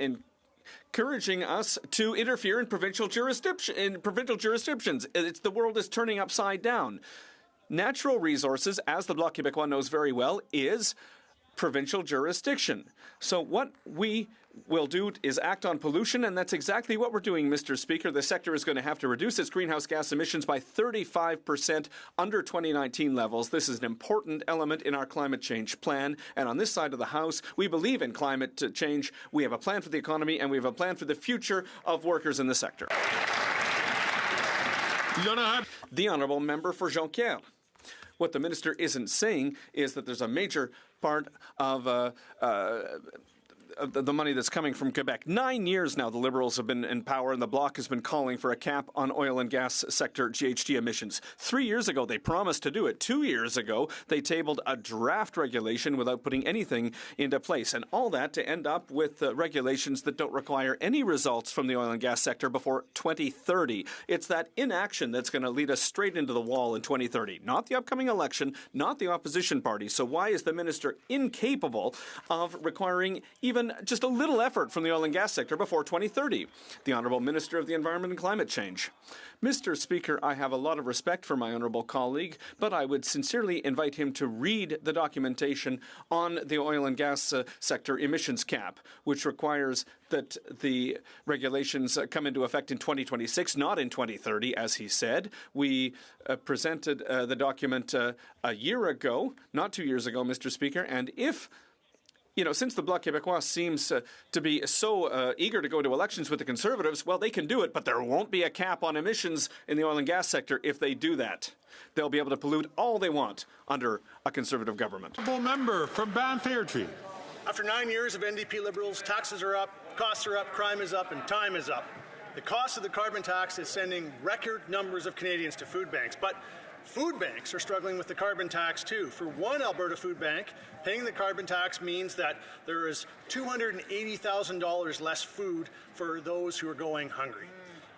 encouraging us to interfere in provincial jurisdictions. The world is turning upside down. Natural resources, as the Bloc Québécois knows very well, is provincial jurisdiction. So what we will do is act on pollution, and that's exactly what we're doing, Mr. Speaker. The sector is going to have to reduce its greenhouse gas emissions by 35% under 2019 levels. This is an important element in our climate change plan. And on this side of the House, we believe in climate change. We have a plan for the economy, and we have a plan for the future of workers in the sector. The Honourable Member for Jonquière. What the minister isn't saying is that there's a major part of the money that's coming from Quebec. 9 years now the Liberals have been in power, and the Bloc has been calling for a cap on oil and gas sector GHG emissions. 3 years ago, they promised to do it. 2 years ago, they tabled a draft regulation without putting anything into place. And all that to end up with regulations that don't require any results from the oil and gas sector before 2030. It's that inaction that's going to lead us straight into the wall in 2030. Not the upcoming election, not the opposition party. So why is the minister incapable of requiring even just a little effort from the oil and gas sector before 2030? The Honourable Minister of the Environment and Climate Change. Mr. Speaker, I have a lot of respect for my honourable colleague, but I would sincerely invite him to read the documentation on the oil and gas sector emissions cap, which requires that the regulations come into effect in 2026, not in 2030, as he said. We presented the document a year ago, not 2 years ago, Mr. Speaker, and if since the Bloc Québécois seems to be so eager to go to elections with the Conservatives, well, they can do it, but there won't be a cap on emissions in the oil and gas sector if they do that. They'll be able to pollute all they want under a Conservative government. Member from Banff-Fairtree. After 9 years of NDP Liberals, taxes are up, costs are up, crime is up, and time is up. The cost of the carbon tax is sending record numbers of Canadians to food banks, but food banks are struggling with the carbon tax too. For one Alberta food bank, paying the carbon tax means that there is $280,000 less food for those who are going hungry.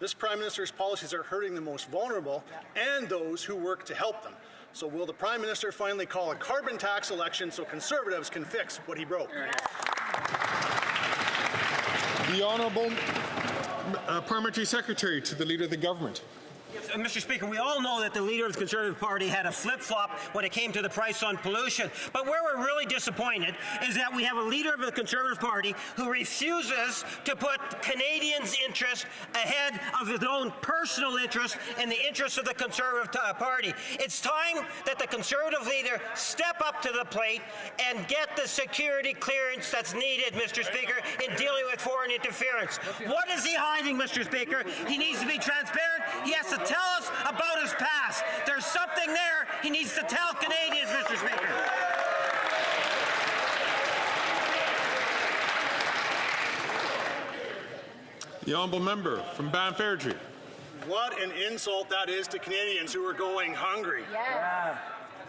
This Prime Minister's policies are hurting the most vulnerable and those who work to help them. So will the Prime Minister finally call a carbon tax election so Conservatives can fix what he broke? The Honourable Parliamentary Secretary to the Leader of the Government. Mr. Speaker, we all know that the leader of the Conservative Party had a flip-flop when it came to the price on pollution. But where we're really disappointed is that we have a leader of the Conservative Party who refuses to put Canadians' interest ahead of his own personal interest and the interests of the Conservative Party. It's time that the Conservative leader step up to the plate and get the security clearance that's needed, Mr. Speaker, in dealing with foreign interference. What is he hiding, Mr. Speaker? He needs to be transparent. He has to tell us about his past. There's something there he needs to tell Canadians, Mr. Speaker. The honourable member from Banff Airdrie. What an insult that is to Canadians who are going hungry. Yeah.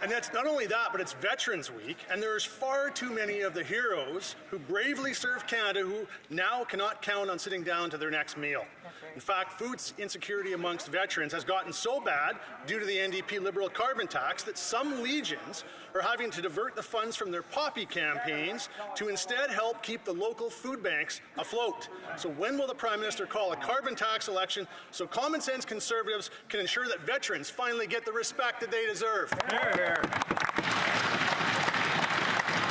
And that's not only that, but it's Veterans Week, and there's far too many of the heroes who bravely served Canada who now cannot count on sitting down to their next meal. In fact, food insecurity amongst veterans has gotten so bad due to the NDP Liberal carbon tax that some legions are having to divert the funds from their poppy campaigns to instead help keep the local food banks afloat. So when will the Prime Minister call a carbon tax election so common sense Conservatives can ensure that veterans finally get the respect that they deserve?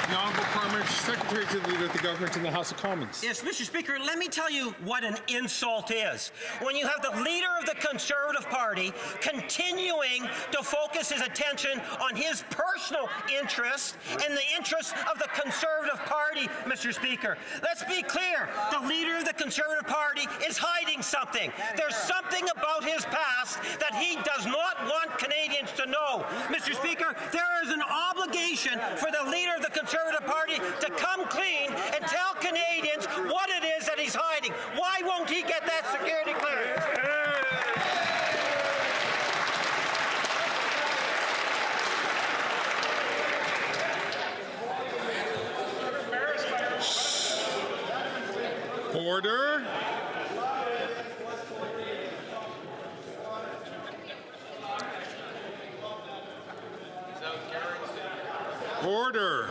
The Honourable Parliamentary Secretary to the Leader of the Government in the House of Commons. Yes, Mr. Speaker, let me tell you what an insult is. When you have the leader of the Conservative Party continuing to focus his attention on his personal interests and the interests of the Conservative Party, Mr. Speaker. Let's be clear. The leader of the Conservative Party is hiding something. There's something about his past that he does not want Canadians to know. Mr. Speaker, there is an obligation for the leader of the Conservative Party to come clean and tell Canadians what it is that he's hiding. Why won't he get that security clearance? Order. Order.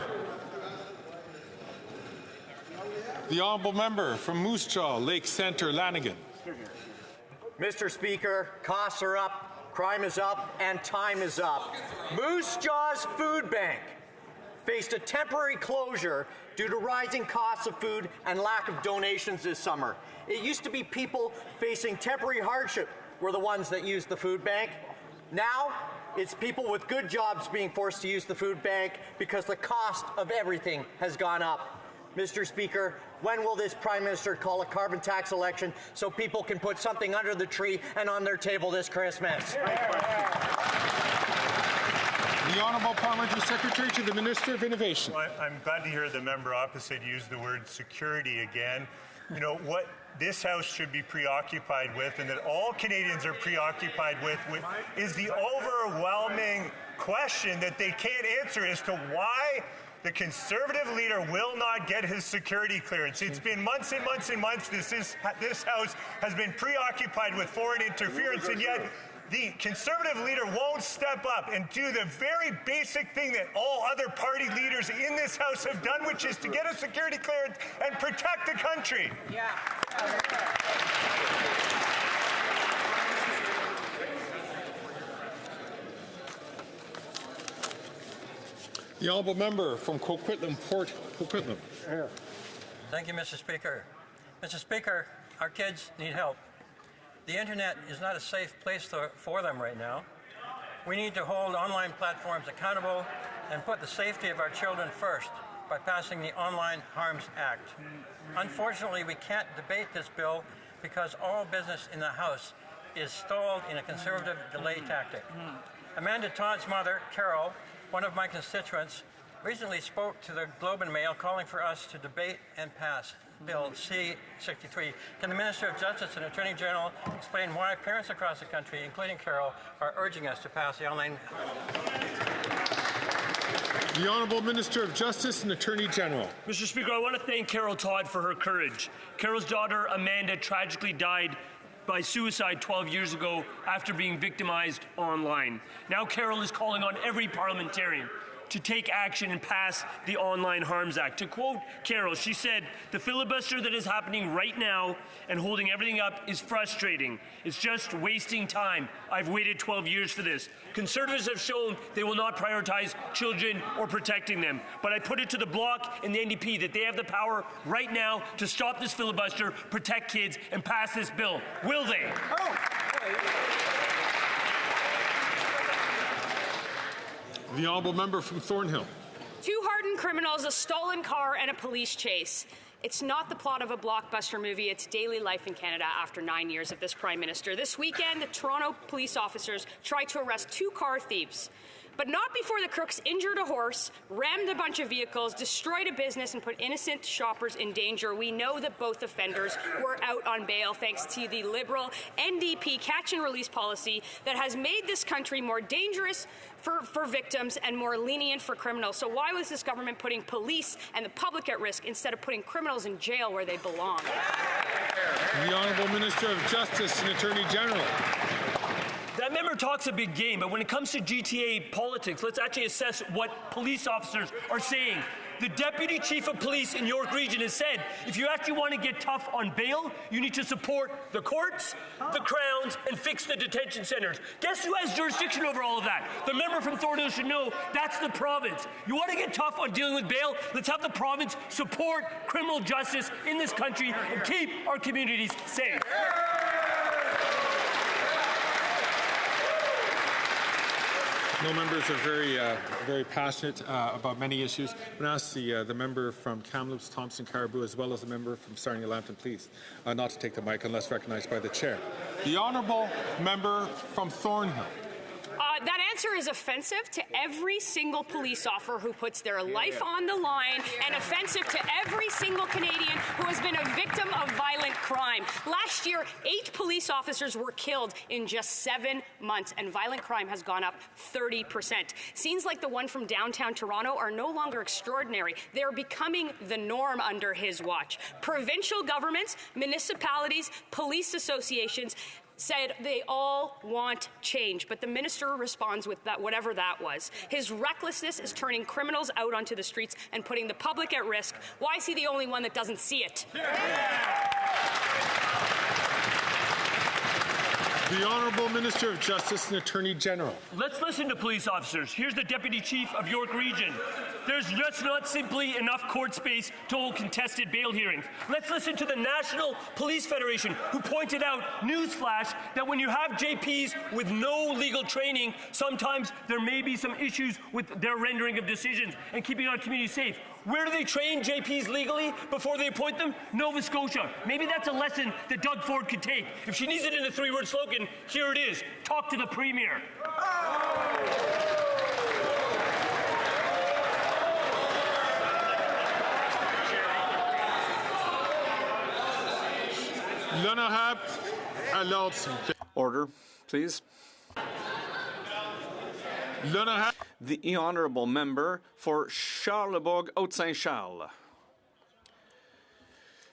The honourable member from Moose Jaw, Lake Centre, Lanigan. Mr. Speaker, costs are up, crime is up, and time is up. Moose Jaw's Food Bank faced a temporary closure due to rising costs of food and lack of donations this summer. It used to be people facing temporary hardship were the ones that used the food bank. Now, it's people with good jobs being forced to use the food bank because the cost of everything has gone up. Mr. Speaker, when will this Prime Minister call a carbon tax election so people can put something under the tree and on their table this Christmas? The Honourable Parliamentary Secretary to the Minister of Innovation. Well, I'm glad to hear the member opposite use the word security again. You know, what this House should be preoccupied with, and that all Canadians are preoccupied with is the overwhelming question that they can't answer as to why the Conservative leader will not get his security clearance. It's been months and months and months. This House has been preoccupied with foreign interference, and yet the Conservative leader won't step up and do the very basic thing that all other party leaders in this House have done, which is to get a security clearance and protect the country. Yeah. The honourable member from Coquitlam, Port Coquitlam. Thank you, Mr. Speaker. Mr. Speaker, our kids need help. The internet is not a safe place for them right now. We need to hold online platforms accountable and put the safety of our children first by passing the Online Harms Act. Unfortunately, we can't debate this bill because all business in the House is stalled in a Conservative delay tactic. Amanda Todd's mother, Carol, one of my constituents, recently spoke to the Globe and Mail calling for us to debate and pass Bill C-63. Can the Minister of Justice and Attorney General explain why parents across the country, including Carol, are urging us to pass the online... The Honourable Minister of Justice and Attorney General. Mr. Speaker, I want to thank Carol Todd for her courage. Carol's daughter, Amanda, tragically died by suicide 12 years ago after being victimized online. Now Carol is calling on every parliamentarian to take action and pass the Online Harms Act. To quote Carol, she said, "The filibuster that is happening right now and holding everything up is frustrating. It's just wasting time. I've waited 12 years for this. Conservatives have shown they will not prioritize children or protecting them. But I put it to the Bloc and the NDP that they have the power right now to stop this filibuster, protect kids, and pass this bill. Will they?" The honourable member from Thornhill. Two hardened criminals, a stolen car, and a police chase. It's not the plot of a blockbuster movie, it's daily life in Canada after 9 years of this Prime Minister. This weekend, the Toronto police officers tried to arrest two car thieves. But not before the crooks injured a horse, rammed a bunch of vehicles, destroyed a business, and put innocent shoppers in danger. We know that both offenders were out on bail thanks to the Liberal NDP catch and release policy that has made this country more dangerous for victims and more lenient for criminals. So why was this government putting police and the public at risk instead of putting criminals in jail where they belong? The Honourable Minister of Justice and Attorney General. That member talks a big game, but when it comes to GTA politics, let's actually assess what police officers are saying. The Deputy Chief of Police in York Region has said, if you actually want to get tough on bail, you need to support the courts, the crowns, and fix the detention centers. Guess who has jurisdiction over all of that? The member from Thornhill should know that's the province. You want to get tough on dealing with bail? Let's have the province support criminal justice in this country and keep our communities safe. No, members are very passionate about many issues. I'm going to ask the member from Kamloops, Thompson, Caribou, as well as the member from Sarnia, Lambton, please, not to take the mic unless recognized by the chair. The honourable member from Thornhill. That answer is offensive to every single police officer who puts their life on the line and offensive to every single Canadian who has been a victim of violent crime. Last year, 8 police officers were killed in just 7 months, and violent crime has gone up 30%. Scenes like the one from downtown Toronto are no longer extraordinary. They're becoming the norm under his watch. Provincial governments, municipalities, police associations said they all want change, but the minister responds with that, whatever that was. His recklessness is turning criminals out onto the streets and putting the public at risk. Why is he the only one that doesn't see it? The Honourable Minister of Justice and Attorney General. Let's listen to police officers. Here's the Deputy Chief of York Region. There's just not simply enough court space to hold contested bail hearings. Let's listen to the National Police Federation, who pointed out, newsflash, that when you have JPs with no legal training, sometimes there may be some issues with their rendering of decisions and keeping our community safe. Where do they train JPs legally before they appoint them? Nova Scotia. Maybe that's a lesson that Doug Ford could take. If she needs it in a 3-word slogan, here it is. Talk to the Premier. Order, please. The honourable member for Charlebourg, Haute-Saint-Charles.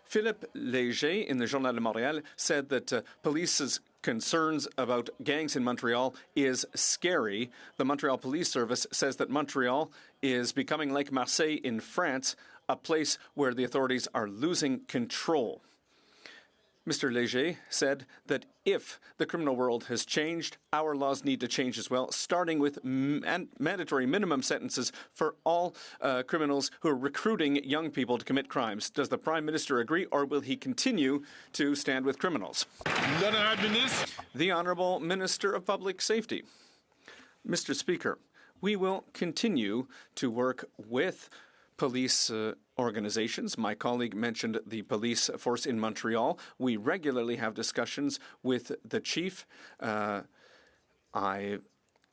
Philippe Léger in the Journal de Montréal said that police's concerns about gangs in Montreal is scary. The Montreal Police Service says that Montreal is becoming like Marseille in France, a place where the authorities are losing control. Mr. Léger said that if the criminal world has changed, our laws need to change as well, starting with mandatory minimum sentences for all criminals who are recruiting young people to commit crimes. Does the Prime Minister agree, or will he continue to stand with criminals? The Honourable Minister of Public Safety. Mr. Speaker, we will continue to work with police organizations. My colleague mentioned the police force in Montreal. We regularly have discussions with the chief. I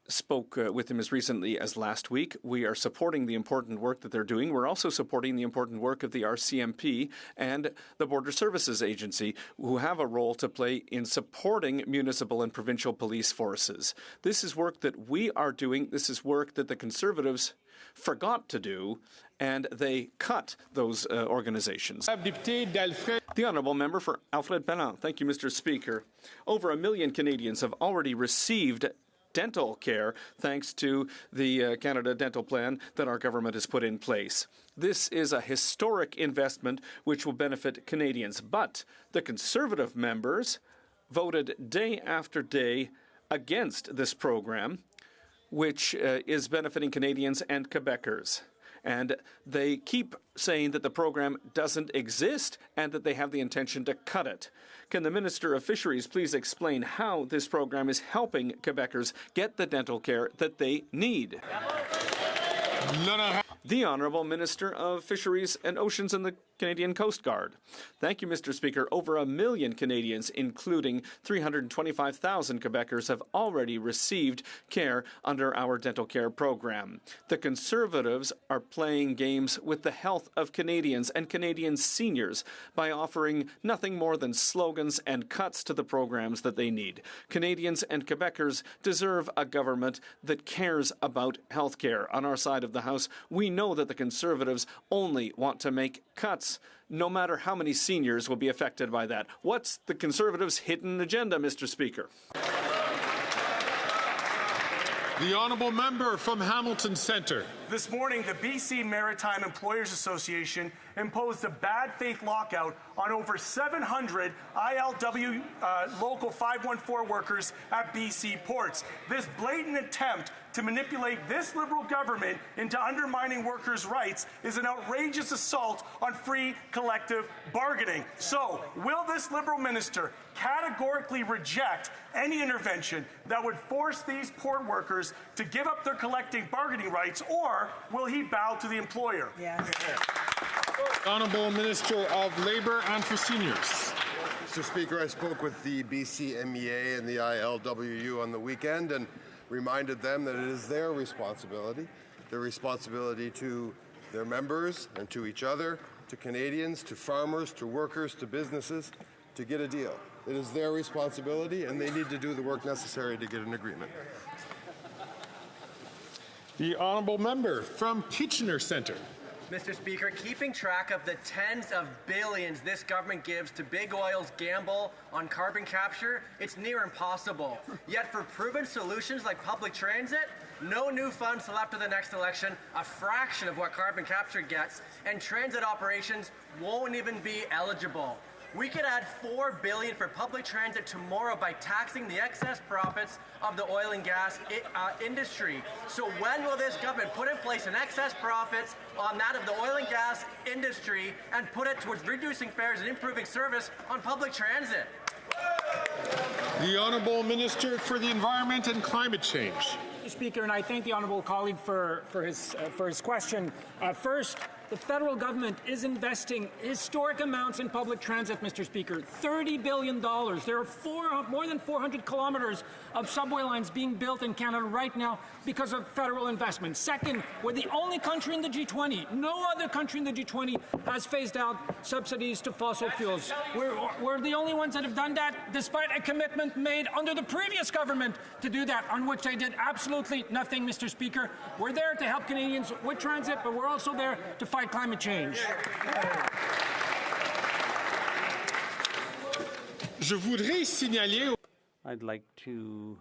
spoke with him as recently as last week. We are supporting the important work that they're doing. We're also supporting the important work of the RCMP and the Border Services Agency, who have a role to play in supporting municipal and provincial police forces. This is work that we are doing. This is work that the Conservatives forgot to do, and they cut those organizations. The Honourable Member for Alfred Bellin. Thank you, Mr. Speaker. Over 1 million Canadians have already received dental care thanks to the Canada Dental Plan that our government has put in place. This is a historic investment which will benefit Canadians. But the Conservative members voted day after day against this program, which is benefiting Canadians and Quebecers. And they keep saying that the program doesn't exist and that they have the intention to cut it. Can the Minister of Fisheries please explain how this program is helping Quebecers get the dental care that they need? The Honourable Minister of Fisheries and Oceans and the Canadian Coast Guard. Thank you, Mr. Speaker. Over 1 million Canadians, including 325,000 Quebecers, have already received care under our dental care program. The Conservatives are playing games with the health of Canadians and Canadian seniors by offering nothing more than slogans and cuts to the programs that they need. Canadians and Quebecers deserve a government that cares about health care. On our side of the House, we know that the Conservatives only want to make cuts, no matter how many seniors will be affected by that. What's the Conservatives' hidden agenda, Mr. Speaker? The honourable member from Hamilton Centre. This morning, the BC Maritime Employers Association imposed a bad faith lockout on over 700 ILW Local 514 workers at BC ports. This blatant attempt to manipulate this Liberal government into undermining workers' rights is an outrageous assault on free collective bargaining. So, will this Liberal minister categorically reject any intervention that would force these port workers to give up their collective bargaining rights, or will he bow to the employer? Yes. Honourable Minister of Labour and for Seniors. Mr. Speaker, I spoke with the BC MEA and the ILWU on the weekend and reminded them that it is their responsibility to their members and to each other, to Canadians, to farmers, to workers, to businesses, to get a deal. It is their responsibility, and they need to do the work necessary to get an agreement. The honourable member from Kitchener Centre. Mr. Speaker, keeping track of the tens of billions this government gives to big oil's gamble on carbon capture, it's near impossible. Yet for proven solutions like public transit, no new funds till after the next election, a fraction of what carbon capture gets, and transit operations won't even be eligible. We could add $4 billion for public transit tomorrow by taxing the excess profits of the oil and gas industry. So when will this government put in place an excess profits on that of the oil and gas industry and put it towards reducing fares and improving service on public transit? The Honourable Minister for the Environment and Climate Change. Mr. Speaker, and I thank the honourable colleague for his question. First, the federal government is investing historic amounts in public transit, Mr. Speaker. $30 billion. There are more than 400 kilometres of subway lines being built in Canada right now because of federal investment. Second, we're the only country in the G20. No other country in the G20 has phased out subsidies to fossil fuels. We're the only ones that have done that, despite a commitment made under the previous government to do that, on which they did absolutely nothing, Mr. Speaker. We're there to help Canadians with transit, but we're also there to fight climate change. Je voudrais signaler. I'd like to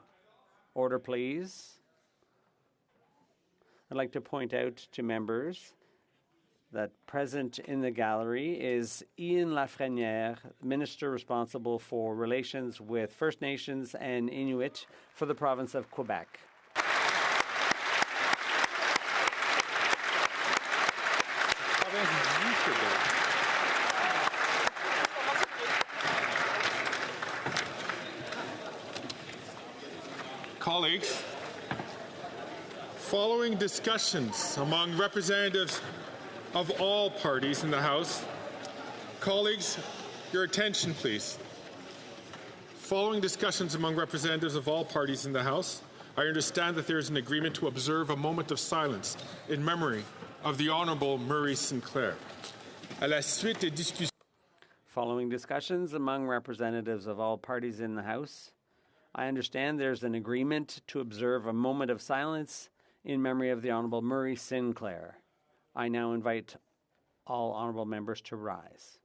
order, please. I'd like to point out to members that present in the gallery is Ian Lafrenière, Minister responsible for relations with First Nations and Inuit for the province of Quebec. Colleagues, following discussions among representatives of all parties in the House, colleagues, your attention please. Following discussions among representatives of all parties in the House, I understand that there is an agreement to observe a moment of silence in memory of the Honourable Murray Sinclair. À la suite des discussions. Following discussions among representatives of all parties in the House, I understand there's an agreement to observe a moment of silence in memory of the Honourable Murray Sinclair. I now invite all honourable members to rise.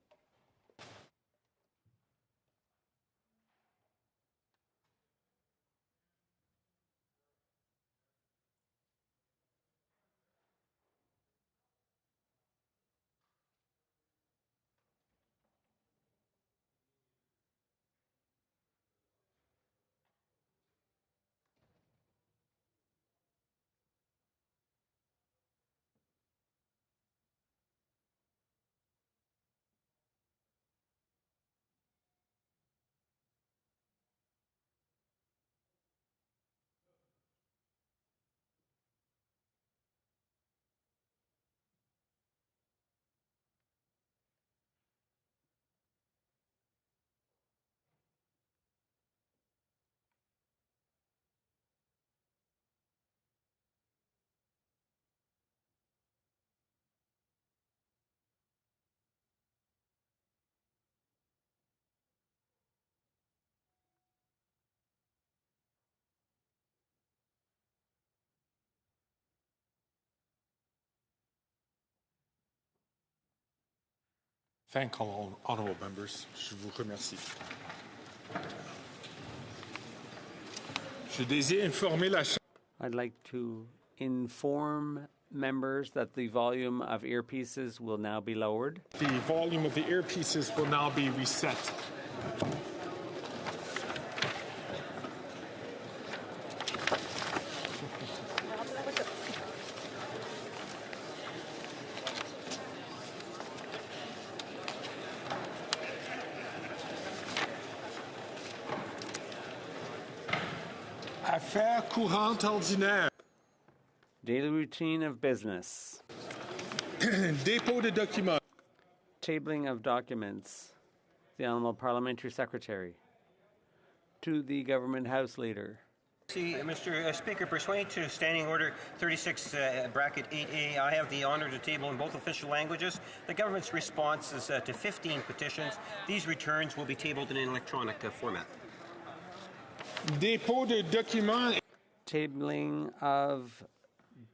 Thank all honourable members. Je vous remercie. Je désire informer la Chambre. I'd like to inform members that the volume of earpieces will now be lowered. The volume of the earpieces will now be reset. Affaires courantes ordinaires. Daily routine of business. Dépôt de documents. Tabling of documents. The Honourable Parliamentary Secretary. To the Government House Leader. See, Mr. Speaker, pursuant to Standing Order 36, bracket 8A, I have the honour to table in both official languages the government's responses to 15 petitions. These returns will be tabled in an electronic format. Dépôt de documents. Tabling of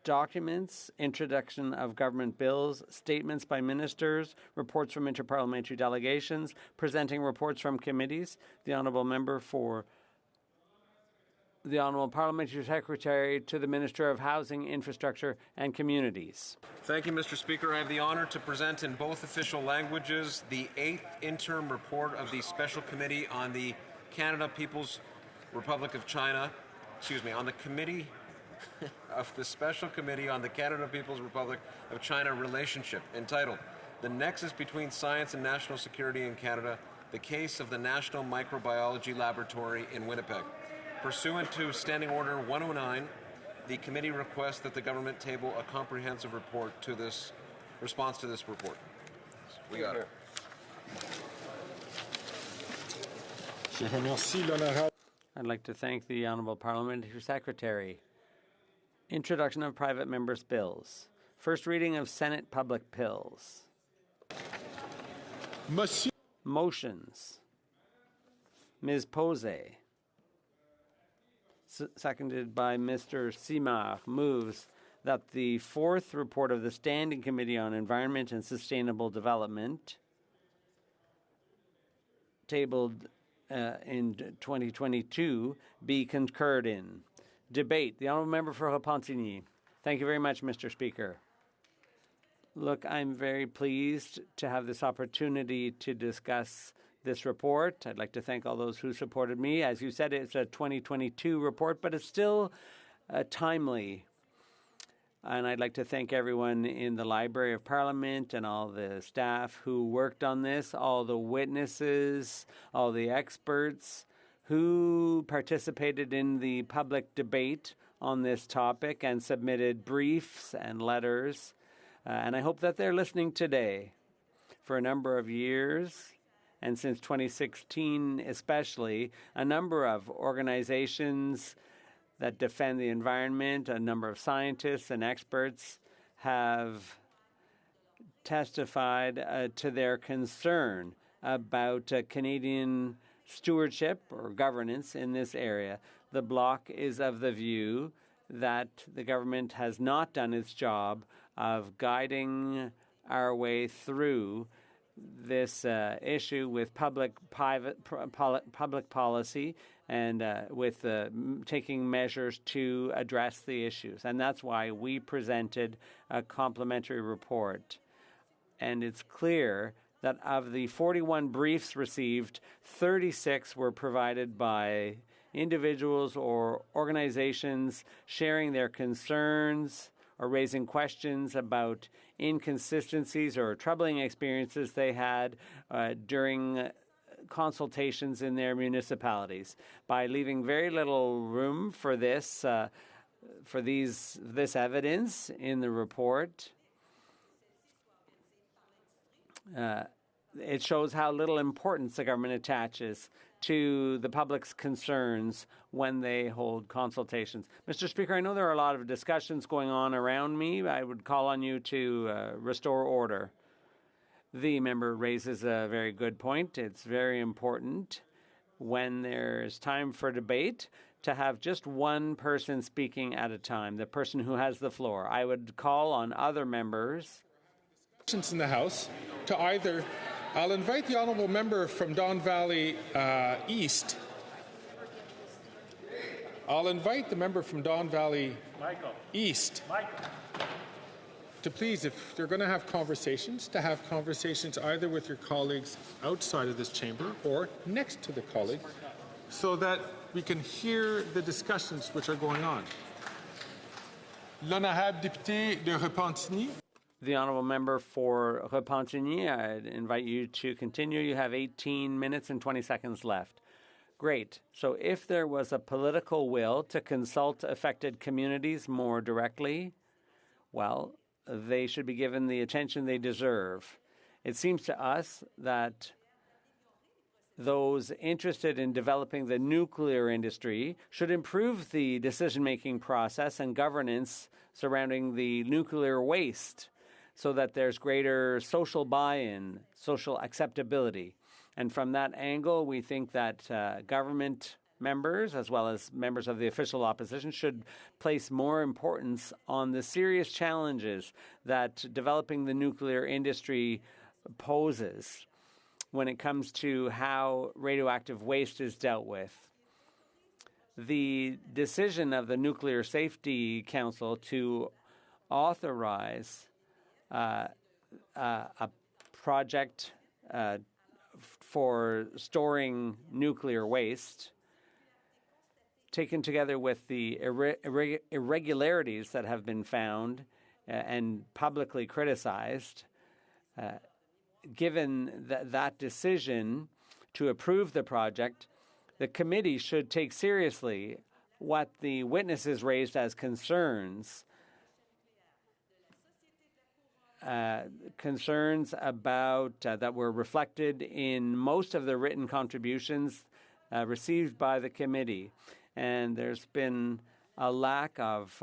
documents, introduction of government bills, statements by ministers, reports from interparliamentary delegations, presenting reports from committees. The Honourable Member for the Honourable Parliamentary Secretary to the Minister of Housing, Infrastructure and Communities. Thank you, Mr. Speaker. I have the honour to present in both official languages the 8th interim report of the Special Committee on the Canada People's Republic of China, on the Committee of the Special Committee on the Canada People's Republic of China relationship, entitled The Nexus Between Science and National Security in Canada, the Case of the National Microbiology Laboratory in Winnipeg. Pursuant to Standing Order 109, the committee requests that the government table a comprehensive report to this response to this report. We got it. Je remercie l'honorable. I'd like to thank the Honourable Parliamentary Secretary. Introduction of private members' bills. First reading of Senate public bills. Monsieur. Motions. Ms. Posey. Seconded by Mr. Simard, moves that the fourth report of the Standing Committee on Environment and Sustainable Development, tabled in 2022, be concurred in. Debate. The Honourable Member for Repentigny. Thank you very much, Mr. Speaker. Look, I'm very pleased to have this opportunity to discuss this report. I'd like to thank all those who supported me. As you said, it's a 2022 report, but it's still timely. And I'd like to thank everyone in the Library of Parliament and all the staff who worked on this, all the witnesses, all the experts who participated in the public debate on this topic and submitted briefs and letters. And I hope that they're listening today. For a number of years, and since 2016 especially, a number of organizations that defend the environment, a number of scientists and experts have testified to their concern about Canadian stewardship or governance in this area. The Bloc is of the view that the government has not done its job of guiding our way through this issue with public policy and with taking measures to address the issues. And that's why we presented a complementary report. And it's clear that of the 41 briefs received, 36 were provided by individuals or organizations sharing their concerns or raising questions about inconsistencies or troubling experiences they had during consultations in their municipalities. By leaving very little room for this evidence in the report, it shows how little importance the government attaches to the public's concerns when they hold consultations. Mr. Speaker, I know there are a lot of discussions going on around me. I would call on you to restore order. The member raises a very good point. It's very important when there's time for debate to have just one person speaking at a time, the person who has the floor. I would call on other members In the House to either I'll invite the honourable member from Don Valley East. I'll invite the member from Don Valley East to please, if they're going to have conversations, to have conversations either with your colleagues outside of this chamber or next to the colleague so that we can hear the discussions which are going on. L'honorable député de Repentigny. The honourable member for Repentigny, I'd invite you to continue. You have 18 minutes and 20 seconds left. Great. So if there was a political will to consult affected communities more directly, well, they should be given the attention they deserve. It seems to us that those interested in developing the nuclear industry should improve the decision-making process and governance surrounding the nuclear waste so that there's greater social buy-in, social acceptability. And from that angle, we think that government members, as well as members of the official opposition, should place more importance on the serious challenges that developing the nuclear industry poses when it comes to how radioactive waste is dealt with. The decision of the Nuclear Safety Council to authorize a project for storing nuclear waste, taken together with the irregularities that have been found and publicly criticized, given that decision to approve the project, the committee should take seriously what the witnesses raised as concerns. Concerns about that were reflected in most of the written contributions received by the committee. And there's been a lack of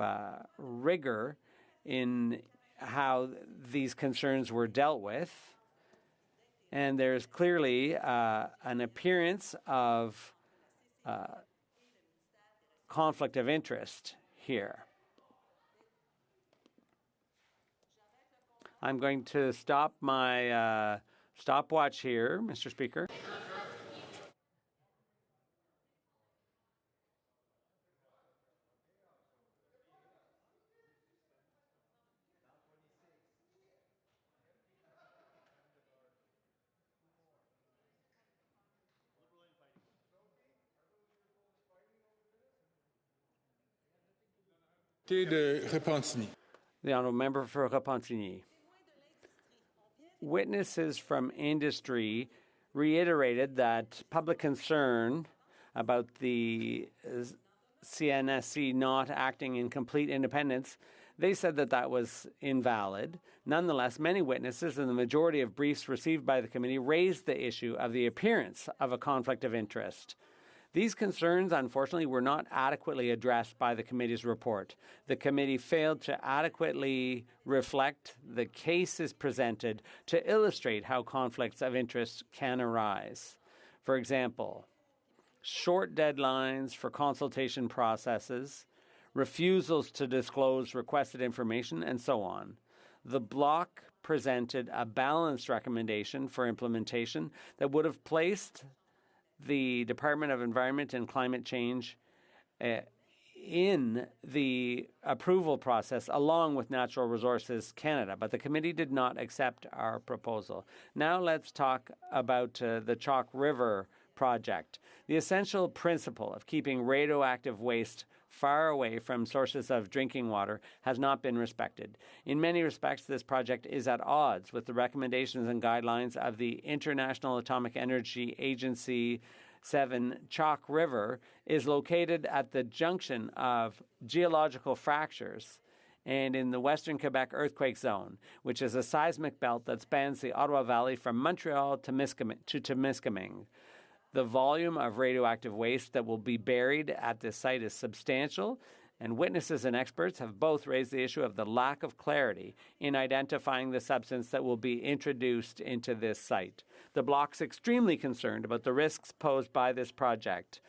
rigor in how these concerns were dealt with. And there's clearly an appearance of conflict of interest here. I'm going to stop my stopwatch here, Mr. Speaker. The honourable member for Repentigny. Witnesses from industry reiterated that public concern about the CNSC not acting in complete independence. They said that that was invalid. Nonetheless, many witnesses and the majority of briefs received by the committee raised the issue of the appearance of a conflict of interest. These concerns, unfortunately, were not adequately addressed by the committee's report. The committee failed to adequately reflect the cases presented to illustrate how conflicts of interest can arise. For example, short deadlines for consultation processes, refusals to disclose requested information, and so on. The bloc presented a balanced recommendation for implementation that would have placed the Department of Environment and Climate Change in the approval process along with Natural Resources Canada, but the committee did not accept our proposal. Now let's talk about the Chalk River project. The essential principle of keeping radioactive waste far away from sources of drinking water has not been respected. In many respects, this project is at odds with the recommendations and guidelines of the International Atomic Energy Agency. 7 Chalk River is located at the junction of geological fractures and in the Western Quebec earthquake zone, which is a seismic belt that spans the Ottawa Valley from Montreal to Temiskaming. The volume of radioactive waste that will be buried at this site is substantial, and witnesses and experts have both raised the issue of the lack of clarity in identifying the substance that will be introduced into this site. The Bloc's extremely concerned about the risks posed by this project.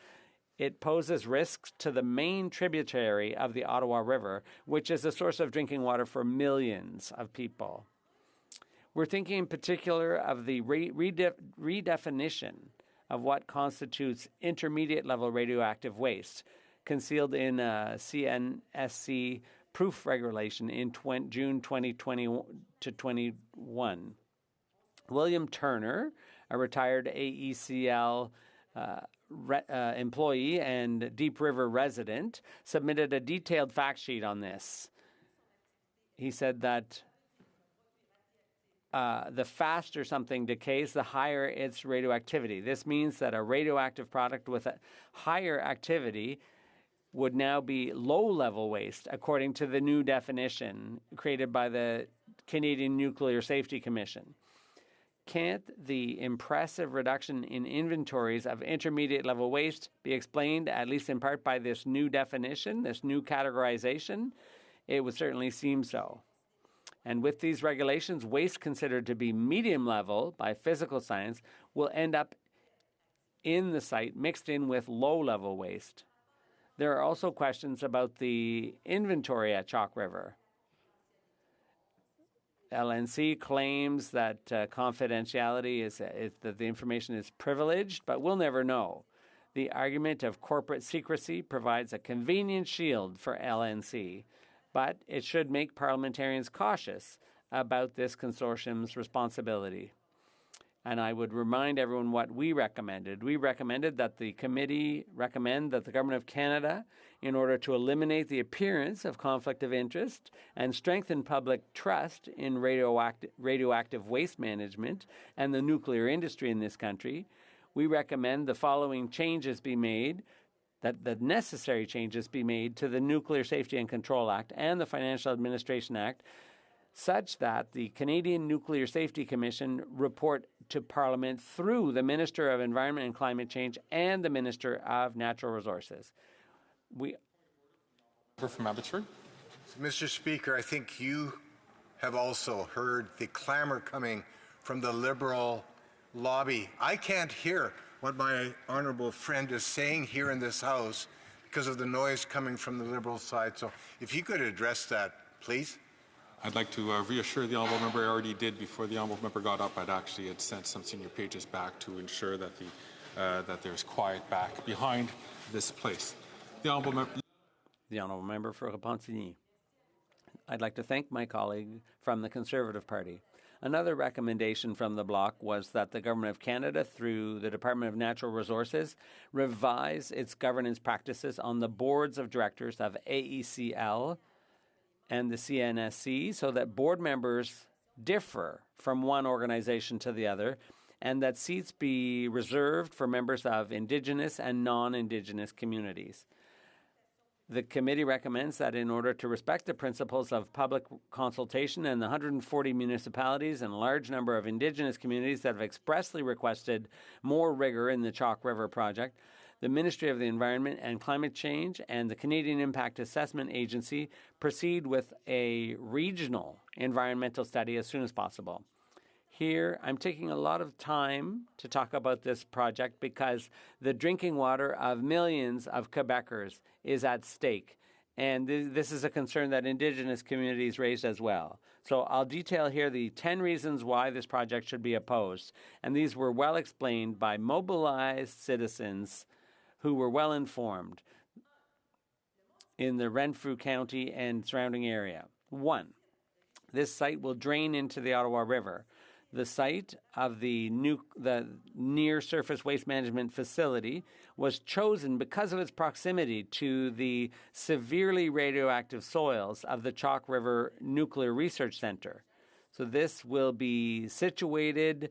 It poses risks to the main tributary of the Ottawa River, which is a source of drinking water for millions of people. We're thinking in particular of the redefinition of what constitutes intermediate level radioactive waste, concealed in CNSC proof regulation in June 2020 to 21. William Turner, a retired AECL employee and Deep River resident, submitted a detailed fact sheet on this. He said that the faster something decays, the higher its radioactivity. This means that a radioactive product with a higher activity would now be low-level waste, according to the new definition created by the Canadian Nuclear Safety Commission. Can't the impressive reduction in inventories of intermediate-level waste be explained, at least in part, by this new definition, this new categorization? It would certainly seem so. And with these regulations, waste considered to be medium level by physical science will end up in the site mixed in with low-level waste. There are also questions about the inventory at Chalk River. LNC claims that confidentiality is that the information is privileged, but we'll never know. The argument of corporate secrecy provides a convenient shield for LNC, but it should make parliamentarians cautious about this consortium's responsibility. And I would remind everyone what we recommended. We recommended that the committee recommend that the Government of Canada, in order to eliminate the appearance of conflict of interest and strengthen public trust in radioactive waste management and the nuclear industry in this country, we recommend the following changes be made, that the necessary changes be made to the Nuclear Safety and Control Act and the Financial Administration Act, such that the Canadian Nuclear Safety Commission report to Parliament through the Minister of Environment and Climate Change and the Minister of Natural Resources. From Abbotsford. Mr. Speaker, I think you have also heard the clamor coming from the Liberal lobby. I can't hear what my honourable friend is saying here in this House because of the noise coming from the Liberal side. So if you could address that, please. I'd like to reassure the honourable member, I already did before the honourable member got up. I'd actually had sent some senior pages back to ensure that that there's quiet back behind this place. The honourable member for Repentigny. I'd like to thank my colleague from the Conservative Party. Another recommendation from the bloc was that the Government of Canada, through the Department of Natural Resources, revise its governance practices on the boards of directors of AECL and the CNSC so that board members differ from one organization to the other, and that seats be reserved for members of Indigenous and non-Indigenous communities. The committee recommends that in order to respect the principles of public consultation and the 140 municipalities and a large number of Indigenous communities that have expressly requested more rigor in the Chalk River project, the Ministry of the Environment and Climate Change and the Canadian Impact Assessment Agency proceed with a regional environmental study as soon as possible. Here, I'm taking a lot of time to talk about this project because the drinking water of millions of Quebecers is at stake. And this is a concern that Indigenous communities raised as well. So I'll detail here the 10 reasons why this project should be opposed. And these were well explained by mobilized citizens who were well informed in the Renfrew County and surrounding area. 1, this site will drain into the Ottawa River. The site of the near-surface waste management facility was chosen because of its proximity to the severely radioactive soils of the Chalk River Nuclear Research Center. So this will be situated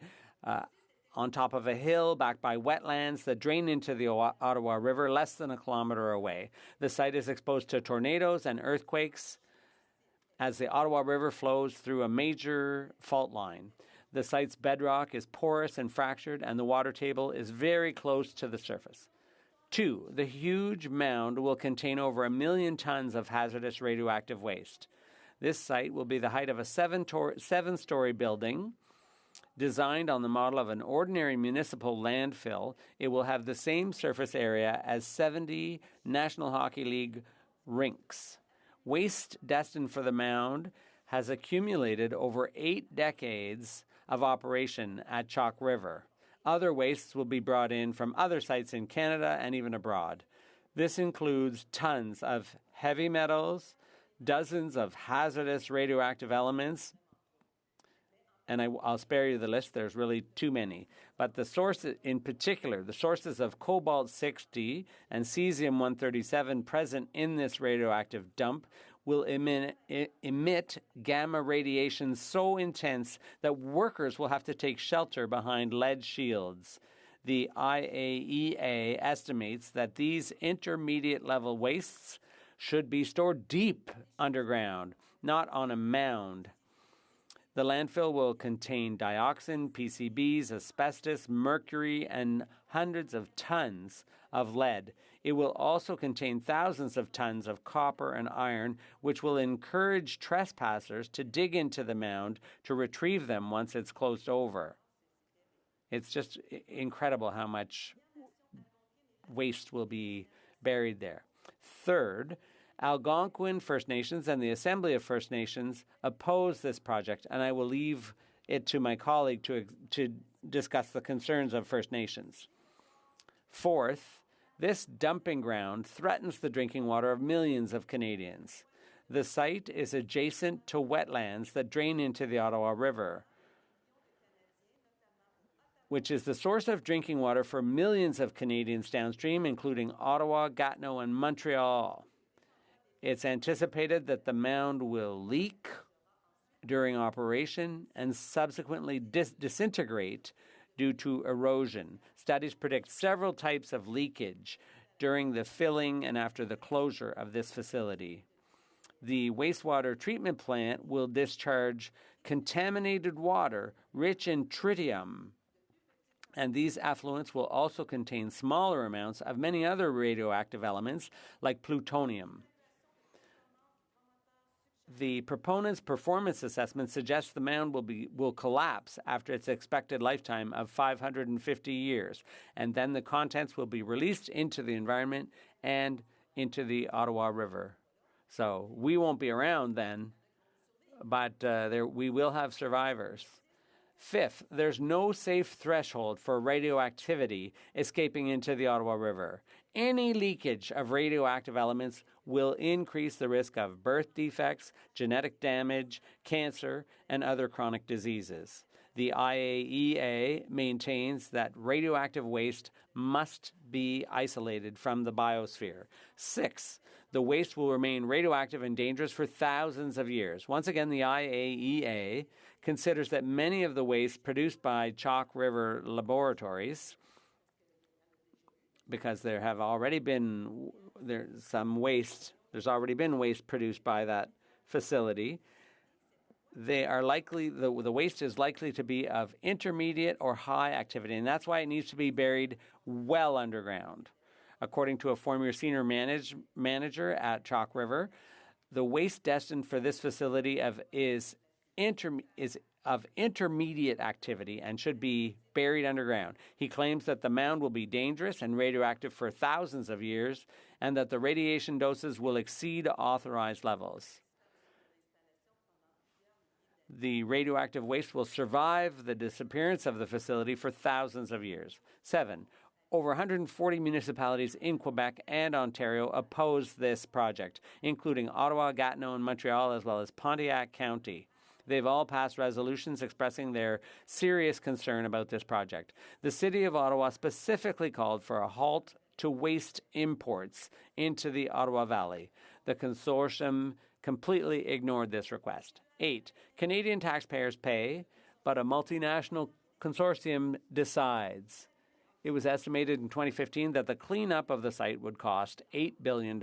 on top of a hill backed by wetlands that drain into the Ottawa River less than a kilometer away. The site is exposed to tornadoes and earthquakes as the Ottawa River flows through a major fault line. The site's bedrock is porous and fractured, and the water table is very close to the surface. 2, the huge mound will contain over 1 million tons of hazardous radioactive waste. This site will be the height of a 7-story building. Designed on the model of an ordinary municipal landfill, it will have the same surface area as 70 National Hockey League rinks. Waste destined for the mound has accumulated over 8 decades of operation at Chalk River. Other wastes will be brought in from other sites in Canada and even abroad. This includes tons of heavy metals, dozens of hazardous radioactive elements, and I'll spare you the list, there's really too many. But the sources, in particular, the sources of cobalt-60 and cesium-137 present in this radioactive dump will emit gamma radiation so intense that workers will have to take shelter behind lead shields. The IAEA estimates that these intermediate-level wastes should be stored deep underground, not on a mound. The landfill will contain dioxin, PCBs, asbestos, mercury, and hundreds of tons of lead. It will also contain thousands of tons of copper and iron, which will encourage trespassers to dig into the mound to retrieve them once it's closed over. It's just incredible how much waste will be buried there. Third, Algonquin First Nations and the Assembly of First Nations oppose this project, and I will leave it to my colleague to discuss the concerns of First Nations. Fourth, this dumping ground threatens the drinking water of millions of Canadians. The site is adjacent to wetlands that drain into the Ottawa River, which is the source of drinking water for millions of Canadians downstream, including Ottawa, Gatineau, and Montreal. It's anticipated that the mound will leak during operation and subsequently disintegrate due to erosion. Studies predict several types of leakage during the filling and after the closure of this facility. The wastewater treatment plant will discharge contaminated water rich in tritium, and these effluents will also contain smaller amounts of many other radioactive elements like plutonium. The proponent's performance assessment suggests the mound will collapse after its expected lifetime of 550 years, and then the contents will be released into the environment and into the Ottawa River. So we won't be around then, but we will have survivors. Fifth, there's no safe threshold for radioactivity escaping into the Ottawa River. Any leakage of radioactive elements will increase the risk of birth defects, genetic damage, cancer, and other chronic diseases. The IAEA maintains that radioactive waste must be isolated from the biosphere. 6, the waste will remain radioactive and dangerous for thousands of years. Once again, the IAEA considers that many of the waste produced by Chalk River laboratories, because there have already been there's already been waste produced by that facility, they are likely, the waste is likely to be of intermediate or high activity, and that's why it needs to be buried well underground. According to a former senior manager at Chalk River, the waste destined for this facility is of intermediate activity and should be buried underground. He claims that the mound will be dangerous and radioactive for thousands of years and that the radiation doses will exceed authorized levels. The radioactive waste will survive the disappearance of the facility for thousands of years. 7, over 140 municipalities in Quebec and Ontario oppose this project, including Ottawa, Gatineau, and Montreal, as well as Pontiac County. They've all passed resolutions expressing their serious concern about this project. The City of Ottawa specifically called for a halt to waste imports into the Ottawa Valley. The consortium completely ignored this request. 8, Canadian taxpayers pay, but a multinational consortium decides. It was estimated in 2015 that the cleanup of the site would cost $8 billion.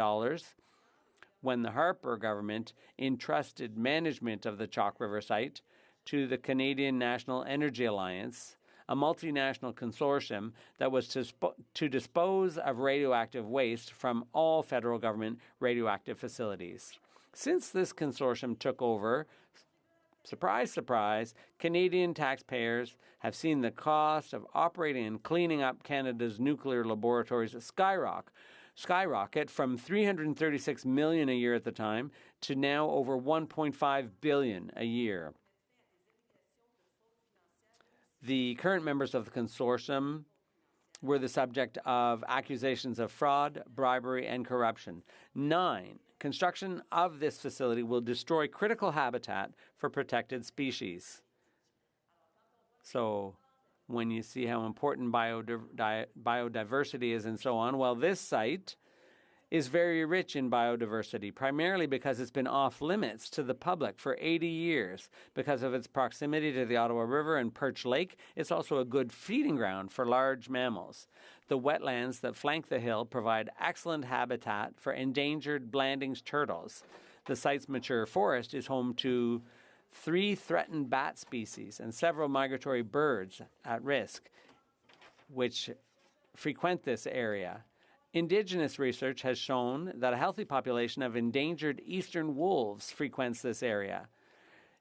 When the Harper government entrusted management of the Chalk River site to the Canadian National Energy Alliance, a multinational consortium that was to dispose of radioactive waste from all federal government radioactive facilities. Since this consortium took over, surprise, surprise, Canadian taxpayers have seen the cost of operating and cleaning up Canada's nuclear laboratories skyrocket skyrocket from $336 million a year at the time to now over $1.5 billion a year. The current members of the consortium were the subject of accusations of fraud, bribery, and corruption. 9. Construction of this facility will destroy critical habitat for protected species. So when you see how important biodiversity is and so on, well, this site is very rich in biodiversity, primarily because it's been off limits to the public for 80 years. Because of its proximity to the Ottawa River and Perch Lake, it's also a good feeding ground for large mammals. The wetlands that flank the hill provide excellent habitat for endangered Blanding's turtles. The site's mature forest is home to 3 threatened bat species and several migratory birds at risk, which frequent this area. Indigenous research has shown that a healthy population of endangered eastern wolves frequents this area.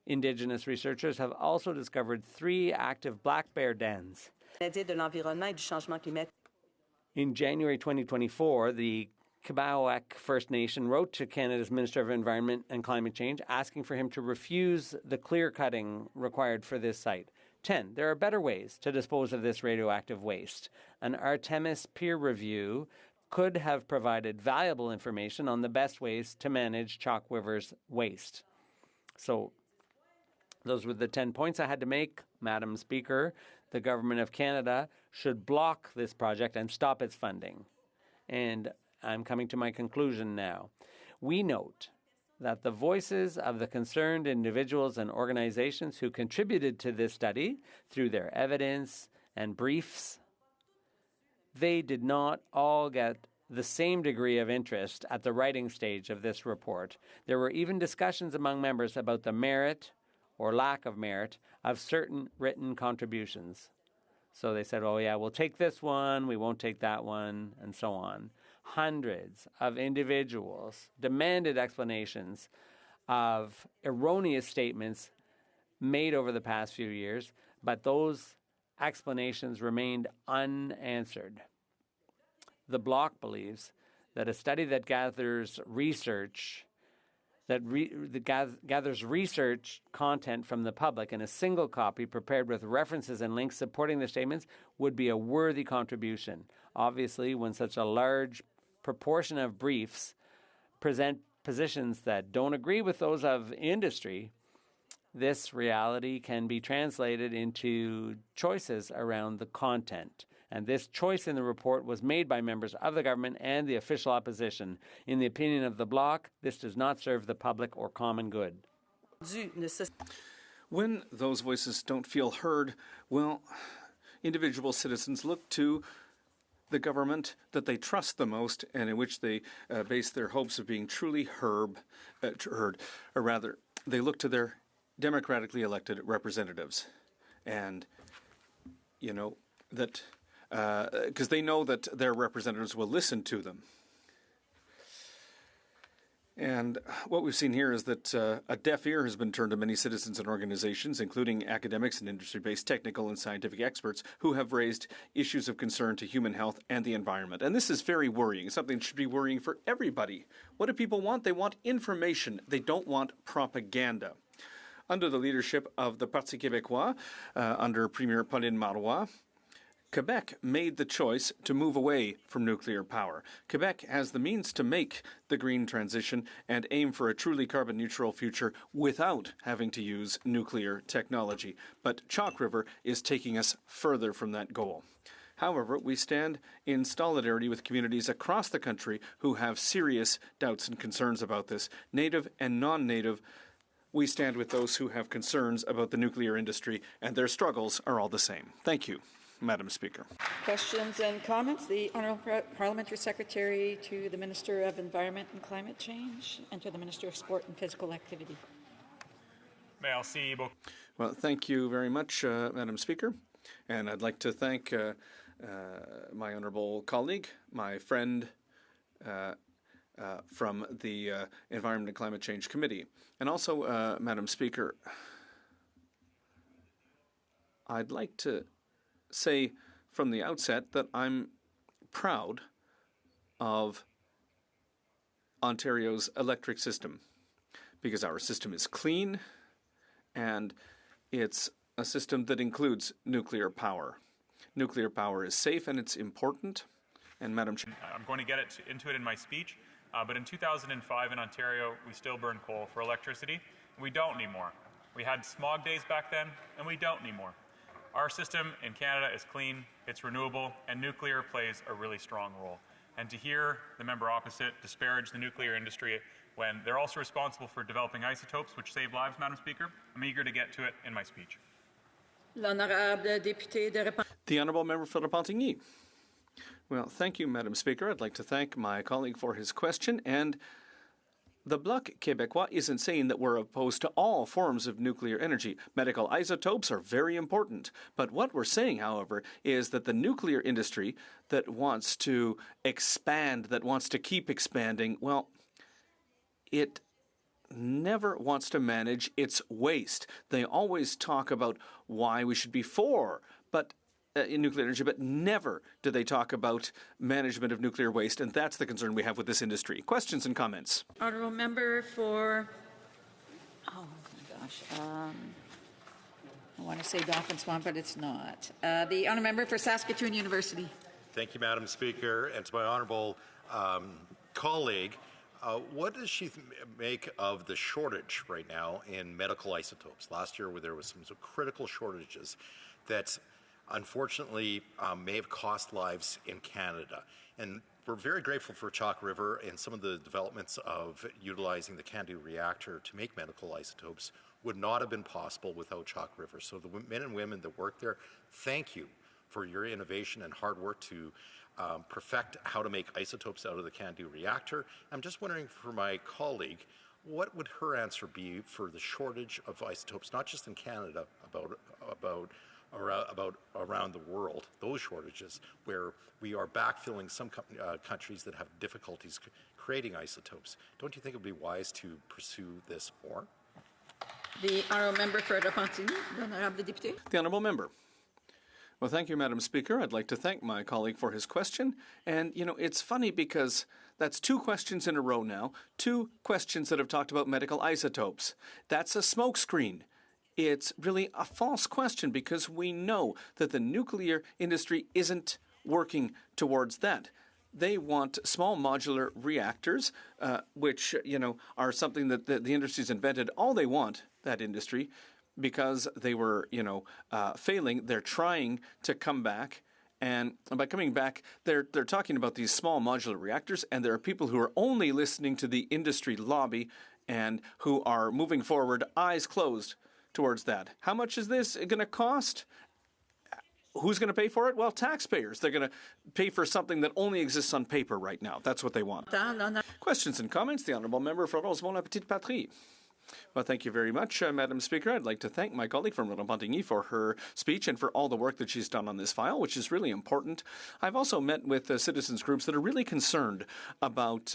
Indigenous researchers have also discovered 3 active black bear dens. In January 2024, the Kabaoek First Nation wrote to Canada's Minister of Environment and Climate Change asking for him to refuse the clear-cutting required for this site. 10. There are better ways to dispose of this radioactive waste. An Artemis peer review could have provided valuable information on the best ways to manage Chalk River's waste. So those were the 10 points I had to make. Madam Speaker, the Government of Canada should block this project and stop its funding. And I'm coming to my conclusion now. We note that the voices of the concerned individuals and organizations who contributed to this study through their evidence and briefs, they did not all get the same degree of interest at the writing stage of this report. There were even discussions among members about the merit or lack of merit of certain written contributions. So they said, oh yeah, we'll take this one, we won't take that one, and so on. Hundreds of individuals demanded explanations of erroneous statements made over the past few years, but those explanations remained unanswered. The Bloc believes that a study that gathers research gathers research content from the public in a single copy prepared with references and links supporting the statements would be a worthy contribution. Obviously, when such a large proportion of briefs present positions that don't agree with those of industry, this reality can be translated into choices around the content. And this choice in the report was made by members of the government and the official opposition. In the opinion of the Bloc, this does not serve the public or common good. When those voices don't feel heard, well, individual citizens look to the government that they trust the most and in which they base their hopes of being truly heard, or rather, they look to their democratically elected representatives. And, you know, that because they know that their representatives will listen to them. And what we've seen here is that a deaf ear has been turned to many citizens and organizations, including academics and industry-based technical and scientific experts who have raised issues of concern to human health and the environment. And this is very worrying, something that should be worrying for everybody. What do people want? They want information. They don't want propaganda. Under the leadership of the Parti québécois, under Premier Pauline Marois, Quebec made the choice to move away from nuclear power. Quebec has the means to make the green transition and aim for a truly carbon-neutral future without having to use nuclear technology. But Chalk River is taking us further from that goal. However, we stand in solidarity with communities across the country who have serious doubts and concerns about this. Native and non-Native, we stand with those who have concerns about the nuclear industry, and their struggles are all the same. Thank you, Madam Speaker. Questions and comments? The Honourable Parliamentary Secretary to the Minister of Environment and Climate Change and to the Minister of Sport and Physical Activity. Merci beaucoup. Well, thank you very much, Madam Speaker. And I'd like to thank my honourable colleague, my friend from the Environment and Climate Change Committee. And also, Madam Speaker, I'd like to say from the outset that I'm proud of Ontario's electric system, because our system is clean and it's a system that includes nuclear power. Nuclear power is safe and it's important. And Madam Chair, I'm going to get into it in my speech, but in 2005 in Ontario, we still burned coal for electricity. We don't need more. We had smog days back then, and we don't need more. Our system in Canada is clean, it's renewable, and nuclear plays a really strong role. And to hear the member opposite disparage the nuclear industry when they're also responsible for developing isotopes which save lives, Madam Speaker, I'm eager to get to it in my speech. The Honourable Member for Repentigny. Well, thank you, Madam Speaker. I'd like to thank my colleague for his question. And the Bloc Québécois isn't saying that we're opposed to all forms of nuclear energy. Medical isotopes are very important. But what we're saying, however, is that the nuclear industry that wants to expand, that wants to keep expanding, well, it never wants to manage its waste. They always talk about why we should be for in nuclear energy, but never do they talk about management of nuclear waste, and that's the concern we have with this industry. Questions and comments? Honourable member for, oh my gosh, I want to say Dauphin Swamp, but it's not. The honourable member for Saskatoon University. Thank you, Madam Speaker, and to my honourable colleague. What does she make of the shortage right now in medical isotopes? Last year, where there was some critical shortages that unfortunately may have cost lives in Canada. And we're very grateful for Chalk River and some of the developments of utilizing the CANDU reactor to make medical isotopes would not have been possible without Chalk River. So the men and women that work there, thank you for your innovation and hard work to perfect how to make isotopes out of the CANDU reactor. I'm just wondering for my colleague, what would her answer be for the shortage of isotopes, not just in Canada, about around the world, those shortages where we are backfilling some countries that have difficulties creating isotopes. Don't you think it would be wise to pursue this more? The honourable member for Repentigny, l'honorable député. The honourable member. Well, thank you, Madam Speaker. I'd like to thank my colleague for his question. And, you know, it's funny because that's two questions in a row now, two questions that have talked about medical isotopes. That's a smokescreen. It's really a false question because we know that the nuclear industry isn't working towards that. They want small modular reactors, which, you know, are something that the industry's invented. All they want, that industry, because they were, you know, failing, they're trying to come back. And by coming back, they're talking about these small modular reactors, and there are people who are only listening to the industry lobby and who are moving forward, eyes closed, towards that. How much is this going to cost? Who's going to pay for it? Well, taxpayers. They're going to pay for something that only exists on paper right now. That's what they want. Questions and comments? The Honourable Member for Rosemont La Petite Patrie. Well, thank you very much, Madam Speaker. I'd like to thank my colleague from Repentigny for her speech and for all the work that she's done on this file, which is really important. I've also met with citizens groups that are really concerned about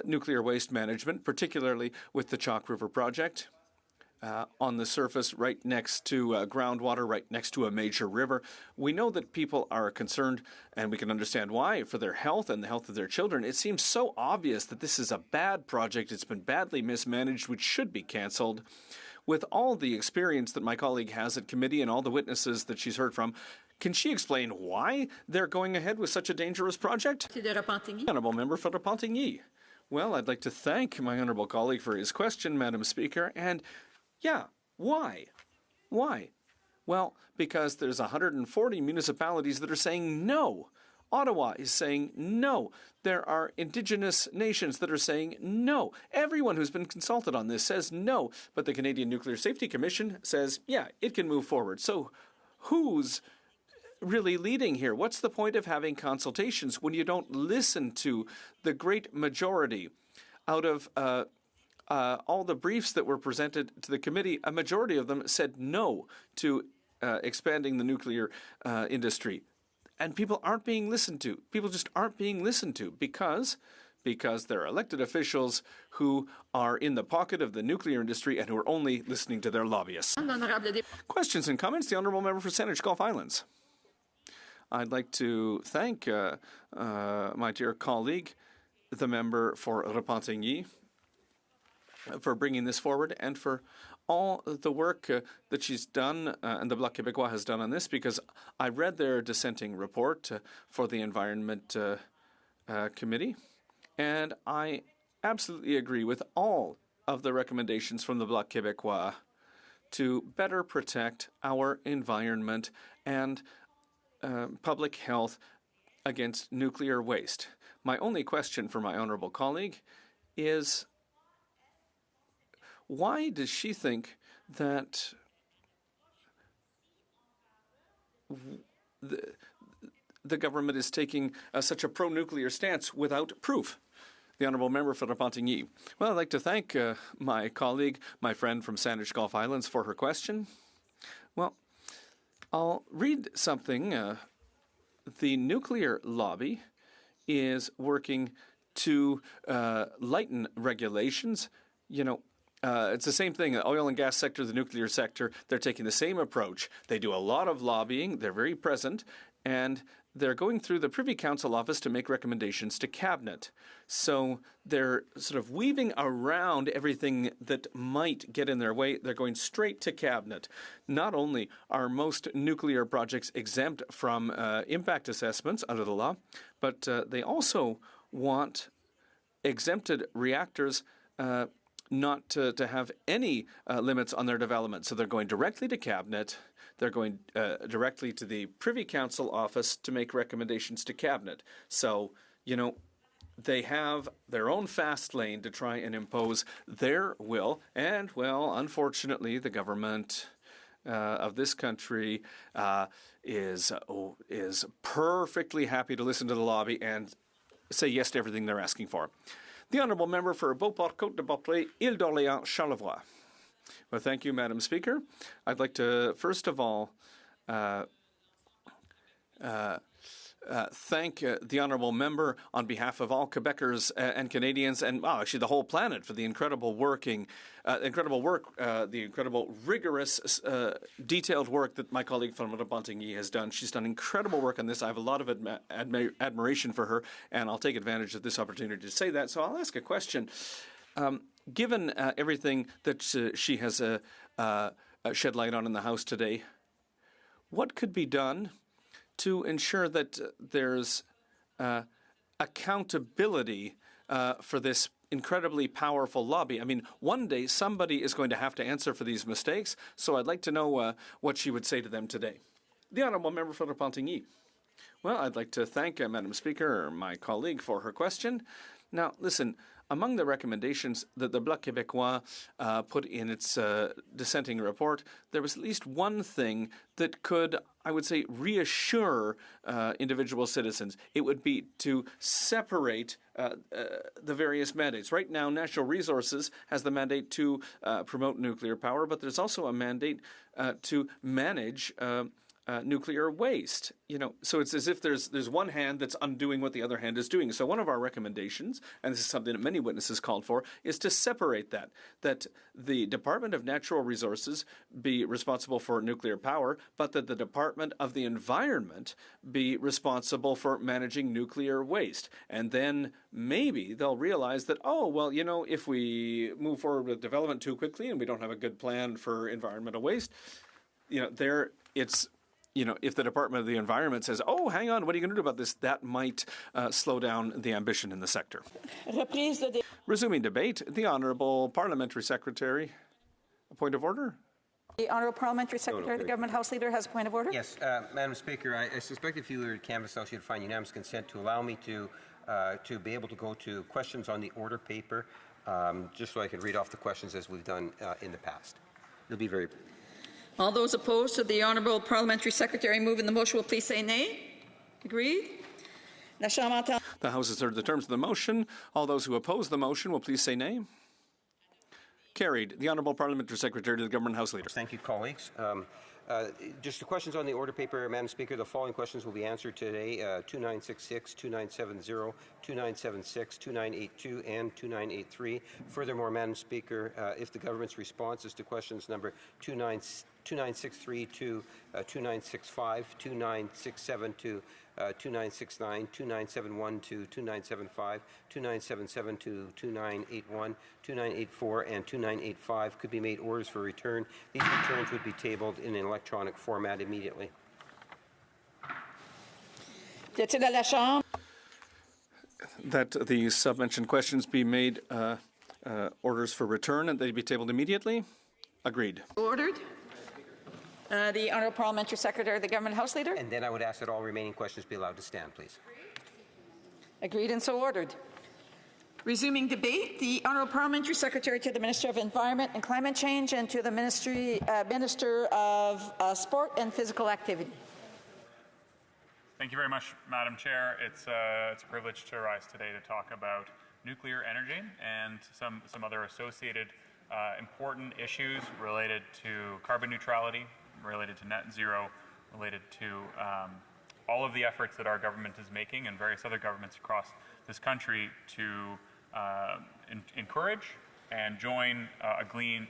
nuclear waste management, particularly with the Chalk River project. On the surface, right next to groundwater, right next to a major river. We know that people are concerned, and we can understand why, for their health and the health of their children. It seems so obvious that this is a bad project. It's been badly mismanaged, which should be cancelled. With all the experience that my colleague has at committee and all the witnesses that she's heard from, can she explain why they're going ahead with such a dangerous project? Honourable Member for Repentigny. Well, I'd like to thank my honourable colleague for his question, Madam Speaker, and yeah, why? Why? Well, because there's 140 municipalities that are saying no. Ottawa is saying no. There are Indigenous nations that are saying no. Everyone who's been consulted on this says no. But the Canadian Nuclear Safety Commission says, yeah, it can move forward. So who's really leading here? What's the point of having consultations when you don't listen to the great majority? Out of all the briefs that were presented to the committee, a majority of them said no to expanding the nuclear industry. And people aren't being listened to. People just aren't being listened to because they're elected officials who are in the pocket of the nuclear industry and who are only listening to their lobbyists. Questions and comments? The Honourable Member for Saanich Gulf Islands. I'd like to thank my dear colleague, the member for Repentigny, for bringing this forward and for all the work that she's done and the Bloc Québécois has done on this, because I read their dissenting report for the Environment Committee, and I absolutely agree with all of the recommendations from the Bloc Québécois to better protect our environment and public health against nuclear waste. My only question for my honourable colleague is, why does she think that the government is taking such a pro-nuclear stance without proof? The honourable member for Repentigny. Well, I'd like to thank my colleague, my friend from Sandwich Gulf Islands, for her question. Well, I'll read something. The nuclear lobby is working to lighten regulations. You know, it's the same thing. The oil and gas sector, the nuclear sector, they're taking the same approach. They do a lot of lobbying. They're very present. And they're going through the Privy Council office to make recommendations to Cabinet. So they're sort of weaving around everything that might get in their way. They're going straight to Cabinet. Not only are most nuclear projects exempt from impact assessments under the law, but they also want exempted reactors not to have any limits on their development. So they're going directly to Cabinet. They're going directly to the Privy Council office to make recommendations to Cabinet. So, you know, they have their own fast lane to try and impose their will. And, well, unfortunately, the government of this country is perfectly happy to listen to the lobby and say yes to everything they're asking for. The honourable member for Beauport-Côte-de-Beaupré, Île-d'Orléans, Charlevoix. Well, thank you, Madam Speaker. I'd like to, first of all, thank the honourable member on behalf of all Quebecers and Canadians, and well, actually the whole planet, for the incredible rigorous, detailed work that my colleague from Repentigny has done. She's done incredible work on this. I have a lot of admiration for her, and I'll take advantage of this opportunity to say that. So I'll ask a question. Given everything that she has shed light on in the House today, what could be done to ensure that there's accountability for this incredibly powerful lobby? I mean, one day somebody is going to have to answer for these mistakes, so I'd like to know what she would say to them today. The honourable member for Repentigny. Well, I'd like to thank Madam Speaker, my colleague, for her question. Now, listen, among the recommendations that the Bloc Québécois put in its dissenting report, there was at least one thing that could, I would say, reassure individual citizens. It would be to separate the various mandates. Right now, Natural Resources has the mandate to promote nuclear power, but there's also a mandate to manage nuclear waste. You know, so it's as if there's one hand that's undoing what the other hand is doing. So one of our recommendations, and this is something that many witnesses called for, is to separate that the Department of Natural Resources be responsible for nuclear power, but that the Department of the Environment be responsible for managing nuclear waste. And then maybe they'll realize that, oh, well, you know, if we move forward with development too quickly and we don't have a good plan for environmental waste, you know, if the Department of the Environment says, oh, hang on, what are you going to do about this? That might slow down the ambition in the sector. Resuming debate, the Honourable Parliamentary Secretary. A point of order? The Honourable Parliamentary Secretary, the Government House Leader, has a point of order. Yes, Madam Speaker, I suspect if you were at Canvas House, you'd find unanimous consent to allow me to be able to go to questions on the order paper, just so I could read off the questions as we've done in the past. It'll be very brief. All those opposed to the Honourable Parliamentary Secretary moving the motion will please say nay. Agreed? The House has heard the terms of the motion. All those who oppose the motion will please say nay. Carried. The Honourable Parliamentary Secretary to the Government House Leader. Thank you, colleagues. Just the questions on the order paper, Madam Speaker. The following questions will be answered today: 2966, 2970, 2976, 2982, and 2983. Furthermore, Madam Speaker, if the government's responses to questions number 2966 2963 to 2965, 2967 to 2969, 2971 to 2975, 2977 to 2981, 2984, and 2985 could be made orders for return. These returns would be tabled in an electronic format immediately. That the sub-mentioned questions be made orders for return and they be tabled immediately. Agreed. Ordered. The Honourable Parliamentary Secretary, the Government House Leader. And then I would ask that all remaining questions be allowed to stand, please. Agreed and so ordered. Resuming debate, the Honourable Parliamentary Secretary to the Minister of Environment and Climate Change and to the Minister of Sport and Physical Activity. Thank you very much, Madam Chair. It's a privilege to rise today to talk about nuclear energy and some other associated important issues related to carbon neutrality, related to net zero, related to all of the efforts that our government is making and various other governments across this country to encourage and join a green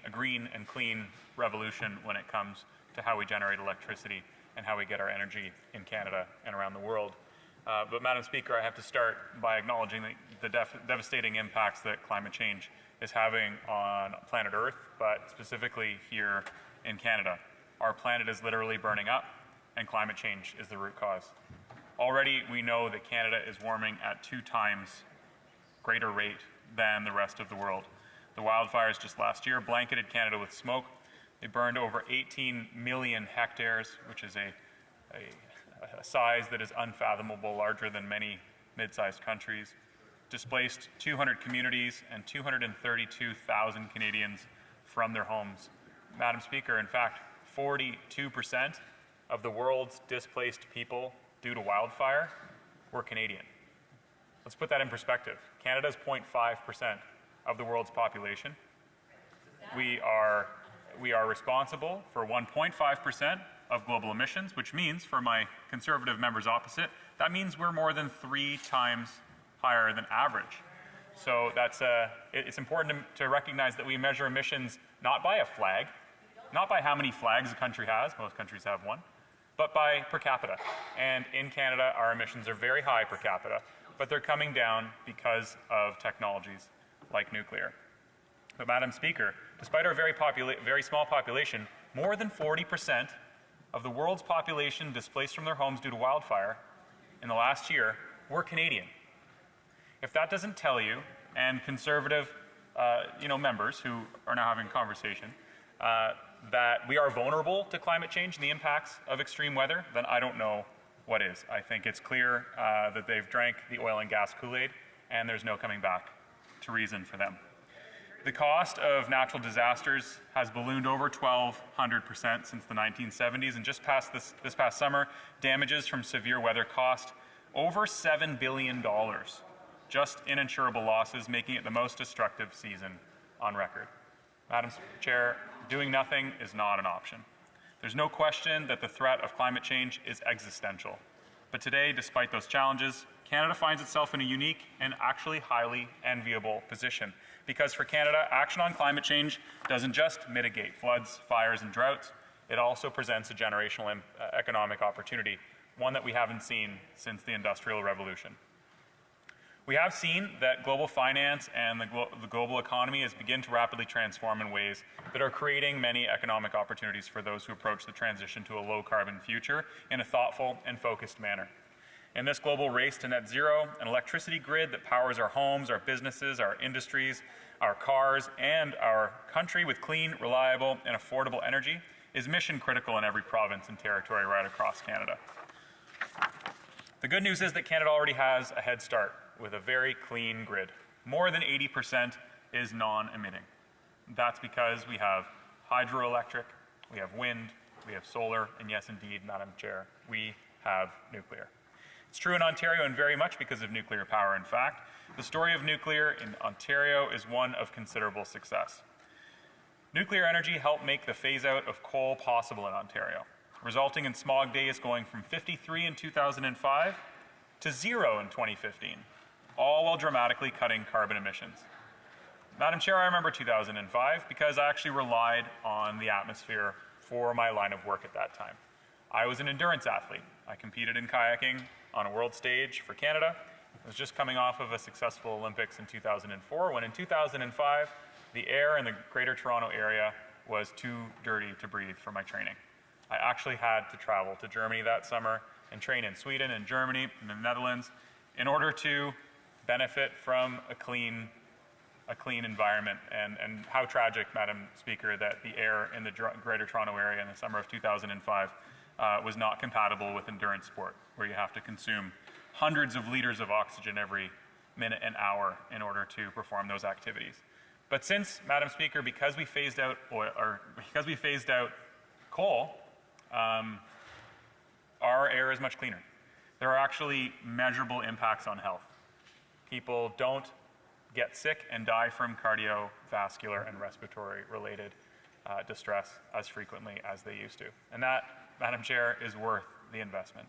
and clean revolution when it comes to how we generate electricity and how we get our energy in Canada and around the world. But Madam Speaker, I have to start by acknowledging the devastating impacts that climate change is having on planet Earth, but specifically here in Canada. Our planet is literally burning up, and climate change is the root cause. Already, we know that Canada is warming at 2 times greater rate than the rest of the world. The wildfires just last year blanketed Canada with smoke. They burned over 18 million hectares, which is a size that is unfathomable, larger than many mid-sized countries. Displaced 200 communities and 232,000 Canadians from their homes. Madam Speaker, in fact, 42% of the world's displaced people due to wildfire were Canadian. Let's put that in perspective. Canada's 0.5% of the world's population. We are responsible for 1.5% of global emissions, which means, for my Conservative members opposite, that means we're more than 3 times higher than average. So it's important to recognize that we measure emissions not by a flag, not by how many flags a country has, most countries have one, but by per capita. And in Canada, our emissions are very high per capita, but they're coming down because of technologies like nuclear. But Madam Speaker, despite our very small population, more than 40% of the world's population displaced from their homes due to wildfire in the last year were Canadian. If that doesn't tell you, and Conservative members who are now having a conversation, that we are vulnerable to climate change and the impacts of extreme weather, then I don't know what is. I think it's clear that they've drank the oil and gas Kool-Aid, and there's no coming back to reason for them. The cost of natural disasters has ballooned over 1,200% since the 1970s, and just this past summer, damages from severe weather cost over $7 billion just in insurable losses, making it the most destructive season on record. Madam Chair, doing nothing is not an option. There's no question that the threat of climate change is existential. But today, despite those challenges, Canada finds itself in a unique and actually highly enviable position. Because for Canada, action on climate change doesn't just mitigate floods, fires, and droughts, it also presents a generational economic opportunity, one that we haven't seen since the Industrial Revolution. We have seen that global finance and the global economy has begun to rapidly transform in ways that are creating many economic opportunities for those who approach the transition to a low-carbon future in a thoughtful and focused manner. In this global race to net zero, an electricity grid that powers our homes, our businesses, our industries, our cars, and our country with clean, reliable, and affordable energy is mission critical in every province and territory right across Canada. The good news is that Canada already has a head start with a very clean grid. More than 80% is non-emitting. That's because we have hydroelectric, we have wind, we have solar, and yes, indeed, Madam Chair, we have nuclear. It's true in Ontario and very much because of nuclear power, in fact. The story of nuclear in Ontario is one of considerable success. Nuclear energy helped make the phase-out of coal possible in Ontario, resulting in smog days going from 53 in 2005 to 0 in 2015, all while dramatically cutting carbon emissions. Madam Chair, I remember 2005 because I actually relied on the atmosphere for my line of work at that time. I was an endurance athlete. I competed in kayaking on a world stage for Canada. I was just coming off of a successful Olympics in 2004, when in 2005, the air in the Greater Toronto area was too dirty to breathe for my training. I actually had to travel to Germany that summer and train in Sweden and Germany and the Netherlands in order to benefit from a clean environment. And how tragic, Madam Speaker, that the air in the Greater Toronto area in the summer of 2005 was not compatible with endurance sport, where you have to consume hundreds of liters of oxygen every minute and hour in order to perform those activities. But since, Madam Speaker, because we phased out coal, our air is much cleaner. There are actually measurable impacts on health. People don't get sick and die from cardiovascular and respiratory related distress as frequently as they used to. And that, Madam Chair, is worth the investment.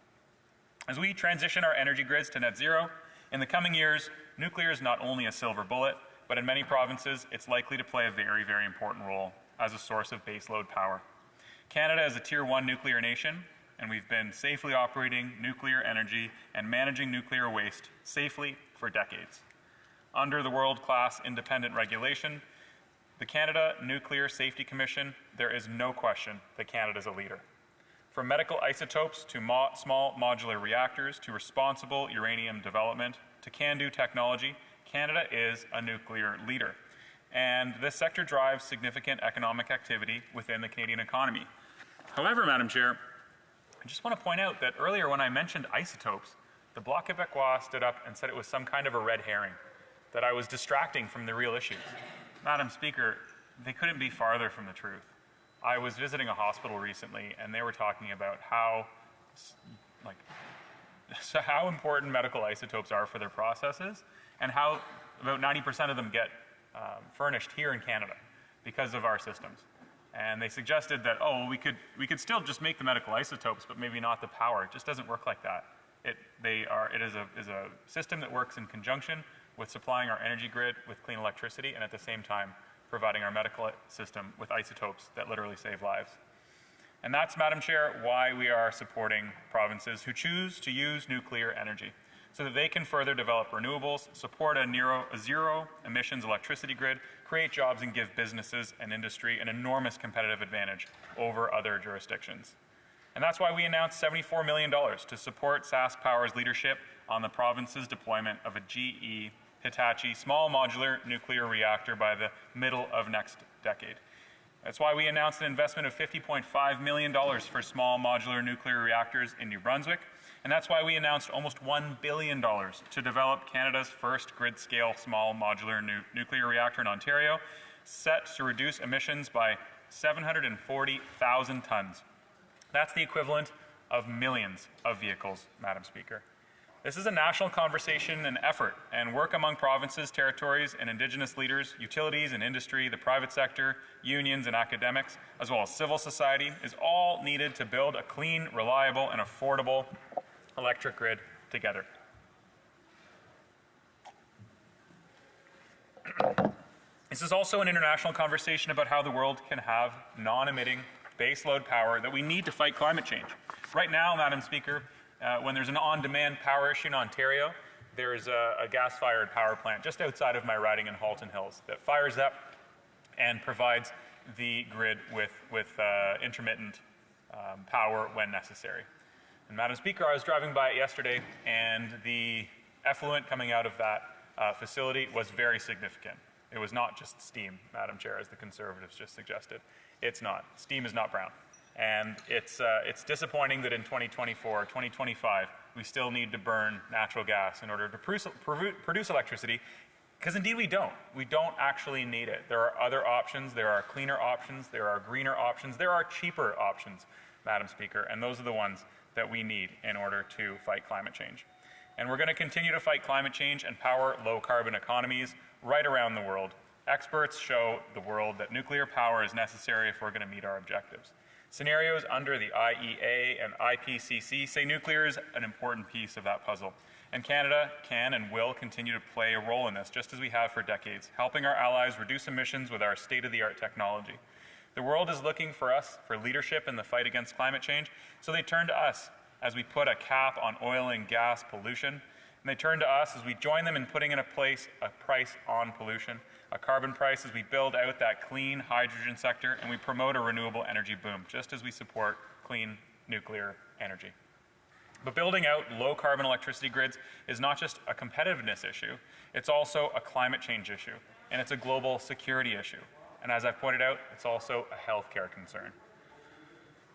As we transition our energy grids to net zero, in the coming years, nuclear is not only a silver bullet, but in many provinces, it's likely to play a very, very important role as a source of baseload power. Canada is a Tier 1 nuclear nation, and we've been safely operating nuclear energy and managing nuclear waste safely for decades. Under the world-class independent regulation, the Canada Nuclear Safety Commission, there is no question that Canada is a leader. From medical isotopes to small modular reactors to responsible uranium development to CANDU technology, Canada is a nuclear leader. And this sector drives significant economic activity within the Canadian economy. However, Madam Chair, I just want to point out that earlier when I mentioned isotopes, the Bloc Québécois stood up and said it was some kind of a red herring, that I was distracting from the real issues. Madam Speaker, they couldn't be farther from the truth. I was visiting a hospital recently, and they were talking about how important medical isotopes are for their processes, and how about 90% of them get furnished here in Canada because of our systems. And they suggested that, we could still just make the medical isotopes, but maybe not the power. It just doesn't work like that. It is a system that works in conjunction with supplying our energy grid with clean electricity, and at the same time providing our medical system with isotopes that literally save lives. And that's, Madam Chair, why we are supporting provinces who choose to use nuclear energy, so that they can further develop renewables, support a zero emissions electricity grid, create jobs, and give businesses and industry an enormous competitive advantage over other jurisdictions. And that's why we announced $74 million to support Sask Power's leadership on the province's deployment of a GE Hitachi small modular nuclear reactor by the middle of next decade. That's why we announced an investment of $50.5 million for small modular nuclear reactors in New Brunswick. And that's why we announced almost $1 billion to develop Canada's first grid-scale small modular nuclear reactor in Ontario, set to reduce emissions by 740,000 tons. That's the equivalent of millions of vehicles, Madam Speaker. This is a national conversation and effort, and work among provinces, territories, and Indigenous leaders, utilities and industry, the private sector, unions and academics, as well as civil society, is all needed to build a clean, reliable, and affordable electric grid together. This is also an international conversation about how the world can have non-emitting baseload power that we need to fight climate change. Right now, Madam Speaker, when there's an on-demand power issue in Ontario, there is a gas-fired power plant just outside of my riding in Halton Hills that fires up and provides the grid with intermittent power when necessary. And Madam Speaker, I was driving by it yesterday, and the effluent coming out of that facility was very significant. It was not just steam, Madam Chair, as the Conservatives just suggested. It's not. Steam is not brown. And it's disappointing that in 2024, 2025, we still need to burn natural gas in order to produce electricity, because indeed we don't. We don't actually need it. There are other options. There are cleaner options. There are greener options. There are cheaper options, Madam Speaker, and those are the ones that we need in order to fight climate change. And we're going to continue to fight climate change and power low-carbon economies right around the world. Experts show the world that nuclear power is necessary if we're going to meet our objectives. Scenarios under the IEA and IPCC say nuclear is an important piece of that puzzle. And Canada can and will continue to play a role in this, just as we have for decades, helping our allies reduce emissions with our state-of-the-art technology. The world is looking for us for leadership in the fight against climate change, so they turn to us as we put a cap on oil and gas pollution, and they turn to us as we join them in putting in place a price on pollution, a carbon price as we build out that clean hydrogen sector and we promote a renewable energy boom, just as we support clean nuclear energy. But building out low-carbon electricity grids is not just a competitiveness issue, it's also a climate change issue, and it's a global security issue. And as I've pointed out, it's also a healthcare concern.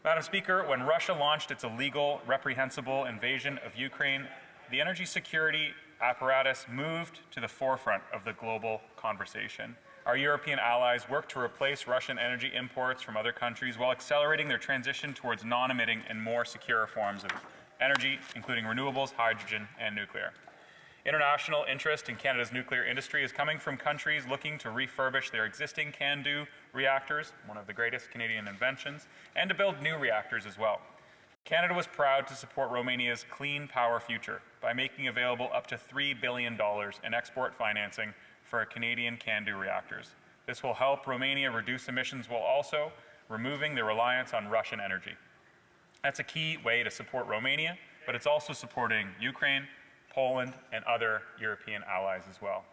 Madam Speaker, when Russia launched its illegal, reprehensible invasion of Ukraine, the energy security apparatus moved to the forefront of the global conversation. Our European allies worked to replace Russian energy imports from other countries while accelerating their transition towards non-emitting and more secure forms of energy, including renewables, hydrogen, and nuclear. International interest in Canada's nuclear industry is coming from countries looking to refurbish their existing CANDU reactors, one of the greatest Canadian inventions, and to build new reactors as well. Canada was proud to support Romania's clean power future by making available up to $3 billion in export financing for Canadian CANDU reactors. This will help Romania reduce emissions while also removing their reliance on Russian energy. That's a key way to support Romania, but it's also supporting Ukraine, Poland, and other European allies as well.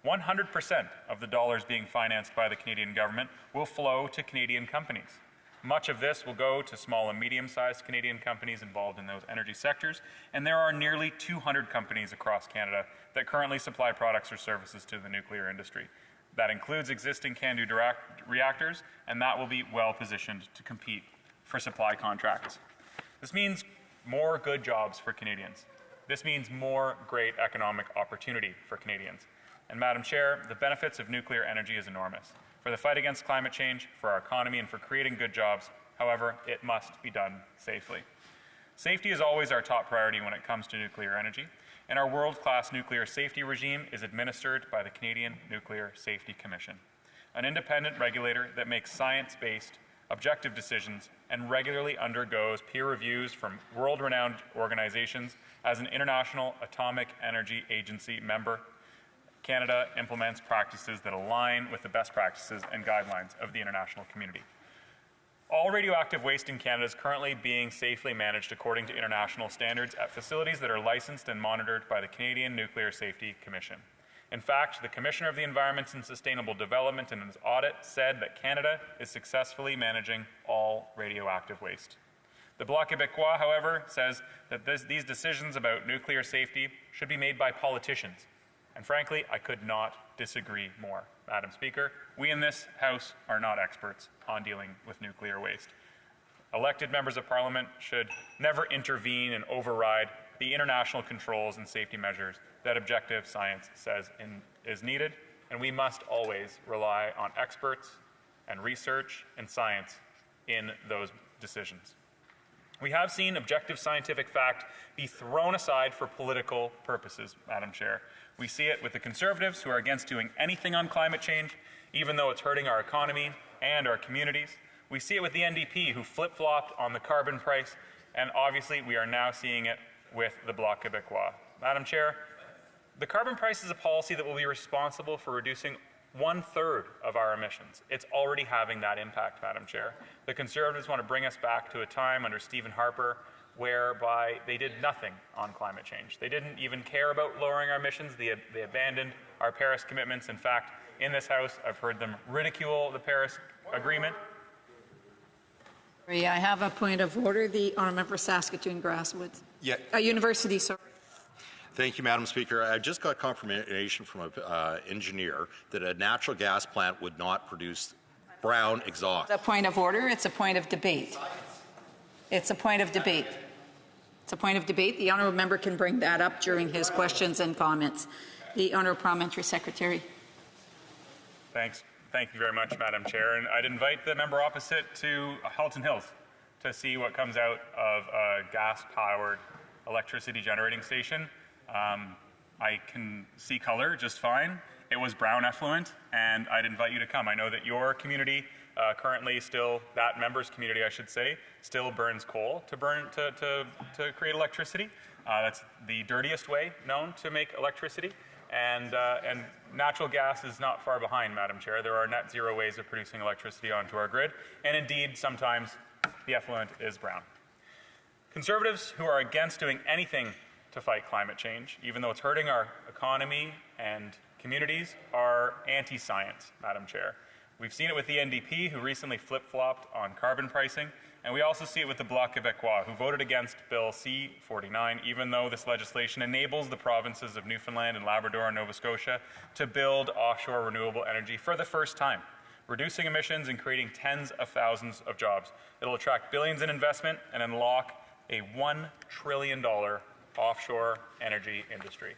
100% of the dollars being financed by the Canadian government will flow to Canadian companies. Much of this will go to small and medium-sized Canadian companies involved in those energy sectors, and there are nearly 200 companies across Canada that currently supply products or services to the nuclear industry. That includes existing CANDU reactors, and that will be well-positioned to compete for supply contracts. This means more good jobs for Canadians. This means more great economic opportunity for Canadians. And Madam Chair, the benefits of nuclear energy is enormous. For the fight against climate change, for our economy, and for creating good jobs, however, it must be done safely. Safety is always our top priority when it comes to nuclear energy, and our world-class nuclear safety regime is administered by the Canadian Nuclear Safety Commission, an independent regulator that makes science-based, objective decisions and regularly undergoes peer reviews from world-renowned organizations. As an International Atomic Energy Agency member, Canada implements practices that align with the best practices and guidelines of the international community. All radioactive waste in Canada is currently being safely managed according to international standards at facilities that are licensed and monitored by the Canadian Nuclear Safety Commission. In fact, the Commissioner of the Environment and Sustainable Development in his audit said that Canada is successfully managing all radioactive waste. The Bloc Québécois, however, says that these decisions about nuclear safety should be made by politicians. And frankly, I could not disagree more. Madam Speaker, we in this House are not experts on dealing with nuclear waste. Elected members of Parliament should never intervene and override the international controls and safety measures that objective science says is needed, and we must always rely on experts and research and science in those decisions. We have seen objective scientific fact be thrown aside for political purposes, Madam Chair. We see it with the Conservatives, who are against doing anything on climate change, even though it's hurting our economy and our communities. We see it with the NDP, who flip-flopped on the carbon price, and obviously we are now seeing it with the Bloc Québécois. Madam Chair, the carbon price is a policy that will be responsible for reducing 1/3 of our emissions. It's already having that impact, Madam Chair. The Conservatives want to bring us back to a time under Stephen Harper whereby they did nothing on climate change. They didn't even care about lowering our emissions. They abandoned our Paris commitments. In fact, in this House, I've heard them ridicule the Paris Agreement. I have a point of order. The honourable member for Saskatoon Grasswoods. Yeah. University, sorry. Thank you, Madam Speaker. I just got confirmation from an engineer that a natural gas plant would not produce brown exhaust. It's a point of order. It's a point of debate. It's a point of debate. It's a point of debate. The honourable member can bring that up during his questions and comments. The honourable parliamentary secretary. Thanks. Thank you very much, Madam Chair. And I'd invite the member opposite to Halton Hills to see what comes out of a gas-powered electricity generating station. I can see color just fine. It was brown effluent, and I'd invite you to come. I know that your community currently still, that member's community, I should say, still burns coal to create electricity. That's the dirtiest way known to make electricity. And natural gas is not far behind, Madam Chair. There are net zero ways of producing electricity onto our grid, and indeed, sometimes the effluent is brown. Conservatives who are against doing anything to fight climate change, even though it's hurting our economy and communities, are anti-science, Madam Chair. We've seen it with the NDP, who recently flip-flopped on carbon pricing, and we also see it with the Bloc Québécois, who voted against Bill C-49, even though this legislation enables the provinces of Newfoundland and Labrador and Nova Scotia to build offshore renewable energy for the first time, reducing emissions and creating tens of thousands of jobs. It'll attract billions in investment and unlock a $1 trillion offshore energy industry.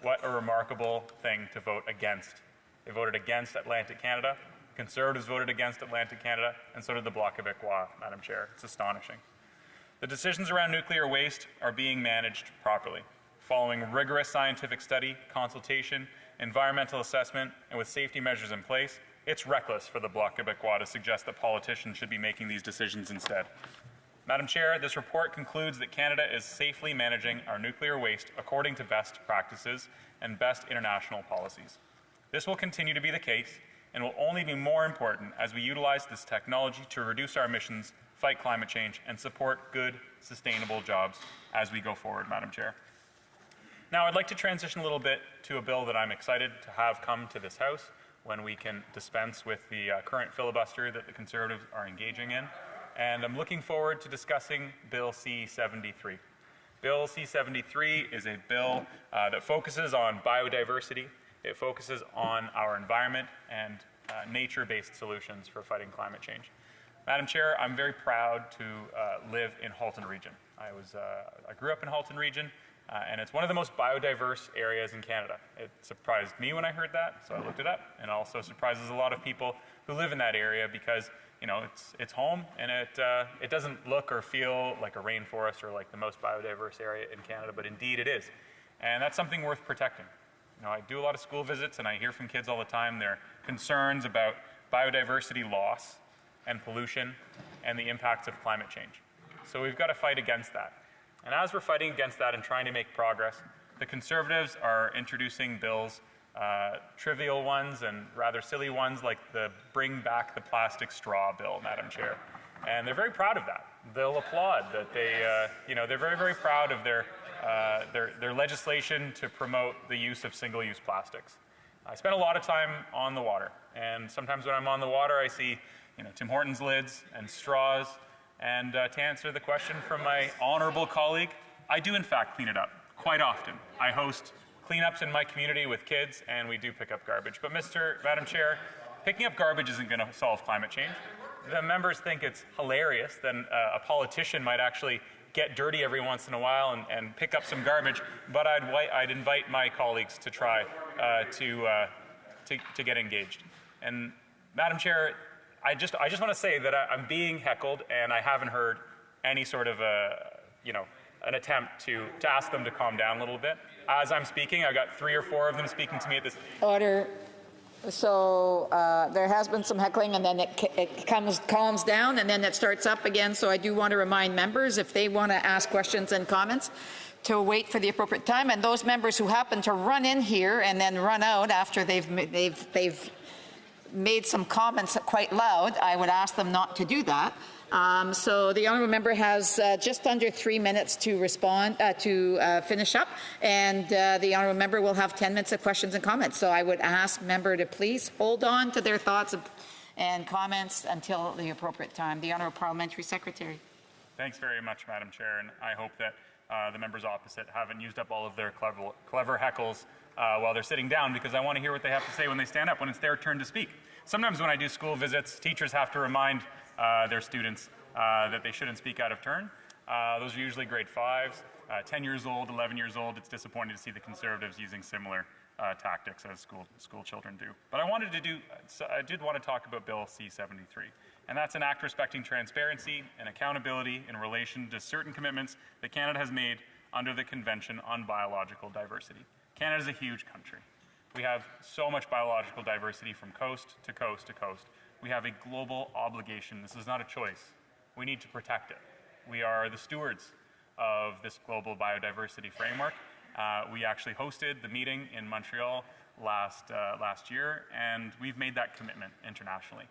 What a remarkable thing to vote against. They voted against Atlantic Canada. Conservatives voted against Atlantic Canada, and so did the Bloc Québécois, Madam Chair. It's astonishing. The decisions around nuclear waste are being managed properly, following rigorous scientific study, consultation, environmental assessment, and with safety measures in place. It's reckless for the Bloc Québécois to suggest that politicians should be making these decisions instead. Madam Chair, this report concludes that Canada is safely managing our nuclear waste according to best practices and best international policies. This will continue to be the case and will only be more important as we utilize this technology to reduce our emissions, fight climate change, and support good, sustainable jobs as we go forward, Madam Chair. Now, I'd like to transition a little bit to a bill that I'm excited to have come to this House when we can dispense with the current filibuster that the Conservatives are engaging in. And I'm looking forward to discussing Bill C-73. Bill C-73 is a bill that focuses on biodiversity. It focuses on our environment and nature-based solutions for fighting climate change. Madam Chair, I'm very proud to live in Halton Region. I grew up in Halton Region, and it's one of the most biodiverse areas in Canada. It surprised me when I heard that, so I looked it up, and it also surprises a lot of people who live in that area because it's home, and it doesn't look or feel like a rainforest or like the most biodiverse area in Canada, but indeed it is. And that's something worth protecting. I do a lot of school visits, and I hear from kids all the time their concerns about biodiversity loss and pollution and the impacts of climate change. So we've got to fight against that. And as we're fighting against that and trying to make progress, the Conservatives are introducing bills, trivial ones and rather silly ones like the Bring Back the Plastic Straw bill, Madam Chair. And they're very proud of that. They'll applaud that they're very, very proud of their legislation to promote the use of single-use plastics. I spend a lot of time on the water, and sometimes when I'm on the water, I see Tim Hortons lids and straws. And to answer the question from my honourable colleague, I do in fact clean it up quite often. I host cleanups in my community with kids, and we do pick up garbage. But Madam Chair, picking up garbage isn't going to solve climate change. The members think it's hilarious that a politician might actually get dirty every once in a while and pick up some garbage, but I'd invite my colleagues to try to get engaged. And Madam Chair, I just want to say that I'm being heckled, and I haven't heard any sort of an attempt to ask them to calm down a little bit. As I'm speaking, I've got 3 or 4 of them speaking to me at this. Order. So there has been some heckling, and then it calms down, and then it starts up again. So I do want to remind members, if they want to ask questions and comments, to wait for the appropriate time. And those members who happen to run in here and then run out after they've made some comments quite loud, I would ask them not to do that. So the honourable member has just under 3 minutes to respond, to finish up, and the honourable member will have 10 minutes of questions and comments. So I would ask member to please hold on to their thoughts and comments until the appropriate time. The honourable parliamentary secretary. Thanks very much, Madam Chair, and I hope that the members opposite haven't used up all of their clever heckles while they're sitting down, because I want to hear what they have to say when they stand up, when it's their turn to speak. Sometimes when I do school visits, teachers have to remind their students that they shouldn't speak out of turn. Those are usually grade 5s, 10 years old, 11 years old. It's disappointing to see the Conservatives using similar tactics as school children do. But I did want to talk about Bill C-73, and that's an act respecting transparency and accountability in relation to certain commitments that Canada has made under the Convention on Biological Diversity. Canada is a huge country. We have so much biological diversity from coast to coast to coast. We have a global obligation. This is not a choice. We need to protect it. We are the stewards of this global biodiversity framework, We actually hosted the meeting in Montreal last year, and we've made that commitment internationally.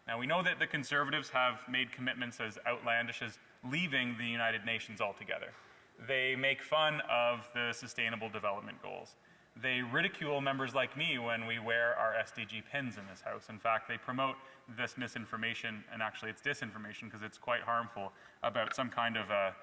Now, we know that the Conservatives have made commitments as outlandish as leaving the United Nations altogether. They make fun of the Sustainable Development Goals. They ridicule members like me when we wear our SDG pins in this House. In fact, they promote this misinformation, and actually it's disinformation because it's quite harmful, about some kind of a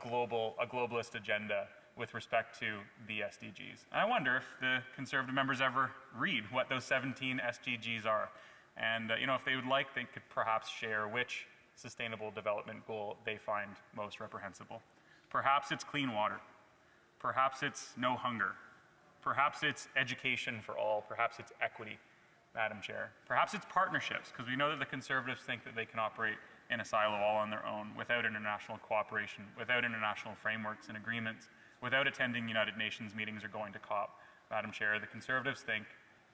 globalist agenda with respect to the SDGs. And I wonder if the Conservative members ever read what those 17 SDGs are. And if they would like, they could perhaps share which Sustainable Development Goal they find most reprehensible. Perhaps it's clean water. Perhaps it's no hunger. Perhaps it's education for all. Perhaps it's equity, Madam Chair. Perhaps it's partnerships, because we know that the Conservatives think that they can operate in a silo all on their own, without international cooperation, without international frameworks and agreements, without attending United Nations meetings or going to COP. Madam Chair, the Conservatives think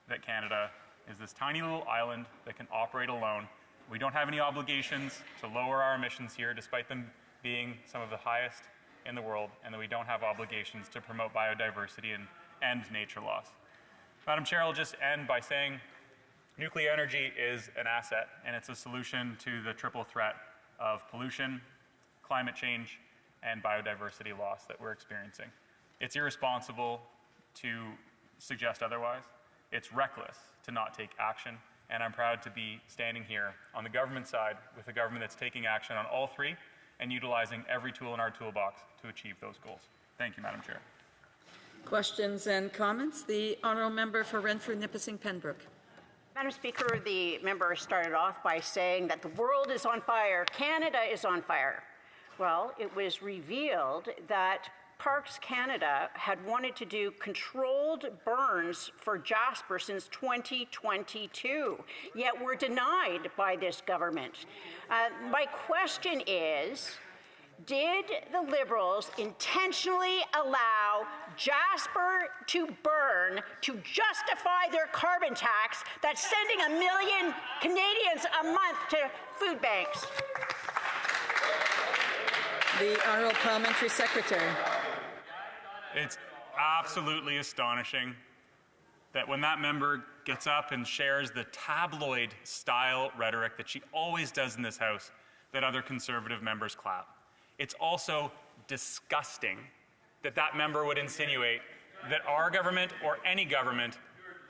that Canada is this tiny little island that can operate alone. We don't have any obligations to lower our emissions here, despite them being some of the highest in the world, and that we don't have obligations to promote biodiversity and end nature loss. Madam Chair, I'll just end by saying nuclear energy is an asset, and it's a solution to the triple threat of pollution, climate change, and biodiversity loss that we're experiencing. It's irresponsible to suggest otherwise. It's reckless to not take action, and I'm proud to be standing here on the government side with a government that's taking action on all three and utilizing every tool in our toolbox to achieve those goals. Thank you, Madam Chair. Questions and comments? The honourable member for Renfrew-Nipissing-Pembroke. Madam Speaker, the member started off by saying that the world is on fire, Canada is on fire. Well, it was revealed that Parks Canada had wanted to do controlled burns for jasper since 2022, yet were denied by this government. My question is, did the Liberals intentionally allow jasper to burn to justify their carbon tax that's sending 1 million Canadians a month to food banks? The Honourable Parliamentary Secretary. It's absolutely astonishing that when that member gets up and shares the tabloid-style rhetoric that she always does in this House, that other Conservative members clap. It's also disgusting that that member would insinuate that our government or any government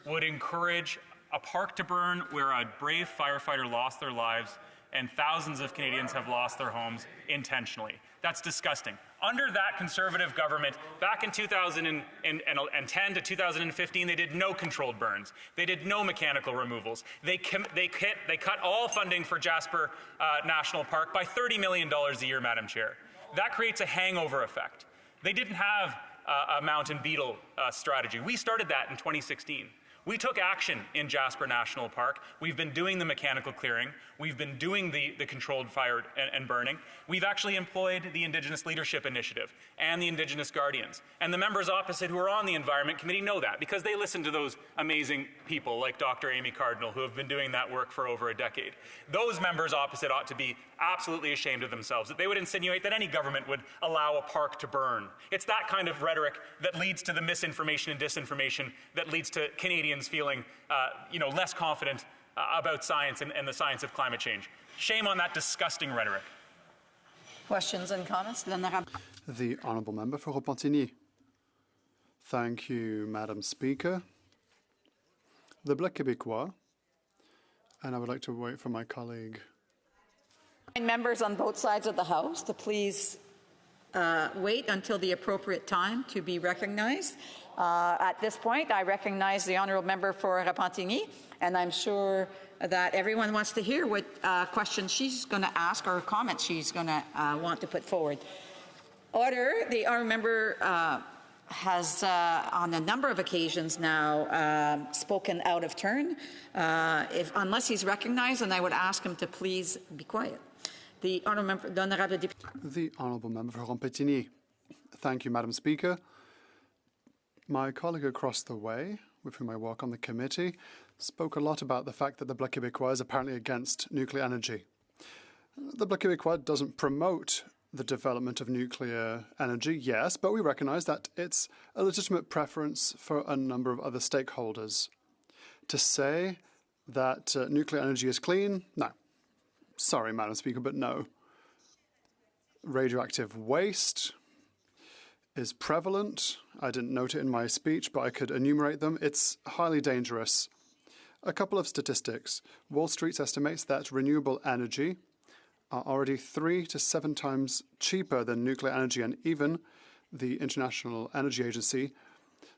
would encourage a park to burn where a brave firefighter lost their lives and thousands of Canadians have lost their homes intentionally. That's disgusting. Under that Conservative government, back in 2010 to 2015, they did no controlled burns. They did no mechanical removals. They cut all funding for Jasper National Park by $30 million a year, Madam Chair. That creates a hangover effect. They didn't have a mountain beetle strategy. We started that in 2016. We took action in Jasper National Park. We've been doing the mechanical clearing. We've been doing the controlled fire and burning. We've actually employed the Indigenous Leadership Initiative and the Indigenous Guardians. And the members opposite who are on the Environment Committee know that because they listen to those amazing people like Dr. Amy Cardinal who have been doing that work for over a decade. Those members opposite ought to be absolutely ashamed of themselves, that they would insinuate that any government would allow a park to burn. It's that kind of rhetoric that leads to the misinformation and disinformation that leads to Canadians feeling less confident about science and the science of climate change. Shame on that disgusting rhetoric. Questions and comments? The Honourable Member for Repentigny. Thank you, Madam Speaker. The Bloc Québécois, and I would like to wait for my colleague. Members on both sides of the House to please wait until the appropriate time to be recognized. At this point, I recognize the Honourable Member for Repentigny, and I'm sure that everyone wants to hear what questions she's going to ask or comments she's going to want to put forward. Order. The Honourable Member has, on a number of occasions now, spoken out of turn. Unless he's recognized, and I would ask him to please be quiet. The Honourable Member for Repentigny. Thank you, Madam Speaker. My colleague across the way, with whom I work on the committee, spoke a lot about the fact that the Bloc Québécois is apparently against nuclear energy. The Bloc Québécois doesn't promote the development of nuclear energy, yes, but we recognise that it's a legitimate preference for a number of other stakeholders. To say that nuclear energy is clean, no. Sorry, Madam Speaker, but no. Radioactive waste is prevalent. I didn't note it in my speech, but I could enumerate them. It's highly dangerous. A couple of statistics. Wall Street estimates that renewable energy are already 3 to 7 times cheaper than nuclear energy, and even the International Energy Agency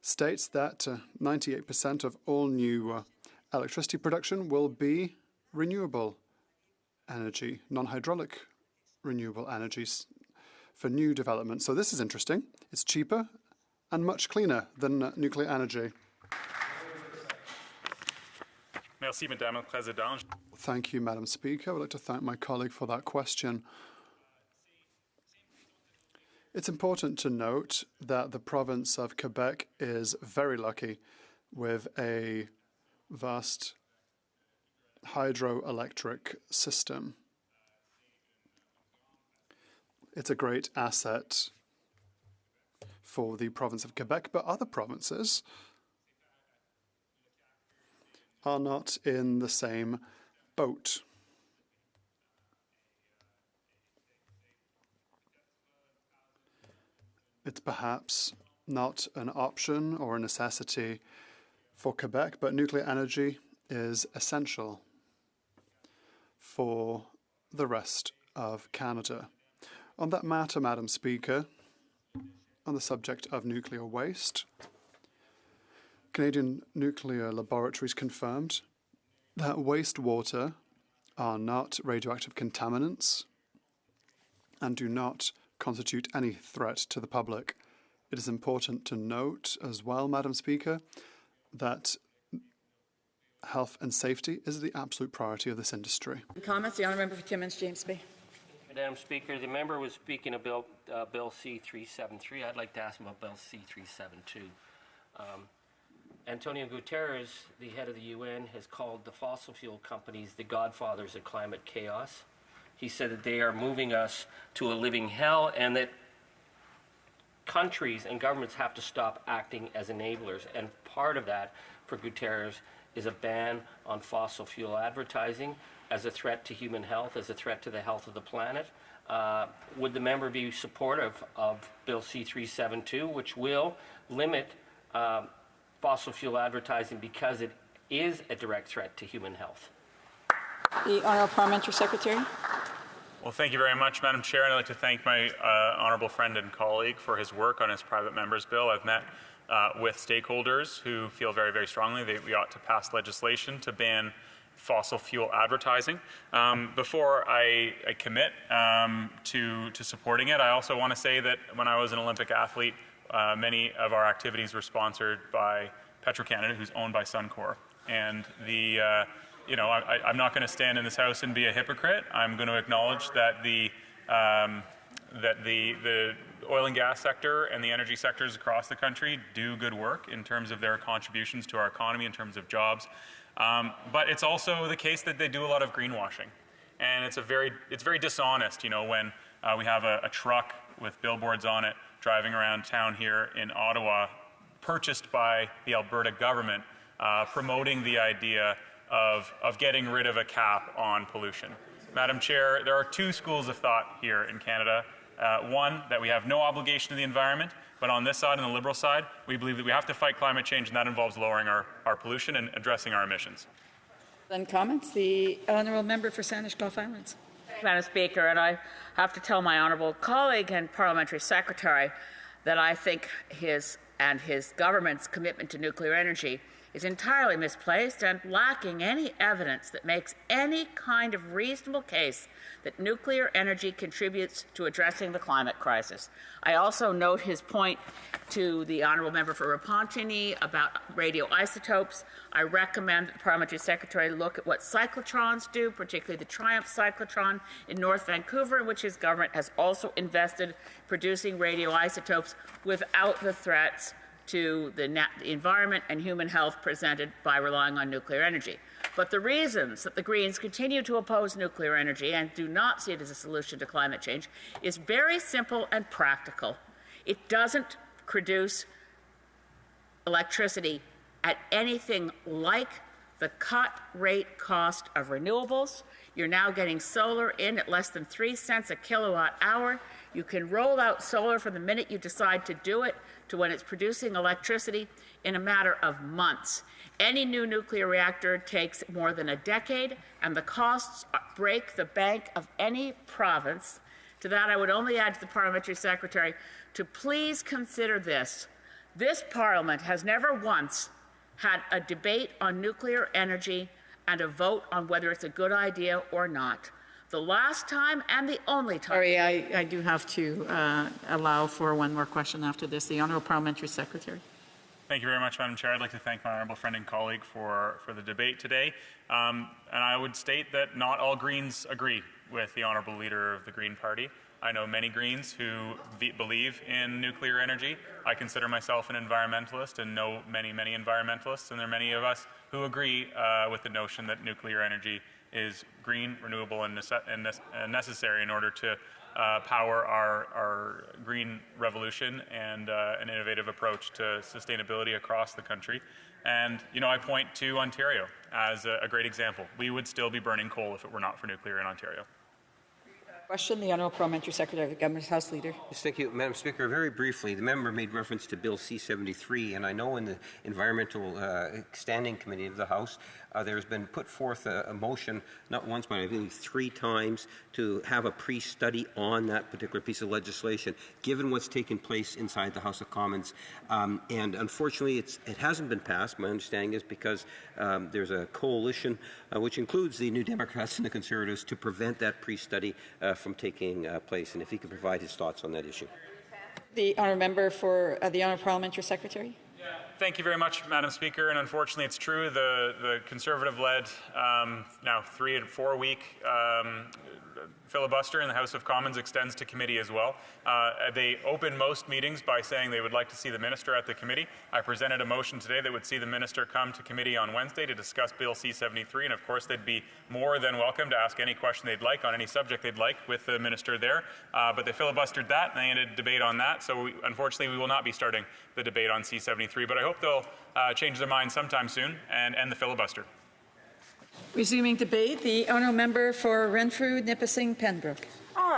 states that 98% of all new electricity production will be renewable energy, non-hydraulic renewable energies for new development. So this is interesting. It's cheaper and much cleaner than nuclear energy. Merci, Madame la Présidente. Thank you, Madam Speaker. I would like to thank my colleague for that question. It's important to note that the province of Quebec is very lucky with a vast hydroelectric system. It's a great asset for the province of Quebec, but other provinces are not in the same boat. It's perhaps not an option or a necessity for Quebec, but nuclear energy is essential for the rest of Canada. On that matter, Madam Speaker, on the subject of nuclear waste, Canadian nuclear laboratories confirmed that wastewater are not radioactive contaminants and do not constitute any threat to the public. It is important to note as well, Madam Speaker, that health and safety is the absolute priority of this industry. Comments? The Honourable Member for Timmins, James Bay. Madam Speaker, the member was speaking about Bill C-373. I'd like to ask him about Bill C-372. Antonio Guterres, the head of the UN, has called the fossil fuel companies the godfathers of climate chaos. He said that they are moving us to a living hell and that countries and governments have to stop acting as enablers. And part of that, for Guterres, is a ban on fossil fuel advertising as a threat to human health, as a threat to the health of the planet. Would the member be supportive of Bill C-372, which will limit fossil fuel advertising because it is a direct threat to human health? The Honourable Parliamentary Secretary. Well, thank you very much, Madam Chair. I'd like to thank my honourable friend and colleague for his work on his private member's bill. I've met with stakeholders who feel very, very strongly that we ought to pass legislation to ban fossil fuel advertising. Before I commit to supporting it, I also want to say that when I was an Olympic athlete, many of our activities were sponsored by Petro-Canada, who's owned by Suncor. And I'm not going to stand in this House and be a hypocrite. I'm going to acknowledge that the oil and gas sector and the energy sectors across the country do good work in terms of their contributions to our economy, in terms of jobs. But it's also the case that they do a lot of greenwashing. And it's very dishonest, when we have a truck with billboards on it driving around town here in Ottawa, purchased by the Alberta government, promoting the idea of getting rid of a cap on pollution. Madam Chair, there are two schools of thought here in Canada. One, that we have no obligation to the environment, but on this side, on the Liberal side, we believe that we have to fight climate change, and that involves lowering our pollution and addressing our emissions. Then comments. The Honourable Member for Sandwich Gulf Islands. Madam Speaker, and I have to tell my honourable colleague and Parliamentary Secretary that I think his and his government's commitment to nuclear energy is entirely misplaced and lacking any evidence that makes any kind of reasonable case that nuclear energy contributes to addressing the climate crisis. I also note his point to the Honourable Member for Repentigny about radioisotopes. I recommend the Parliamentary Secretary look at what cyclotrons do, particularly the Triumph cyclotron in North Vancouver, in which his government has also invested producing radioisotopes without the threats to the environment and human health presented by relying on nuclear energy. But the reasons that the Greens continue to oppose nuclear energy and do not see it as a solution to climate change is very simple and practical. It doesn't produce electricity at anything like the cut rate cost of renewables. You're now getting solar in at less than 3 cents a kilowatt hour. You can roll out solar from the minute you decide to do it to when it's producing electricity in a matter of months. Any new nuclear reactor takes more than a decade, and the costs break the bank of any province. To that, I would only add to the Parliamentary Secretary to please consider this. This Parliament has never once had a debate on nuclear energy and a vote on whether it's a good idea or not. The last time and the only time. Sorry, I do have to allow for one more question after this. The Honourable Parliamentary Secretary. Thank you very much, Madam Chair. I'd like to thank my honourable friend and colleague for the debate today. And I would state that not all Greens agree with the honourable leader of the Green Party. I know many Greens who believe in nuclear energy. I consider myself an environmentalist and know many, many environmentalists, and there are many of us who agree with the notion that nuclear energy is green, renewable, and necessary in order to power our green revolution and an innovative approach to sustainability across the country. And, you know, I point to Ontario as a great example. We would still be burning coal if it were not for nuclear in Ontario. Question, the Honourable Parliamentary Secretary of the Government House Leader. Yes, thank you, Madam Speaker. Very briefly, the member made reference to Bill C-73, and I know in the Environmental Standing Committee of the House, there's been put forth a motion, not once, but I believe 3 times, to have a pre-study on that particular piece of legislation, given what's taken place inside the House of Commons. And unfortunately, it hasn't been passed. My understanding is because there's a coalition, which includes the New Democrats and the Conservatives, to prevent that pre-study from taking place. And if he could provide his thoughts on that issue. The Honourable Member for the Honourable Parliamentary Secretary. Thank you very much, Madam Speaker. And unfortunately, it's true, the Conservative-led, now 3 and 4 week filibuster in the House of Commons extends to committee as well. They open most meetings by saying they would like to see the minister at the committee. I presented a motion today that would see the minister come to committee on Wednesday to discuss Bill C-73, and of course they'd be more than welcome to ask any question they'd like on any subject they'd like with the minister there. But they filibustered that, and they ended debate on that. So unfortunately, we will not be starting the debate on C-73. But I hope they'll change their mind sometime soon and end the filibuster. Resuming debate, the Honourable Member for Renfrew, Nipissing, Pembroke.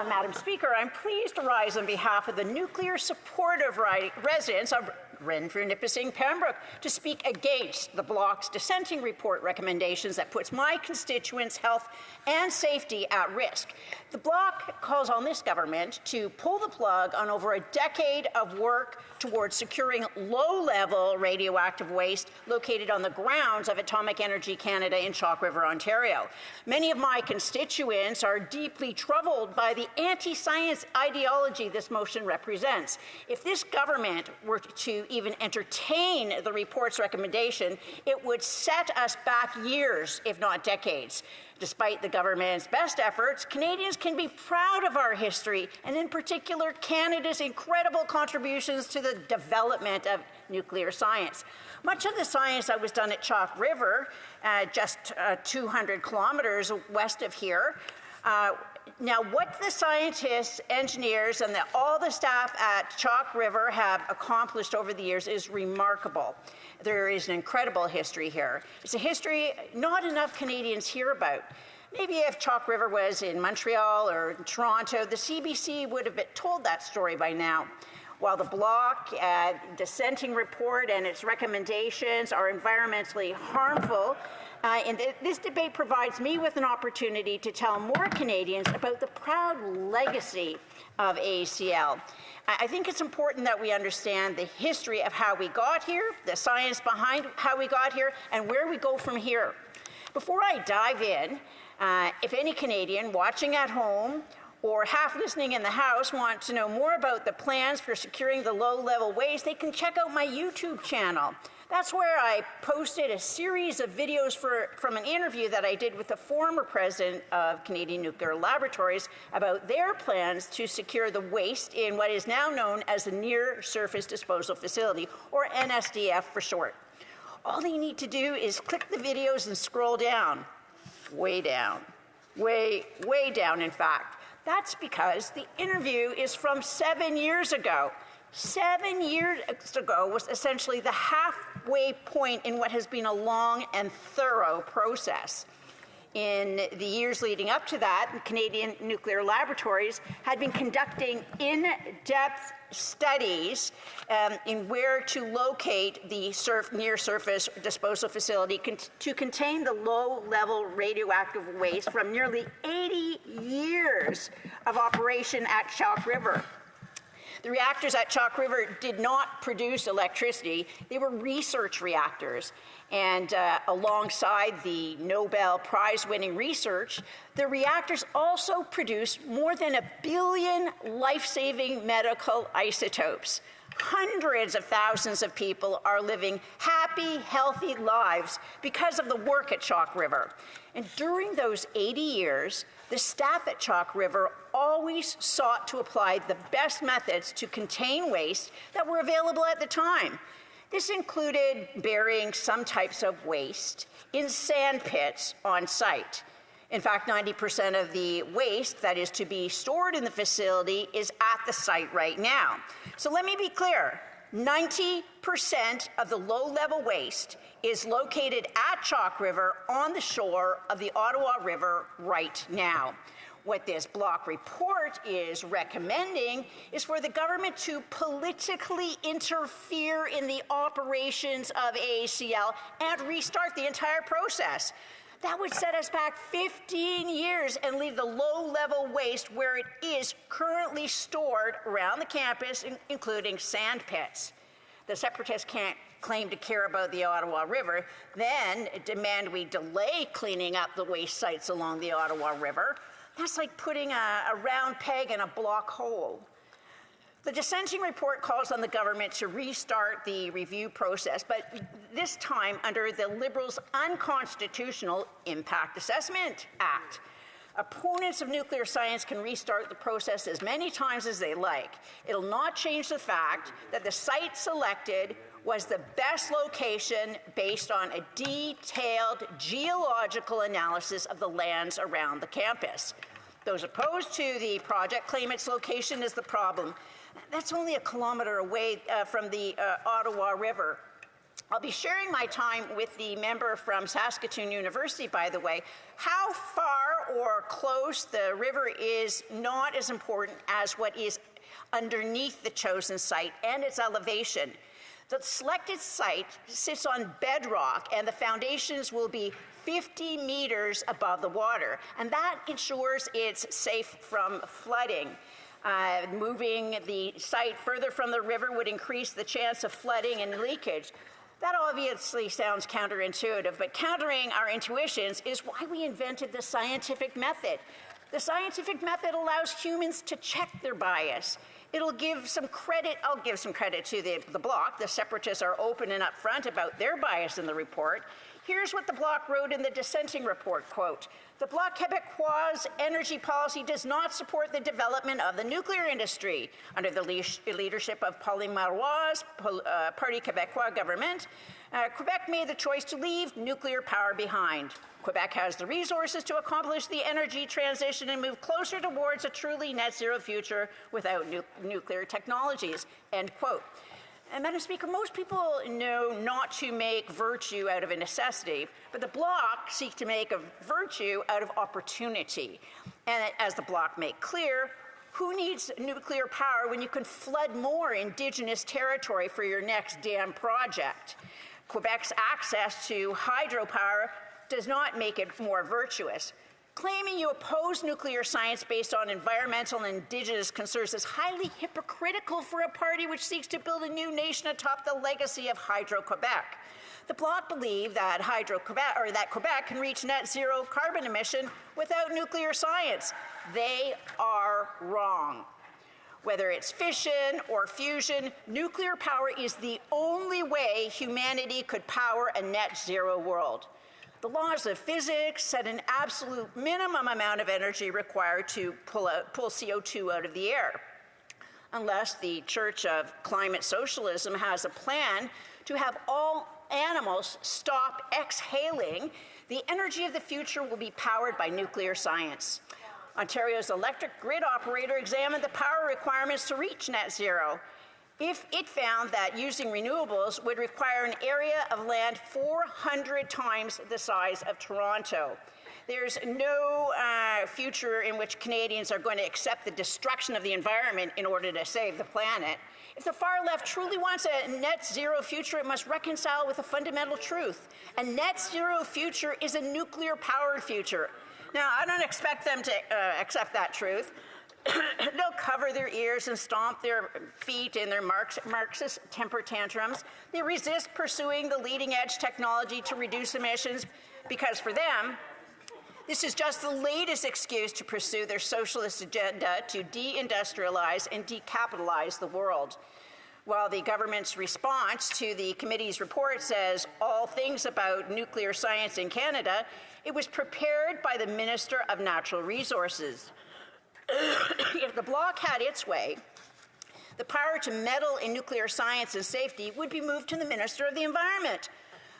Madam Speaker, I'm pleased to rise on behalf of the nuclear supportive residents of Renfrew, Nipissing, Pembroke to speak against the Bloc's dissenting report recommendations that puts my constituents' health and safety at risk. The Bloc calls on this government to pull the plug on over a decade of work towards securing low-level radioactive waste located on the grounds of Atomic Energy Canada in Chalk River, Ontario. Many of my constituents are deeply troubled by the anti-science ideology this motion represents. If this government were to even entertain the report's recommendation, it would set us back years, if not decades. Despite the government's best efforts, Canadians can be proud of our history, and in particular, Canada's incredible contributions to the development of nuclear science. Much of the science that was done at Chalk River, just 200 kilometers west of here. Now, what the scientists, engineers, and all the staff at Chalk River have accomplished over the years is remarkable. There is an incredible history here. It's a history not enough Canadians hear about. Maybe if Chalk River was in Montreal or Toronto, the CBC would have been told that story by now. While the Bloc dissenting report and its recommendations are environmentally harmful, and this debate provides me with an opportunity to tell more Canadians about the proud legacy of ACL. I think it's important that we understand the history of how we got here, the science behind how we got here, and where we go from here. Before I dive in, if any Canadian watching at home or half listening in the House want to know more about the plans for securing the low-level waste, they can check out my YouTube channel. That's where I posted a series of videos from an interview that I did with the former president of Canadian Nuclear Laboratories about their plans to secure the waste in what is now known as the Near Surface Disposal Facility, or NSDF for short. all they need to do is click the videos and scroll down, way down, way down, in fact. That's because the interview is from 7 years ago. 7 years ago was essentially the halfway point in what has been a long and thorough process. In the years leading up to that, Canadian nuclear laboratories had been conducting in-depth studies in where to locate the near-surface disposal facility to contain the low-level radioactive waste from nearly 80 years of operation at Chalk River. The reactors at Chalk River did not produce electricity. They were research reactors. And alongside the Nobel Prize-winning research, the reactors also produced more than 1 billion life-saving medical isotopes. Hundreds of thousands of people are living happy, healthy lives because of the work at Chalk River. And during those 80 years, the staff at Chalk River always sought to apply the best methods to contain waste that were available at the time. This included burying some types of waste in sand pits on site. In fact, 90% of the waste that is to be stored in the facility is at the site right now. So let me be clear, 90% of the low-level waste is located at Chalk River on the shore of the Ottawa River right now. What this block report is recommending is for the government to politically interfere in the operations of AACL and restart the entire process. That would set us back 15 years and leave the low-level waste where it is currently stored around the campus, including sand pits. The separatists can't claim to care about the Ottawa River, then demand we delay cleaning up the waste sites along the Ottawa River. That's like putting a round peg in a block hole. The dissenting report calls on the government to restart the review process, but this time under the Liberals' unconstitutional Impact Assessment Act. Opponents of nuclear science can restart the process as many times as they like. It'll not change the fact that the site selected was the best location based on a detailed geological analysis of the lands around the campus. Those opposed to the project claim its location is the problem. That's only a kilometer away from the Ottawa River. I'll be sharing my time with the member from Saskatoon University, by the way. How far or close the river is not as important as what is underneath the chosen site and its elevation. The selected site sits on bedrock, and the foundations will be 50 meters above the water, and that ensures it's safe from flooding. Moving the site further from the river would increase the chance of flooding and leakage. That obviously sounds counterintuitive, but countering our intuitions is why we invented the scientific method. The scientific method allows humans to check their bias. It'll give some credit, I'll give some credit to the Bloc. The separatists are open and upfront about their bias in the report. Here's what the Bloc wrote in the dissenting report, quote, "The Bloc Québécois energy policy does not support the development of the nuclear industry. Under the leadership of Pauline Marois' Parti Québécois government, Quebec made the choice to leave nuclear power behind. Quebec has the resources to accomplish the energy transition and move closer towards a truly net zero future without nuclear technologies," end quote. And Madam Speaker, most people know not to make virtue out of a necessity, but the Bloc seek to make a virtue out of opportunity. And as the Bloc make clear, who needs nuclear power when you can flood more Indigenous territory for your next dam project? Quebec's access to hydropower does not make it more virtuous. Claiming you oppose nuclear science based on environmental and Indigenous concerns is highly hypocritical for a party which seeks to build a new nation atop the legacy of Hydro-Quebec. The Bloc believe that Quebec can reach net zero carbon emission without nuclear science. They are wrong. Whether it's fission or fusion, nuclear power is the only way humanity could power a net zero world. The laws of physics set an absolute minimum amount of energy required to pull CO2 out of the air. Unless the Church of Climate Socialism has a plan to have all animals stop exhaling, the energy of the future will be powered by nuclear science. Ontario's electric grid operator examined the power requirements to reach net zero. If it found that using renewables would require an area of land 400 times the size of Toronto. There's no future in which Canadians are going to accept the destruction of the environment in order to save the planet. If the far left truly wants a net zero future, it must reconcile with a fundamental truth. A net zero future is a nuclear-powered future. Now, I don't expect them to accept that truth. They'll cover their ears and stomp their feet in their Marxist temper tantrums. They resist pursuing the leading-edge technology to reduce emissions because for them, this is just the latest excuse to pursue their socialist agenda to deindustrialize and decapitalize the world. While the government's response to the committee's report says all things about nuclear science in Canada, it was prepared by the Minister of Natural Resources. If the Bloc had its way, the power to meddle in nuclear science and safety would be moved to the Minister of the Environment.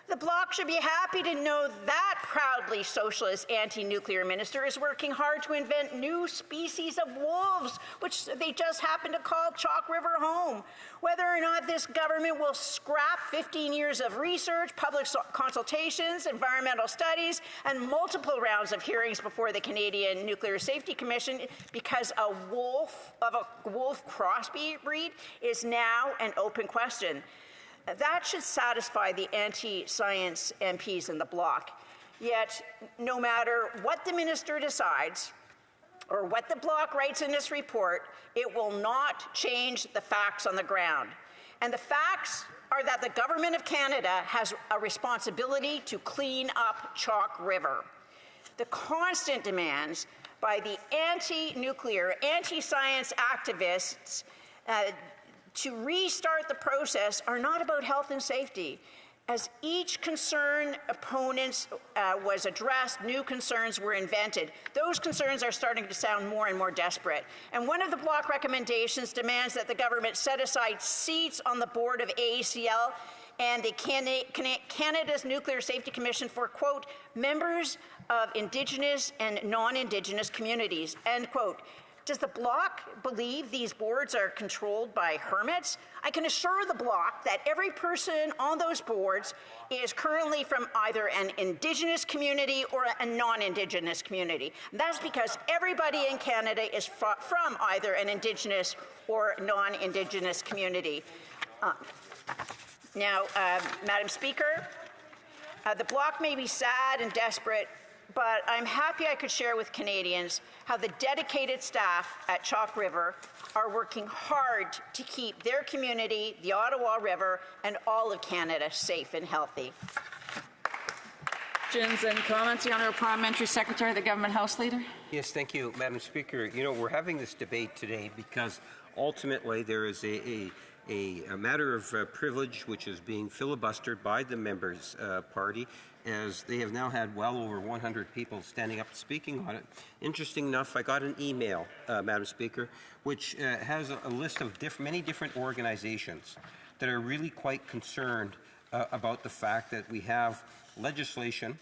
The Bloc should be happy to know that proudly socialist anti-nuclear minister is working hard to invent new species of wolves, which they just happen to call Chalk River home. Whether or not this government will scrap 15 years of research, public consultations, environmental studies, and multiple rounds of hearings before the Canadian Nuclear Safety Commission because a wolf crossbreed is now an open question. That should satisfy the anti-science MPs in the Bloc. Yet, no matter what the minister decides or what the Bloc writes in this report, it will not change the facts on the ground. And the facts are that the Government of Canada has a responsibility to clean up Chalk River. The constant demands by the anti-nuclear, anti-science activists to restart the process are not about health and safety. As each concern opponents was addressed, new concerns were invented. Those concerns are starting to sound more and more desperate. And one of the Bloc recommendations demands that the government set aside seats on the board of AACL and the Canada's Nuclear Safety Commission for, quote, members of Indigenous and non-Indigenous communities, end quote. Does the Bloc believe these boards are controlled by hermits? I can assure the Bloc that every person on those boards is currently from either an Indigenous community or a non-Indigenous community. That's because everybody in Canada is from either an Indigenous or non-Indigenous community. Madam Speaker, the Bloc may be sad and desperate, but I'm happy I could share with Canadians how the dedicated staff at Chalk River are working hard to keep their community, the Ottawa River, and all of Canada safe and healthy. Questions and comments. The Honourable Parliamentary Secretary, the Government House Leader. Yes, thank you, Madam Speaker. You know, we're having this debate today because ultimately there is a matter of privilege which is being filibustered by the members' party, as they have now had well over 100 people standing up speaking on it. Interesting enough, I got an email, Madam Speaker, which has a list of many different organizations that are really quite concerned about the fact that we have legislation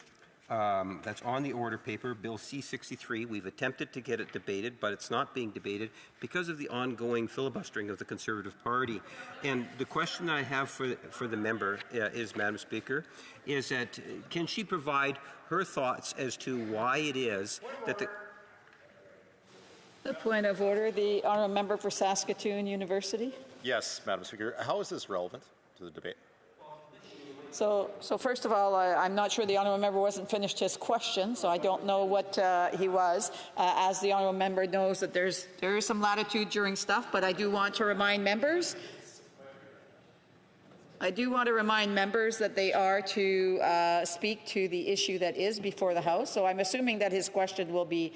that's on the order paper, Bill C-63. We've attempted to get it debated, but it's not being debated because of the ongoing filibustering of the Conservative Party. And the question I have for the member is, Madam Speaker, is that can she provide her thoughts as to why it is that The point of order, the Honourable Member for Saskatoon University. Yes, Madam Speaker. How is this relevant to the debate? So first of all, I'm not sure the Honourable Member wasn't finished his question, so I don't know what he was. As the Honourable Member knows that there is some latitude during stuff, but I do want to remind members that they are to speak to the issue that is before the House. So I'm assuming that his question will be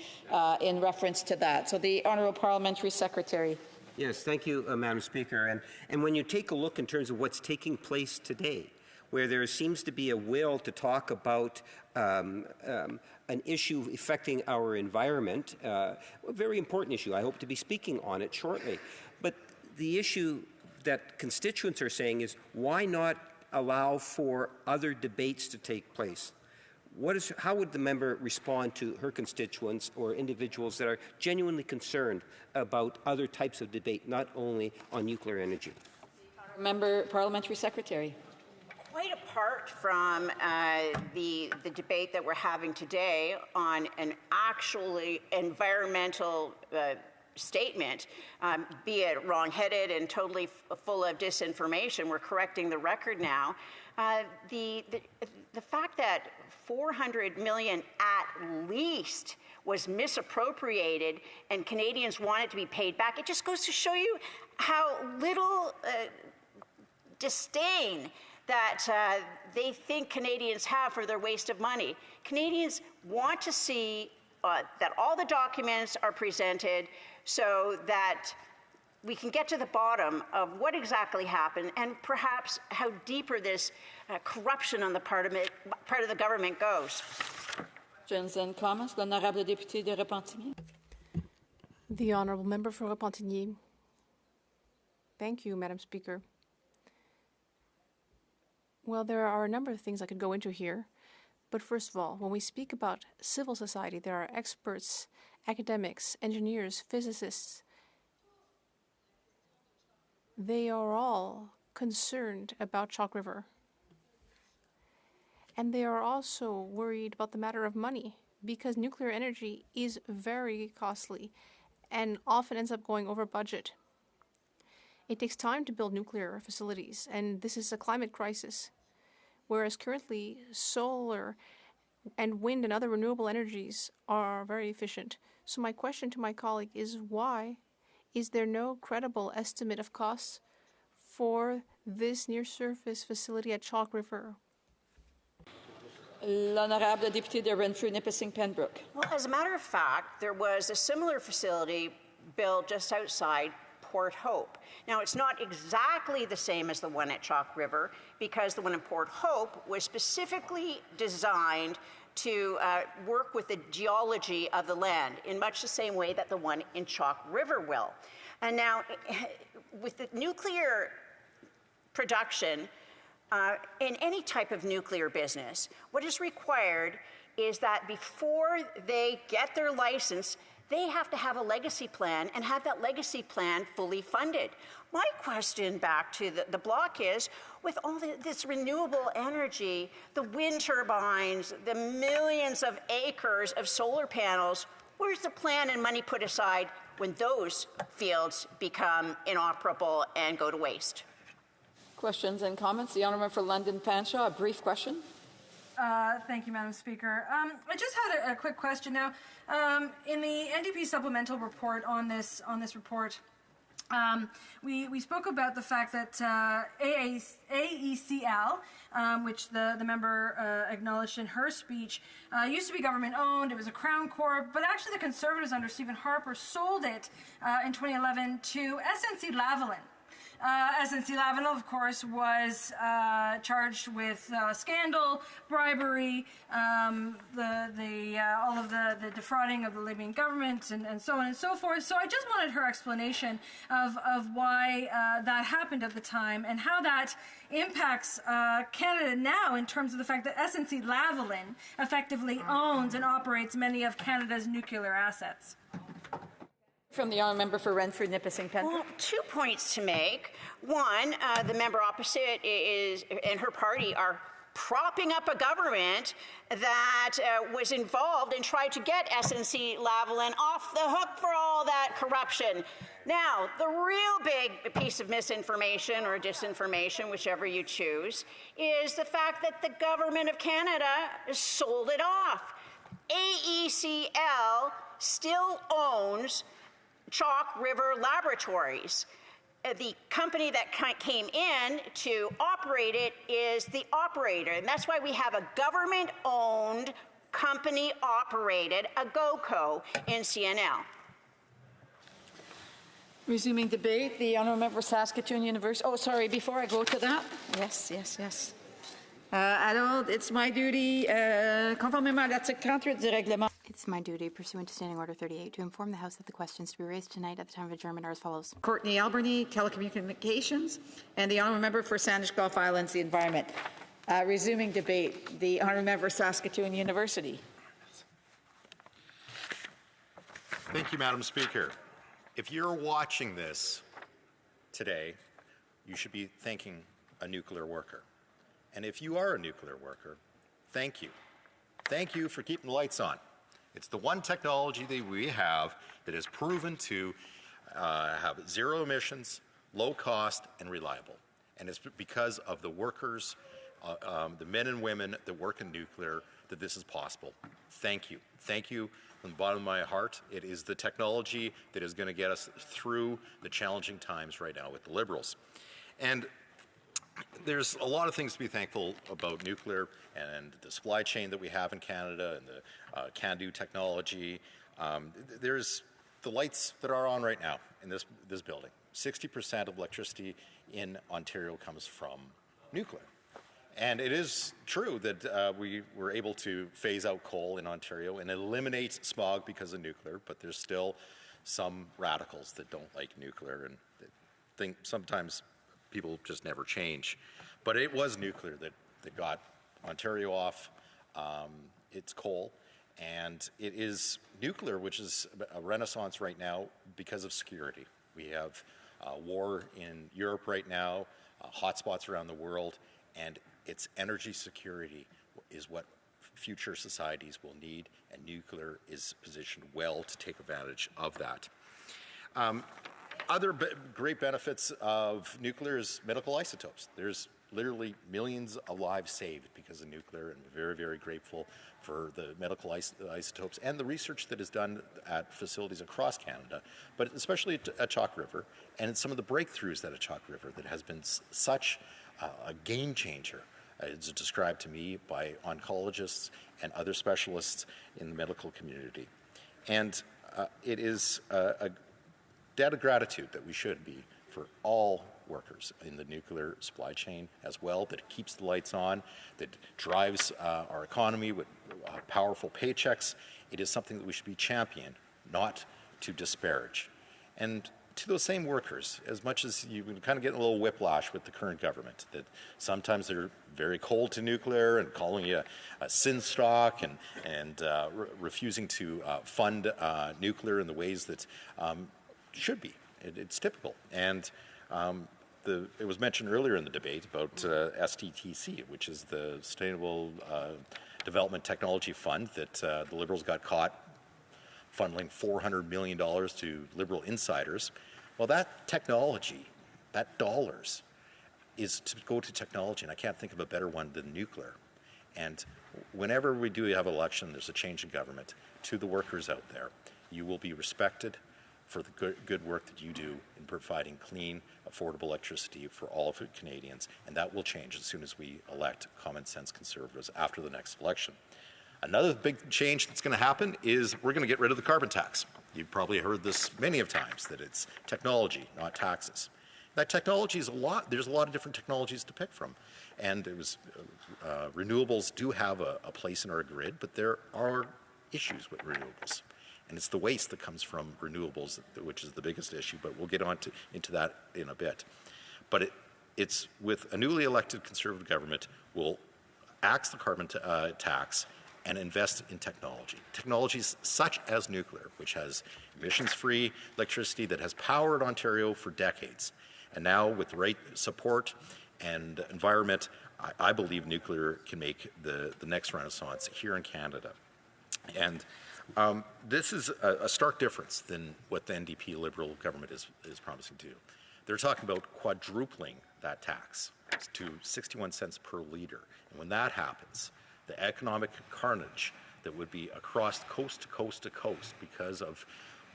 in reference to that. So the Honourable Parliamentary Secretary. Yes, thank you, Madam Speaker. And when you take a look in terms of what's taking place today, where there seems to be a will to talk about an issue affecting our environment, a very important issue. I hope to be speaking on it shortly. But the issue that constituents are saying is, why not allow for other debates to take place. How would the member respond to her constituents or individuals that are genuinely concerned about other types of debate, not only on nuclear energy? Member, Parliamentary Secretary. Quite apart from the debate that we're having today on an actually environmental statement, be it wrong-headed and totally full of disinformation, we're correcting the record now. The fact that $400 million at least was misappropriated and Canadians want it to be paid back, it just goes to show you how little disdain that they think Canadians have for their waste of money. Canadians want to see that all the documents are presented so that we can get to the bottom of what exactly happened and perhaps how deeper this corruption on the part of the government goes. Questions and comments. L'honorable député de Repentigny. The honourable member for Repentigny. Thank you, Madam Speaker. Well, there are a number of things I could go into here. But first of all, when we speak about civil society, there are experts, academics, engineers, physicists. They are all concerned about Chalk River. And they are also worried about the matter of money, because nuclear energy is very costly and often ends up going over budget. It takes time to build nuclear facilities, and this is a climate crisis. Whereas currently, solar and wind and other renewable energies are very efficient. So my question to my colleague is, why is there no credible estimate of costs for this near-surface facility at Chalk River? L'honorable député de Renfrew-Nipissing-Pembroke. Well, as a matter of fact, there was a similar facility built just outside Port Hope. Now, it's not exactly the same as the one at Chalk River, because the one in Port Hope was specifically designed to work with the geology of the land in much the same way that the one in Chalk River will. And now, with the nuclear production, in any type of nuclear business, what is required is that before they get their license, they have to have a legacy plan and have that legacy plan fully funded. My question back to the bloc is, with all this renewable energy, the wind turbines, the millions of acres of solar panels, where's the plan and money put aside when those fields become inoperable and go to waste? Questions and comments. The honourable for London Fanshawe, a brief question. Thank you, Madam Speaker. I just had a quick question now. In the NDP supplemental report on this report, we spoke about the fact that AECL, which the member acknowledged in her speech, used to be government-owned. It was a Crown Corp, but actually the Conservatives under Stephen Harper sold it in 2011 to SNC-Lavalin. SNC-Lavalin, of course, was charged with scandal, bribery, all of the defrauding of the Libyan government, and so on and so forth. So I just wanted her explanation of why that happened at the time and how that impacts Canada now in terms of the fact that SNC-Lavalin effectively owns and operates many of Canada's nuclear assets. From the honourable member for Renfrew-Nipissing-Pembroke. Well, 2 points to make. One, the member opposite and her party are propping up a government that was involved and tried to get SNC-Lavalin off the hook for all that corruption. Now, the real big piece of misinformation or disinformation, whichever you choose, is the fact that the government of Canada sold it off. AECL still owns Chalk River Laboratories. The company that came in to operate it is the operator, and that's why we have a government-owned, company-operated, a GOCO in CNL. Resuming debate, the honourable member for Saskatoon University. Oh, sorry, before I go to that. Yes. Alors, it's my duty, conformément à l'article 38 du règlement. It's my duty, pursuant to Standing Order 38, to inform the House that the questions to be raised tonight at the time of adjournment are as follows. Courtney Alberni, Telecommunications, and the Honourable Member for Sandwich Gulf Islands, the Environment. Resuming debate, the Honourable Member Saskatoon University. Thank you, Madam Speaker. If you're watching this today, you should be thanking a nuclear worker. And if you are a nuclear worker, thank you. Thank you for keeping the lights on. It's the one technology that we have that is proven to have zero emissions, low cost, and reliable. And it's because of the workers, the men and women that work in nuclear, that this is possible. Thank you. Thank you from the bottom of my heart. It is the technology that is going to get us through the challenging times right now with the Liberals. And there's a lot of things to be thankful about nuclear and the supply chain that we have in Canada and the can-do technology. There's the lights that are on right now in this building. 60% of electricity in Ontario comes from nuclear. And it is true that we were able to phase out coal in Ontario and eliminate smog because of nuclear, but there's still some radicals that don't like nuclear and think sometimes people just never change. But it was nuclear that got Ontario off its coal, and it is nuclear which is a renaissance right now because of security. We have war in Europe right now, hotspots around the world, and its energy security is what future societies will need, and nuclear is positioned well to take advantage of that. Other great benefits of nuclear is medical isotopes. There's literally millions of lives saved because of nuclear, and we're very, very grateful for the medical isotopes and the research that is done at facilities across Canada, but especially at Chalk River, and some of the breakthroughs at Chalk River that has been such a game changer. It's described to me by oncologists and other specialists in the medical community. And it is a debt of gratitude that we should be for all workers in the nuclear supply chain as well, that keeps the lights on, that drives our economy with powerful paychecks. It is something that we should be championed, not to disparage. And to those same workers, as much as you kind of get a little whiplash with the current government, that sometimes they're very cold to nuclear and calling you a sin stock and refusing to fund nuclear in the ways that should be. It's typical. And it was mentioned earlier in the debate about STTC, which is the Sustainable Development Technology Fund that the Liberals got caught funneling $400 million to Liberal insiders. Well, that technology, that dollars, is to go to technology, and I can't think of a better one than nuclear. And whenever we do have an election, there's a change in government, to the workers out there, you will be respected for the good work that you do in providing clean, affordable electricity for all of Canadians, and that will change as soon as we elect common sense Conservatives after the next election. Another big change that's going to happen is we're going to get rid of the carbon tax. You've probably heard this many of times, that it's technology, not taxes. That technology is there's a lot of different technologies to pick from. And renewables do have a place in our grid, but there are issues with renewables. And it's the waste that comes from renewables, which is the biggest issue, but we'll get into that in a bit. But it's with a newly elected Conservative government, will axe the carbon tax and invest in technology. Technologies such as nuclear, which has emissions-free electricity that has powered Ontario for decades. And now with the right support and environment, I believe nuclear can make the next renaissance here in Canada. And this is a stark difference than what the NDP Liberal government is promising to do. They're talking about quadrupling that tax to 61 cents per litre. And when that happens, the economic carnage that would be across coast to coast to coast, because of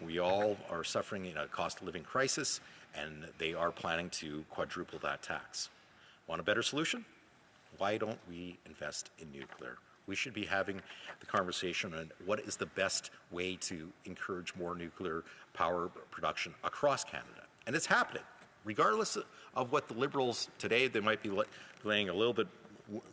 we all are suffering in a cost of living crisis, and they are planning to quadruple that tax. Want a better solution? Why don't we invest in nuclear? We should be having the conversation on what is the best way to encourage more nuclear power production across Canada. And it's happening. Regardless of what the Liberals today, they might be laying a little bit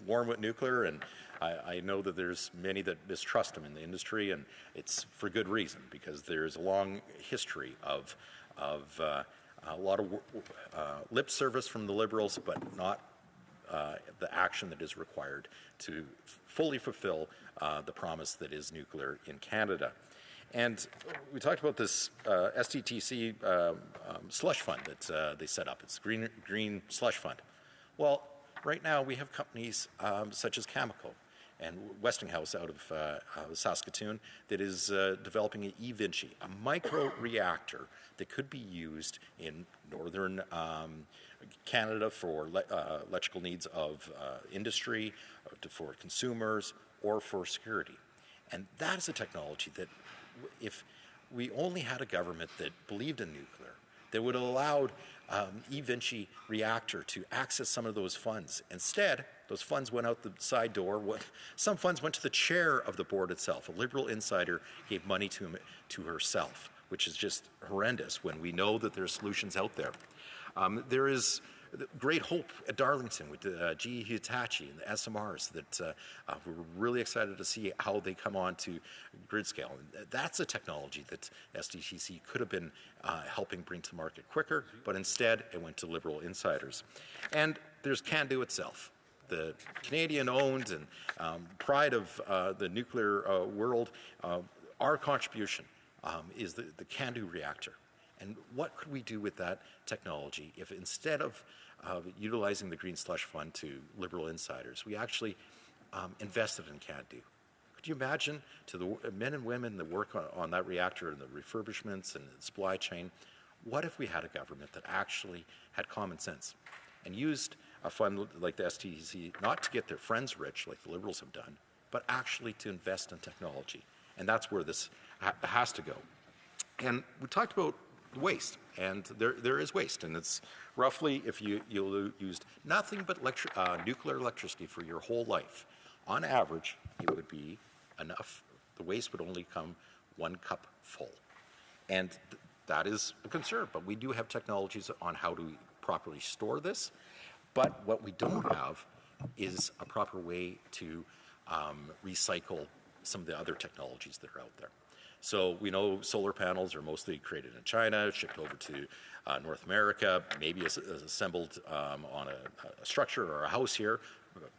warm with nuclear, and I know that there's many that mistrust them in the industry, and it's for good reason, because there's a long history of a lot of lip service from the Liberals, but not the action that is required to fully fulfill the promise that is nuclear in Canada. And we talked about this SDTC slush fund that they set up. It's Green Slush Fund. Well, right now we have companies such as Cameco and Westinghouse out of Saskatoon that is developing an eVinci, a micro-reactor that could be used in northern Canada for electrical needs of industry, for consumers, or for security. And that is a technology that, if we only had a government that believed in nuclear, that would have allowed eVinci reactor to access some of those funds. Instead, those funds went out the side door. Some funds went to the chair of the board itself. A Liberal insider gave money to herself, which is just horrendous when we know that there are solutions out there. There is great hope at Darlington with GE Hitachi and the SMRs that we're really excited to see how they come on to grid scale. And that's a technology that SDTC could have been helping bring to market quicker, but instead it went to Liberal insiders. And there's CANDU itself, the Canadian-owned and pride of the nuclear world. Our contribution is the CANDU reactor. And what could we do with that technology if, instead of utilizing the Green Slush Fund to Liberal insiders, we actually invested in CANDU? Could you imagine, to the men and women that work on that reactor and the refurbishments and the supply chain, what if we had a government that actually had common sense and used a fund like the STC not to get their friends rich like the Liberals have done, but actually to invest in technology? And that's where this has to go. And we talked about waste, and there is waste, and it's roughly, if you used nothing but nuclear electricity for your whole life, on average, it would be enough. The waste would only come 1 cup full, and that is a concern. But we do have technologies on how to properly store this. But what we don't have is a proper way to recycle some of the other technologies that are out there. So we know solar panels are mostly created in China, shipped over to North America, maybe assembled on a structure or a house here,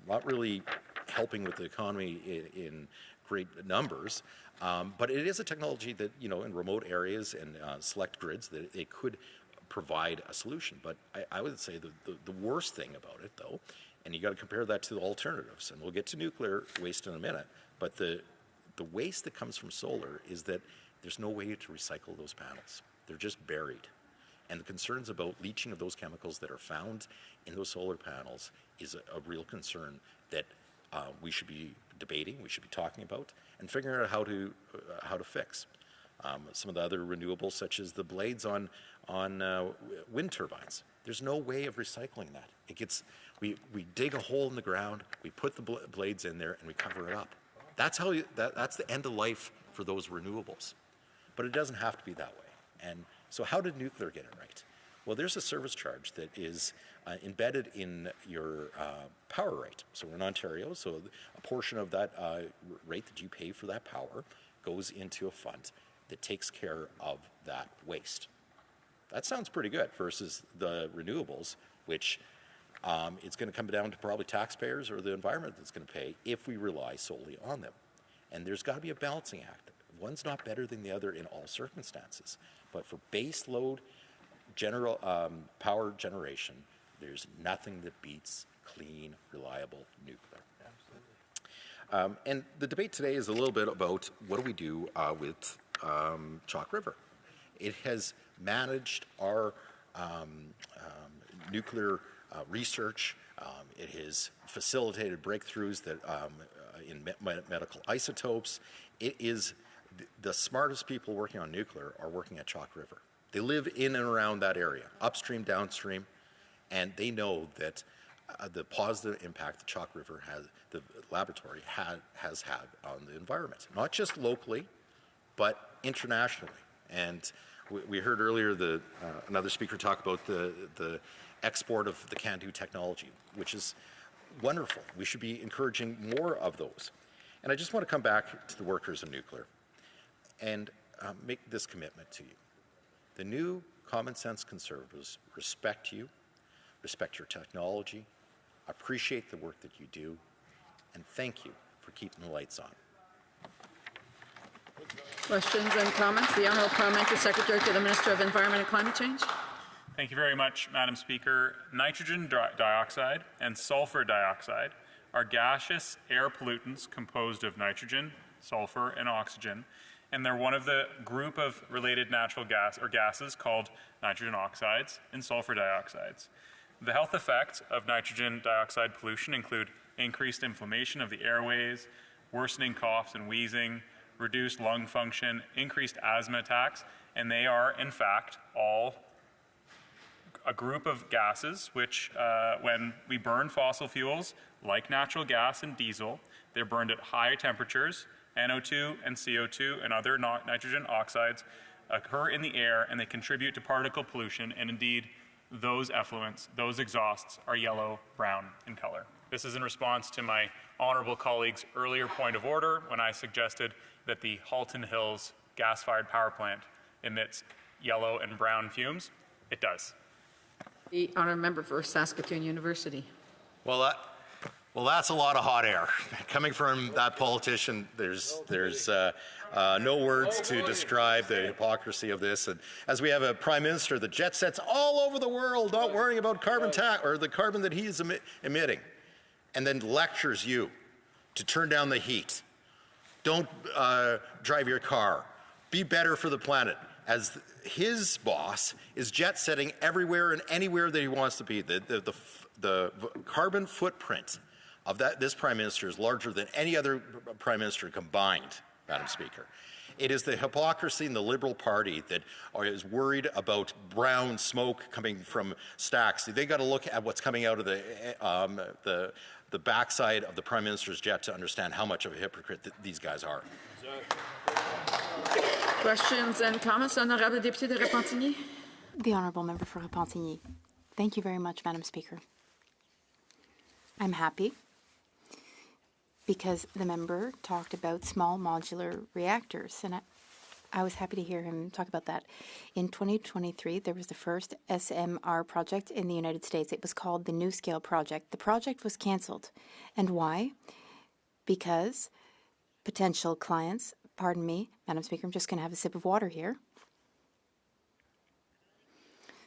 not really helping with the economy in great numbers. But it is a technology that, in remote areas and select grids, that it could provide a solution. But I would say the worst thing about it, though, and you got to compare that to the alternatives, and we'll get to nuclear waste in a minute, but the waste that comes from solar is that there's no way to recycle those panels. They're just buried. And the concerns about leaching of those chemicals that are found in those solar panels is a real concern that we should be debating, we should be talking about, and figuring out how to fix. Some of the other renewables, such as the blades on wind turbines, there's no way of recycling that. We dig a hole in the ground, we put the blades in there, and we cover it up. That's the end of life for those renewables. But it doesn't have to be that way. And so how did nuclear get it right? Well, there's a service charge that is embedded in your power rate. So we're in Ontario, so a portion of that rate that you pay for that power goes into a fund that takes care of that waste. That sounds pretty good versus the renewables, which it's going to come down to probably taxpayers or the environment that's going to pay if we rely solely on them. And there's got to be a balancing act. One's not better than the other in all circumstances. But for base load general power generation, there's nothing that beats clean, reliable nuclear. Absolutely. And the debate today is a little bit about what do we do with Chalk River. It has managed our nuclear research. It has facilitated breakthroughs that in medical isotopes. It is the smartest people working on nuclear are working at Chalk River. They live in and around that area, upstream, downstream, and they know that the positive impact the Chalk River the laboratory has had on the environment, not just locally, but internationally. And we heard earlier another speaker talk about the export of the CANDU technology, which is wonderful. We should be encouraging more of those. And I just want to come back to the workers of nuclear and make this commitment to you. The new common sense Conservatives respect you, respect your technology, appreciate the work that you do, and thank you for keeping the lights on. Questions and comments? The Honourable Parliamentary Secretary to the Minister of Environment and Climate Change. Thank you very much, Madam Speaker. Nitrogen dioxide and sulfur dioxide are gaseous air pollutants composed of nitrogen, sulfur, and oxygen, and they're one of the group of related natural gas or gases called nitrogen oxides and sulfur dioxides. The health effects of nitrogen dioxide pollution include increased inflammation of the airways, worsening coughs and wheezing, reduced lung function, increased asthma attacks, and they are, in fact, all a group of gases which, when we burn fossil fuels like natural gas and diesel, they're burned at high temperatures. NO2 and CO2 and other nitrogen oxides occur in the air, and they contribute to particle pollution, and indeed those effluents, those exhausts, are yellow-brown in color. This is in response to my honourable colleague's earlier point of order when I suggested that the Halton Hills gas-fired power plant emits yellow and brown fumes. It does. The honourable member for Saskatoon University. Well, that's a lot of hot air. Coming from that politician, there's no words to describe the hypocrisy of this. And as we have a prime minister that jet sets all over the world, not worrying about carbon tax or the carbon that he's emitting, and then lectures you to turn down the heat. Don't drive your car. Be better for the planet. As his boss is jet setting everywhere and anywhere that he wants to be. The carbon footprint of this prime minister is larger than any other prime minister combined, Madam Speaker. It is the hypocrisy in the Liberal Party that is worried about brown smoke coming from stacks. They got to look at what's coming out of the backside of the prime minister's jet to understand how much of a hypocrite these guys are. Questions and comments, Honourable Député de Repentigny. The Honourable Member for Repentigny. Thank you very much, Madam Speaker. I'm happy because the member talked about small modular reactors, and I was happy to hear him talk about that. In 2023, there was the first SMR project in the United States. It was called the NuScale project. The project was cancelled. And why? Because potential clients, pardon me, Madam Speaker, I'm just going to have a sip of water here.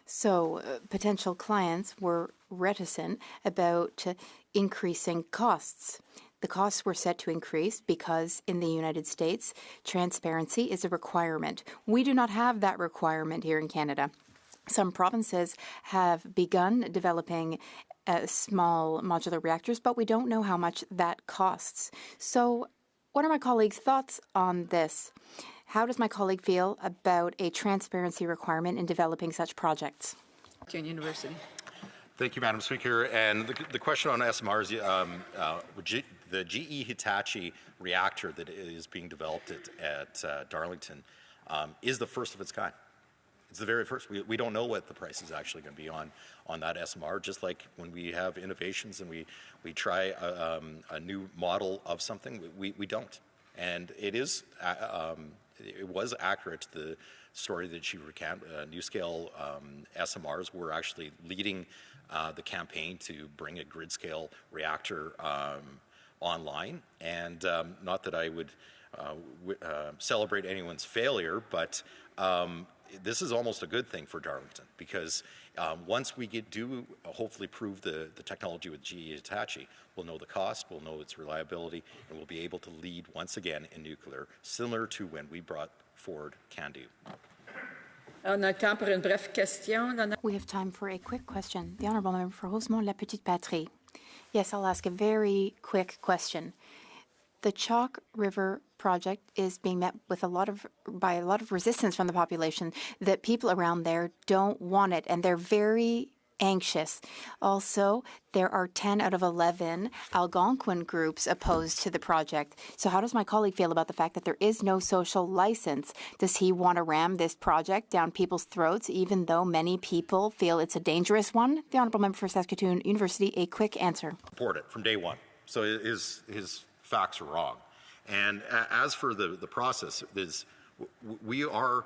So potential clients were reticent about increasing costs. The costs were set to increase because in the United States, transparency is a requirement. We do not have that requirement here in Canada. Some provinces have begun developing small modular reactors, but we don't know how much that costs. So what are my colleagues' thoughts on this? How does my colleague feel about a transparency requirement in developing such projects? University. Thank you, Madam Speaker. And the question on SMRs, the GE Hitachi reactor that is being developed at Darlington is the first of its kind. It's the very first. We don't know what the price is actually going to be on that SMR, just like when we have innovations and we try a new model of something, we don't. And it was accurate, the story that she recounted. NuScale SMRs were actually leading the campaign to bring a grid-scale reactor online. And not that I would celebrate anyone's failure, but this is almost a good thing for Darlington, because once we do hopefully prove the technology with GE Hitachi, we'll know the cost, we'll know its reliability, and we'll be able to lead once again in nuclear, similar to when we brought forward CANDU. We have time for a quick question. The Honourable Member for Rosemont-La Petite Patrie. Yes, I'll ask a very quick question. The Chalk River project is being met with by a lot of resistance from the population, that people around there don't want it, and they're very anxious. Also, there are 10 out of 11 Algonquin groups opposed to the project. So how does my colleague feel about the fact that there is no social license? Does he want to ram this project down people's throats, even though many people feel it's a dangerous one? The Honourable Member for Saskatoon University, a quick answer. Support it from day one. So his facts are wrong. And as for the process, we are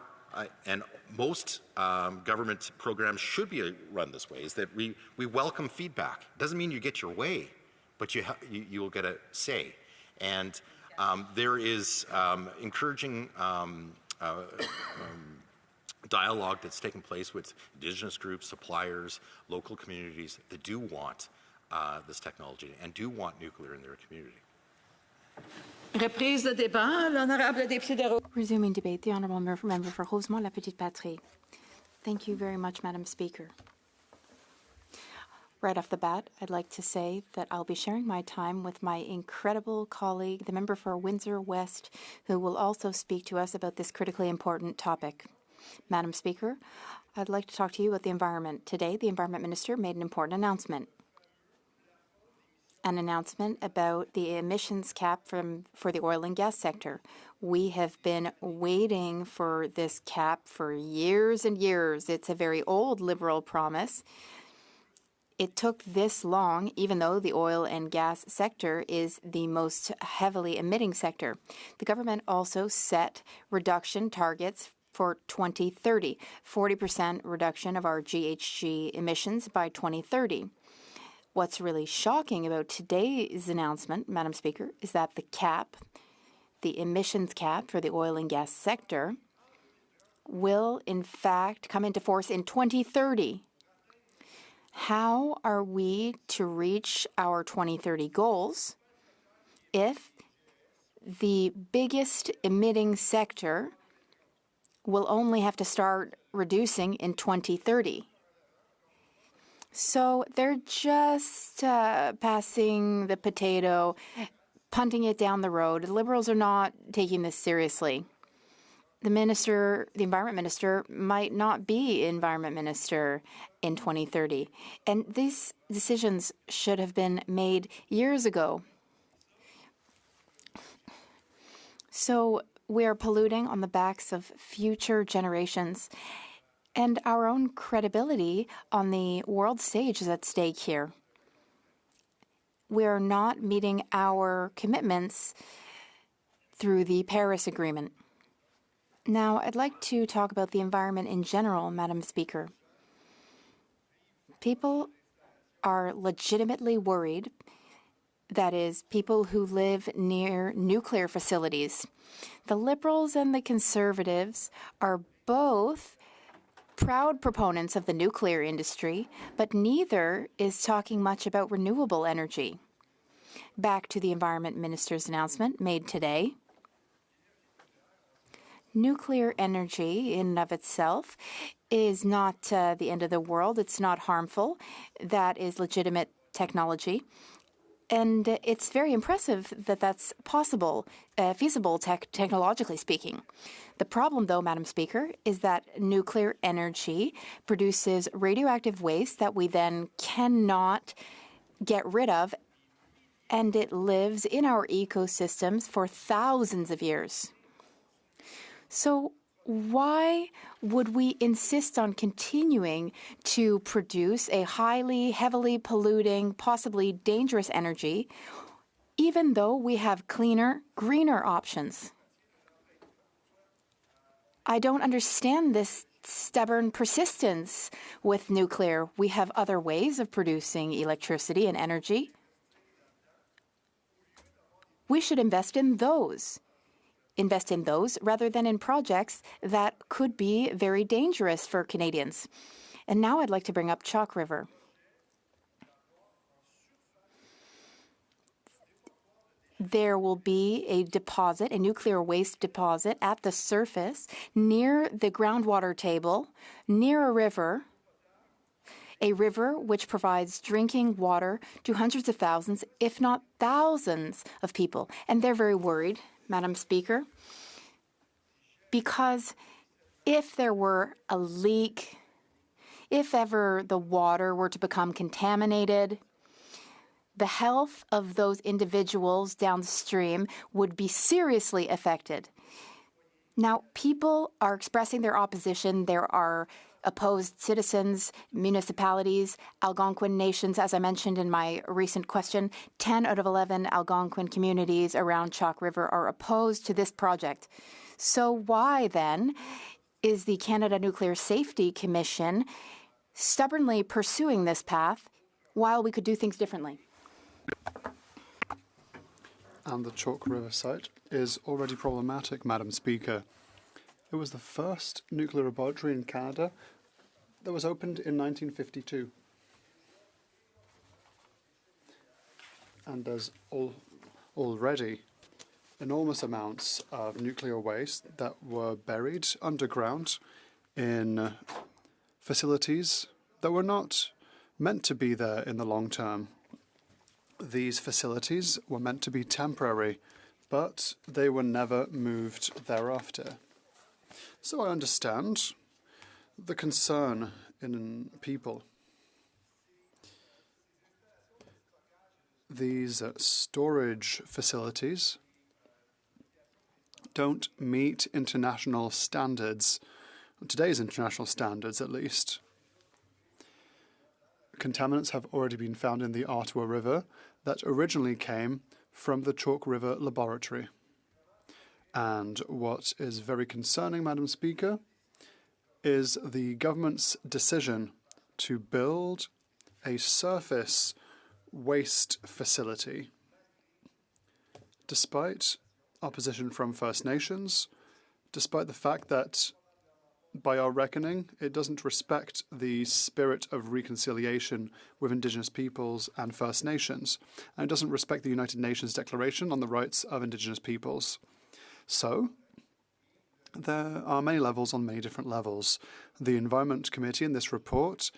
and most government programs should be run this way, is that we welcome feedback. Doesn't mean you get your way, but you will get a say. And there is encouraging dialogue that's taken place with Indigenous groups, suppliers, local communities that do want this technology and do want nuclear in their community. Reprise de débat, l'honorable député de Resuming debate, the Honourable Member for Rosemont-la-Petite-Patrie. Thank you very much, Madam Speaker. Right off the bat, I'd like to say that I'll be sharing my time with my incredible colleague, the member for Windsor West, who will also speak to us about this critically important topic. Madam Speaker, I'd like to talk to you about the environment. Today, the Environment Minister made an important announcement. An announcement about the emissions cap for the oil and gas sector. We have been waiting for this cap for years and years. It's a very old Liberal promise. It took this long, even though the oil and gas sector is the most heavily emitting sector. The government also set reduction targets for 2030, 40% reduction of our GHG emissions by 2030. What's really shocking about today's announcement, Madam Speaker, is that the emissions cap for the oil and gas sector, will in fact come into force in 2030. How are we to reach our 2030 goals if the biggest emitting sector will only have to start reducing in 2030? So they're just passing the potato, punting it down the road. The Liberals are not taking this seriously. The Environment Minister, might not be Environment Minister in 2030. And these decisions should have been made years ago. So we are polluting on the backs of future generations. And our own credibility on the world stage is at stake here. We are not meeting our commitments through the Paris Agreement. Now, I'd like to talk about the environment in general, Madam Speaker. People are legitimately worried, that is, people who live near nuclear facilities. The Liberals and the Conservatives are both proud proponents of the nuclear industry, but neither is talking much about renewable energy. Back to the Environment Minister's announcement made today. Nuclear energy in and of itself is not the end of the world. It's not harmful. That is legitimate technology. And it's very impressive that that's possible, feasible technologically speaking. The problem, though, Madam Speaker, is that nuclear energy produces radioactive waste that we then cannot get rid of, and it lives in our ecosystems for thousands of years. So why would we insist on continuing to produce a heavily polluting, possibly dangerous energy, even though we have cleaner, greener options? I don't understand this stubborn persistence with nuclear. We have other ways of producing electricity and energy. We should invest in those. Invest in those rather than in projects that could be very dangerous for Canadians. And now I'd like to bring up Chalk River. There will be a deposit, a nuclear waste deposit at the surface near the groundwater table, near a river which provides drinking water to hundreds of thousands, if not thousands of people. And they're very worried, Madam Speaker, because if there were a leak, if ever the water were to become contaminated, the health of those individuals downstream would be seriously affected. Now, people are expressing their opposition. There are opposed citizens, municipalities, Algonquin nations. As I mentioned in my recent question, 10 out of 11 Algonquin communities around Chalk River are opposed to this project. So why, then, is the Canada Nuclear Safety Commission stubbornly pursuing this path while we could do things differently? And the Chalk River site is already problematic, Madam Speaker. It was the first nuclear laboratory in Canada that was opened in 1952. And there's already enormous amounts of nuclear waste that were buried underground in facilities that were not meant to be there in the long term. These facilities were meant to be temporary, but they were never moved thereafter. So I understand the concern in people. These storage facilities don't meet international standards, today's international standards at least. Contaminants have already been found in the Ottawa River that originally came from the Chalk River Laboratory. And what is very concerning, Madam Speaker, is the government's decision to build a surface waste facility. Despite opposition from First Nations, despite the fact that, by our reckoning, it doesn't respect the spirit of reconciliation with Indigenous peoples and First Nations, and it doesn't respect the United Nations Declaration on the Rights of Indigenous Peoples. So, there are many levels on many different levels. The Environment Committee in this report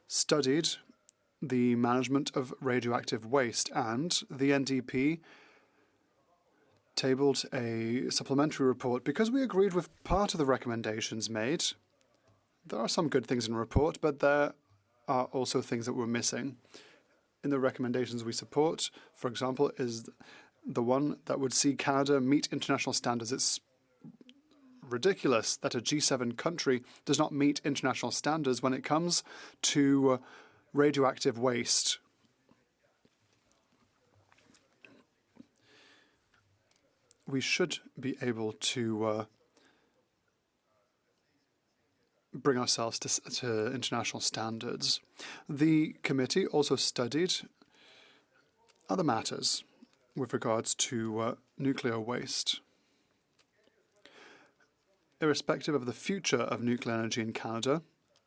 studied the management of radioactive waste, and the NDP tabled a supplementary report because we agreed with part of the recommendations made. There are some good things in the report, but there are also things that we're missing. In the recommendations we support, for example, is the one that would see Canada meet international standards. It's ridiculous that a G7 country does not meet international standards when it comes to radioactive waste. We should be able to bring ourselves to international standards. The committee also studied other matters with regards to nuclear waste. Irrespective of the future of nuclear energy in Canada,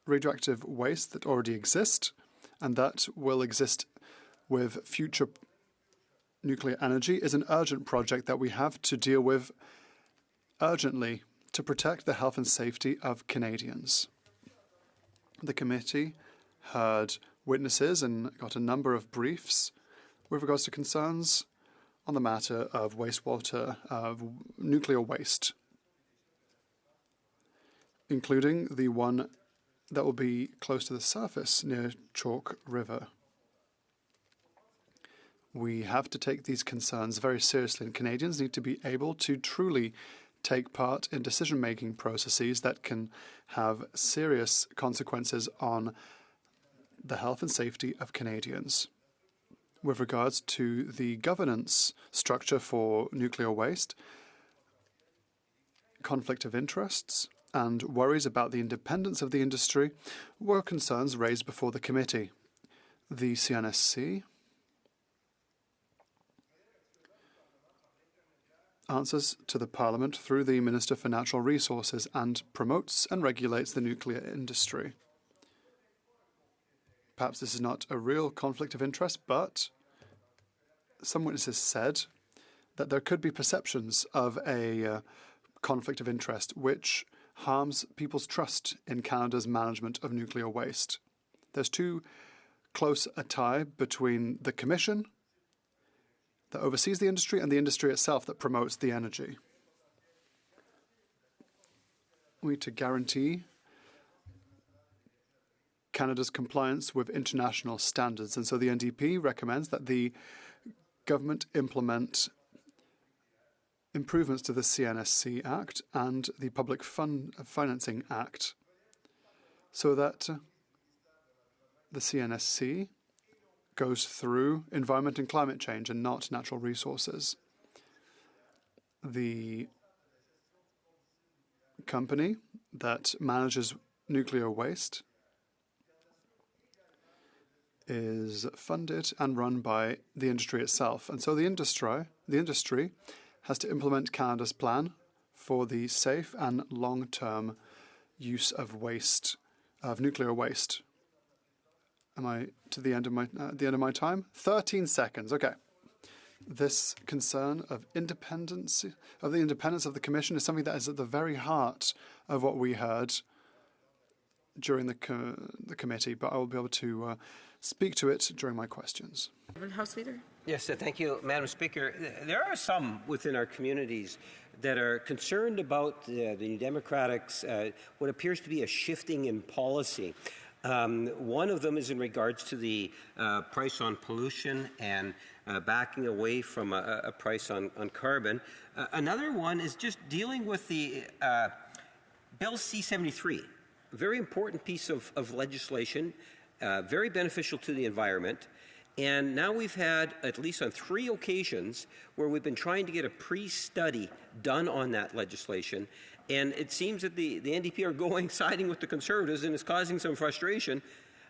radioactive waste that already exists and that will exist with future nuclear energy is an urgent project that we have to deal with urgently to protect the health and safety of Canadians. The committee heard witnesses and got a number of briefs with regards to concerns on the matter of wastewater, of nuclear waste, including the one that will be close to the surface near Chalk River. We have to take these concerns very seriously, and Canadians need to be able to truly take part in decision-making processes that can have serious consequences on the health and safety of Canadians. With regards to the governance structure for nuclear waste, conflict of interests and worries about the independence of the industry were concerns raised before the committee. The CNSC answers to the Parliament through the Minister for Natural Resources and promotes and regulates the nuclear industry. Perhaps this is not a real conflict of interest, but some witnesses said that there could be perceptions of a conflict of interest which harms people's trust in Canada's management of nuclear waste. There's too close a tie between the Commission that oversees the industry and the industry itself that promotes the energy. We need to guarantee Canada's compliance with international standards. And so the NDP recommends that the government implement improvements to the CNSC Act and the Public Financing Act so that the CNSC goes through environment and climate change and not natural resources. The company that manages nuclear waste is funded and run by the industry itself. And so the industry has to implement Canada's plan for the safe and long-term use of waste, of nuclear waste. Am I to the end of my time? 13 seconds. Okay. This concern of the independence of the Commission is something that is at the very heart of what we heard during the committee, but I will be able to speak to it during my questions. House Leader. Yes, thank you, Madam Speaker. There are some within our communities that are concerned about the New Democrats' what appears to be a shifting in policy. One of them is in regards to the price on pollution and backing away from a price on carbon. Another one is just dealing with the Bill C-73, a very important piece of legislation, very beneficial to the environment. And now we've had, at least on 3 occasions, where we've been trying to get a pre-study done on that legislation. And it seems that the NDP are siding with the Conservatives, and it's causing some frustration.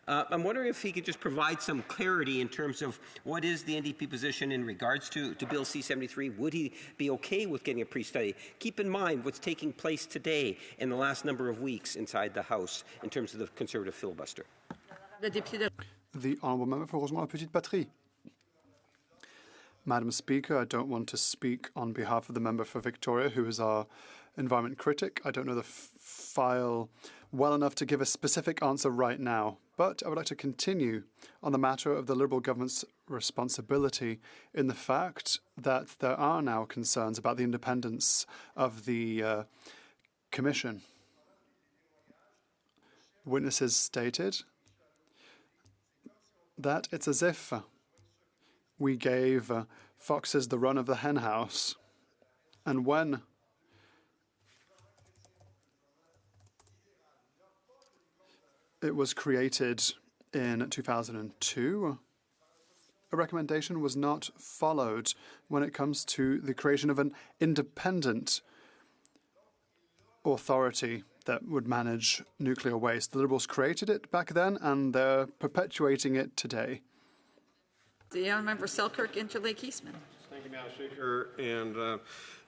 I'm wondering if he could just provide some clarity in terms of what is the NDP position in regards to Bill C-73. Would he be okay with getting a pre-study? Keep in mind what's taking place today in the last number of weeks inside the House in terms of the Conservative filibuster. The Honourable Member for Rosemont-la-Petite-Patrie. Madam Speaker, I don't want to speak on behalf of the member for Victoria, who is our environment critic. I don't know the file well enough to give a specific answer right now, but I would like to continue on the matter of the Liberal government's responsibility in the fact that there are now concerns about the independence of the Commission. Witnesses stated that it's as if we gave foxes the run of the hen house. And when it was created in 2002, a recommendation was not followed when it comes to the creation of an independent authority that would manage nuclear waste. The Liberals created it back then, and they're perpetuating it today. The Honourable Member Selkirk, Interlake Eastman. Thank you, Madam Speaker. And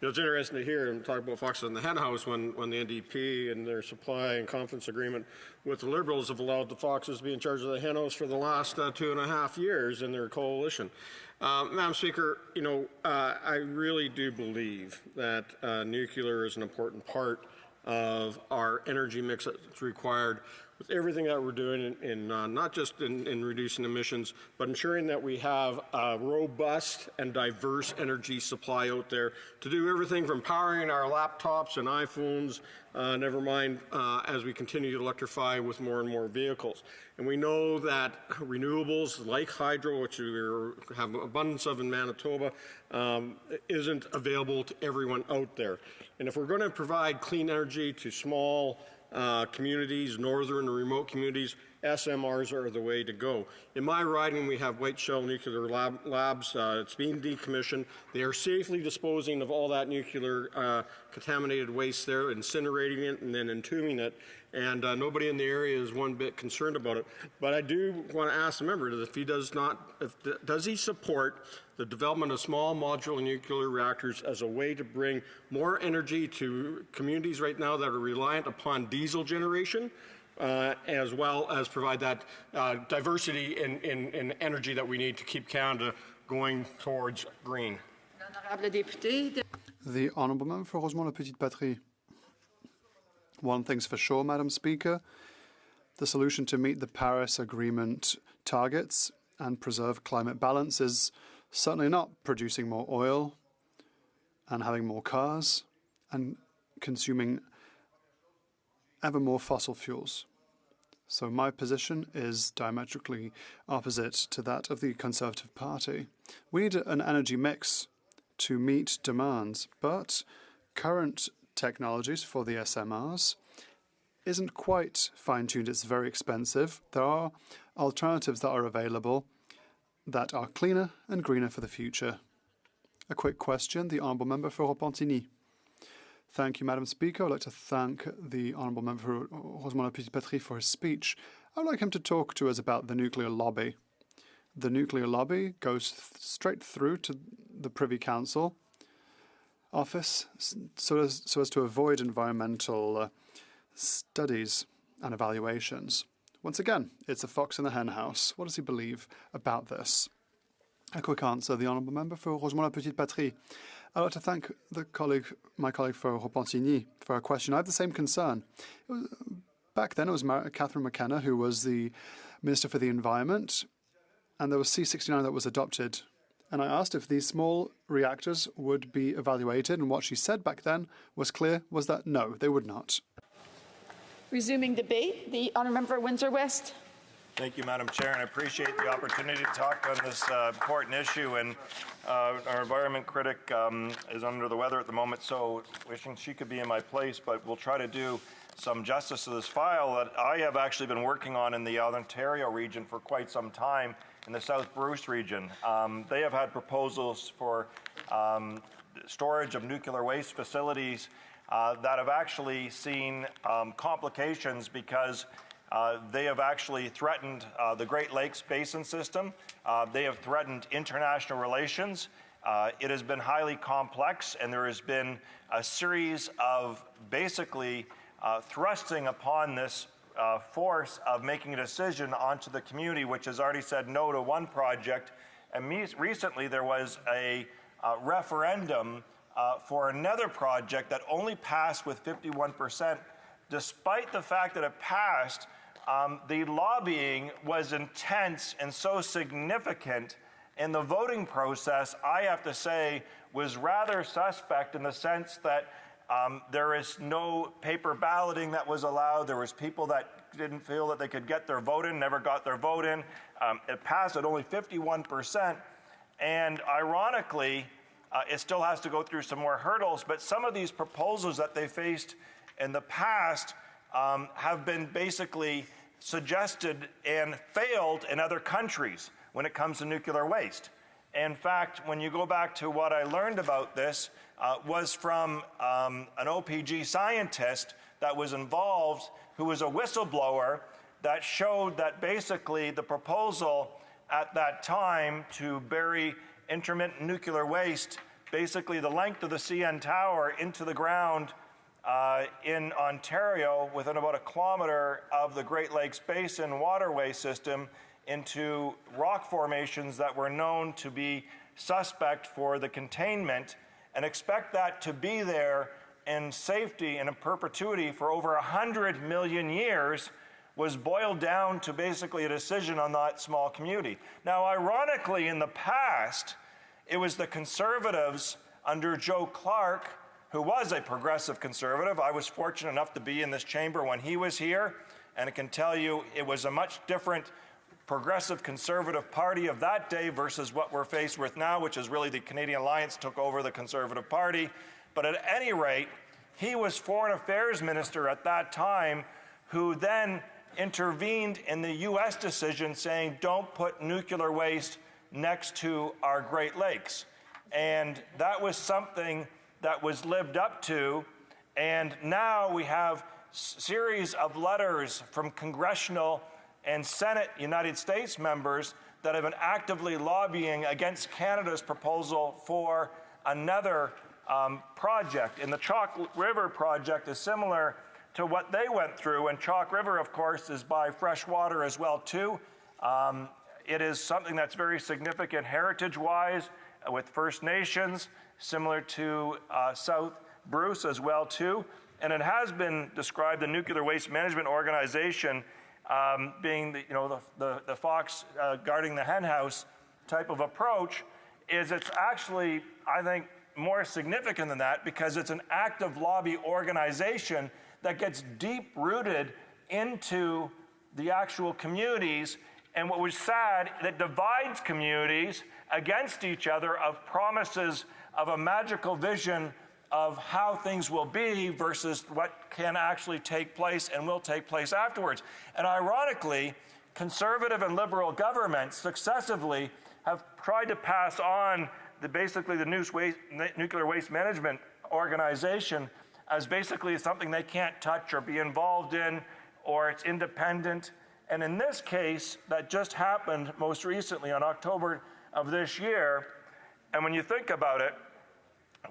it's interesting to hear him talk about foxes in the hen house when the NDP and their supply and confidence agreement with the Liberals have allowed the foxes to be in charge of the hen house for the last 2.5 years in their coalition. Madam Speaker, I really do believe that nuclear is an important part of our energy mix that's required with everything that we're doing in not just in reducing emissions, but ensuring that we have a robust and diverse energy supply out there to do everything from powering our laptops and iPhones, never mind as we continue to electrify with more and more vehicles. And we know that renewables like hydro, which we have abundance of in Manitoba, isn't available to everyone out there. And if we're going to provide clean energy to small communities, northern and remote communities, SMRs are the way to go. In my riding, we have White Shell Nuclear Labs. It's being decommissioned. They are safely disposing of all that nuclear contaminated waste there, incinerating it, and then entombing it. And nobody in the area is one bit concerned about it. But I do want to ask the member if he does he support the development of small modular nuclear reactors as a way to bring more energy to communities right now that are reliant upon diesel generation, as well as provide that diversity in energy that we need to keep Canada going towards green. The Honourable Member for Rosemont-la-Petite-Patrie. One thing's for sure, Madam Speaker, the solution to meet the Paris Agreement targets and preserve climate balance is certainly not producing more oil and having more cars and consuming ever more fossil fuels. So my position is diametrically opposite to that of the Conservative Party. We need an energy mix to meet demands, but current technologies for the SMRs isn't quite fine-tuned. It's very expensive. There are alternatives that are available that are cleaner and greener for the future. A quick question, the Honourable Member for Repentigny. Thank you, Madam Speaker. I'd like to thank the Honourable Member for Rosemont Petit-Patry for his speech. I'd like him to talk to us about the nuclear lobby. The nuclear lobby goes straight through to the Privy Council office so as to avoid environmental studies and evaluations. Once again, it's a fox in the hen house. What does he believe about this? A quick answer, the Honourable Member for Rosemont Petit-Patry. I'd like to thank my colleague for Repentigny for her question. I have the same concern. Back then, it was Catherine McKenna who was the Minister for the Environment, and there was C-69 that was adopted. And I asked if these small reactors would be evaluated, and what she said back then was clear, was that no, they would not. Resuming debate, the Honourable Member for Windsor West. Thank you, Madam Chair, and I appreciate the opportunity to talk on this important issue. And our environment critic is under the weather at the moment, so wishing she could be in my place, but we'll try to do some justice to this file that I have actually been working on in the Ontario region for quite some time, in the South Bruce region. They have had proposals for storage of nuclear waste facilities that have actually seen complications because they have actually threatened the Great Lakes Basin system. They have threatened international relations. It has been highly complex, and there has been a series of basically thrusting upon this force of making a decision onto the community, which has already said no to one project. And recently there was a referendum for another project that only passed with 51%. Despite the fact that it passed, the lobbying was intense and so significant in the voting process, I have to say, was rather suspect in the sense that there is no paper balloting that was allowed. There was people that didn't feel that they could get their vote in, never got their vote in. It passed at only 51%. And ironically, it still has to go through some more hurdles, but some of these proposals that they faced in the past have been basically suggested and failed in other countries when it comes to nuclear waste. In fact, when you go back to what I learned about this, was from an OPG scientist that was involved, who was a whistleblower, that showed that basically the proposal at that time to bury intermittent nuclear waste, basically the length of the CN Tower into the ground in Ontario, within about 1 kilometer of the Great Lakes Basin waterway system, into rock formations that were known to be suspect for the containment, and expect that to be there in safety and in perpetuity for over 100 million years, was boiled down to basically a decision on that small community. Now, ironically, in the past, it was the Conservatives under Joe Clark, who was a progressive Conservative. I was fortunate enough to be in this chamber when he was here, and I can tell you it was a much different Progressive Conservative Party of that day versus what we're faced with now, which is really the Canadian Alliance took over the Conservative Party. But at any rate, he was Foreign Affairs Minister at that time, who then intervened in the U.S. decision saying, don't put nuclear waste next to our Great Lakes. And that was something that was lived up to. And now we have series of letters from congressional and Senate United States members that have been actively lobbying against Canada's proposal for another project. And the Chalk River project is similar to what they went through. And Chalk River, of course, is by fresh water as well, too. It is something that's very significant heritage-wise with First Nations, similar to South Bruce as well, too. And it has been described, the Nuclear Waste Management Organization, being the fox guarding the hen house type of approach, is it's actually, I think, more significant than that, because it's an active lobby organization that gets deep-rooted into the actual communities, and what was sad, that divides communities against each other of promises of a magical vision of how things will be versus what can actually take place and will take place afterwards. And ironically, conservative and liberal governments successively have tried to pass on basically the Nuclear Waste Management Organization as basically something they can't touch or be involved in, or it's independent. And in this case, that just happened most recently on October of this year, and when you think about it,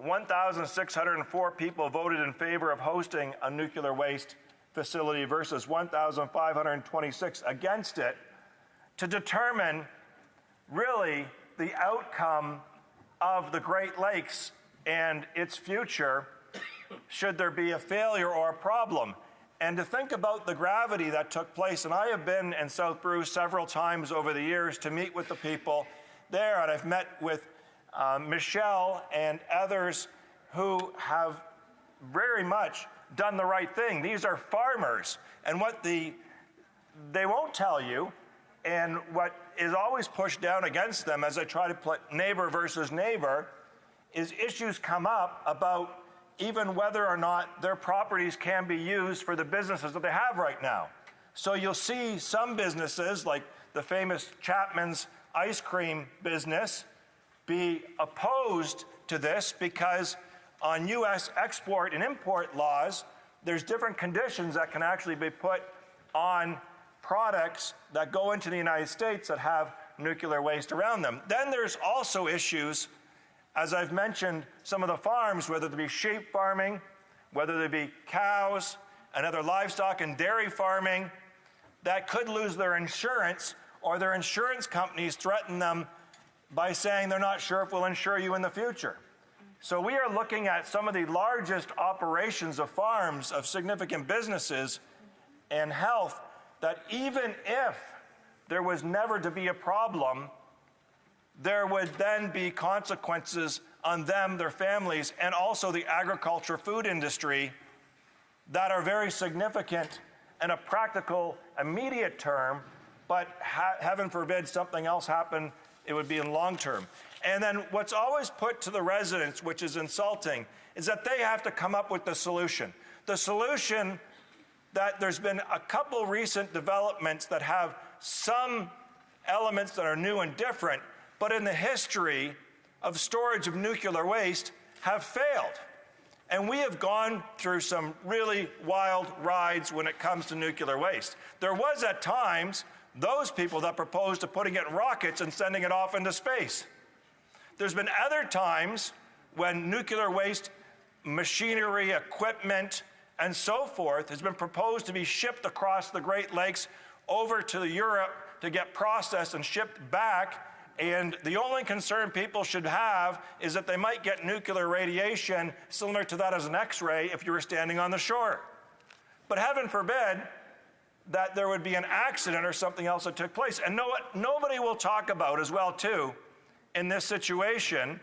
1,604 people voted in favor of hosting a nuclear waste facility versus 1,526 against it, to determine really the outcome of the Great Lakes and its future should there be a failure or a problem. And to think about the gravity that took place, and I have been in South Bruce several times over the years to meet with the people there, and I've met with Michelle and others who have very much done the right thing. These are farmers, and what they won't tell you, and what is always pushed down against them as I try to put neighbor versus neighbor, is issues come up about even whether or not their properties can be used for the businesses that they have right now. So you'll see some businesses, like the famous Chapman's ice cream business, be opposed to this because on U.S. export and import laws, there's different conditions that can actually be put on products that go into the United States that have nuclear waste around them. Then there's also issues, as I've mentioned, some of the farms, whether they be sheep farming, whether they be cows and other livestock and dairy farming, that could lose their insurance, or their insurance companies threaten them by saying they're not sure if we'll insure you in the future. So we are looking at some of the largest operations of farms, of significant businesses and health, that even if there was never to be a problem, there would then be consequences on them, their families, and also the agriculture food industry that are very significant in a practical, immediate term, but heaven forbid something else happen, it would be in long term. And then what's always put to the residents, which is insulting, is that they have to come up with the solution. The solution that there's been a couple recent developments that have some elements that are new and different, but in the history of storage of nuclear waste have failed. And we have gone through some really wild rides when it comes to nuclear waste. There was at times those people that proposed to putting it in rockets and sending it off into space. There's been other times when nuclear waste machinery, equipment, and so forth has been proposed to be shipped across the Great Lakes over to Europe to get processed and shipped back. And the only concern people should have is that they might get nuclear radiation similar to that as an X-ray if you were standing on the shore. But heaven forbid that there would be an accident or something else that took place. And nobody will talk about as well, too, in this situation,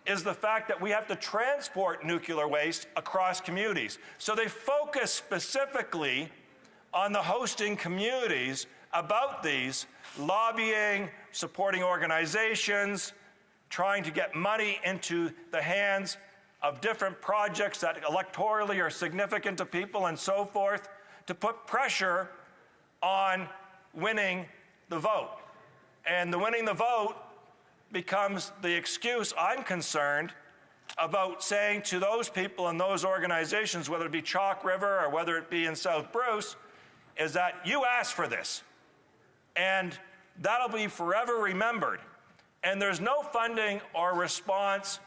is the fact that we have to transport nuclear waste across communities. So they focus specifically on the hosting communities about these, lobbying, supporting organizations, trying to get money into the hands of different projects that electorally are significant to people and so forth, to put pressure on winning the vote. And the winning the vote becomes the excuse, I'm concerned, about saying to those people and those organizations, whether it be Chalk River or whether it be in South Bruce, is that you asked for this. And that'll be forever remembered. And there's no funding or response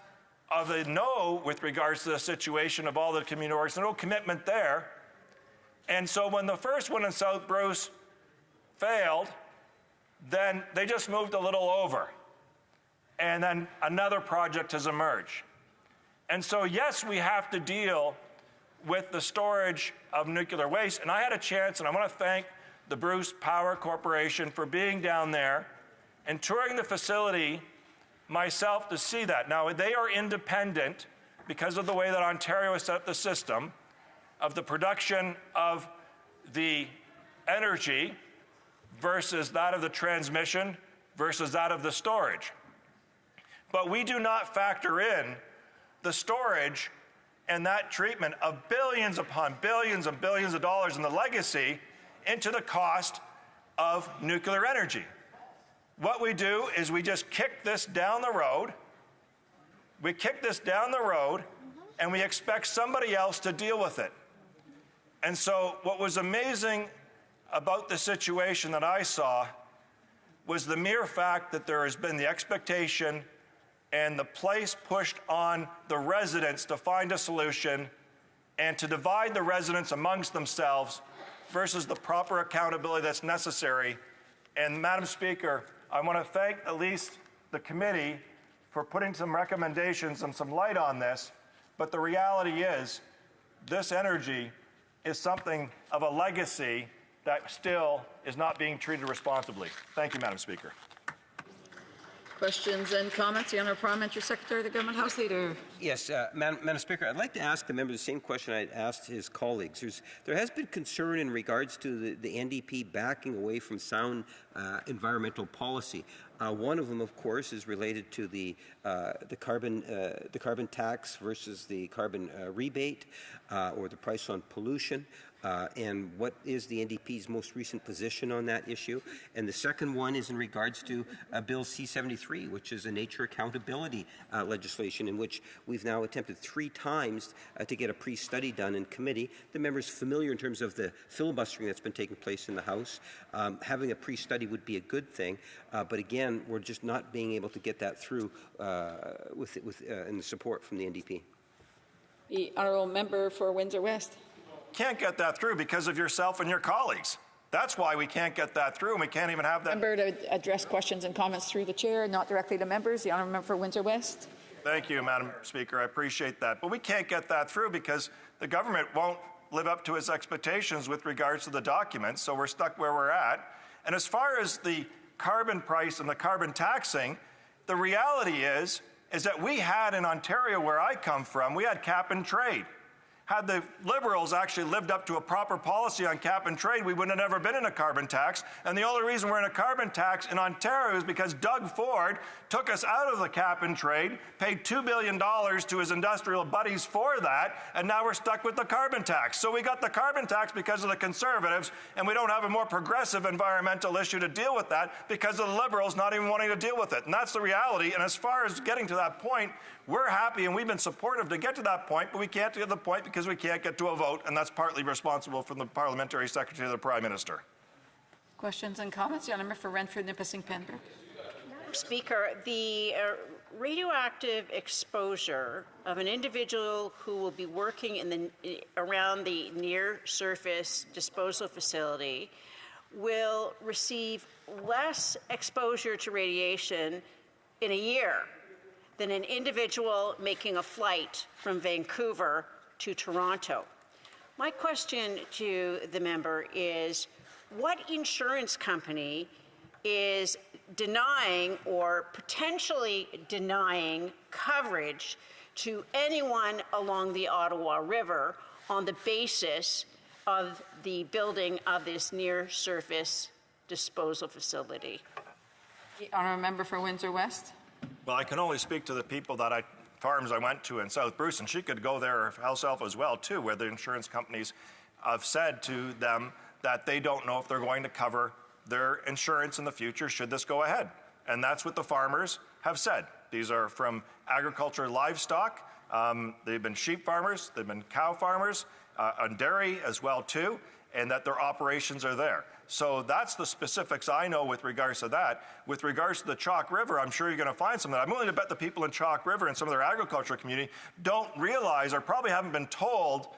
of a no with regards to the situation of all the community orgs. There's no commitment there. And so when the first one in South Bruce failed, then they just moved a little over. And then another project has emerged. And so, yes, we have to deal with the storage of nuclear waste. And I had a chance, and I want to thank the Bruce Power Corporation for being down there and touring the facility myself to see that. Now, they are independent because of the way that Ontario has set up the system of the production of the energy versus that of the transmission versus that of the storage. But we do not factor in the storage and that treatment of billions upon billions and billions of dollars in the legacy into the cost of nuclear energy. What we do is we just kick this down the road. We kick this down the road, and we expect somebody else to deal with it. And so what was amazing about the situation that I saw was the mere fact that there has been the expectation and the place pushed on the residents to find a solution and to divide the residents amongst themselves versus the proper accountability that's necessary. And Madam Speaker, I want to thank at least the committee for putting some recommendations and some light on this, but the reality is this energy is something of a legacy that still is not being treated responsibly. Thank you, Madam Speaker. Questions and comments? The Honourable Parliamentary Secretary, the Government House Leader. Yes, Madam Speaker, I'd like to ask the member the same question I asked his colleagues. There has been concern in regards to the NDP backing away from sound environmental policy. One of them, of course, is related to the carbon tax versus the carbon rebate, or the price on pollution. And what is the NDP's most recent position on that issue? And the second one is in regards to Bill C-73, which is a nature accountability legislation in which we've now attempted 3 times to get a pre-study done in committee. The member's familiar in terms of the filibustering that's been taking place in the House. Having a pre-study would be a good thing, but again, we're just not being able to get that through in the support from the NDP. The Honourable Member for Windsor West. Can't get that through because of yourself and your colleagues. That's why we can't get that through, and we can't even have that. Member to address questions and comments through the chair, not directly to members. The Honourable Member for Windsor West. Thank you, Madam Speaker. I appreciate that. But we can't get that through because the government won't live up to its expectations with regards to the documents, so we're stuck where we're at. And as far as the carbon price and the carbon taxing, the reality is that we had in Ontario, where I come from, we had cap and trade. Had the Liberals actually lived up to a proper policy on cap and trade, we wouldn't have never been in a carbon tax. And the only reason we're in a carbon tax in Ontario is because Doug Ford took us out of the cap and trade, paid $2 billion to his industrial buddies for that, and now we're stuck with the carbon tax. So we got the carbon tax because of the Conservatives, and we don't have a more progressive environmental issue to deal with that because of the Liberals not even wanting to deal with it. And that's the reality. And as far as getting to that point, we're happy and we've been supportive to get to that point, but we can't get to the point because we can't get to a vote, and that's partly responsible from the Parliamentary Secretary to the Prime Minister. Questions and comments? The Honourable for Renfrew, Nipissing, Pembroke. Speaker, the radioactive exposure of an individual who will be working around the near-surface disposal facility will receive less exposure to radiation in a year than an individual making a flight from Vancouver to Toronto. My question to the member is, what insurance company is denying or potentially denying coverage to anyone along the Ottawa River on the basis of the building of this near-surface disposal facility? The Honourable Member for Windsor West. Well, I can only speak to the people farms I went to in South Bruce, and she could go there herself as well, too, where the insurance companies have said to them that they don't know if they're going to cover their insurance in the future should this go ahead. And that's what the farmers have said. These are from agriculture livestock. They've been sheep farmers, they've been cow farmers, and dairy as well, too, and that their operations are there. So that's the specifics I know with regards to that. With regards to the Chalk River, I'm sure you're going to find some of that. I'm willing to bet the people in Chalk River and some of their agricultural community don't realize or probably haven't been told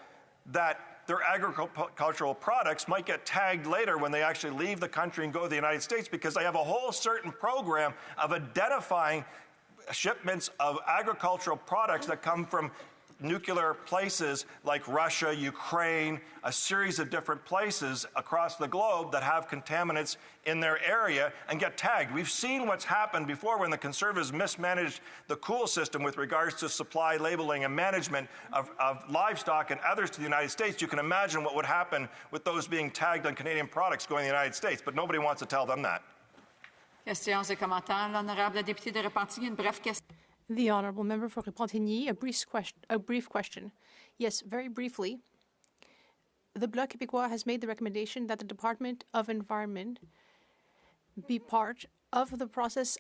that their agricultural products might get tagged later when they actually leave the country and go to the United States, because they have a whole certain program of identifying shipments of agricultural products that come from nuclear places like Russia, Ukraine, a series of different places across the globe that have contaminants in their area and get tagged. We've seen what's happened before when the Conservatives mismanaged the cool system with regards to supply, labeling, and management of livestock and others to the United States. You can imagine what would happen with those being tagged on Canadian products going to the United States, but nobody wants to tell them that. Questions et commentaires. L'honorable député de Repentigny, une brève question. The honourable member for Repentigny, a brief question. Yes, very briefly. The Bloc Québécois has made the recommendation that the Department of Environment be part of the process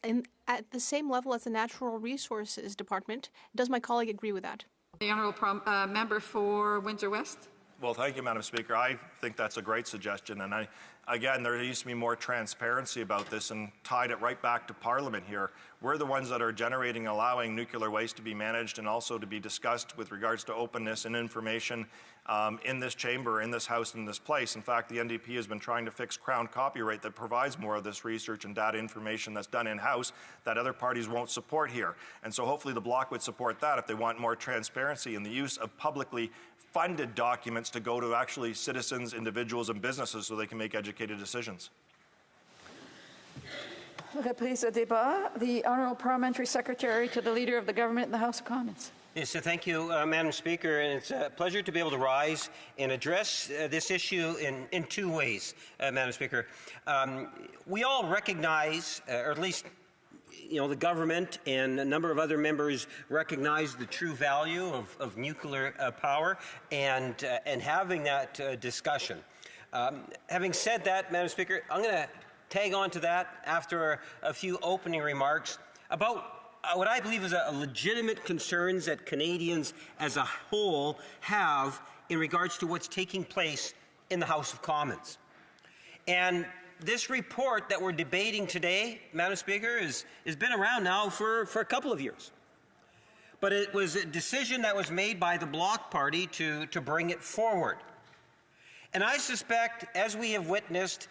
at the same level as the Natural Resources Department. Does my colleague agree with that? The honourable member for Windsor West. Well, thank you, Madam Speaker. I think that's a great suggestion. And again, there needs to be more transparency about this and tied it right back to Parliament here. We're the ones that are generating, allowing nuclear waste to be managed and also to be discussed with regards to openness and information in this chamber, in this House, in this place. In fact, the NDP has been trying to fix Crown copyright that provides more of this research and data information that's done in-house that other parties won't support here. And so hopefully the Bloc would support that if they want more transparency in the use of publicly funded documents to go to actually citizens, individuals, and businesses so they can make educated decisions. Reprise au débat. The Honourable Parliamentary Secretary to the Leader of the Government in the House of Commons. Yes, so thank you, Madam Speaker, and it's a pleasure to be able to rise and address this issue in two ways, Madam Speaker. We all recognize, or at least the government and a number of other members recognize the true value of nuclear power and having that discussion. Having said that, Madam Speaker, I'm going to tag on to that after a few opening remarks about what I believe is a legitimate concerns that Canadians as a whole have in regards to what's taking place in the House of Commons. And this report that we're debating today, Madam Speaker, has been around now for a couple of years. But it was a decision that was made by the Bloc Party to bring it forward. And I suspect, as we have witnessed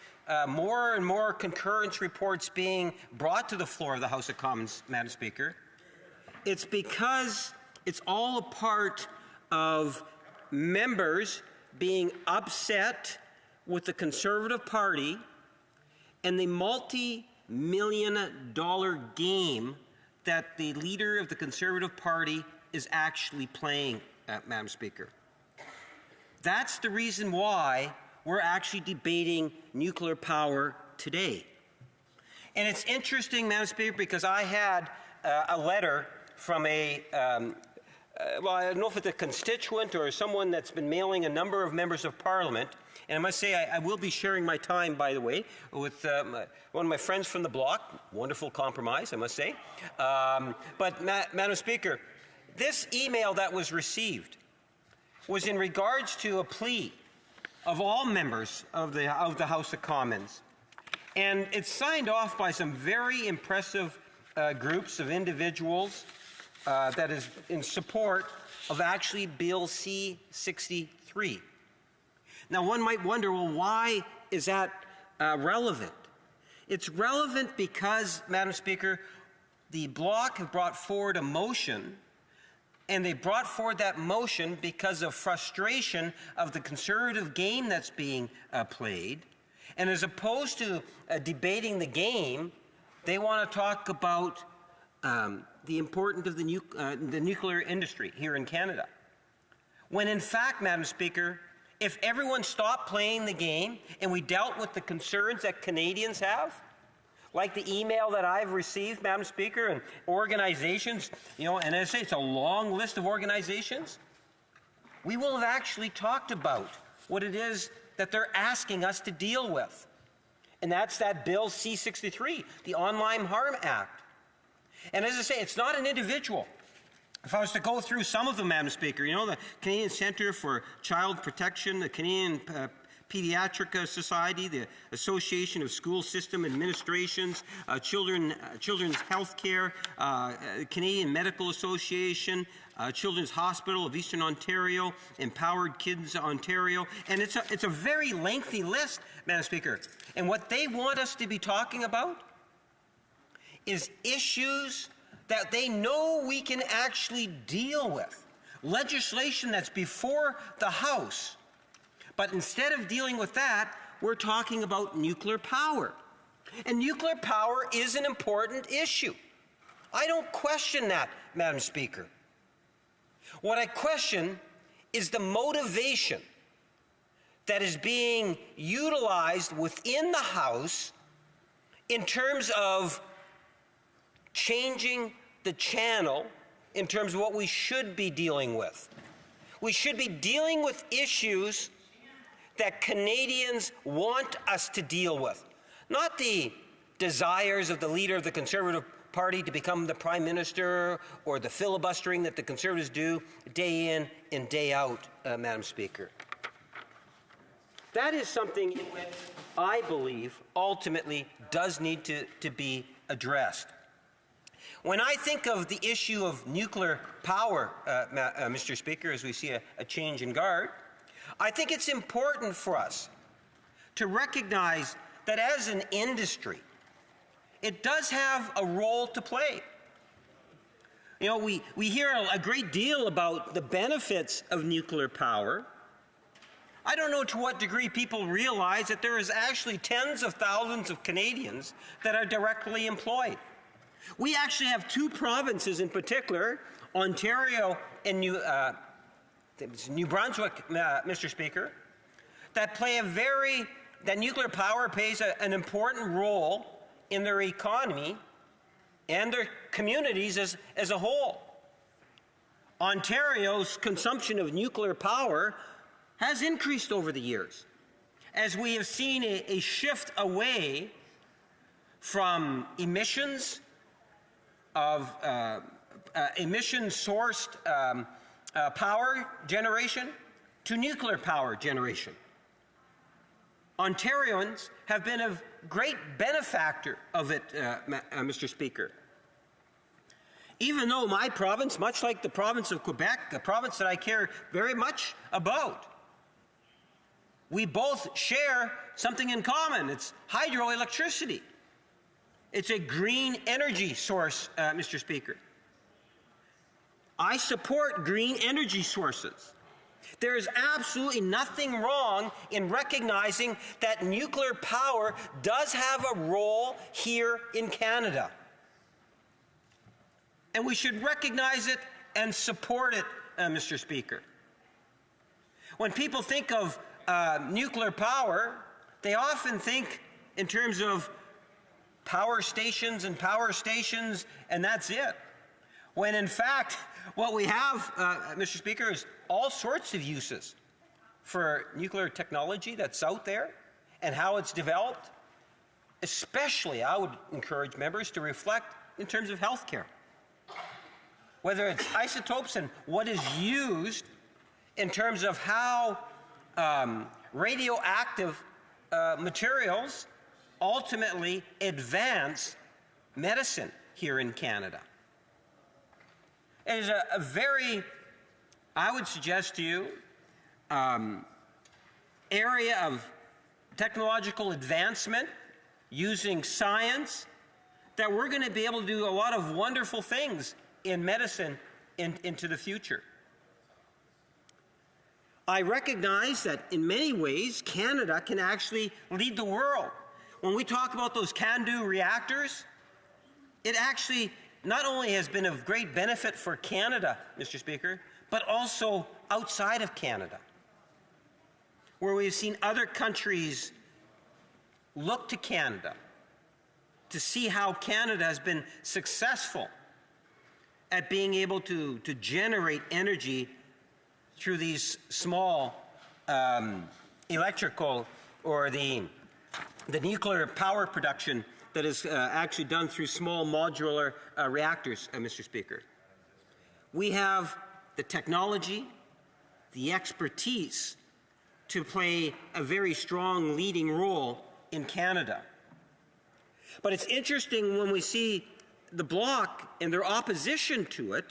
more and more concurrence reports being brought to the floor of the House of Commons, Madam Speaker, it's because it's all a part of members being upset with the Conservative Party and the multi-million-dollar game that the leader of the Conservative Party is actually playing, Madam Speaker. That's the reason why we're actually debating nuclear power today. And it's interesting, Madam Speaker, because I had a letter from a, well, I don't know if it's a constituent or someone that's been mailing a number of members of Parliament. And I must say, I will be sharing my time, by the way, with one of my friends from the Bloc. Wonderful compromise, I must say. But, Madam Speaker, this email that was received was in regards to a plea of all members of the House of Commons. And it's signed off by some very impressive groups of individuals that is in support of actually Bill C-63. Now, one might wonder, well, why is that relevant? It's relevant because, Madam Speaker, the Bloc have brought forward a motion, and they brought forward that motion because of frustration of the Conservative game that's being played. And as opposed to debating the game, they want to talk about the importance of the nuclear industry here in Canada. When in fact, Madam Speaker, if everyone stopped playing the game and we dealt with the concerns that Canadians have, like the email that I've received, Madam Speaker, and organizations, and as I say, it's a long list of organizations, we will have actually talked about what it is that they're asking us to deal with. And that's that Bill C-63, the Online Harm Act. And as I say, it's not an individual. If I was to go through some of them, Madam Speaker, the Canadian Centre for Child Protection, the Canadian Pediatric Society, the Association of School System Administrations, Children's Health Care, Canadian Medical Association, Children's Hospital of Eastern Ontario, Empowered Kids Ontario, and it's a very lengthy list, Madam Speaker. And what they want us to be talking about is issues that they know we can actually deal with. legislation that's before the House. But instead of dealing with that, we're talking about nuclear power. And nuclear power is an important issue. I don't question that, Madam Speaker. What I question is the motivation that is being utilized within the House in terms of changing the channel in terms of what we should be dealing with. We should be dealing with issues that Canadians want us to deal with, not the desires of the leader of the Conservative Party to become the Prime Minister or the filibustering that the Conservatives do day in and day out, Madam Speaker. That is something which I believe ultimately does need to be addressed. When I think of the issue of nuclear power, Mr. Speaker, as we see a change in guard, I think it's important for us to recognize that as an industry, it does have a role to play. You know, we hear a great deal about the benefits of nuclear power. I don't know to what degree people realize that there is actually tens of thousands of Canadians that are directly employed. We actually have two provinces in particular, Ontario and New Brunswick, Mr. Speaker, that nuclear power plays an important role in their economy and their communities as a whole. Ontario's consumption of nuclear power has increased over the years, as we have seen a shift away from emissions of emission-sourced power generation to nuclear power generation. Ontarians have been a great benefactor of it, Mr. Speaker. Even though my province, much like the province of Quebec, a province that I care very much about, we both share something in common. It's hydroelectricity. It's a green energy source, Mr. Speaker. I support green energy sources. There is absolutely nothing wrong in recognizing that nuclear power does have a role here in Canada. And we should recognize it and support it, Mr. Speaker. When people think of nuclear power, they often think in terms of power stations, and that's it. When in fact, what we have, Mr. Speaker, is all sorts of uses for nuclear technology that's out there and how it's developed. Especially, I would encourage members to reflect in terms of healthcare. Whether it's isotopes and what is used in terms of how radioactive materials ultimately advance medicine here in Canada. It is a very, I would suggest to you, area of technological advancement using science that we're going to be able to do a lot of wonderful things in medicine into the future. I recognize that in many ways, Canada can actually lead the world. When we talk about those CANDU reactors, it actually not only has been of great benefit for Canada, Mr. Speaker, but also outside of Canada, where we've seen other countries look to Canada to see how Canada has been successful at being able to generate energy through these small electrical or the nuclear power production that is actually done through small modular reactors, Mr. Speaker. We have the technology, the expertise to play a very strong leading role in Canada. But it's interesting when we see the Bloc and their opposition to it,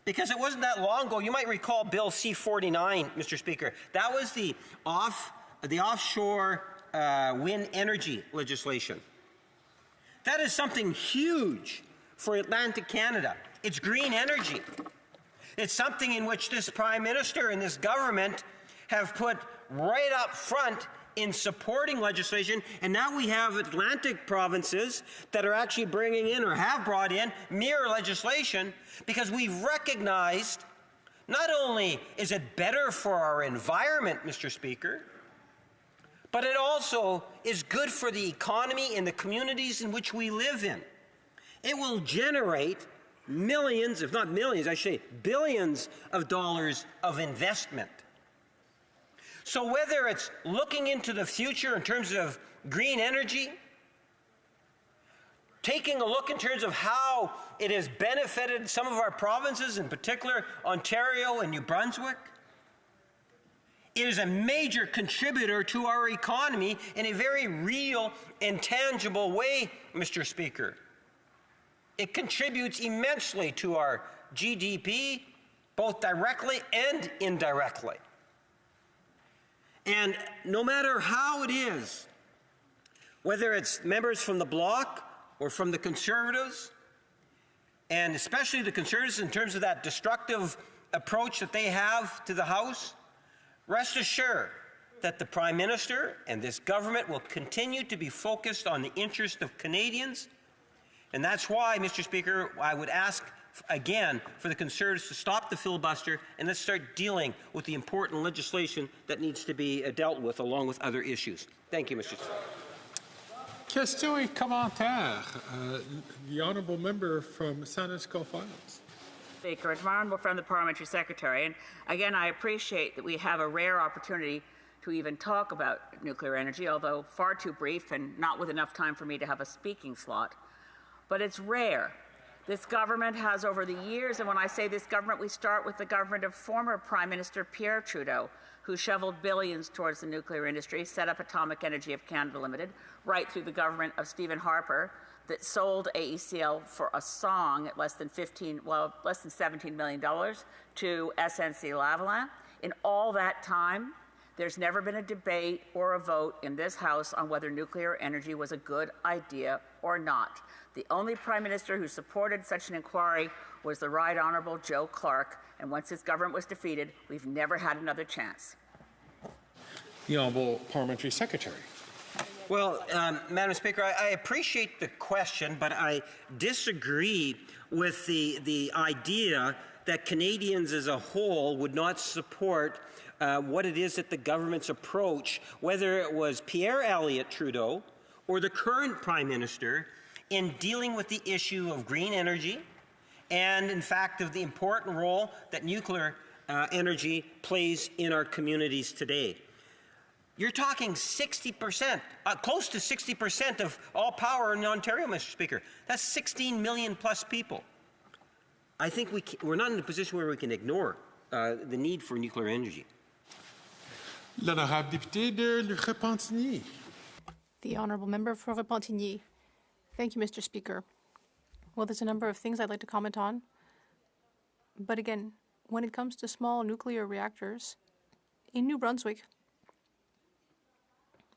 because it wasn't that long ago. You might recall Bill C-49, Mr. Speaker. That was the offshore wind energy legislation. That is something huge for Atlantic Canada. It's green energy. It's something in which this Prime Minister and this government have put right up front in supporting legislation, and now we have Atlantic provinces that are actually bringing in or have brought in mirror legislation because we've recognized not only is it better for our environment, Mr. Speaker, but it also is good for the economy and the communities in which we live in. It will generate millions, if not millions, I should say billions of dollars of investment. So whether it's looking into the future in terms of green energy, taking a look in terms of how it has benefited some of our provinces, in particular Ontario and New Brunswick, it is a major contributor to our economy in a very real and tangible way, Mr. Speaker. It contributes immensely to our GDP, both directly and indirectly. And no matter how it is, whether it's members from the Bloc or from the Conservatives, and especially the Conservatives in terms of that destructive approach that they have to the House, rest assured that the Prime Minister and this government will continue to be focused on the interest of Canadians. And that's why, Mr. Speaker, I would ask again for the Conservatives to stop the filibuster and let's start dealing with the important legislation that needs to be dealt with along with other issues. Thank you, Mr. Speaker. Question et commentaire. The honourable member from Saanich Gulf Islands. Speaker, it's my honourable friend, the Parliamentary Secretary, and again, I appreciate that we have a rare opportunity to even talk about nuclear energy, although far too brief and not with enough time for me to have a speaking slot. But it's rare. This government has over the years, and when I say this government, we start with the government of former Prime Minister Pierre Trudeau, who shoveled billions towards the nuclear industry, set up Atomic Energy of Canada Limited, right through the government of Stephen Harper, that sold AECL for a song at less than $17 million to SNC-Lavalin. In all that time, there's never been a debate or a vote in this House on whether nuclear energy was a good idea or not. The only Prime Minister who supported such an inquiry was the Right Honourable Joe Clark, and once his government was defeated, we've never had another chance. The Honourable Parliamentary Secretary. Well, Madam Speaker, I appreciate the question, but I disagree with the idea that Canadians as a whole would not support what it is that the government's approach, whether it was Pierre Elliott Trudeau or the current Prime Minister, in dealing with the issue of green energy and, in fact, of the important role that nuclear energy plays in our communities today. You're talking 60%, close to 60% of all power in Ontario, Mr. Speaker. That's 16 million plus people. I think we're not in a position where we can ignore the need for nuclear energy. L'honorable député de Repentigny. The honourable member for Repentigny. Thank you, Mr. Speaker. Well, there's a number of things I'd like to comment on. But again, when it comes to small nuclear reactors, in New Brunswick,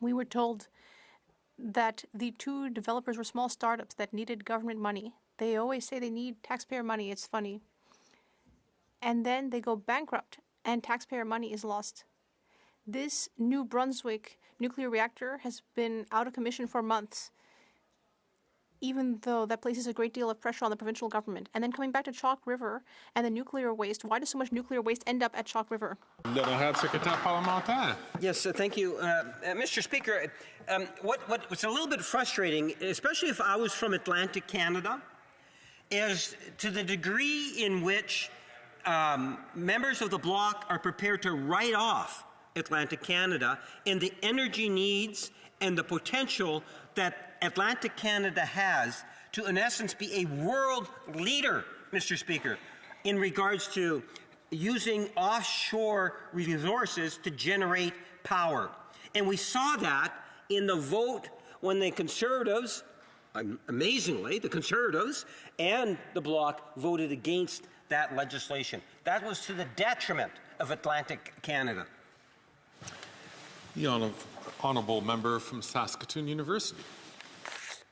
we were told that the two developers were small startups that needed government money. They always say they need taxpayer money. It's funny. And then they go bankrupt and taxpayer money is lost. This New Brunswick nuclear reactor has been out of commission for months, even though that places a great deal of pressure on the provincial government. And then coming back to Chalk River and the nuclear waste, why does so much nuclear waste end up at Chalk River? L'honorable secrétaire parlementaire. Yes, thank you. Mr. Speaker, what's a little bit frustrating, especially if I was from Atlantic Canada, is to the degree in which members of the Bloc are prepared to write off Atlantic Canada and the energy needs and the potential that Atlantic Canada has to, in essence, be a world leader, Mr. Speaker, in regards to using offshore resources to generate power. And we saw that in the vote when the Conservatives, amazingly, the Conservatives and the Bloc voted against that legislation. That was to the detriment of Atlantic Canada. The honourable member from Saskatoon University.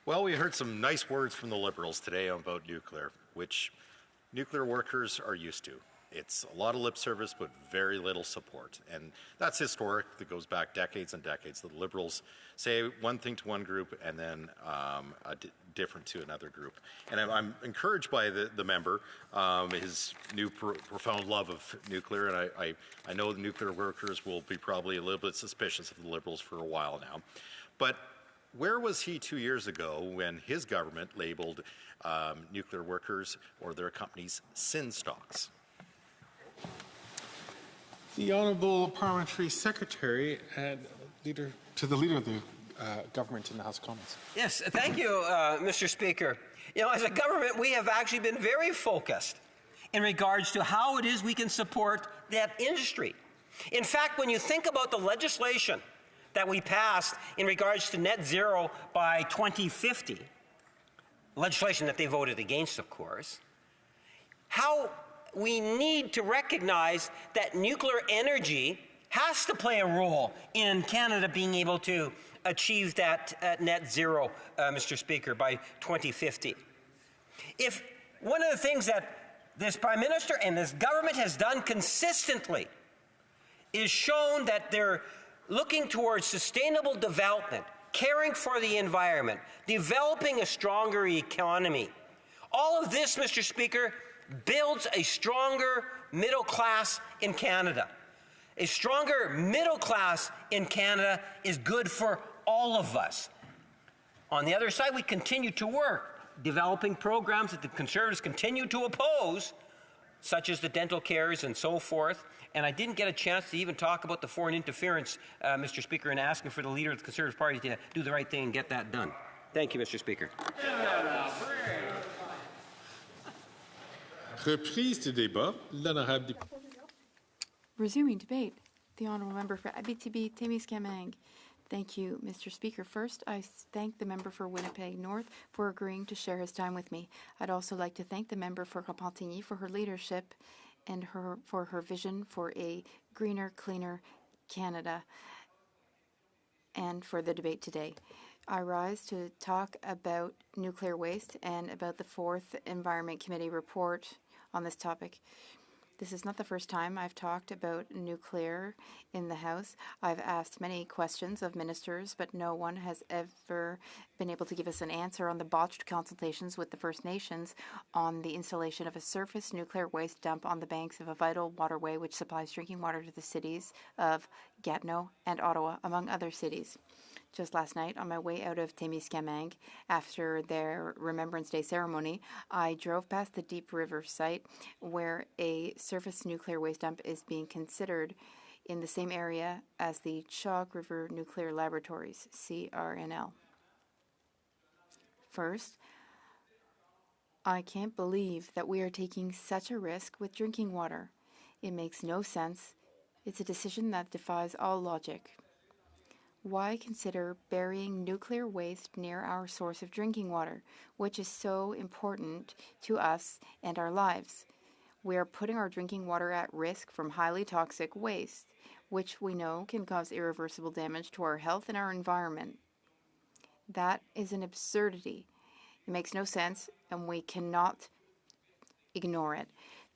Well, we heard some nice words from the Liberals today about nuclear, which nuclear workers are used to. It's a lot of lip service, but very little support. And that's historic. That goes back decades and decades. The Liberals say one thing to one group and then different to another group. And I'm encouraged by the member, his new profound love of nuclear. And I know the nuclear workers will be probably a little bit suspicious of the Liberals for a while now. But where was he 2 years ago when his government labeled nuclear workers or their companies sin stocks? The Honourable Parliamentary Secretary and to the Leader of the Government in the House of Commons. Yes, thank you, Mr. Speaker. You know, as a government, we have actually been very focused in regards to how it is we can support that industry. In fact, when you think about the legislation that we passed in regards to net zero by 2050, legislation that they voted against, of course, how we need to recognize that nuclear energy has to play a role in Canada being able to achieve that net zero, Mr. Speaker, by 2050. If one of the things that this Prime Minister and this government has done consistently is shown that they're looking towards sustainable development, caring for the environment, developing a stronger economy. All of this, Mr. Speaker, builds a stronger middle class in Canada. A stronger middle class in Canada is good for all of us. On the other side, we continue to work, developing programs that the Conservatives continue to oppose, such as the dental cares and so forth. And I didn't get a chance to even talk about the foreign interference, Mr. Speaker, and asking for the Leader of the Conservative Party to do the right thing and get that done. Thank you, Mr. Speaker. Reprise du débat, l'honorable député. Resuming debate, the Honourable Member for Abitibi-Témiscamingue. Thank you, Mr. Speaker. First, I thank the member for Winnipeg North for agreeing to share his time with me. I'd also like to thank the member for Repentigny for her leadership and for her vision for a greener, cleaner Canada, and for the debate today. I rise to talk about nuclear waste and about the 4th Environment Committee report on this topic. This is not the first time I've talked about nuclear in the House. I've asked many questions of ministers, but no one has ever been able to give us an answer on the botched consultations with the First Nations on the installation of a surface nuclear waste dump on the banks of a vital waterway which supplies drinking water to the cities of Gatineau and Ottawa, among other cities. Just last night, on my way out of Témiscamingue, after their Remembrance Day ceremony, I drove past the Deep River site where a surface nuclear waste dump is being considered in the same area as the Chalk River Nuclear Laboratories, CRNL. First, I can't believe that we are taking such a risk with drinking water. It makes no sense. It's a decision that defies all logic. Why consider burying nuclear waste near our source of drinking water, which is so important to us and our lives? We are putting our drinking water at risk from highly toxic waste, which we know can cause irreversible damage to our health and our environment. That is an absurdity. It makes no sense, and we cannot ignore it.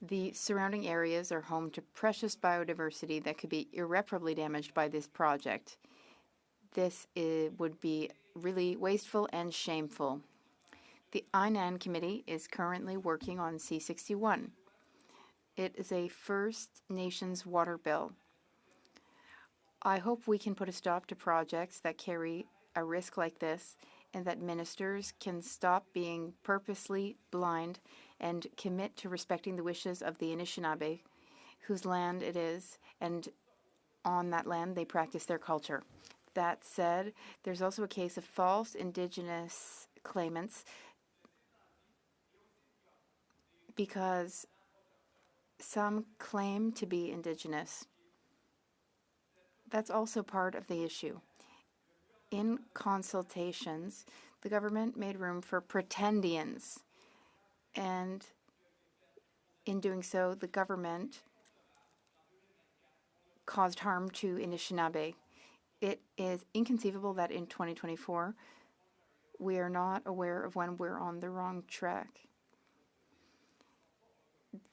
The surrounding areas are home to precious biodiversity that could be irreparably damaged by this project. This would be really wasteful and shameful. The INAN Committee is currently working on C-61. It is a First Nations water bill. I hope we can put a stop to projects that carry a risk like this and that ministers can stop being purposely blind and commit to respecting the wishes of the Anishinaabe, whose land it is, and on that land they practice their culture. That said, there's also a case of false Indigenous claimants because some claim to be Indigenous. That's also part of the issue. In consultations, the government made room for pretendians, and in doing so, the government caused harm to Anishinaabe. It is inconceivable that in 2024, we are not aware of when we're on the wrong track.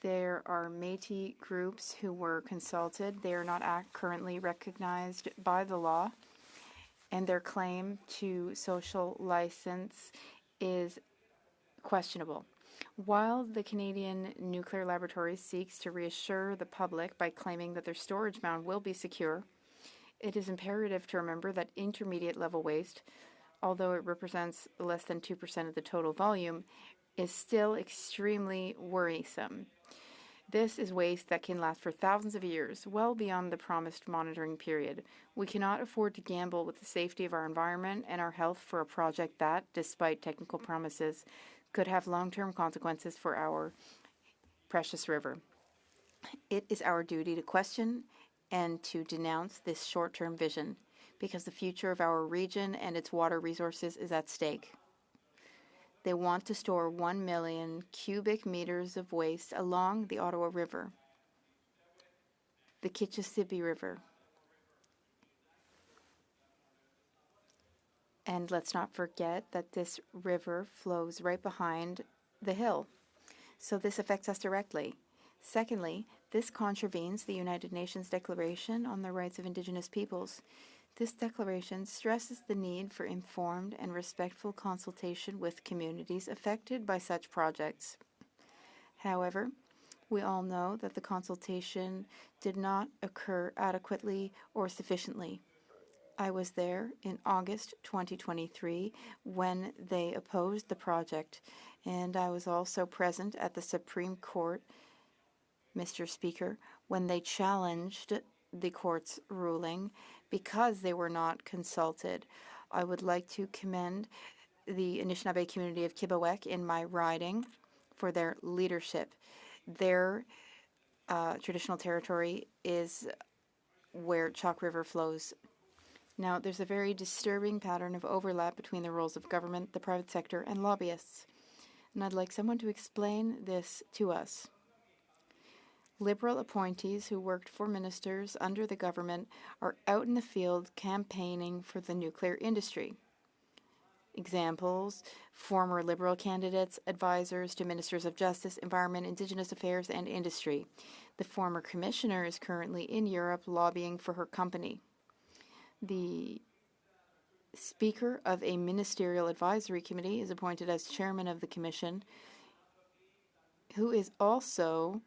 There are Métis groups who were consulted. They are not currently recognized by the law, and their claim to social license is questionable. While the Canadian Nuclear Laboratory seeks to reassure the public by claiming that their storage mound will be secure, it is imperative to remember that intermediate level waste, although it represents less than 2% of the total volume, is still extremely worrisome. This is waste that can last for thousands of years, well beyond the promised monitoring period. We cannot afford to gamble with the safety of our environment and our health for a project that, despite technical promises, could have long-term consequences for our precious river. It is our duty to question and to denounce this short-term vision, because the future of our region and its water resources is at stake. They want to store 1 million cubic meters of waste along the Ottawa River, the Kitchissippi River. And let's not forget that this river flows right behind the hill. So this affects us directly. Secondly, this contravenes the United Nations Declaration on the Rights of Indigenous Peoples. This declaration stresses the need for informed and respectful consultation with communities affected by such projects. However, we all know that the consultation did not occur adequately or sufficiently. I was there in August 2023 when they opposed the project, and I was also present at the Supreme Court, Mr. Speaker, when they challenged the court's ruling because they were not consulted. I would like to commend the Anishinaabe community of Kibawek in my riding for their leadership. Their traditional territory is where Chalk River flows. Now, there's a very disturbing pattern of overlap between the roles of government, the private sector, and lobbyists. And I'd like someone to explain this to us. Liberal appointees who worked for ministers under the government are out in the field campaigning for the nuclear industry. Examples: former Liberal candidates, advisors to ministers of justice, environment, Indigenous affairs, and industry. The former commissioner is currently in Europe lobbying for her company. The Speaker of a Ministerial Advisory Committee is appointed as chairman of the commission, who is also,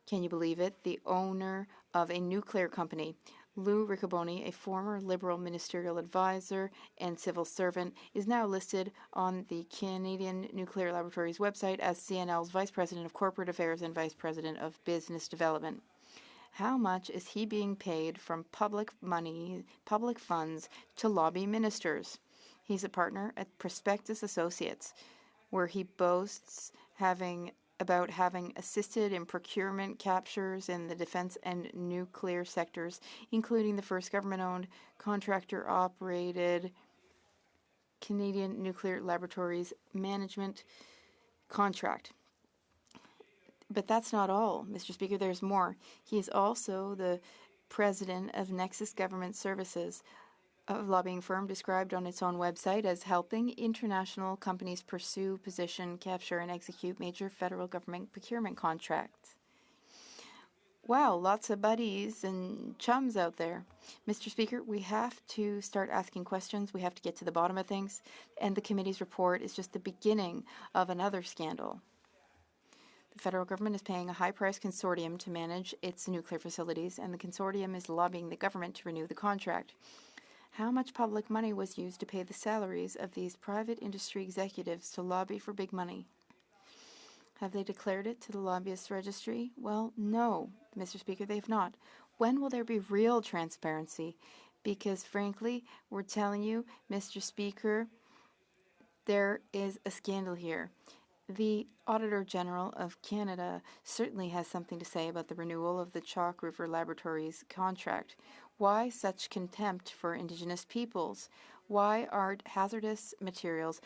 can you believe it, the owner of a nuclear company. Lou Riccoboni, a former Liberal ministerial advisor and civil servant, is now listed on the Canadian Nuclear Laboratories website as CNL's Vice President of Corporate Affairs and Vice President of Business Development. How much is he being paid from public money, public funds, to lobby ministers? He's a partner at Prospectus Associates, where he boasts having assisted in procurement captures in the defense and nuclear sectors, including the first government-owned, contractor-operated Canadian Nuclear Laboratories management contract. But that's not all, Mr. Speaker. There's more. He is also the president of Nexus Government Services, a lobbying firm described on its own website as helping international companies pursue, position, capture, and execute major federal government procurement contracts. Wow, lots of buddies and chums out there. Mr. Speaker, we have to start asking questions. We have to get to the bottom of things. And the committee's report is just the beginning of another scandal. The federal government is paying a high-priced consortium to manage its nuclear facilities, and the consortium is lobbying the government to renew the contract. How much public money was used to pay the salaries of these private industry executives to lobby for big money? Have they declared it to the lobbyist registry? Well, no, Mr. Speaker, they have not. When will there be real transparency? Because, frankly, we're telling you, Mr. Speaker, there is a scandal here. The Auditor General of Canada certainly has something to say about the renewal of the Chalk River Laboratories contract. Why such contempt for Indigenous peoples? Why are hazardous materials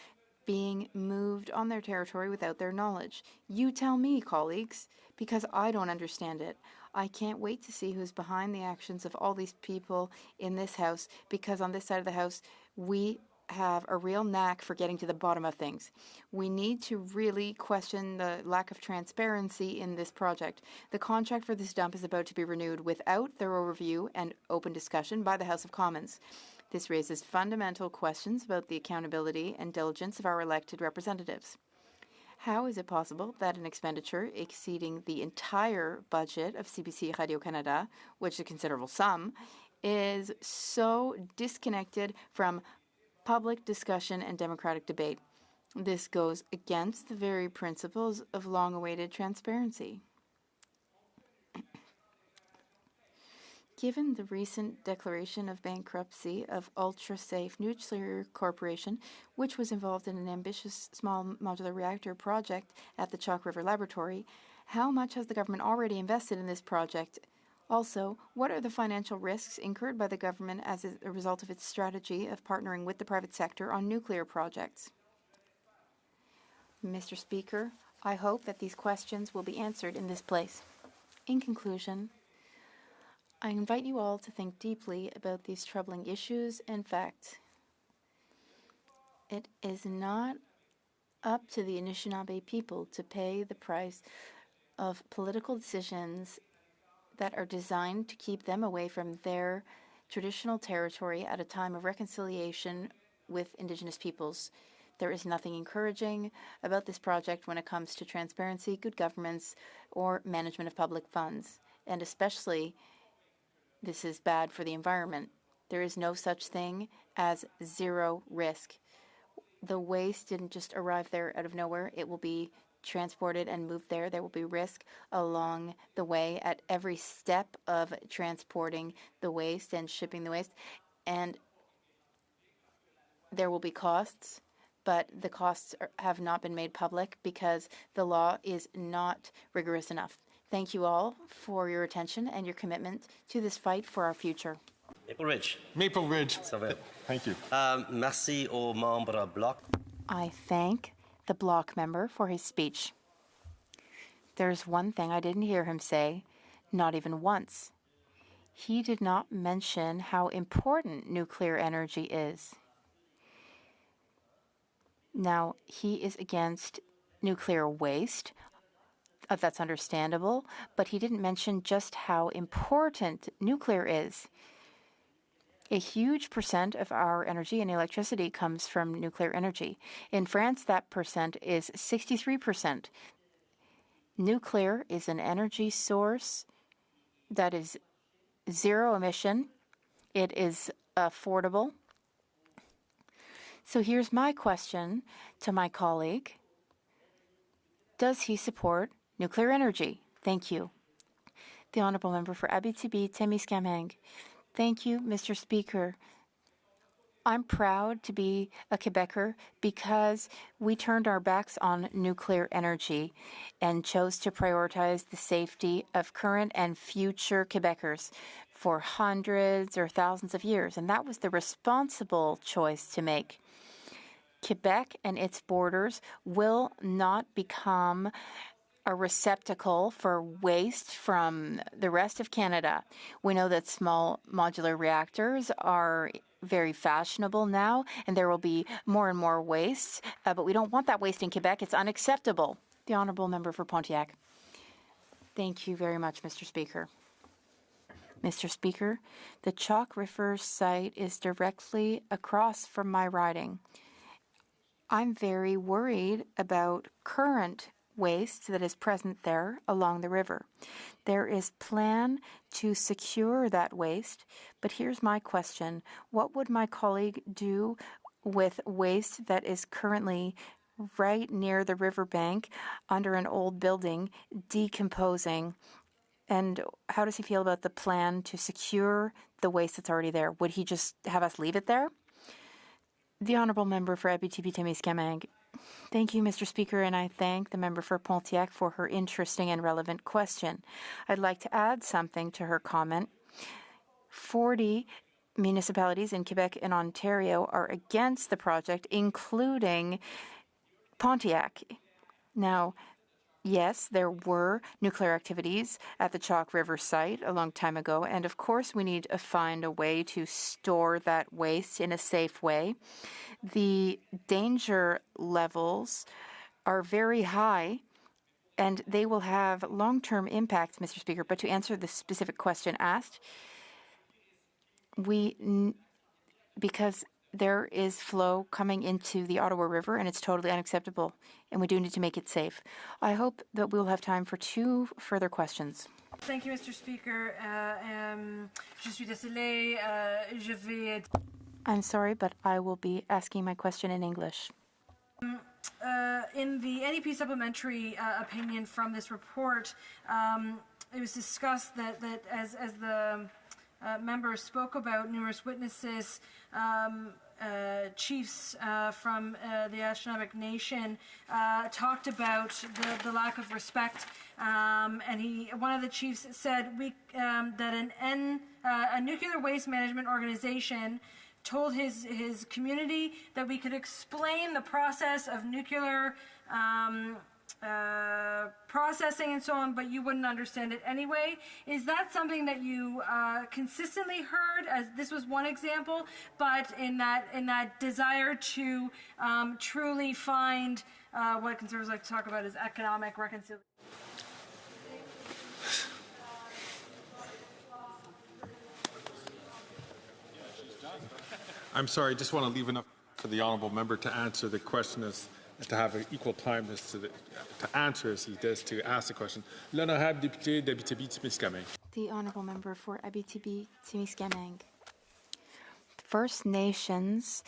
being moved on their territory without their knowledge? You tell me, colleagues, because I don't understand it. I can't wait to see who's behind the actions of all these people in this House, because on this side of the House, we have a real knack for getting to the bottom of things. We need to really question the lack of transparency in this project. The contract for this dump is about to be renewed without thorough review and open discussion by the House of Commons. This raises fundamental questions about the accountability and diligence of our elected representatives. How is it possible that an expenditure exceeding the entire budget of CBC Radio-Canada, which is a considerable sum, is so disconnected from public discussion and democratic debate? This goes against the very principles of long-awaited transparency. Given the recent declaration of bankruptcy of Ultra-Safe Nuclear Corporation, which was involved in an ambitious small modular reactor project at the Chalk River Laboratory, how much has the government already invested in this project? Also, what are the financial risks incurred by the government as a result of its strategy of partnering with the private sector on nuclear projects? Mr. Speaker, I hope that these questions will be answered in this place. In conclusion, I invite you all to think deeply about these troubling issues and facts. It is not up to the Anishinaabe people to pay the price of political decisions that are designed to keep them away from their traditional territory at a time of reconciliation with Indigenous peoples. There is nothing encouraging about this project when it comes to transparency, good governance, or management of public funds, and especially this is bad for the environment. There is no such thing as zero risk. The waste didn't just arrive there out of nowhere. It will be transported and moved there. There will be risk along the way at every step of transporting the waste and shipping the waste. And there will be costs, but the costs have not been made public because the law is not rigorous enough. Thank you all for your attention and your commitment to this fight for our future. Maple Ridge. Maple Ridge. Ça va. Thank you. Merci aux membres bloc. I thank the bloc member for his speech. There's one thing I didn't hear him say, not even once. He did not mention how important nuclear energy is. Now, he is against nuclear waste. That's understandable, but he didn't mention just how important nuclear is. A huge percent of our energy and electricity comes from nuclear energy. In France, that percent is 63%. Nuclear is an energy source that is zero emission. It is affordable. So here's my question to my colleague. Does he support nuclear energy? Thank you. The Honourable Member for Abitibi-Témiscamingue. Thank you, Mr. Speaker. I'm proud to be a Quebecer because we turned our backs on nuclear energy and chose to prioritize the safety of current and future Quebecers for hundreds or thousands of years, and that was the responsible choice to make. Quebec and its borders will not become a receptacle for waste from the rest of Canada. We know that small modular reactors are very fashionable now, and there will be more and more waste, but we don't want that waste in Quebec. It's unacceptable. The Honourable Member for Pontiac. Thank you very much, Mr. Speaker. Mr. Speaker, the Chalk River site is directly across from my riding. I'm very worried about current waste that is present there along the river. There is plan to secure that waste, but here's my question. What would my colleague do with waste that is currently right near the riverbank under an old building decomposing? And how does he feel about the plan to secure the waste that's already there? Would he just have us leave it there? The Honourable Member for Abitibi-Témiscamingue. Thank you, Mr. Speaker, and I thank the member for Pontiac for her interesting and relevant question. I'd like to add something to her comment. 40 municipalities in Quebec and Ontario are against the project, including Pontiac. Now, Yes, there were nuclear activities at the Chalk River site a long time ago, and of course we need to find a way to store that waste in a safe way. The danger levels are very high, and they will have long-term impacts, Mr. Speaker. But to answer the specific question asked, because there is flow coming into the Ottawa River, and it's totally unacceptable, and we do need to make it safe. I hope that we will have time for 2 further questions. Thank you, Mr. Speaker. Je suis désolé. Je vais. I'm sorry, but I will be asking my question in English. In the NDP supplementary opinion from this report, it was discussed that as the member spoke about numerous witnesses, chiefs from the Anishinaabe Nation talked about the lack of respect, and one of the chiefs said that a nuclear waste management organization told his community that we could explain the process of nuclear processing and so on, but you wouldn't understand it anyway. Is that something that you consistently heard? As this was one example, but in that desire to truly find what Conservatives like to talk about as economic reconciliation. I'm sorry, I just want to leave enough for the honourable member to answer the question as to have an equal time as to answer as he does to ask the question. L'honorable député d'Abitibi-Témiscamingue. The honourable member for Abitibi-Témiscamingue. First Nations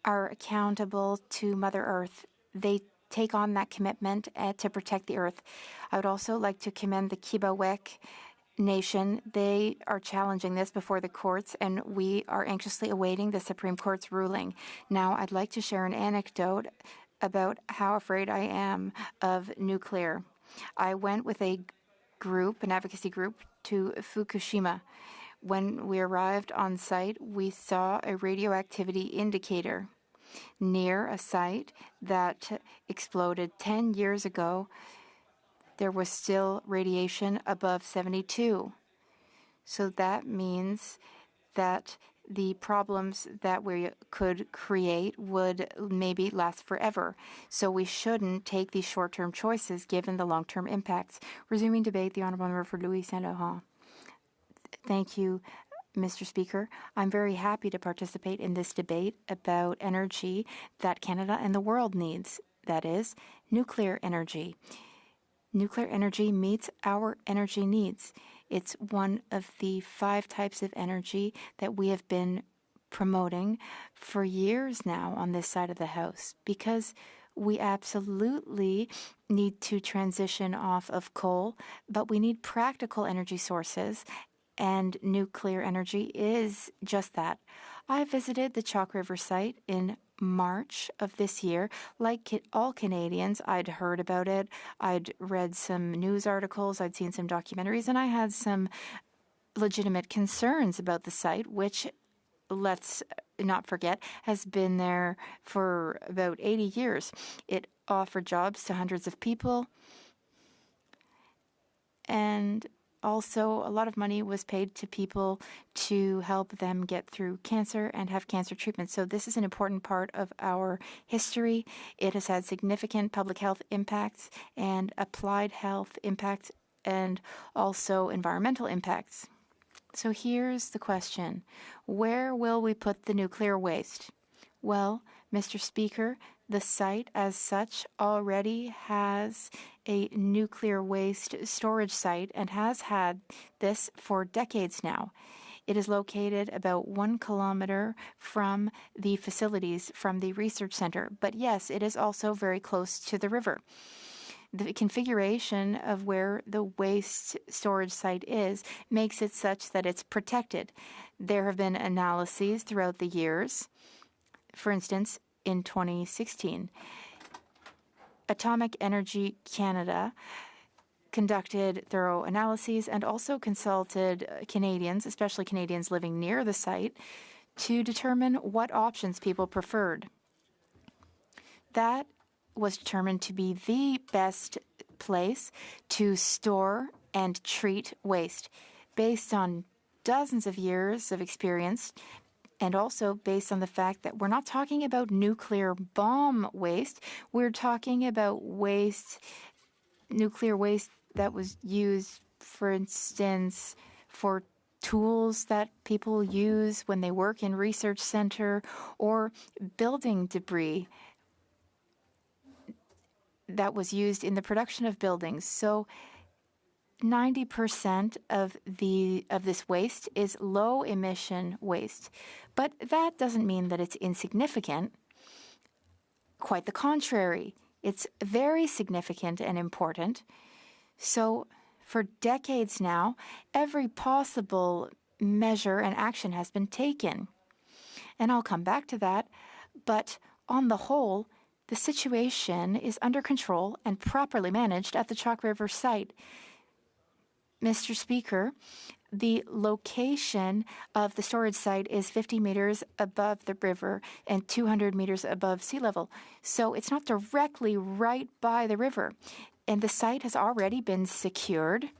are accountable to Mother Earth. They take on that commitment to protect the earth. I would also like to commend the Kibawek Nation. They are challenging this before the courts, and we are anxiously awaiting the Supreme Court's ruling. Now, I'd like to share an anecdote about how afraid I am of nuclear. I went with an advocacy group, to Fukushima. When we arrived on site, we saw a radioactivity indicator near a site that exploded 10 years ago. There was still radiation above 72. So that means that the problems that we could create would maybe last forever. So we shouldn't take these short-term choices given the long-term impacts. Resuming debate, the Honourable Member for Louis Saint-Laurent. Thank you, Mr. Speaker. I'm very happy to participate in this debate about energy that Canada and the world needs. That is, nuclear energy. Nuclear energy meets our energy needs. It's one of the 5 types of energy that we have been promoting for years now on this side of the House, because we absolutely need to transition off of coal, but we need practical energy sources, and nuclear energy is just that. I visited the Chalk River site in March of this year. Like all Canadians, I'd heard about it. I'd read some news articles. I'd seen some documentaries, and I had some legitimate concerns about the site, which, let's not forget, has been there for about 80 years. It offered jobs to hundreds of people, and also a lot of money was paid to people to help them get through cancer and have cancer treatment. So this is an important part of our history. It has had significant public health impacts and applied health impacts and also environmental impacts. So here's the question. Where will we put the nuclear waste? Well, Mr. Speaker, the site as such already has a nuclear waste storage site and has had this for decades now. It is located about 1 kilometer from the facilities from the research center. But yes, it is also very close to the river. The configuration of where the waste storage site is makes it such that it's protected. There have been analyses throughout the years. For instance, in 2016, Atomic Energy Canada conducted thorough analyses and also consulted Canadians, especially Canadians living near the site, to determine what options people preferred. That was determined to be the best place to store and treat waste based on dozens of years of experience, and also based on the fact that we're not talking about nuclear bomb waste. We're talking about waste, nuclear waste that was used, for instance, for tools that people use when they work in research center, or building debris that was used in the production of buildings. So 90% of this waste is low emission waste. But that doesn't mean that it's insignificant. Quite the contrary. It's very significant and important. So for decades now, every possible measure and action has been taken. And I'll come back to that. But on the whole, the situation is under control and properly managed at the Chalk River site. Mr. Speaker, the location of the storage site is 50 meters above the river and 200 meters above sea level. So it's not directly right by the river. And the site has already been secured.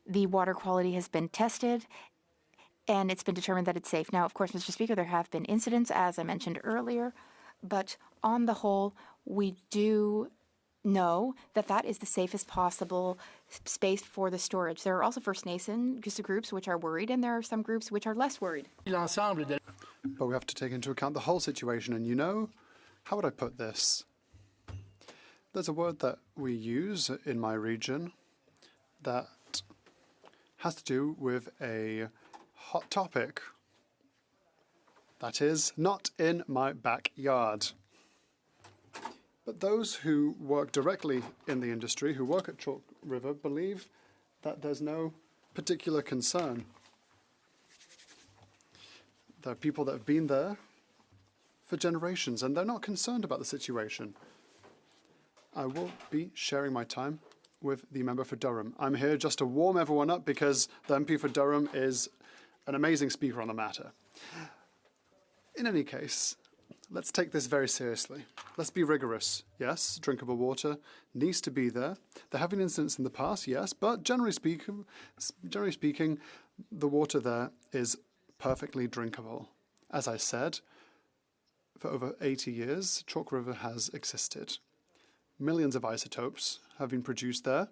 The water quality has been tested, and it's been determined that it's safe. Now, of course, Mr. Speaker, there have been incidents, as I mentioned earlier, but on the whole, we do know that that is the safest possible space for the storage. There are also First Nation groups which are worried, and there are some groups which are less worried. But we have to take into account the whole situation, and how would I put this? There's a word that we use in my region that has to do with a hot topic. That is, not in my backyard. But those who work directly in the industry, who work at Chalk River, believe that there's no particular concern. There are people that have been there for generations, and they're not concerned about the situation. I will be sharing my time with the member for Durham. I'm here just to warm everyone up because the MP for Durham is an amazing speaker on the matter. In any case, let's take this very seriously. Let's be rigorous. Yes, drinkable water needs to be there. There have been incidents in the past, yes, but generally speaking, the water there is perfectly drinkable. As I said, for over 80 years, Chalk River has existed. Millions of isotopes have been produced there.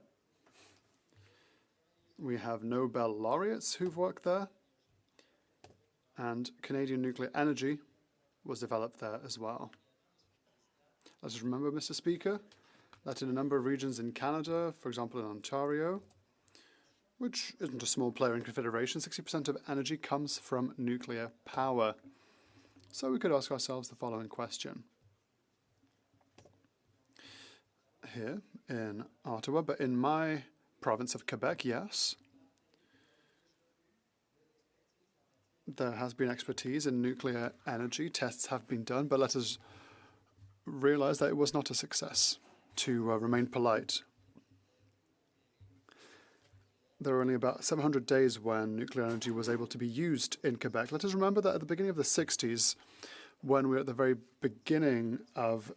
We have Nobel laureates who've worked there, and Canadian nuclear energy was developed there as well. Let's remember, Mr. Speaker, that in a number of regions in Canada, for example in Ontario, which isn't a small player in Confederation, 60% of energy comes from nuclear power. So we could ask ourselves the following question. Here in Ottawa, but in my province of Quebec, yes, there has been expertise in nuclear energy. Tests have been done, but let us realize that it was not a success, to remain polite. There were only about 700 days when nuclear energy was able to be used in Quebec. Let us remember that at the beginning of the 60s, when we were at the very beginning of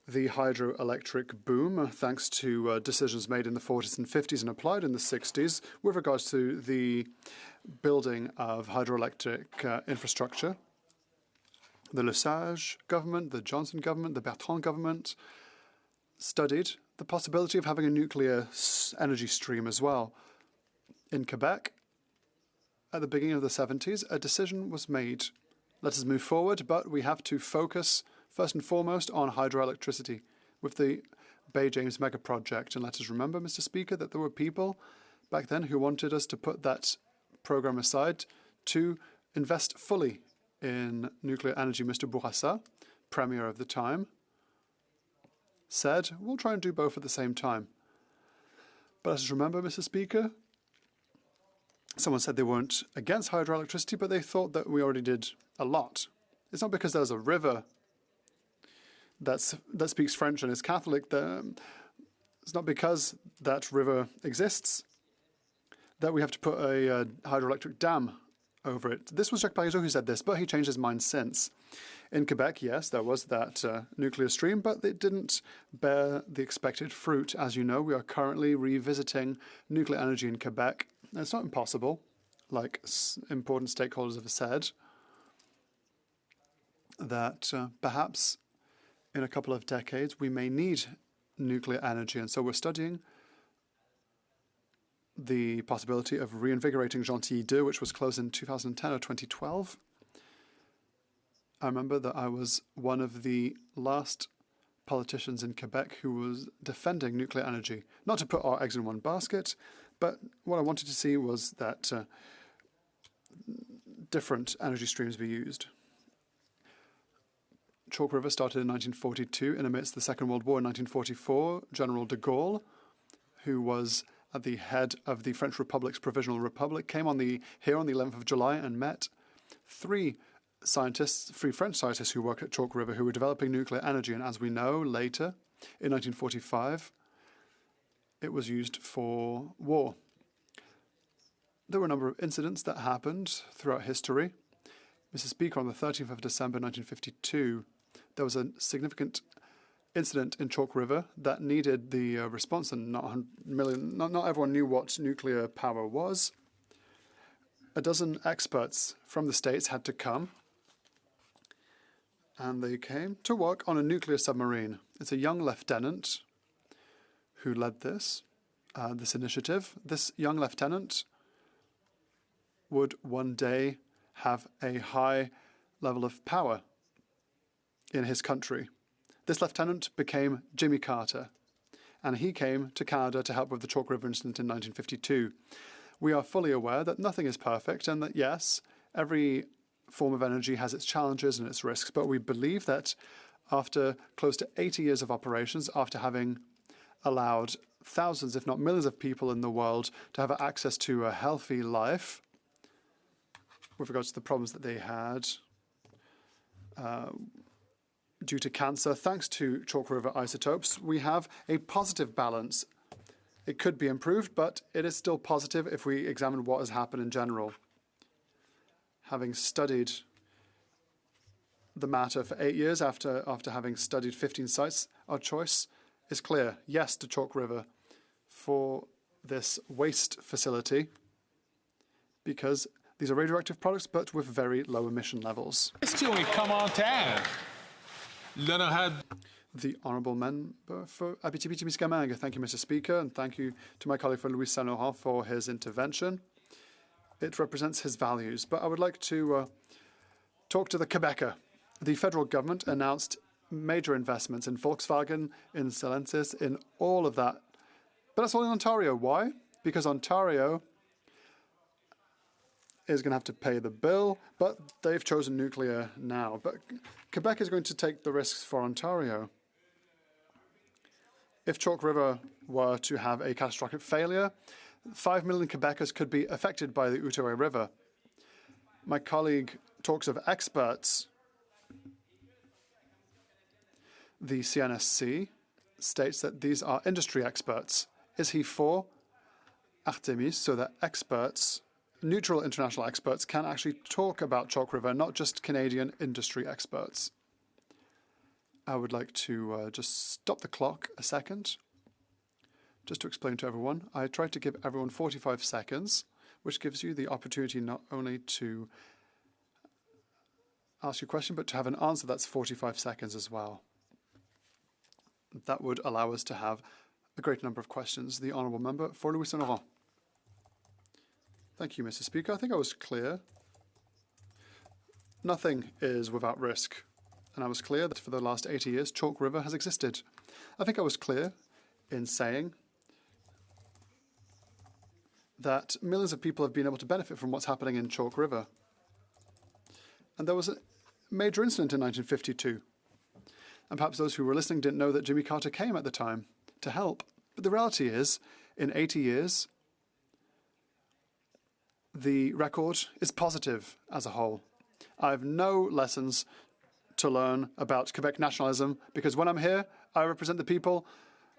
the hydroelectric boom, thanks to decisions made in the 40s and 50s and applied in the 60s with regards to the building of hydroelectric infrastructure. The Lesage government, the Johnson government, the Bertrand government studied the possibility of having a nuclear energy stream as well. In Quebec, at the beginning of the 70s, a decision was made. Let us move forward, but we have to focus first and foremost on hydroelectricity with the Bay James mega project. And let us remember, Mr. Speaker, that there were people back then who wanted us to put that program aside to invest fully in nuclear energy. Mr. Bourassa, Premier of the time, said, we'll try and do both at the same time. But let us remember, Mr. Speaker, someone said they weren't against hydroelectricity, but they thought that we already did a lot. It's not because there's a river that speaks French and is Catholic. It's not because that river exists that we have to put a hydroelectric dam over it. This was Jacques Parizeau who said this, but he changed his mind since. In Quebec, yes, there was that nuclear stream, but it didn't bear the expected fruit. As you know, we are currently revisiting nuclear energy in Quebec. And it's not impossible, like important stakeholders have said, that perhaps in a couple of decades we may need nuclear energy. And so we're studying the possibility of reinvigorating Gentilly 2, which was closed in 2010 or 2012. I remember that I was one of the last politicians in Quebec who was defending nuclear energy. Not to put our eggs in one basket, but what I wanted to see was that different energy streams be used. Chalk River started in 1942, and amidst the Second World War in 1944, General de Gaulle, who was at the head of the French Republic's Provisional Republic, came here on the 11th of July and met three French scientists who worked at Chalk River who were developing nuclear energy. And as we know, later, in 1945, it was used for war. There were a number of incidents that happened throughout history. Mr. Speaker, on the 13th of December 1952, there was a significant incident in Chalk River that needed the response, and not everyone knew what nuclear power was. A dozen experts from the States had to come, and they came to work on a nuclear submarine. It's a young lieutenant who led this initiative. This young lieutenant would one day have a high level of power in his country. This lieutenant became Jimmy Carter, and he came to Canada to help with the Chalk River incident in 1952. We are fully aware that nothing is perfect and that, yes, every form of energy has its challenges and its risks, but we believe that after close to 80 years of operations, after having allowed thousands, if not millions of people in the world to have access to a healthy life, with regards to the problems that they had due to cancer, thanks to Chalk River isotopes, we have a positive balance. It could be improved, but it is still positive if we examine what has happened in general. Having studied the matter for 8 years, after having studied 15 sites, our choice is clear. Yes to Chalk River for this waste facility, because these are radioactive products, but with very low emission levels. The Honourable Member for Abitibi-Témiscamingue. Thank you, Mr. Speaker, and thank you to my colleague for Louis Saint-Laurent for his intervention. It represents his values. But I would like to talk to the Quebecer. The federal government announced major investments in Volkswagen, in Stellantis, in all of that. But that's all in Ontario. Why? Because Ontario is going to have to pay the bill, but they've chosen nuclear now. But Quebec is going to take the risks for Ontario. If Chalk River were to have a catastrophic failure, 5 million Quebecers could be affected by the Outaouais River. My colleague talks of experts. The CNSC states that these are industry experts. Is he for Artemis so that experts, neutral international experts, can actually talk about Chalk River, not just Canadian industry experts? I would like to just stop the clock a second, just to explain to everyone. I tried to give everyone 45 seconds, which gives you the opportunity not only to ask your question, but to have an answer that's 45 seconds as well. That would allow us to have a great number of questions. The Honourable Member for Louis Saint-Laurent. Thank you, Mr. Speaker. I think I was clear. Nothing is without risk. And I was clear that for the last 80 years, Chalk River has existed. I think I was clear in saying that millions of people have been able to benefit from what's happening in Chalk River. And there was a major incident in 1952. And perhaps those who were listening didn't know that Jimmy Carter came at the time to help. But the reality is, in 80 years, the record is positive as a whole. I have no lessons to learn about Quebec nationalism, because when I'm here, I represent the people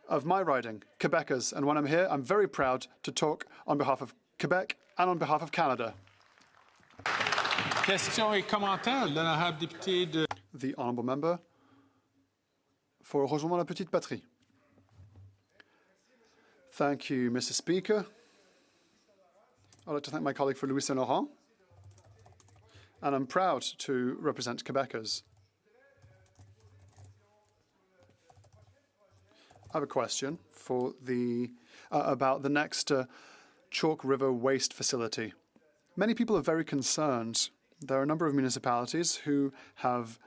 of my riding, Quebecers. And when I'm here, I'm very proud to talk on behalf of Quebec and on behalf of Canada. Questions et commentaires. L'honorable député de... The honourable member for Rejoindre la Petite Patrie. Thank you, Mr. Speaker. I'd like to thank my colleague for Louis Saint-Laurent, and I'm proud to represent Quebecers. I have a question for about the next Chalk River waste facility. Many people are very concerned. There are a number of municipalities who have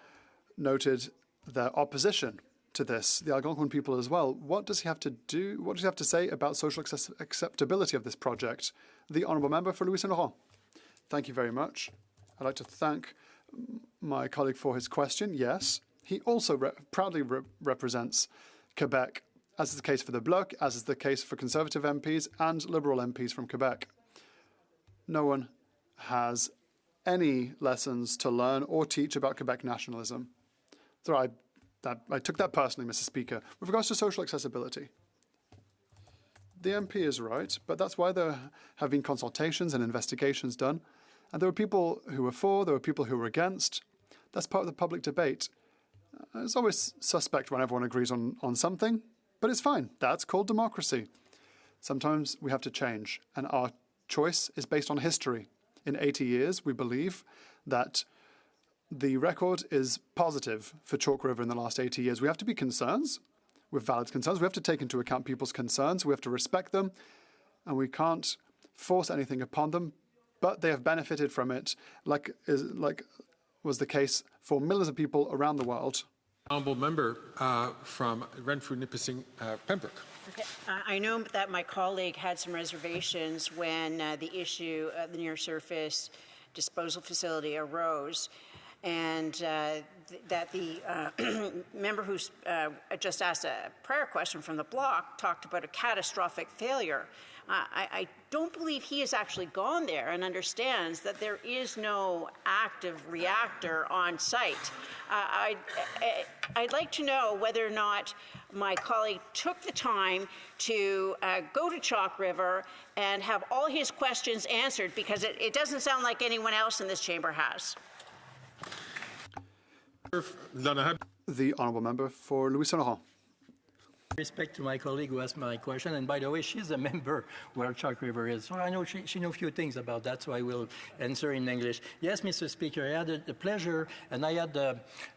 noted their opposition to this, the Algonquin people as well. What does he have to do? What does he have to say about social acceptability of this project? The honourable member for Louis Saint-Laurent. Thank you very much. I'd like to thank my colleague for his question. Yes, he also proudly represents Quebec, as is the case for the Bloc, as is the case for Conservative MPs and Liberal MPs from Quebec. No one has any lessons to learn or teach about Quebec nationalism. So I took that personally, Mr. Speaker. With regards to social accessibility, the MP is right, but that's why there have been consultations and investigations done. And there were people who were for, there were people who were against. That's part of the public debate. It's always suspect when everyone agrees on something, but it's fine. That's called democracy. Sometimes we have to change, and our choice is based on history. In 80 years, we believe that the record is positive for Chalk River in the last 80 years. We have to be concerned, with valid concerns. We have to take into account people's concerns. We have to respect them, and we can't force anything upon them, but they have benefited from it, like was the case for millions of people around the world. Honourable member from Renfrew, Nipissing, Pembroke. Okay. I know that my colleague had some reservations when the issue of the near-surface disposal facility arose, and that the member who just asked a prior question from the bloc talked about a catastrophic failure. I don't believe he has actually gone there and understands that there is no active reactor on site. I'd like to know whether or not my colleague took the time to go to Chalk River and have all his questions answered, because it doesn't sound like anyone else in this chamber has. The honourable member for Louis Saint-Laurent. Respect to my colleague who asked my question, and by the way, she's a member where Chalk River is, so I know she knows a few things about that, so I will answer in English. Yes, Mr. Speaker, I had the pleasure, and I had,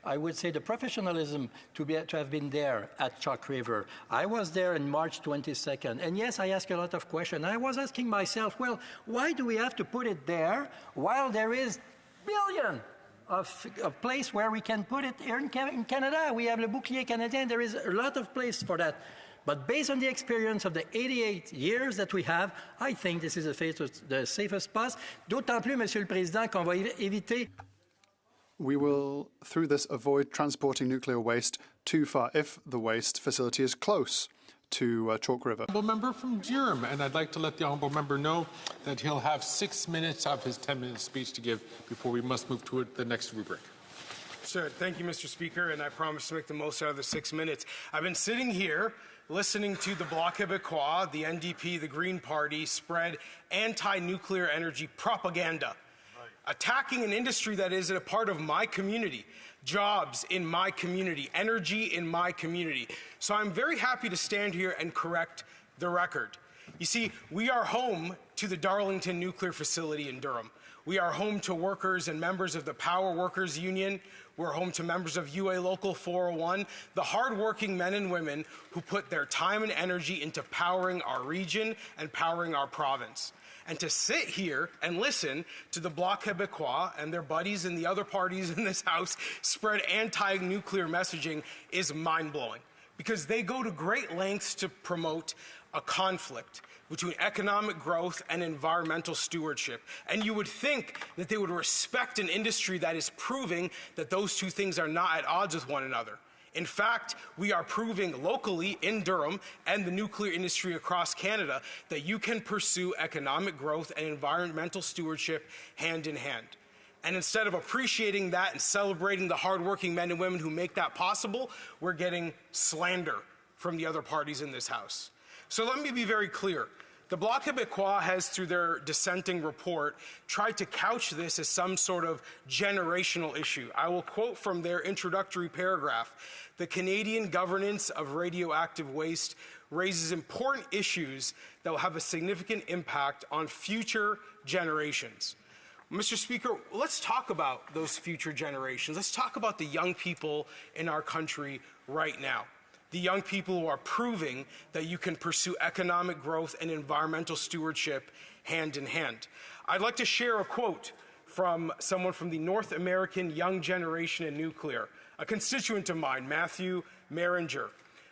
I would say, the professionalism to have been there at Chalk River. I was there on March 22nd, and yes, I asked a lot of questions. I was asking myself, well, why do we have to put it there while there is billions of a place where we can put it here in Canada? We have Le Bouclier Canadien. There is a lot of place for that. But based on the experience of the 88 years that we have, I think this is the safest spot. D'autant plus, Monsieur le Président, qu'on va éviter. We will, through this, avoid transporting nuclear waste too far if the waste facility is close to Chalk River. Honourable member from Durham, and I'd like to let the honourable member know that he'll have 6 minutes of his 10-minute speech to give before we must move to the next rubric. Sure. Thank you, Mr. Speaker, and I promise to make the most out of the 6 minutes. I've been sitting here listening to the Bloc Québécois, the NDP, the Green Party, spread anti-nuclear energy propaganda, attacking an industry that is a part of my community, jobs in my community, energy in my community. So I'm very happy to stand here and correct the record. You see, we are home to the Darlington Nuclear Facility in Durham. We are home to workers and members of the Power Workers Union. We're home to members of UA Local 401, the hardworking men and women who put their time and energy into powering our region and powering our province. And to sit here and listen to the Bloc Québécois and their buddies and the other parties in this House spread anti-nuclear messaging is mind-blowing, because they go to great lengths to promote a conflict between economic growth and environmental stewardship. And you would think that they would respect an industry that is proving that those two things are not at odds with one another. In fact, we are proving locally in Durham and the nuclear industry across Canada that you can pursue economic growth and environmental stewardship hand in hand. And instead of appreciating that and celebrating the hardworking men and women who make that possible, we're getting slander from the other parties in this House. So let me be very clear. The Bloc Québécois has, through their dissenting report, tried to couch this as some sort of generational issue. I will quote from their introductory paragraph. The Canadian governance of radioactive waste raises important issues that will have a significant impact on future generations. Mr. Speaker, let's talk about those future generations. Let's talk about the young people in our country right now. The young people who are proving that you can pursue economic growth and environmental stewardship hand in hand. I'd like to share a quote from someone from the North American Young Generation in Nuclear, a constituent of mine, Matthew Maringer,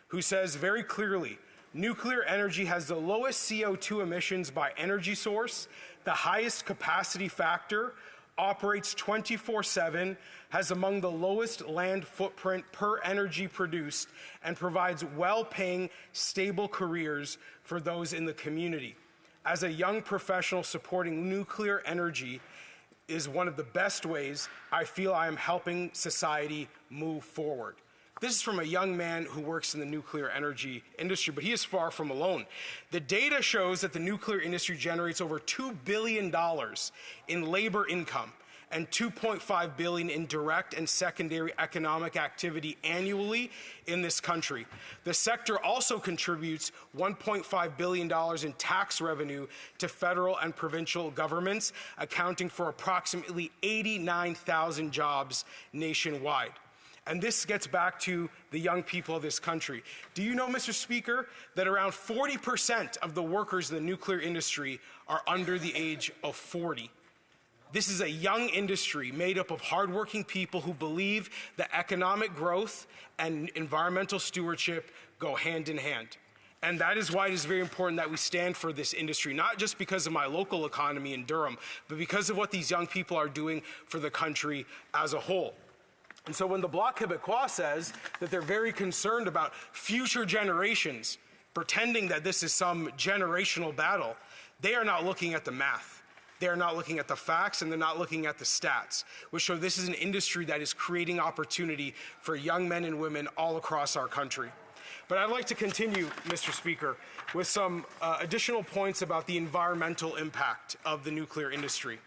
who says very clearly, nuclear energy has the lowest CO2 emissions by energy source, the highest capacity factor, operates 24/7, has among the lowest land footprint per energy produced, and provides well-paying, stable careers for those in the community. As a young professional, supporting nuclear energy is one of the best ways I feel I am helping society move forward. This is from a young man who works in the nuclear energy industry, but he is far from alone. The data shows that the nuclear industry generates over $2 billion in labor income and $2.5 billion in direct and secondary economic activity annually in this country. The sector also contributes $1.5 billion in tax revenue to federal and provincial governments, accounting for approximately 89,000 jobs nationwide. And this gets back to the young people of this country. Do you know, Mr. Speaker, that around 40% of the workers in the nuclear industry are under the age of 40? This is a young industry made up of hardworking people who believe that economic growth and environmental stewardship go hand in hand. And that is why it is very important that we stand for this industry, not just because of my local economy in Durham, but because of what these young people are doing for the country as a whole. And so when the Bloc Québécois says that they're very concerned about future generations, pretending that this is some generational battle, they are not looking at the math. They are not looking at the facts, and they're not looking at the stats, which show this is an industry that is creating opportunity for young men and women all across our country. But I'd like to continue, Mr. Speaker, with some additional points about the environmental impact of the nuclear industry.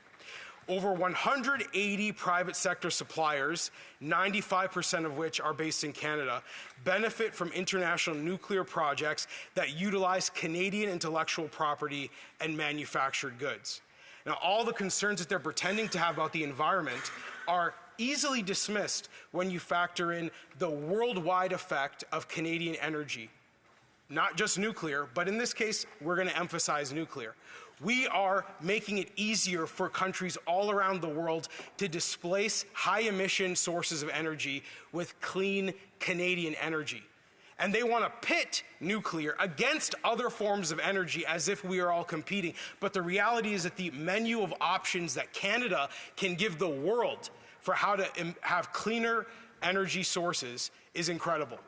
Over 180 private sector suppliers, 95% of which are based in Canada, benefit from international nuclear projects that utilize Canadian intellectual property and manufactured goods. Now, all the concerns that they're pretending to have about the environment are easily dismissed when you factor in the worldwide effect of Canadian energy. Not just nuclear, but in this case, we're going to emphasize nuclear. We are making it easier for countries all around the world to displace high-emission sources of energy with clean Canadian energy. And they want to pit nuclear against other forms of energy as if we are all competing. But the reality is that the menu of options that Canada can give the world for how to have cleaner energy sources is incredible.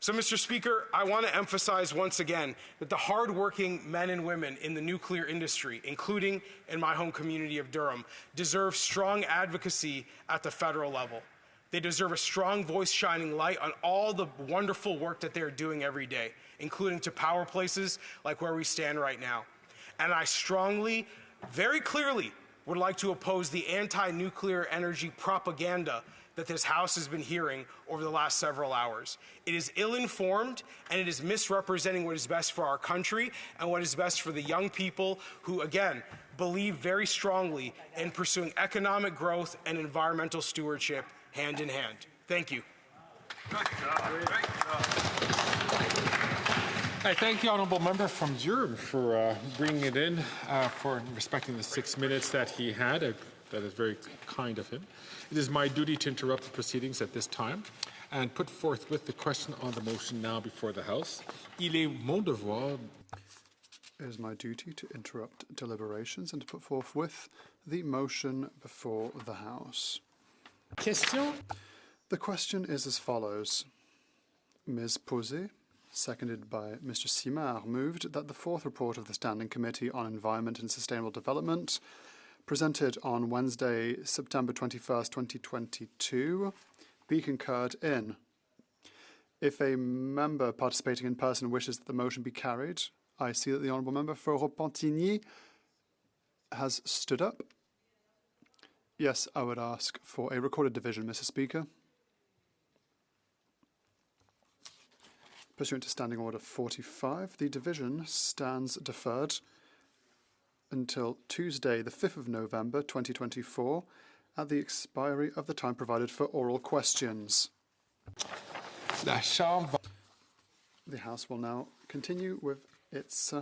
So, Mr. Speaker, I want to emphasize once again that the hardworking men and women in the nuclear industry, including in my home community of Durham, deserve strong advocacy at the federal level. They deserve a strong voice shining light on all the wonderful work that they're doing every day, including to power places like where we stand right now. And I strongly, very clearly, would like to oppose the anti-nuclear energy propaganda that this House has been hearing over the last several hours. It is ill-informed, and it is misrepresenting what is best for our country and what is best for the young people who, again, believe very strongly in pursuing economic growth and environmental stewardship hand in hand. Thank you. Good job. Great job. I thank the honourable member from Durham for bringing it in, for respecting the 6 minutes that he had. That is very kind of him. It is my duty to interrupt the proceedings at this time and put forth with the question on the motion now before the House. Il est mon devoir. It is my duty to interrupt deliberations and to put forth with the motion before the House. Question? The question is as follows. Ms. Posé, seconded by Mr. Simard, moved that the fourth report of the Standing Committee on Environment and Sustainable Development, presented on Wednesday, September 21st, 2022, be concurred in. If a member participating in person wishes that the motion be carried, I see that the Honourable Member for Repentigny has stood up. Yes, I would ask for a recorded division, Mr. Speaker. Pursuant to Standing Order 45, the division stands deferred until Tuesday, the 5th of November 2024, at the expiry of the time provided for oral questions. The House will now continue with its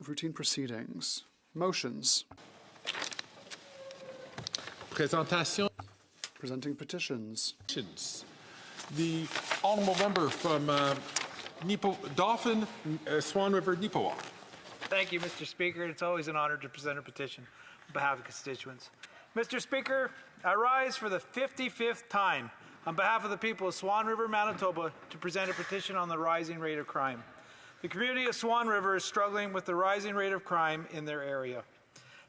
routine proceedings. Motions. Presenting petitions. The Honourable Member from Dauphin, Swan River, Neepawa. Thank you, Mr. Speaker. It's always an honor to present a petition on behalf of constituents. Mr. Speaker, I rise for the 55th time on behalf of the people of Swan River, Manitoba, to present a petition on the rising rate of crime. The community of Swan River is struggling with the rising rate of crime in their area.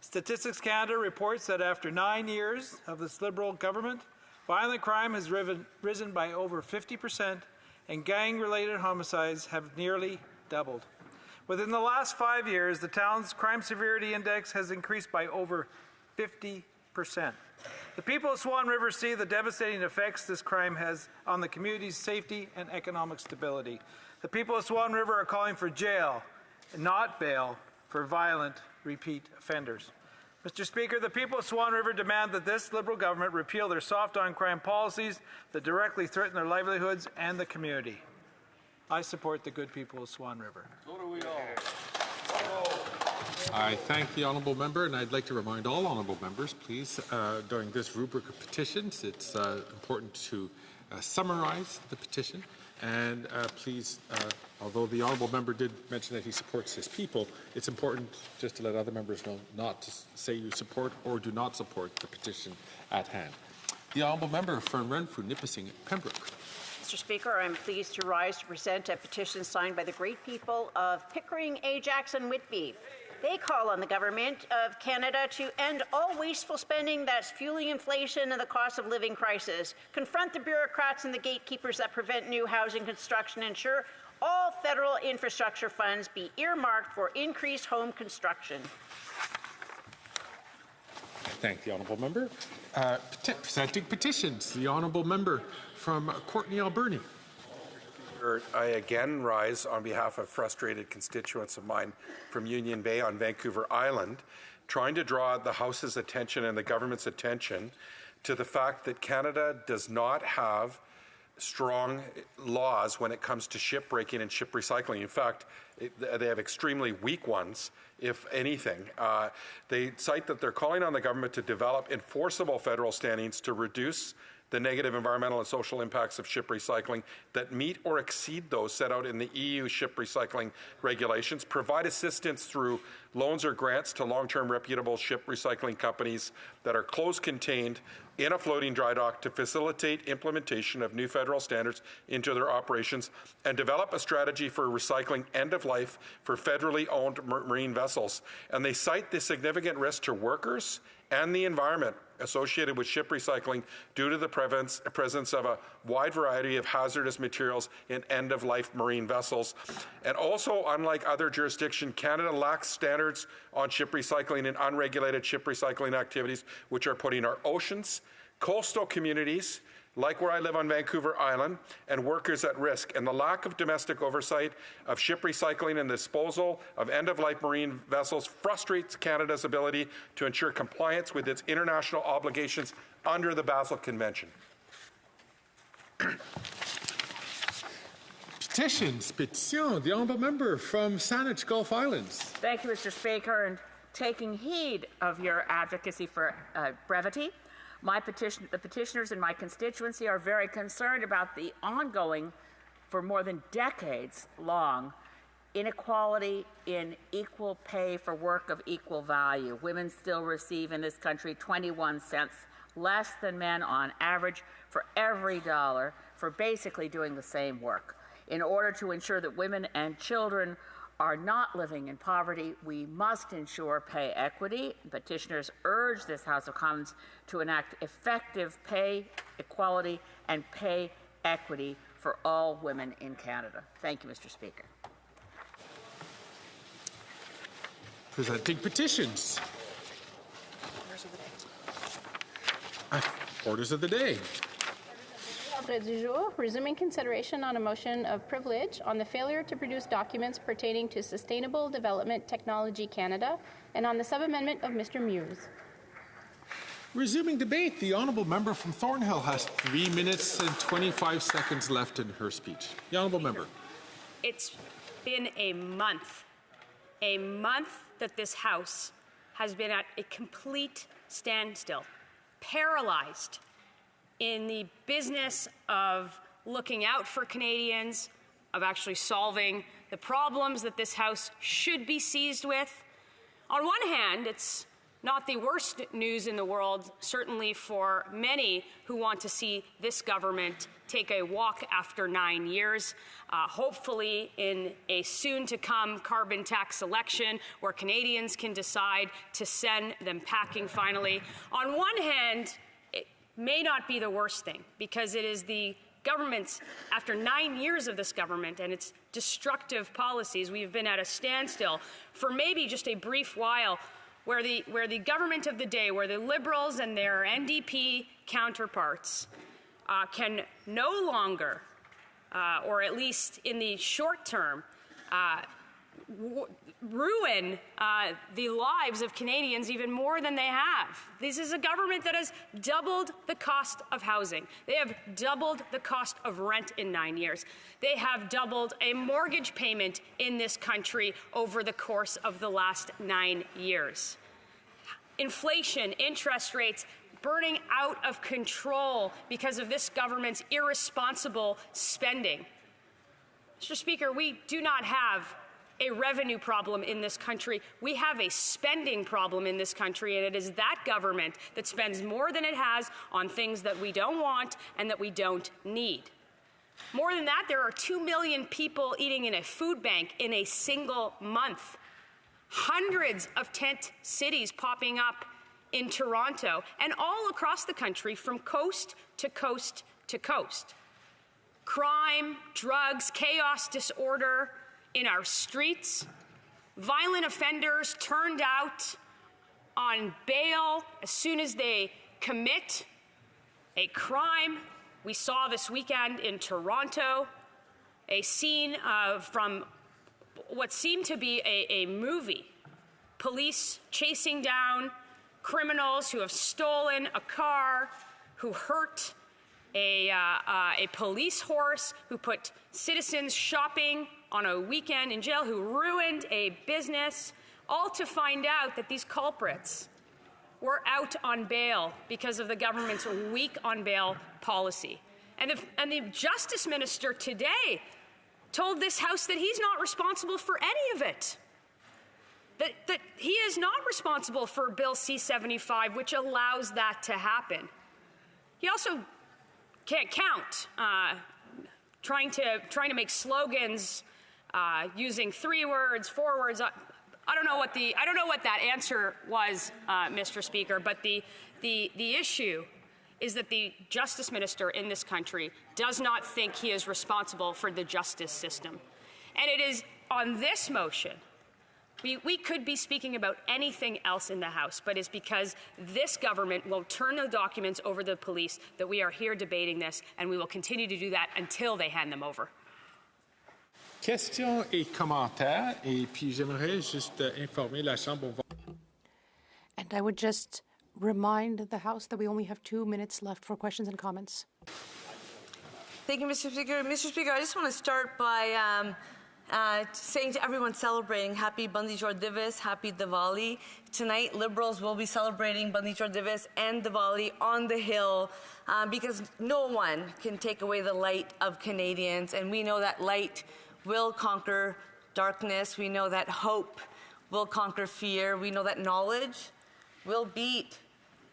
Statistics Canada reports that after 9 years of this Liberal government, violent crime has risen by over 50%, and gang-related homicides have nearly doubled. Within the last 5 years, the town's crime severity index has increased by over 50%. The people of Swan River see the devastating effects this crime has on the community's safety and economic stability. The people of Swan River are calling for jail, not bail, for violent repeat offenders. Mr. Speaker, the people of Swan River demand that this Liberal government repeal their soft on crime policies that directly threaten their livelihoods and the community. I support the good people of Swan River. So do we all. I thank the Honourable Member, and I'd like to remind all Honourable Members, please, during this rubric of petitions, it's important to summarise the petition. And please, although the Honourable Member did mention that he supports his people, it's important just to let other members know not to say you support or do not support the petition at hand. The Honourable Member from Renfrew, Nipissing, Pembroke. Mr. Speaker, I'm pleased to rise to present a petition signed by the great people of Pickering, Ajax, and Whitby. They call on the Government of Canada to end all wasteful spending that's fueling inflation and the cost of living crisis, confront the bureaucrats and the gatekeepers that prevent new housing construction, ensure all federal infrastructure funds be earmarked for increased home construction. Thank the Honourable Member. Presenting petitions, the Honourable Member from Courtenay, Alberni. I again rise on behalf of frustrated constituents of mine from Union Bay on Vancouver Island, trying to draw the House's attention and the government's attention to the fact that Canada does not have strong laws when it comes to ship breaking and ship recycling. In fact, they have extremely weak ones, if anything. They cite that they're calling on the government to develop enforceable federal standards to reduce the negative environmental and social impacts of ship recycling that meet or exceed those set out in the EU ship recycling regulations, provide assistance through loans or grants to long-term reputable ship recycling companies that are close-contained in a floating dry dock to facilitate implementation of new federal standards into their operations, and develop a strategy for recycling end of life for federally owned marine vessels. And they cite the significant risk to workers and the environment associated with ship recycling due to the presence of a wide variety of hazardous materials in end-of-life marine vessels. And also, unlike other jurisdictions, Canada lacks standards on ship recycling and unregulated ship recycling activities, which are putting our oceans, coastal communities, like where I live on Vancouver Island, and workers at risk. And the lack of domestic oversight of ship recycling and disposal of end-of-life marine vessels frustrates Canada's ability to ensure compliance with its international obligations under the Basel Convention. Petitions, petition, the Honourable Member from Saanich, Gulf Islands. Thank you, Mr. Speaker, and taking heed of your advocacy for brevity, the petitioners in my constituency are very concerned about the ongoing, for more than decades long, inequality in equal pay for work of equal value. Women still receive in this country 21 cents less than men on average for every dollar for basically doing the same work. In order to ensure that women and children are not living in poverty, we must ensure pay equity. Petitioners urge this House of Commons to enact effective pay equality and pay equity for all women in Canada. Thank you, Mr. Speaker. Presenting petitions. Orders of the day. Ordre du jour, resuming consideration on a motion of privilege on the failure to produce documents pertaining to Sustainable Development Technology Canada and on the sub-amendment of Mr. Muse. Resuming debate, the honourable member from Thornhill has 3 minutes and 25 seconds left in her speech. The honourable member. It's been a month that this House has been at a complete standstill, paralyzed in the business of looking out for Canadians, of actually solving the problems that this House should be seized with. On one hand, it's not the worst news in the world, certainly for many who want to see this government take a walk after 9 years, hopefully in a soon-to-come carbon tax election where Canadians can decide to send them packing finally. On one hand, it may not be the worst thing because it is the government's, after 9 years of this government and its destructive policies, we've been at a standstill for maybe just a brief while where the government of the day, where the Liberals and their NDP counterparts can no longer, or at least in the short term, ruin the lives of Canadians even more than they have. This is a government that has doubled the cost of housing. They have doubled the cost of rent in 9 years. They have doubled a mortgage payment in this country over the course of the last 9 years. Inflation, interest rates, burning out of control because of this government's irresponsible spending. Mr. Speaker, we do not have a revenue problem in this country. We have a spending problem in this country, and it is that government that spends more than it has on things that we don't want and that we don't need. More than that, there are 2 million people eating in a food bank in a single month. Hundreds of tent cities popping up in Toronto and all across the country from coast to coast to coast. Crime, drugs, chaos, disorder in our streets. Violent offenders turned out on bail as soon as they commit a crime. We saw this weekend in Toronto a scene from what seemed to be a movie. Police chasing down criminals who have stolen a car, who hurt a police horse, who put citizens shopping on a weekend in jail, who ruined a business, all to find out that these culprits were out on bail because of the government's weak on bail policy. And the Justice Minister today told this House that he's not responsible for any of it. That he is not responsible for Bill C-75, which allows that to happen. He also can't count, trying to make slogans using 3 words, 4 words. I don't know what that answer was, Mr. Speaker. But the issue is that the Justice Minister in this country does not think he is responsible for the justice system, and it is on this motion. We could be speaking about anything else in the House, but it's because this government will turn the documents over to the police that we are here debating this, and we will continue to do that until they hand them over. Questions et commentaires, et puis j'aimerais juste informer la Chambre. And I would just remind the House that we only have 2 minutes left for questions and comments. Thank you, Mr. Speaker. Mr. Speaker, I just want to start by saying to everyone celebrating Happy Bandi Jor Divas, Happy Diwali. Tonight, Liberals will be celebrating Bandi Jor Divas and Diwali on the Hill because no one can take away the light of Canadians, and we know that light will conquer darkness. We know that hope will conquer fear. We know that knowledge will beat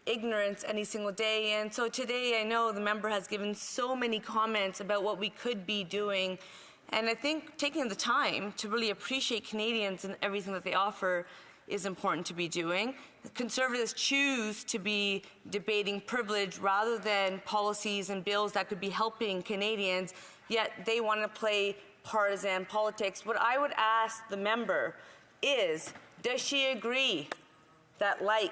ignorance any single day. And so today, I know the member has given so many comments about what we could be doing. And I think taking the time to really appreciate Canadians and everything that they offer is important to be doing. The Conservatives choose to be debating privilege rather than policies and bills that could be helping Canadians, yet they want to play partisan politics. What I would ask the member is, Does she agree that light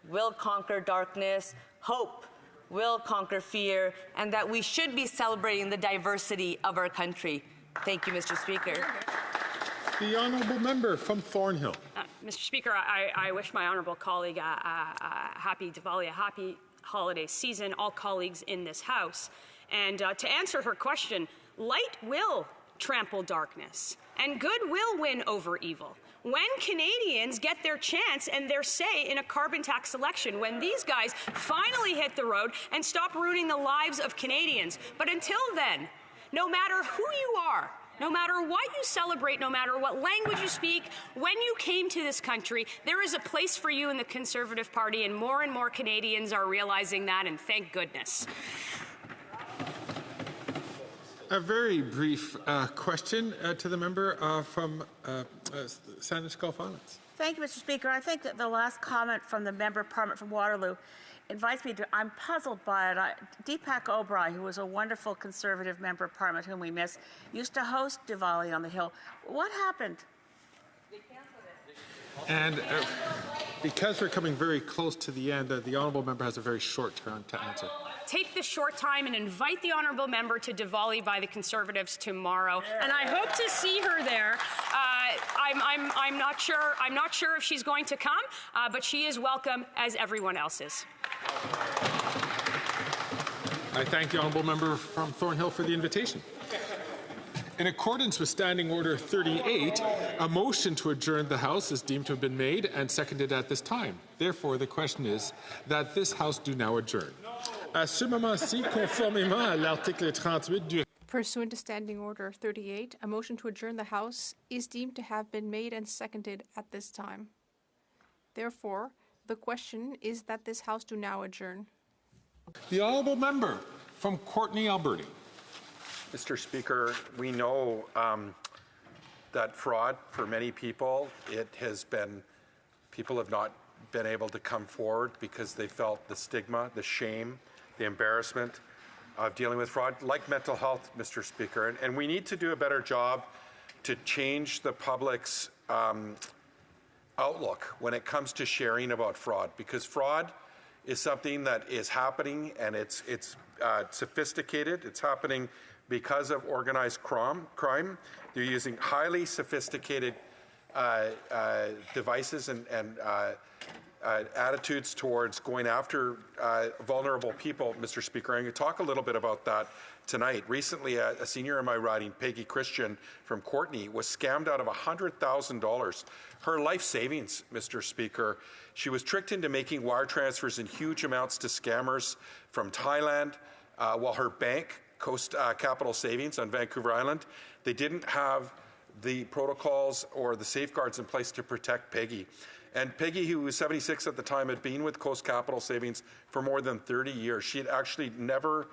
will conquer darkness, hope will conquer fear, and that we should be celebrating the diversity of our country? Thank you, Mr. Speaker. The honourable member from Thornhill. Mr. Speaker, I wish my honourable colleague a happy Diwali, a happy holiday season, all colleagues in this House. And to answer her question, light will trample darkness, and good will win over evil. When Canadians get their chance and their say in a carbon tax election, when these guys finally hit the road and stop ruining the lives of Canadians. But until then, no matter who you are, no matter what you celebrate, no matter what language you speak, when you came to this country, there is a place for you in the Conservative Party, and more Canadians are realizing that, and thank goodness. A very brief question to the member from Sandwich Gulf Islands. Thank you, Mr. Speaker. I think that the last comment from the Member of Parliament from Waterloo invites me to, I'm puzzled by it. Deepak Oberoi, who was a wonderful Conservative Member of Parliament whom we miss, used to host Diwali on the Hill. What happened? And because we're coming very close to the end, the honourable member has a very short turn to answer. Take this short time and invite the honourable member to Diwali by the Conservatives tomorrow, and I hope to see her there. I'm not sure if she's going to come, but she is welcome as everyone else is. I thank the honourable member from Thornhill for the invitation. In accordance with Standing Order 38, a motion to adjourn the House is deemed to have been made and seconded at this time. Therefore, the question is that this House do now adjourn. À ce moment-ci, conformément à l'article 38 du Pursuant to Standing Order 38, a motion to adjourn the House is deemed to have been made and seconded at this time. Therefore, the question is that this House do now adjourn. The honourable member from Courtenay, Alberta. Mr. Speaker, we know that fraud, for many people, people have not been able to come forward because they felt the stigma, the shame, the embarrassment of dealing with fraud, like mental health, Mr. Speaker. And we need to do a better job to change the public's outlook when it comes to sharing about fraud, because fraud is something that is happening, and it's sophisticated. It's happening because of organized crime. They're using highly sophisticated devices and attitudes towards going after vulnerable people, Mr. Speaker. I'm going to talk a little bit about that tonight. Recently, a senior in my riding, Peggy Christian from Courtenay, was scammed out of $100,000. Her life savings, Mr. Speaker. She was tricked into making wire transfers in huge amounts to scammers from Thailand, while her bank, Coast Capital Savings on Vancouver Island, they didn't have the protocols or the safeguards in place to protect Peggy. And Peggy, who was 76 at the time, had been with Coast Capital Savings for more than 30 years. She had actually never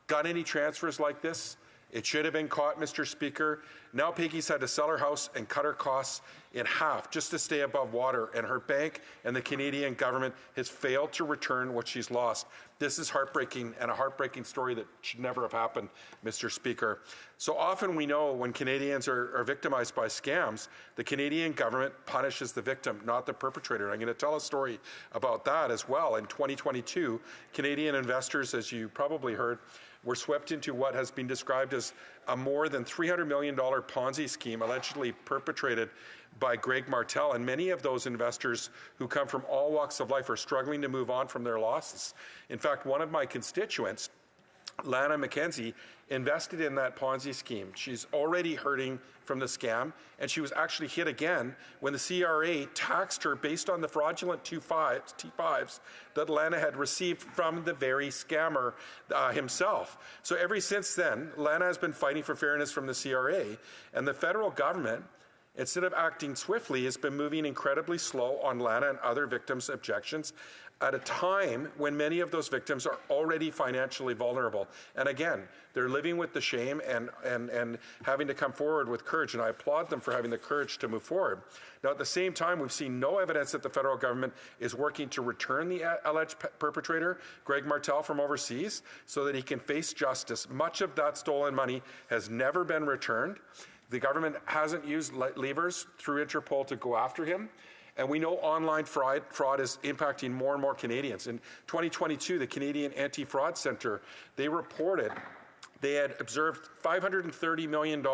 done any transfers like this. It should have been caught, Mr. Speaker. Now Peggy's had to sell her house and cut her costs in half just to stay above water, and her bank and the Canadian government has failed to return what she's lost. This is heartbreaking, and a heartbreaking story that should never have happened, Mr. Speaker. So often we know when Canadians are victimized by scams, the Canadian government punishes the victim, not the perpetrator. And I'm going to tell a story about that as well. In 2022, Canadian investors, as you probably heard, were swept into what has been described as a more than $300 million Ponzi scheme allegedly perpetrated by Greg Martel. And many of those investors who come from all walks of life are struggling to move on from their losses. In fact, one of my constituents, Lana McKenzie, invested in that Ponzi scheme. She's already hurting from the scam, and she was actually hit again when the CRA taxed her based on the fraudulent T5s that Lana had received from the very scammer himself. So ever since then, Lana has been fighting for fairness from the CRA, and the federal government, instead of acting swiftly, has been moving incredibly slow on Lana and other victims' objections at a time when many of those victims are already financially vulnerable. And again, they're living with the shame and having to come forward with courage, and I applaud them for having the courage to move forward. Now, at the same time, we've seen no evidence that the federal government is working to return the alleged perpetrator, Greg Martel, from overseas so that he can face justice. Much of that stolen money has never been returned. The government hasn't used levers through Interpol to go after him. And we know online fraud is impacting more and more Canadians. In 2022, the Canadian Anti-Fraud Centre, they reported they had observed $530 million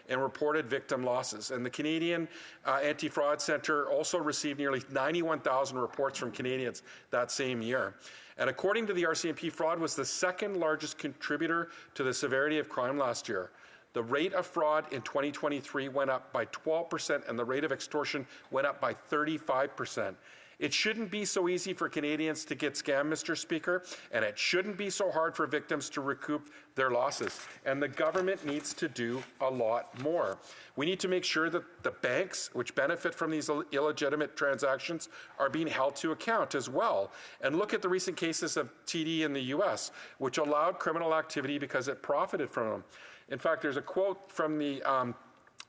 in reported victim losses. And the Canadian Anti-Fraud Centre also received nearly 91,000 reports from Canadians that same year. And according to the RCMP, fraud was the second largest contributor to the severity of crime last year. The rate of fraud in 2023 went up by 12%, and the rate of extortion went up by 35%. It shouldn't be so easy for Canadians to get scammed, Mr. Speaker, and it shouldn't be so hard for victims to recoup their losses. And the government needs to do a lot more. We need to make sure that the banks, which benefit from these illegitimate transactions, are being held to account as well. And look at the recent cases of TD in the U.S., which allowed criminal activity because it profited from them. In fact, there's a quote from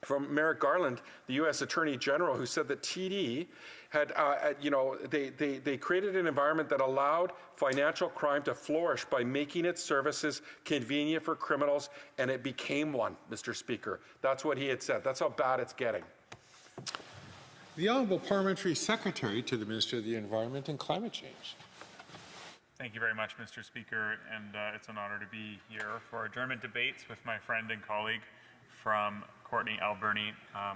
from Merrick Garland, the U.S. Attorney General, who said that TD had, they created an environment that allowed financial crime to flourish by making its services convenient for criminals, and it became one, Mr. Speaker. That's what he had said. That's how bad it's getting. The Honourable Parliamentary Secretary to the Minister of the Environment and Climate Change. Thank you very much, Mr. Speaker, and it's an honour to be here for adjournment debates with my friend and colleague from Courtney Alberni.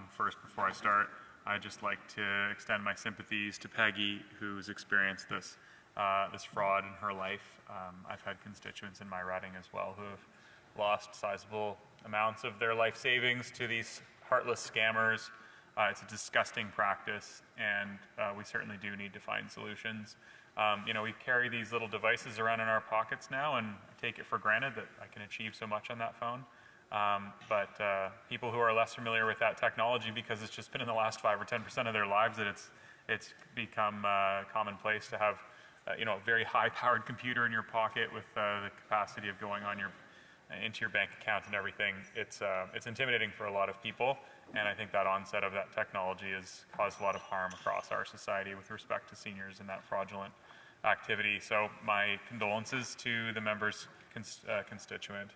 First, before I start, I'd just like to extend my sympathies to Peggy, who's experienced this fraud in her life. I've had constituents in my riding as well who have lost sizable amounts of their life savings to these heartless scammers. It's a disgusting practice, and we certainly do need to find solutions. We carry these little devices around in our pockets now, and I take it for granted that I can achieve so much on that phone. But people who are less familiar with that technology, because it's just been in the last 5 or 10% of their lives that it's become commonplace to have a very high-powered computer in your pocket with the capacity of going on into your bank account and everything. It's intimidating for a lot of people, and I think that onset of that technology has caused a lot of harm across our society with respect to seniors and that fraudulent activity. So my condolences to the member's constituent.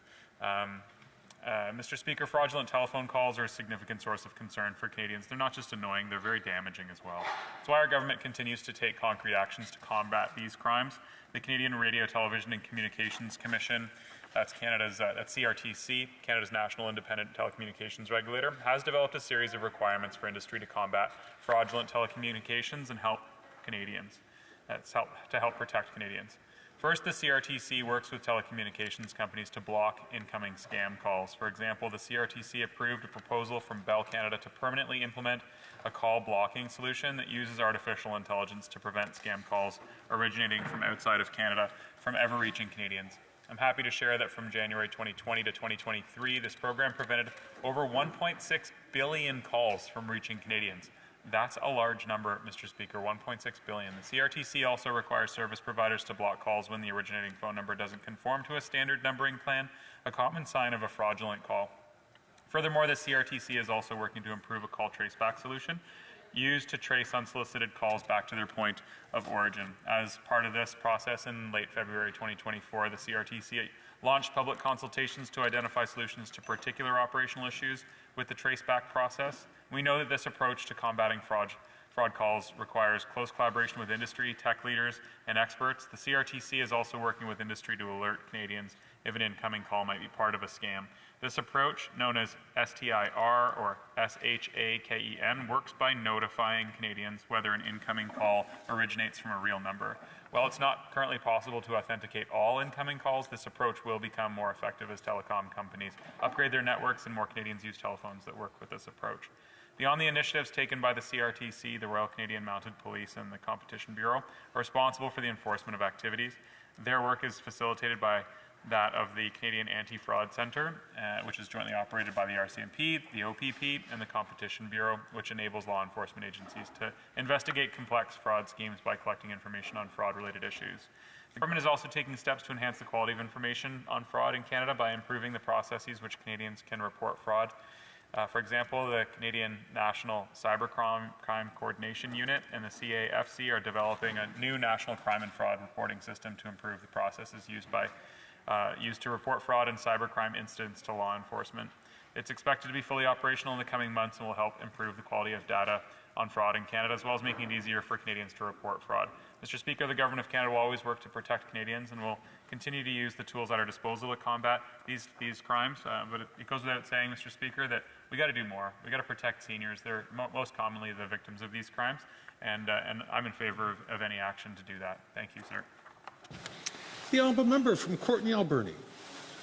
Mr. Speaker, fraudulent telephone calls are a significant source of concern for Canadians. They're not just annoying, they're very damaging as well. That's why our government continues to take concrete actions to combat these crimes. The Canadian Radio, Television and Communications Commission, that's CRTC, Canada's National Independent Telecommunications Regulator, has developed a series of requirements for industry to combat fraudulent telecommunications and help Canadians. To help protect Canadians. First, the CRTC works with telecommunications companies to block incoming scam calls. For example, the CRTC approved a proposal from Bell Canada to permanently implement a call blocking solution that uses artificial intelligence to prevent scam calls originating from outside of Canada from ever reaching Canadians. I'm happy to share that from January 2020 to 2023, this program prevented over 1.6 billion calls from reaching Canadians. That's a large number, Mr. Speaker, 1.6 billion. The CRTC also requires service providers to block calls when the originating phone number doesn't conform to a standard numbering plan, a common sign of a fraudulent call. Furthermore, the CRTC is also working to improve a call traceback solution used to trace unsolicited calls back to their point of origin. As part of this process, in late February 2024, the CRTC launched public consultations to identify solutions to particular operational issues with the traceback process. We know that this approach to combating fraud calls requires close collaboration with industry, tech leaders, and experts. The CRTC is also working with industry to alert Canadians if an incoming call might be part of a scam. This approach, known as STIR or SHAKEN, works by notifying Canadians whether an incoming call originates from a real number. While it's not currently possible to authenticate all incoming calls, this approach will become more effective as telecom companies upgrade their networks and more Canadians use telephones that work with this approach. Beyond the initiatives taken by the CRTC, the Royal Canadian Mounted Police and the Competition Bureau are responsible for the enforcement of activities. Their work is facilitated by that of the Canadian Anti-Fraud Centre, which is jointly operated by the RCMP, the OPP, and the Competition Bureau, which enables law enforcement agencies to investigate complex fraud schemes by collecting information on fraud-related issues. The government is also taking steps to enhance the quality of information on fraud in Canada by improving the processes which Canadians can report fraud. For example, the Canadian National Cybercrime Coordination Unit and the CAFC are developing a new national crime and fraud reporting system to improve the processes used to report fraud and cybercrime incidents to law enforcement. It's expected to be fully operational in the coming months and will help improve the quality of data on fraud in Canada, as well as making it easier for Canadians to report fraud. Mr. Speaker, the Government of Canada will always work to protect Canadians and will continue to use the tools at our disposal to combat these crimes. But it goes without saying, Mr. Speaker, that we got to do more. We got to protect seniors. They're most commonly the victims of these crimes, and I'm in favour of any action to do that. Thank you, sir. The honourable member from Courtenay Alberni.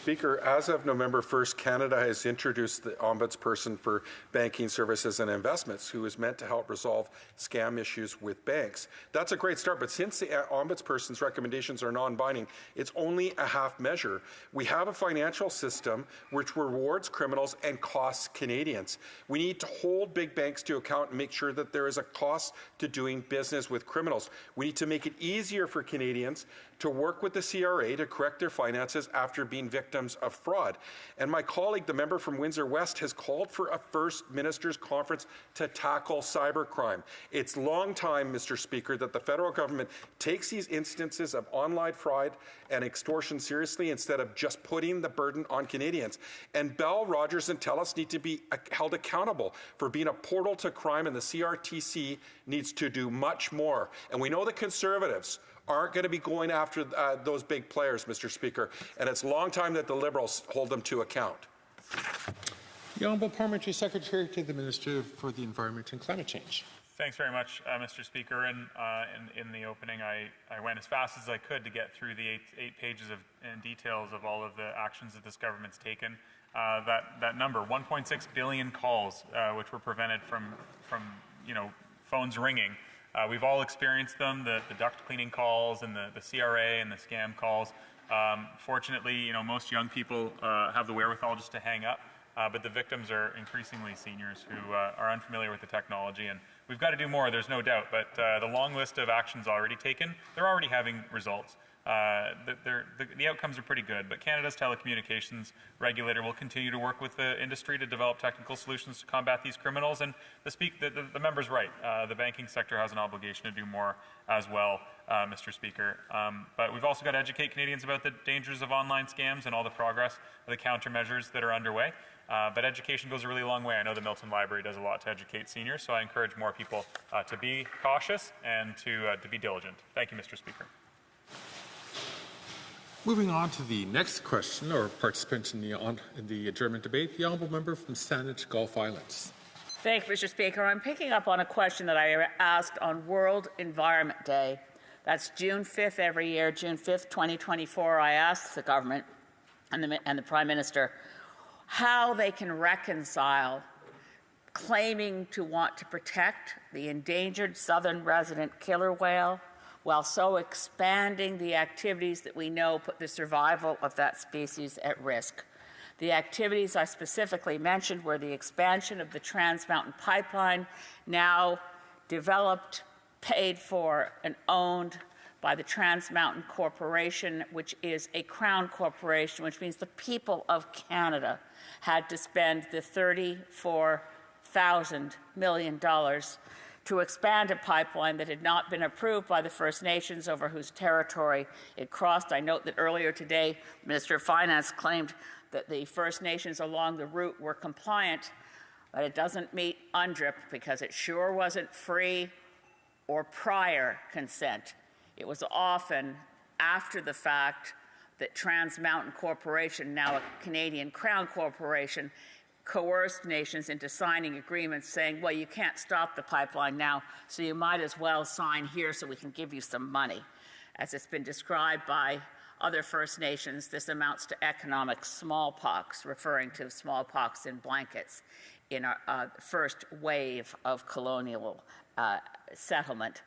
Speaker, as of November 1st, Canada has introduced the Ombudsperson for Banking Services and Investments, who is meant to help resolve scam issues with banks. That's a great start, but since the Ombudsperson's recommendations are non-binding, it's only a half measure. We have a financial system which rewards criminals and costs Canadians. We need to hold big banks to account and make sure that there is a cost to doing business with criminals. We need to make it easier for Canadians to work with the CRA to correct their finances after being victims of fraud. And my colleague, the member from Windsor West, has called for a First Ministers' Conference to tackle cybercrime. It's long time, Mr. Speaker, that the federal government takes these instances of online fraud and extortion seriously instead of just putting the burden on Canadians. And Bell, Rogers and TELUS need to be held accountable for being a portal to crime, and the CRTC needs to do much more. And we know the Conservatives aren't going to be going after those big players, Mr. Speaker, and it's a long time that the Liberals hold them to account. The Honourable Parliamentary Secretary to the Minister for the Environment and Climate Change. Thanks very much, Mr. Speaker. And in the opening, I went as fast as I could to get through the eight pages and details of all of the actions that this government's taken. That number, 1.6 billion calls, which were prevented from phones ringing. We've all experienced them, the duct cleaning calls and the CRA and the scam calls. Fortunately, most young people have the wherewithal just to hang up, but the victims are increasingly seniors who are unfamiliar with the technology, and we've got to do more, there's no doubt, but the long list of actions already taken, they're already having results. The outcomes are pretty good, but Canada's telecommunications regulator will continue to work with the industry to develop technical solutions to combat these criminals. And the member's right. The banking sector has an obligation to do more as well, Mr. Speaker. But we've also got to educate Canadians about the dangers of online scams and all the progress of the countermeasures that are underway. But education goes a really long way. I know the Milton Library does a lot to educate seniors, so I encourage more people to be cautious and to be diligent. Thank you, Mr. Speaker. Moving on to the next question or participant in the adjournment debate, the honourable member from Saanich Gulf Islands. Thank you, Mr. Speaker. I'm picking up on a question that I asked on World Environment Day. That's June 5th every year, June 5th, 2024. I asked the government and the Prime Minister how they can reconcile claiming to want to protect the endangered southern resident killer whale while so expanding the activities that we know put the survival of that species at risk. The activities I specifically mentioned were the expansion of the Trans Mountain Pipeline, now developed, paid for, and owned by the Trans Mountain Corporation, which is a Crown corporation, which means the people of Canada had to spend the $34,000 million to expand a pipeline that had not been approved by the First Nations over whose territory it crossed. I note that earlier today, the Minister of Finance claimed that the First Nations along the route were compliant, but it doesn't meet UNDRIP because it sure wasn't free or prior consent. It was often after the fact that Trans Mountain Corporation, now a Canadian Crown corporation, coerced nations into signing agreements saying, well, you can't stop the pipeline now, so you might as well sign here so we can give you some money. As it's been described by other First Nations, this amounts to economic smallpox, referring to smallpox in blankets in our first wave of colonial settlement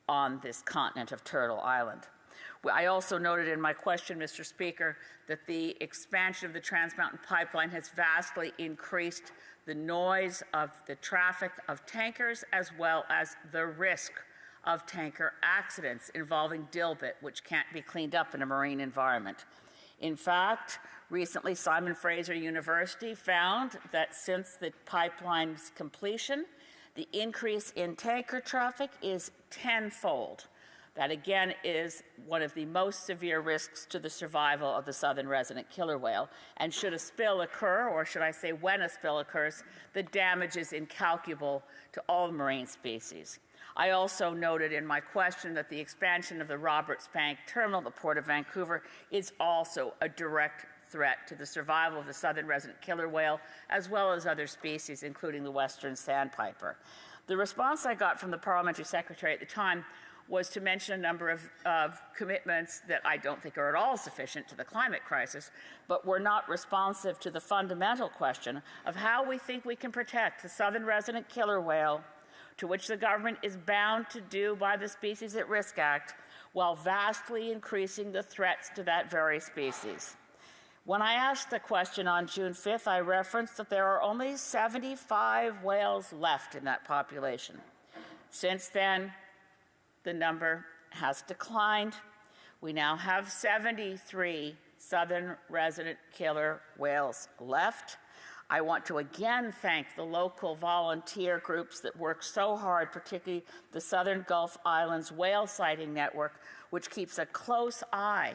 on this continent of Turtle Island. I also noted in my question, Mr. Speaker, that the expansion of the Trans Mountain Pipeline has vastly increased the noise of the traffic of tankers as well as the risk of tanker accidents involving dilbit, which can't be cleaned up in a marine environment. In fact, recently Simon Fraser University found that since the pipeline's completion, the increase in tanker traffic is tenfold. That again is one of the most severe risks to the survival of the southern resident killer whale. And should a spill occur, or should I say when a spill occurs, the damage is incalculable to all marine species. I also noted in my question that the expansion of the Roberts Bank terminal at the Port of Vancouver is also a direct threat to the survival of the southern resident killer whale, as well as other species, including the western sandpiper. The response I got from the parliamentary secretary at the time was to mention a number of commitments that I don't think are at all sufficient to the climate crisis, but were not responsive to the fundamental question of how we think we can protect the southern resident killer whale, to which the government is bound to do by the Species at Risk Act, while vastly increasing the threats to that very species. When I asked the question on June 5th, I referenced that there are only 75 whales left in that population. Since then, the number has declined. We now have 73 southern resident killer whales left. I want to again thank the local volunteer groups that work so hard, particularly the Southern Gulf Islands Whale Sighting Network, which keeps a close eye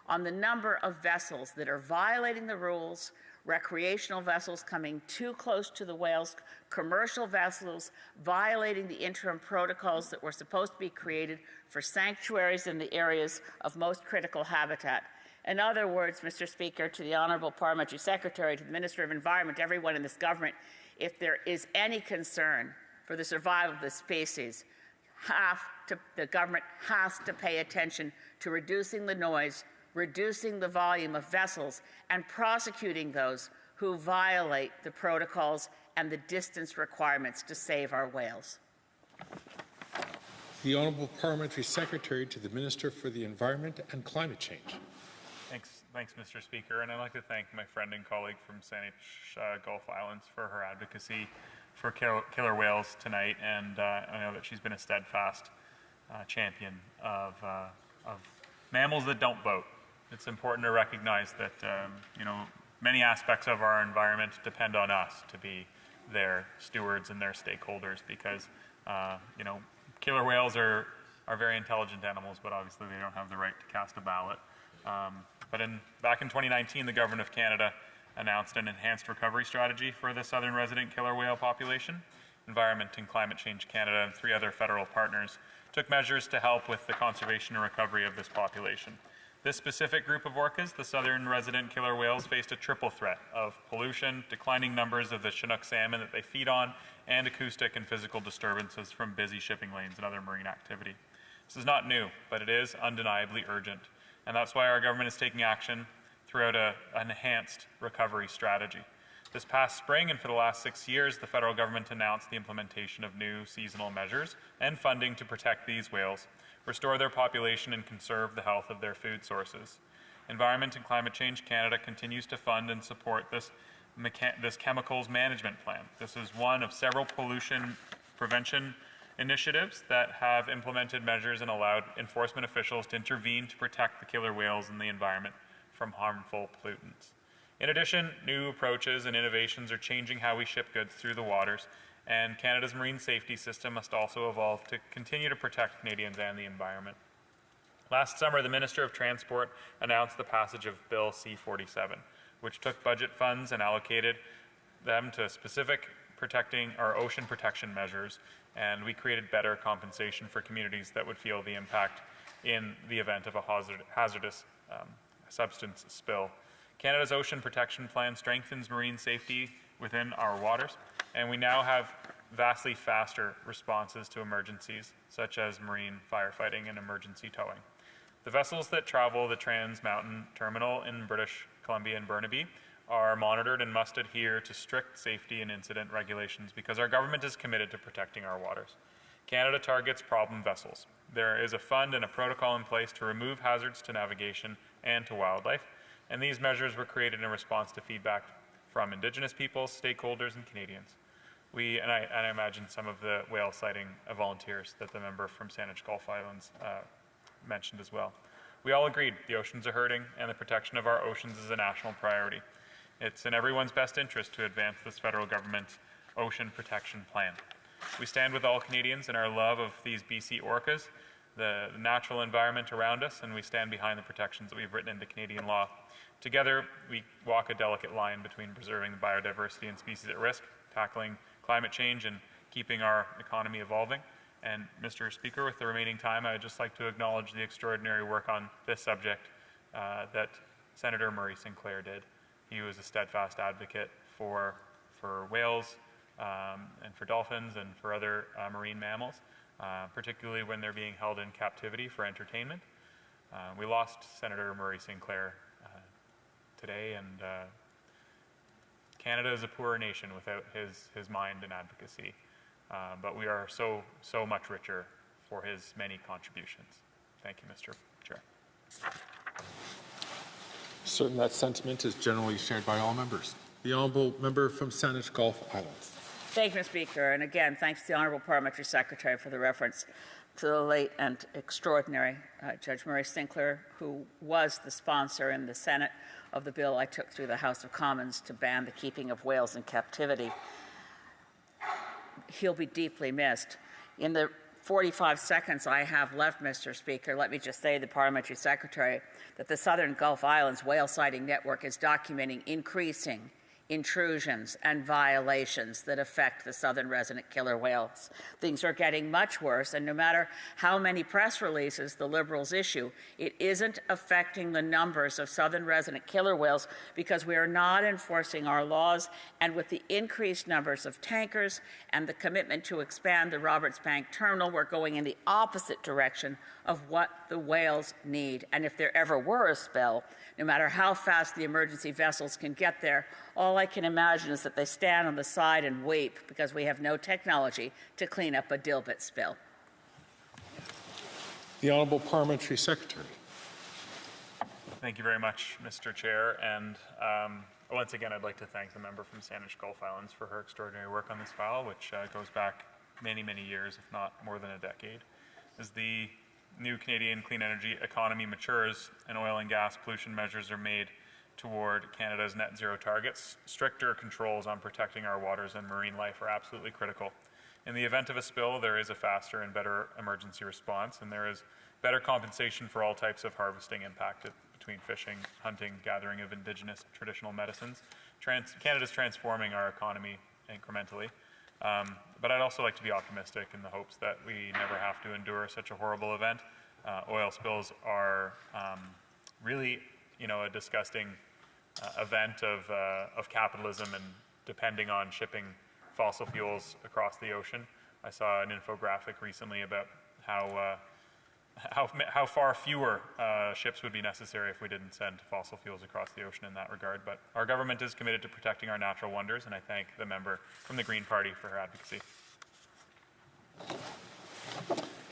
on the number of vessels that are violating the rules, recreational vessels coming too close to the whales, commercial vessels violating the interim protocols that were supposed to be created for sanctuaries in the areas of most critical habitat. In other words, Mr. Speaker, to the Honourable Parliamentary Secretary, to the Minister of Environment, to everyone in this government, if there is any concern for the survival of the species, the government has to pay attention to reducing the noise, reducing the volume of vessels, and prosecuting those who violate the protocols and the distance requirements to save our whales. The Honourable Parliamentary Secretary to the Minister for the Environment and Climate Change. Thanks, Mr. Speaker, and I'd like to thank my friend and colleague from Saanich Gulf Islands for her advocacy for killer whales tonight, and I know that she's been a steadfast champion of mammals that don't vote. It's important to recognize that many aspects of our environment depend on us to be their stewards and their stakeholders, because killer whales are very intelligent animals, but obviously they don't have the right to cast a ballot. But back in 2019, the Government of Canada announced an enhanced recovery strategy for the southern resident killer whale population. Environment and Climate Change Canada and 3 other federal partners took measures to help with the conservation and recovery of this population. This specific group of orcas, the southern resident killer whales, faced a triple threat of pollution, declining numbers of the Chinook salmon that they feed on, and acoustic and physical disturbances from busy shipping lanes and other marine activity. This is not new, but it is undeniably urgent. And that's why our government is taking action throughout an enhanced recovery strategy. This past spring and for the last 6 years, the federal government announced the implementation of new seasonal measures and funding to protect these whales, restore their population, and conserve the health of their food sources. Environment and Climate Change Canada continues to fund and support this chemicals management plan. This is one of several pollution prevention initiatives that have implemented measures and allowed enforcement officials to intervene to protect the killer whales and the environment from harmful pollutants. In addition, new approaches and innovations are changing how we ship goods through the waters, and Canada's marine safety system must also evolve to continue to protect Canadians and the environment. Last summer, the Minister of Transport announced the passage of Bill C-47, which took budget funds and allocated them to specific protecting our ocean protection measures, and we created better compensation for communities that would feel the impact in the event of a hazardous substance spill. Canada's Ocean Protection Plan strengthens marine safety within our waters, and we now have vastly faster responses to emergencies, such as marine firefighting and emergency towing. The vessels that travel the Trans Mountain Terminal in British Columbia and Burnaby are monitored and must adhere to strict safety and incident regulations because our government is committed to protecting our waters. Canada targets problem vessels. There is a fund and a protocol in place to remove hazards to navigation and to wildlife, and these measures were created in response to feedback from Indigenous peoples, stakeholders, and Canadians. I imagine some of the whale sighting volunteers that the member from Saanich Gulf Islands mentioned as well. We all agreed the oceans are hurting, and the protection of our oceans is a national priority. It's in everyone's best interest to advance this federal government's Ocean Protection Plan. We stand with all Canadians in our love of these BC orcas the natural environment around us, and we stand behind the protections that we've written into Canadian law. Together, we walk a delicate line between preserving the biodiversity and species at risk, tackling climate change, and keeping our economy evolving. And Mr. Speaker, with the remaining time, I would just like to acknowledge the extraordinary work on this subject that Senator Murray Sinclair did. He was a steadfast advocate for whales and for dolphins and for other marine mammals, particularly when they're being held in captivity for entertainment. We lost Senator Murray Sinclair today, and Canada is a poor nation without his mind and advocacy. But we are so much richer for his many contributions. Thank you, Mr. Chair. Certain that sentiment is generally shared by all members. The Honourable Member from Saanich Gulf Islands. Thank you, Mr. Speaker. And again, thanks to the Honourable Parliamentary Secretary for the reference to the late and extraordinary Judge Murray Sinclair, who was the sponsor in the Senate of the bill I took through the House of Commons to ban the keeping of whales in captivity. He'll be deeply missed. In the 45 seconds I have left, Mr. Speaker, let me just say to the Parliamentary Secretary that the Southern Gulf Islands Whale Sighting Network is documenting increasing intrusions and violations that affect the southern resident killer whales. Things are getting much worse, and no matter how many press releases the Liberals issue, it isn't affecting the numbers of southern resident killer whales because we are not enforcing our laws, and with the increased numbers of tankers and the commitment to expand the Roberts Bank terminal, we're going in the opposite direction of what the whales need. And if there ever were a spell, no matter how fast the emergency vessels can get there, all I can imagine is that they stand on the side and weep because we have no technology to clean up a dilbit spill. The Honourable Parliamentary Secretary. Thank you very much, Mr. Chair. And once again, I'd like to thank the member from Saanich Gulf Islands for her extraordinary work on this file, which goes back many, many years, if not more than a decade. As the new Canadian clean energy economy matures and oil and gas pollution measures are made toward Canada's net zero targets, stricter controls on protecting our waters and marine life are absolutely critical. In the event of a spill, there is a faster and better emergency response, and there is better compensation for all types of harvesting impacted between fishing, hunting, gathering of Indigenous traditional medicines. Canada's transforming our economy incrementally. But I'd also like to be optimistic in the hopes that we never have to endure such a horrible event. Oil spills are really, a disgusting event of capitalism and depending on shipping fossil fuels across the ocean. I saw an infographic recently about how far fewer ships would be necessary if we didn't send fossil fuels across the ocean in that regard. But our government is committed to protecting our natural wonders, and I thank the member from the Green Party for her advocacy.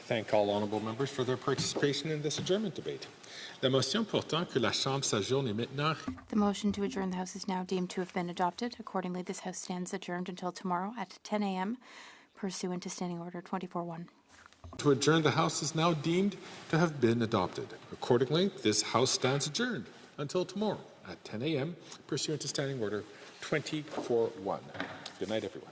Thank all honourable members for their participation in this adjournment debate. La motion portant que la Chambre s'adjourne est maintenant. The motion to adjourn the House is now deemed to have been adopted. Accordingly, this House stands adjourned until tomorrow at 10 a.m. pursuant to Standing Order 24-1. To adjourn the House is now deemed to have been adopted. Accordingly, this House stands adjourned until tomorrow at 10 a.m. pursuant to Standing Order 24-1. Good night, everyone.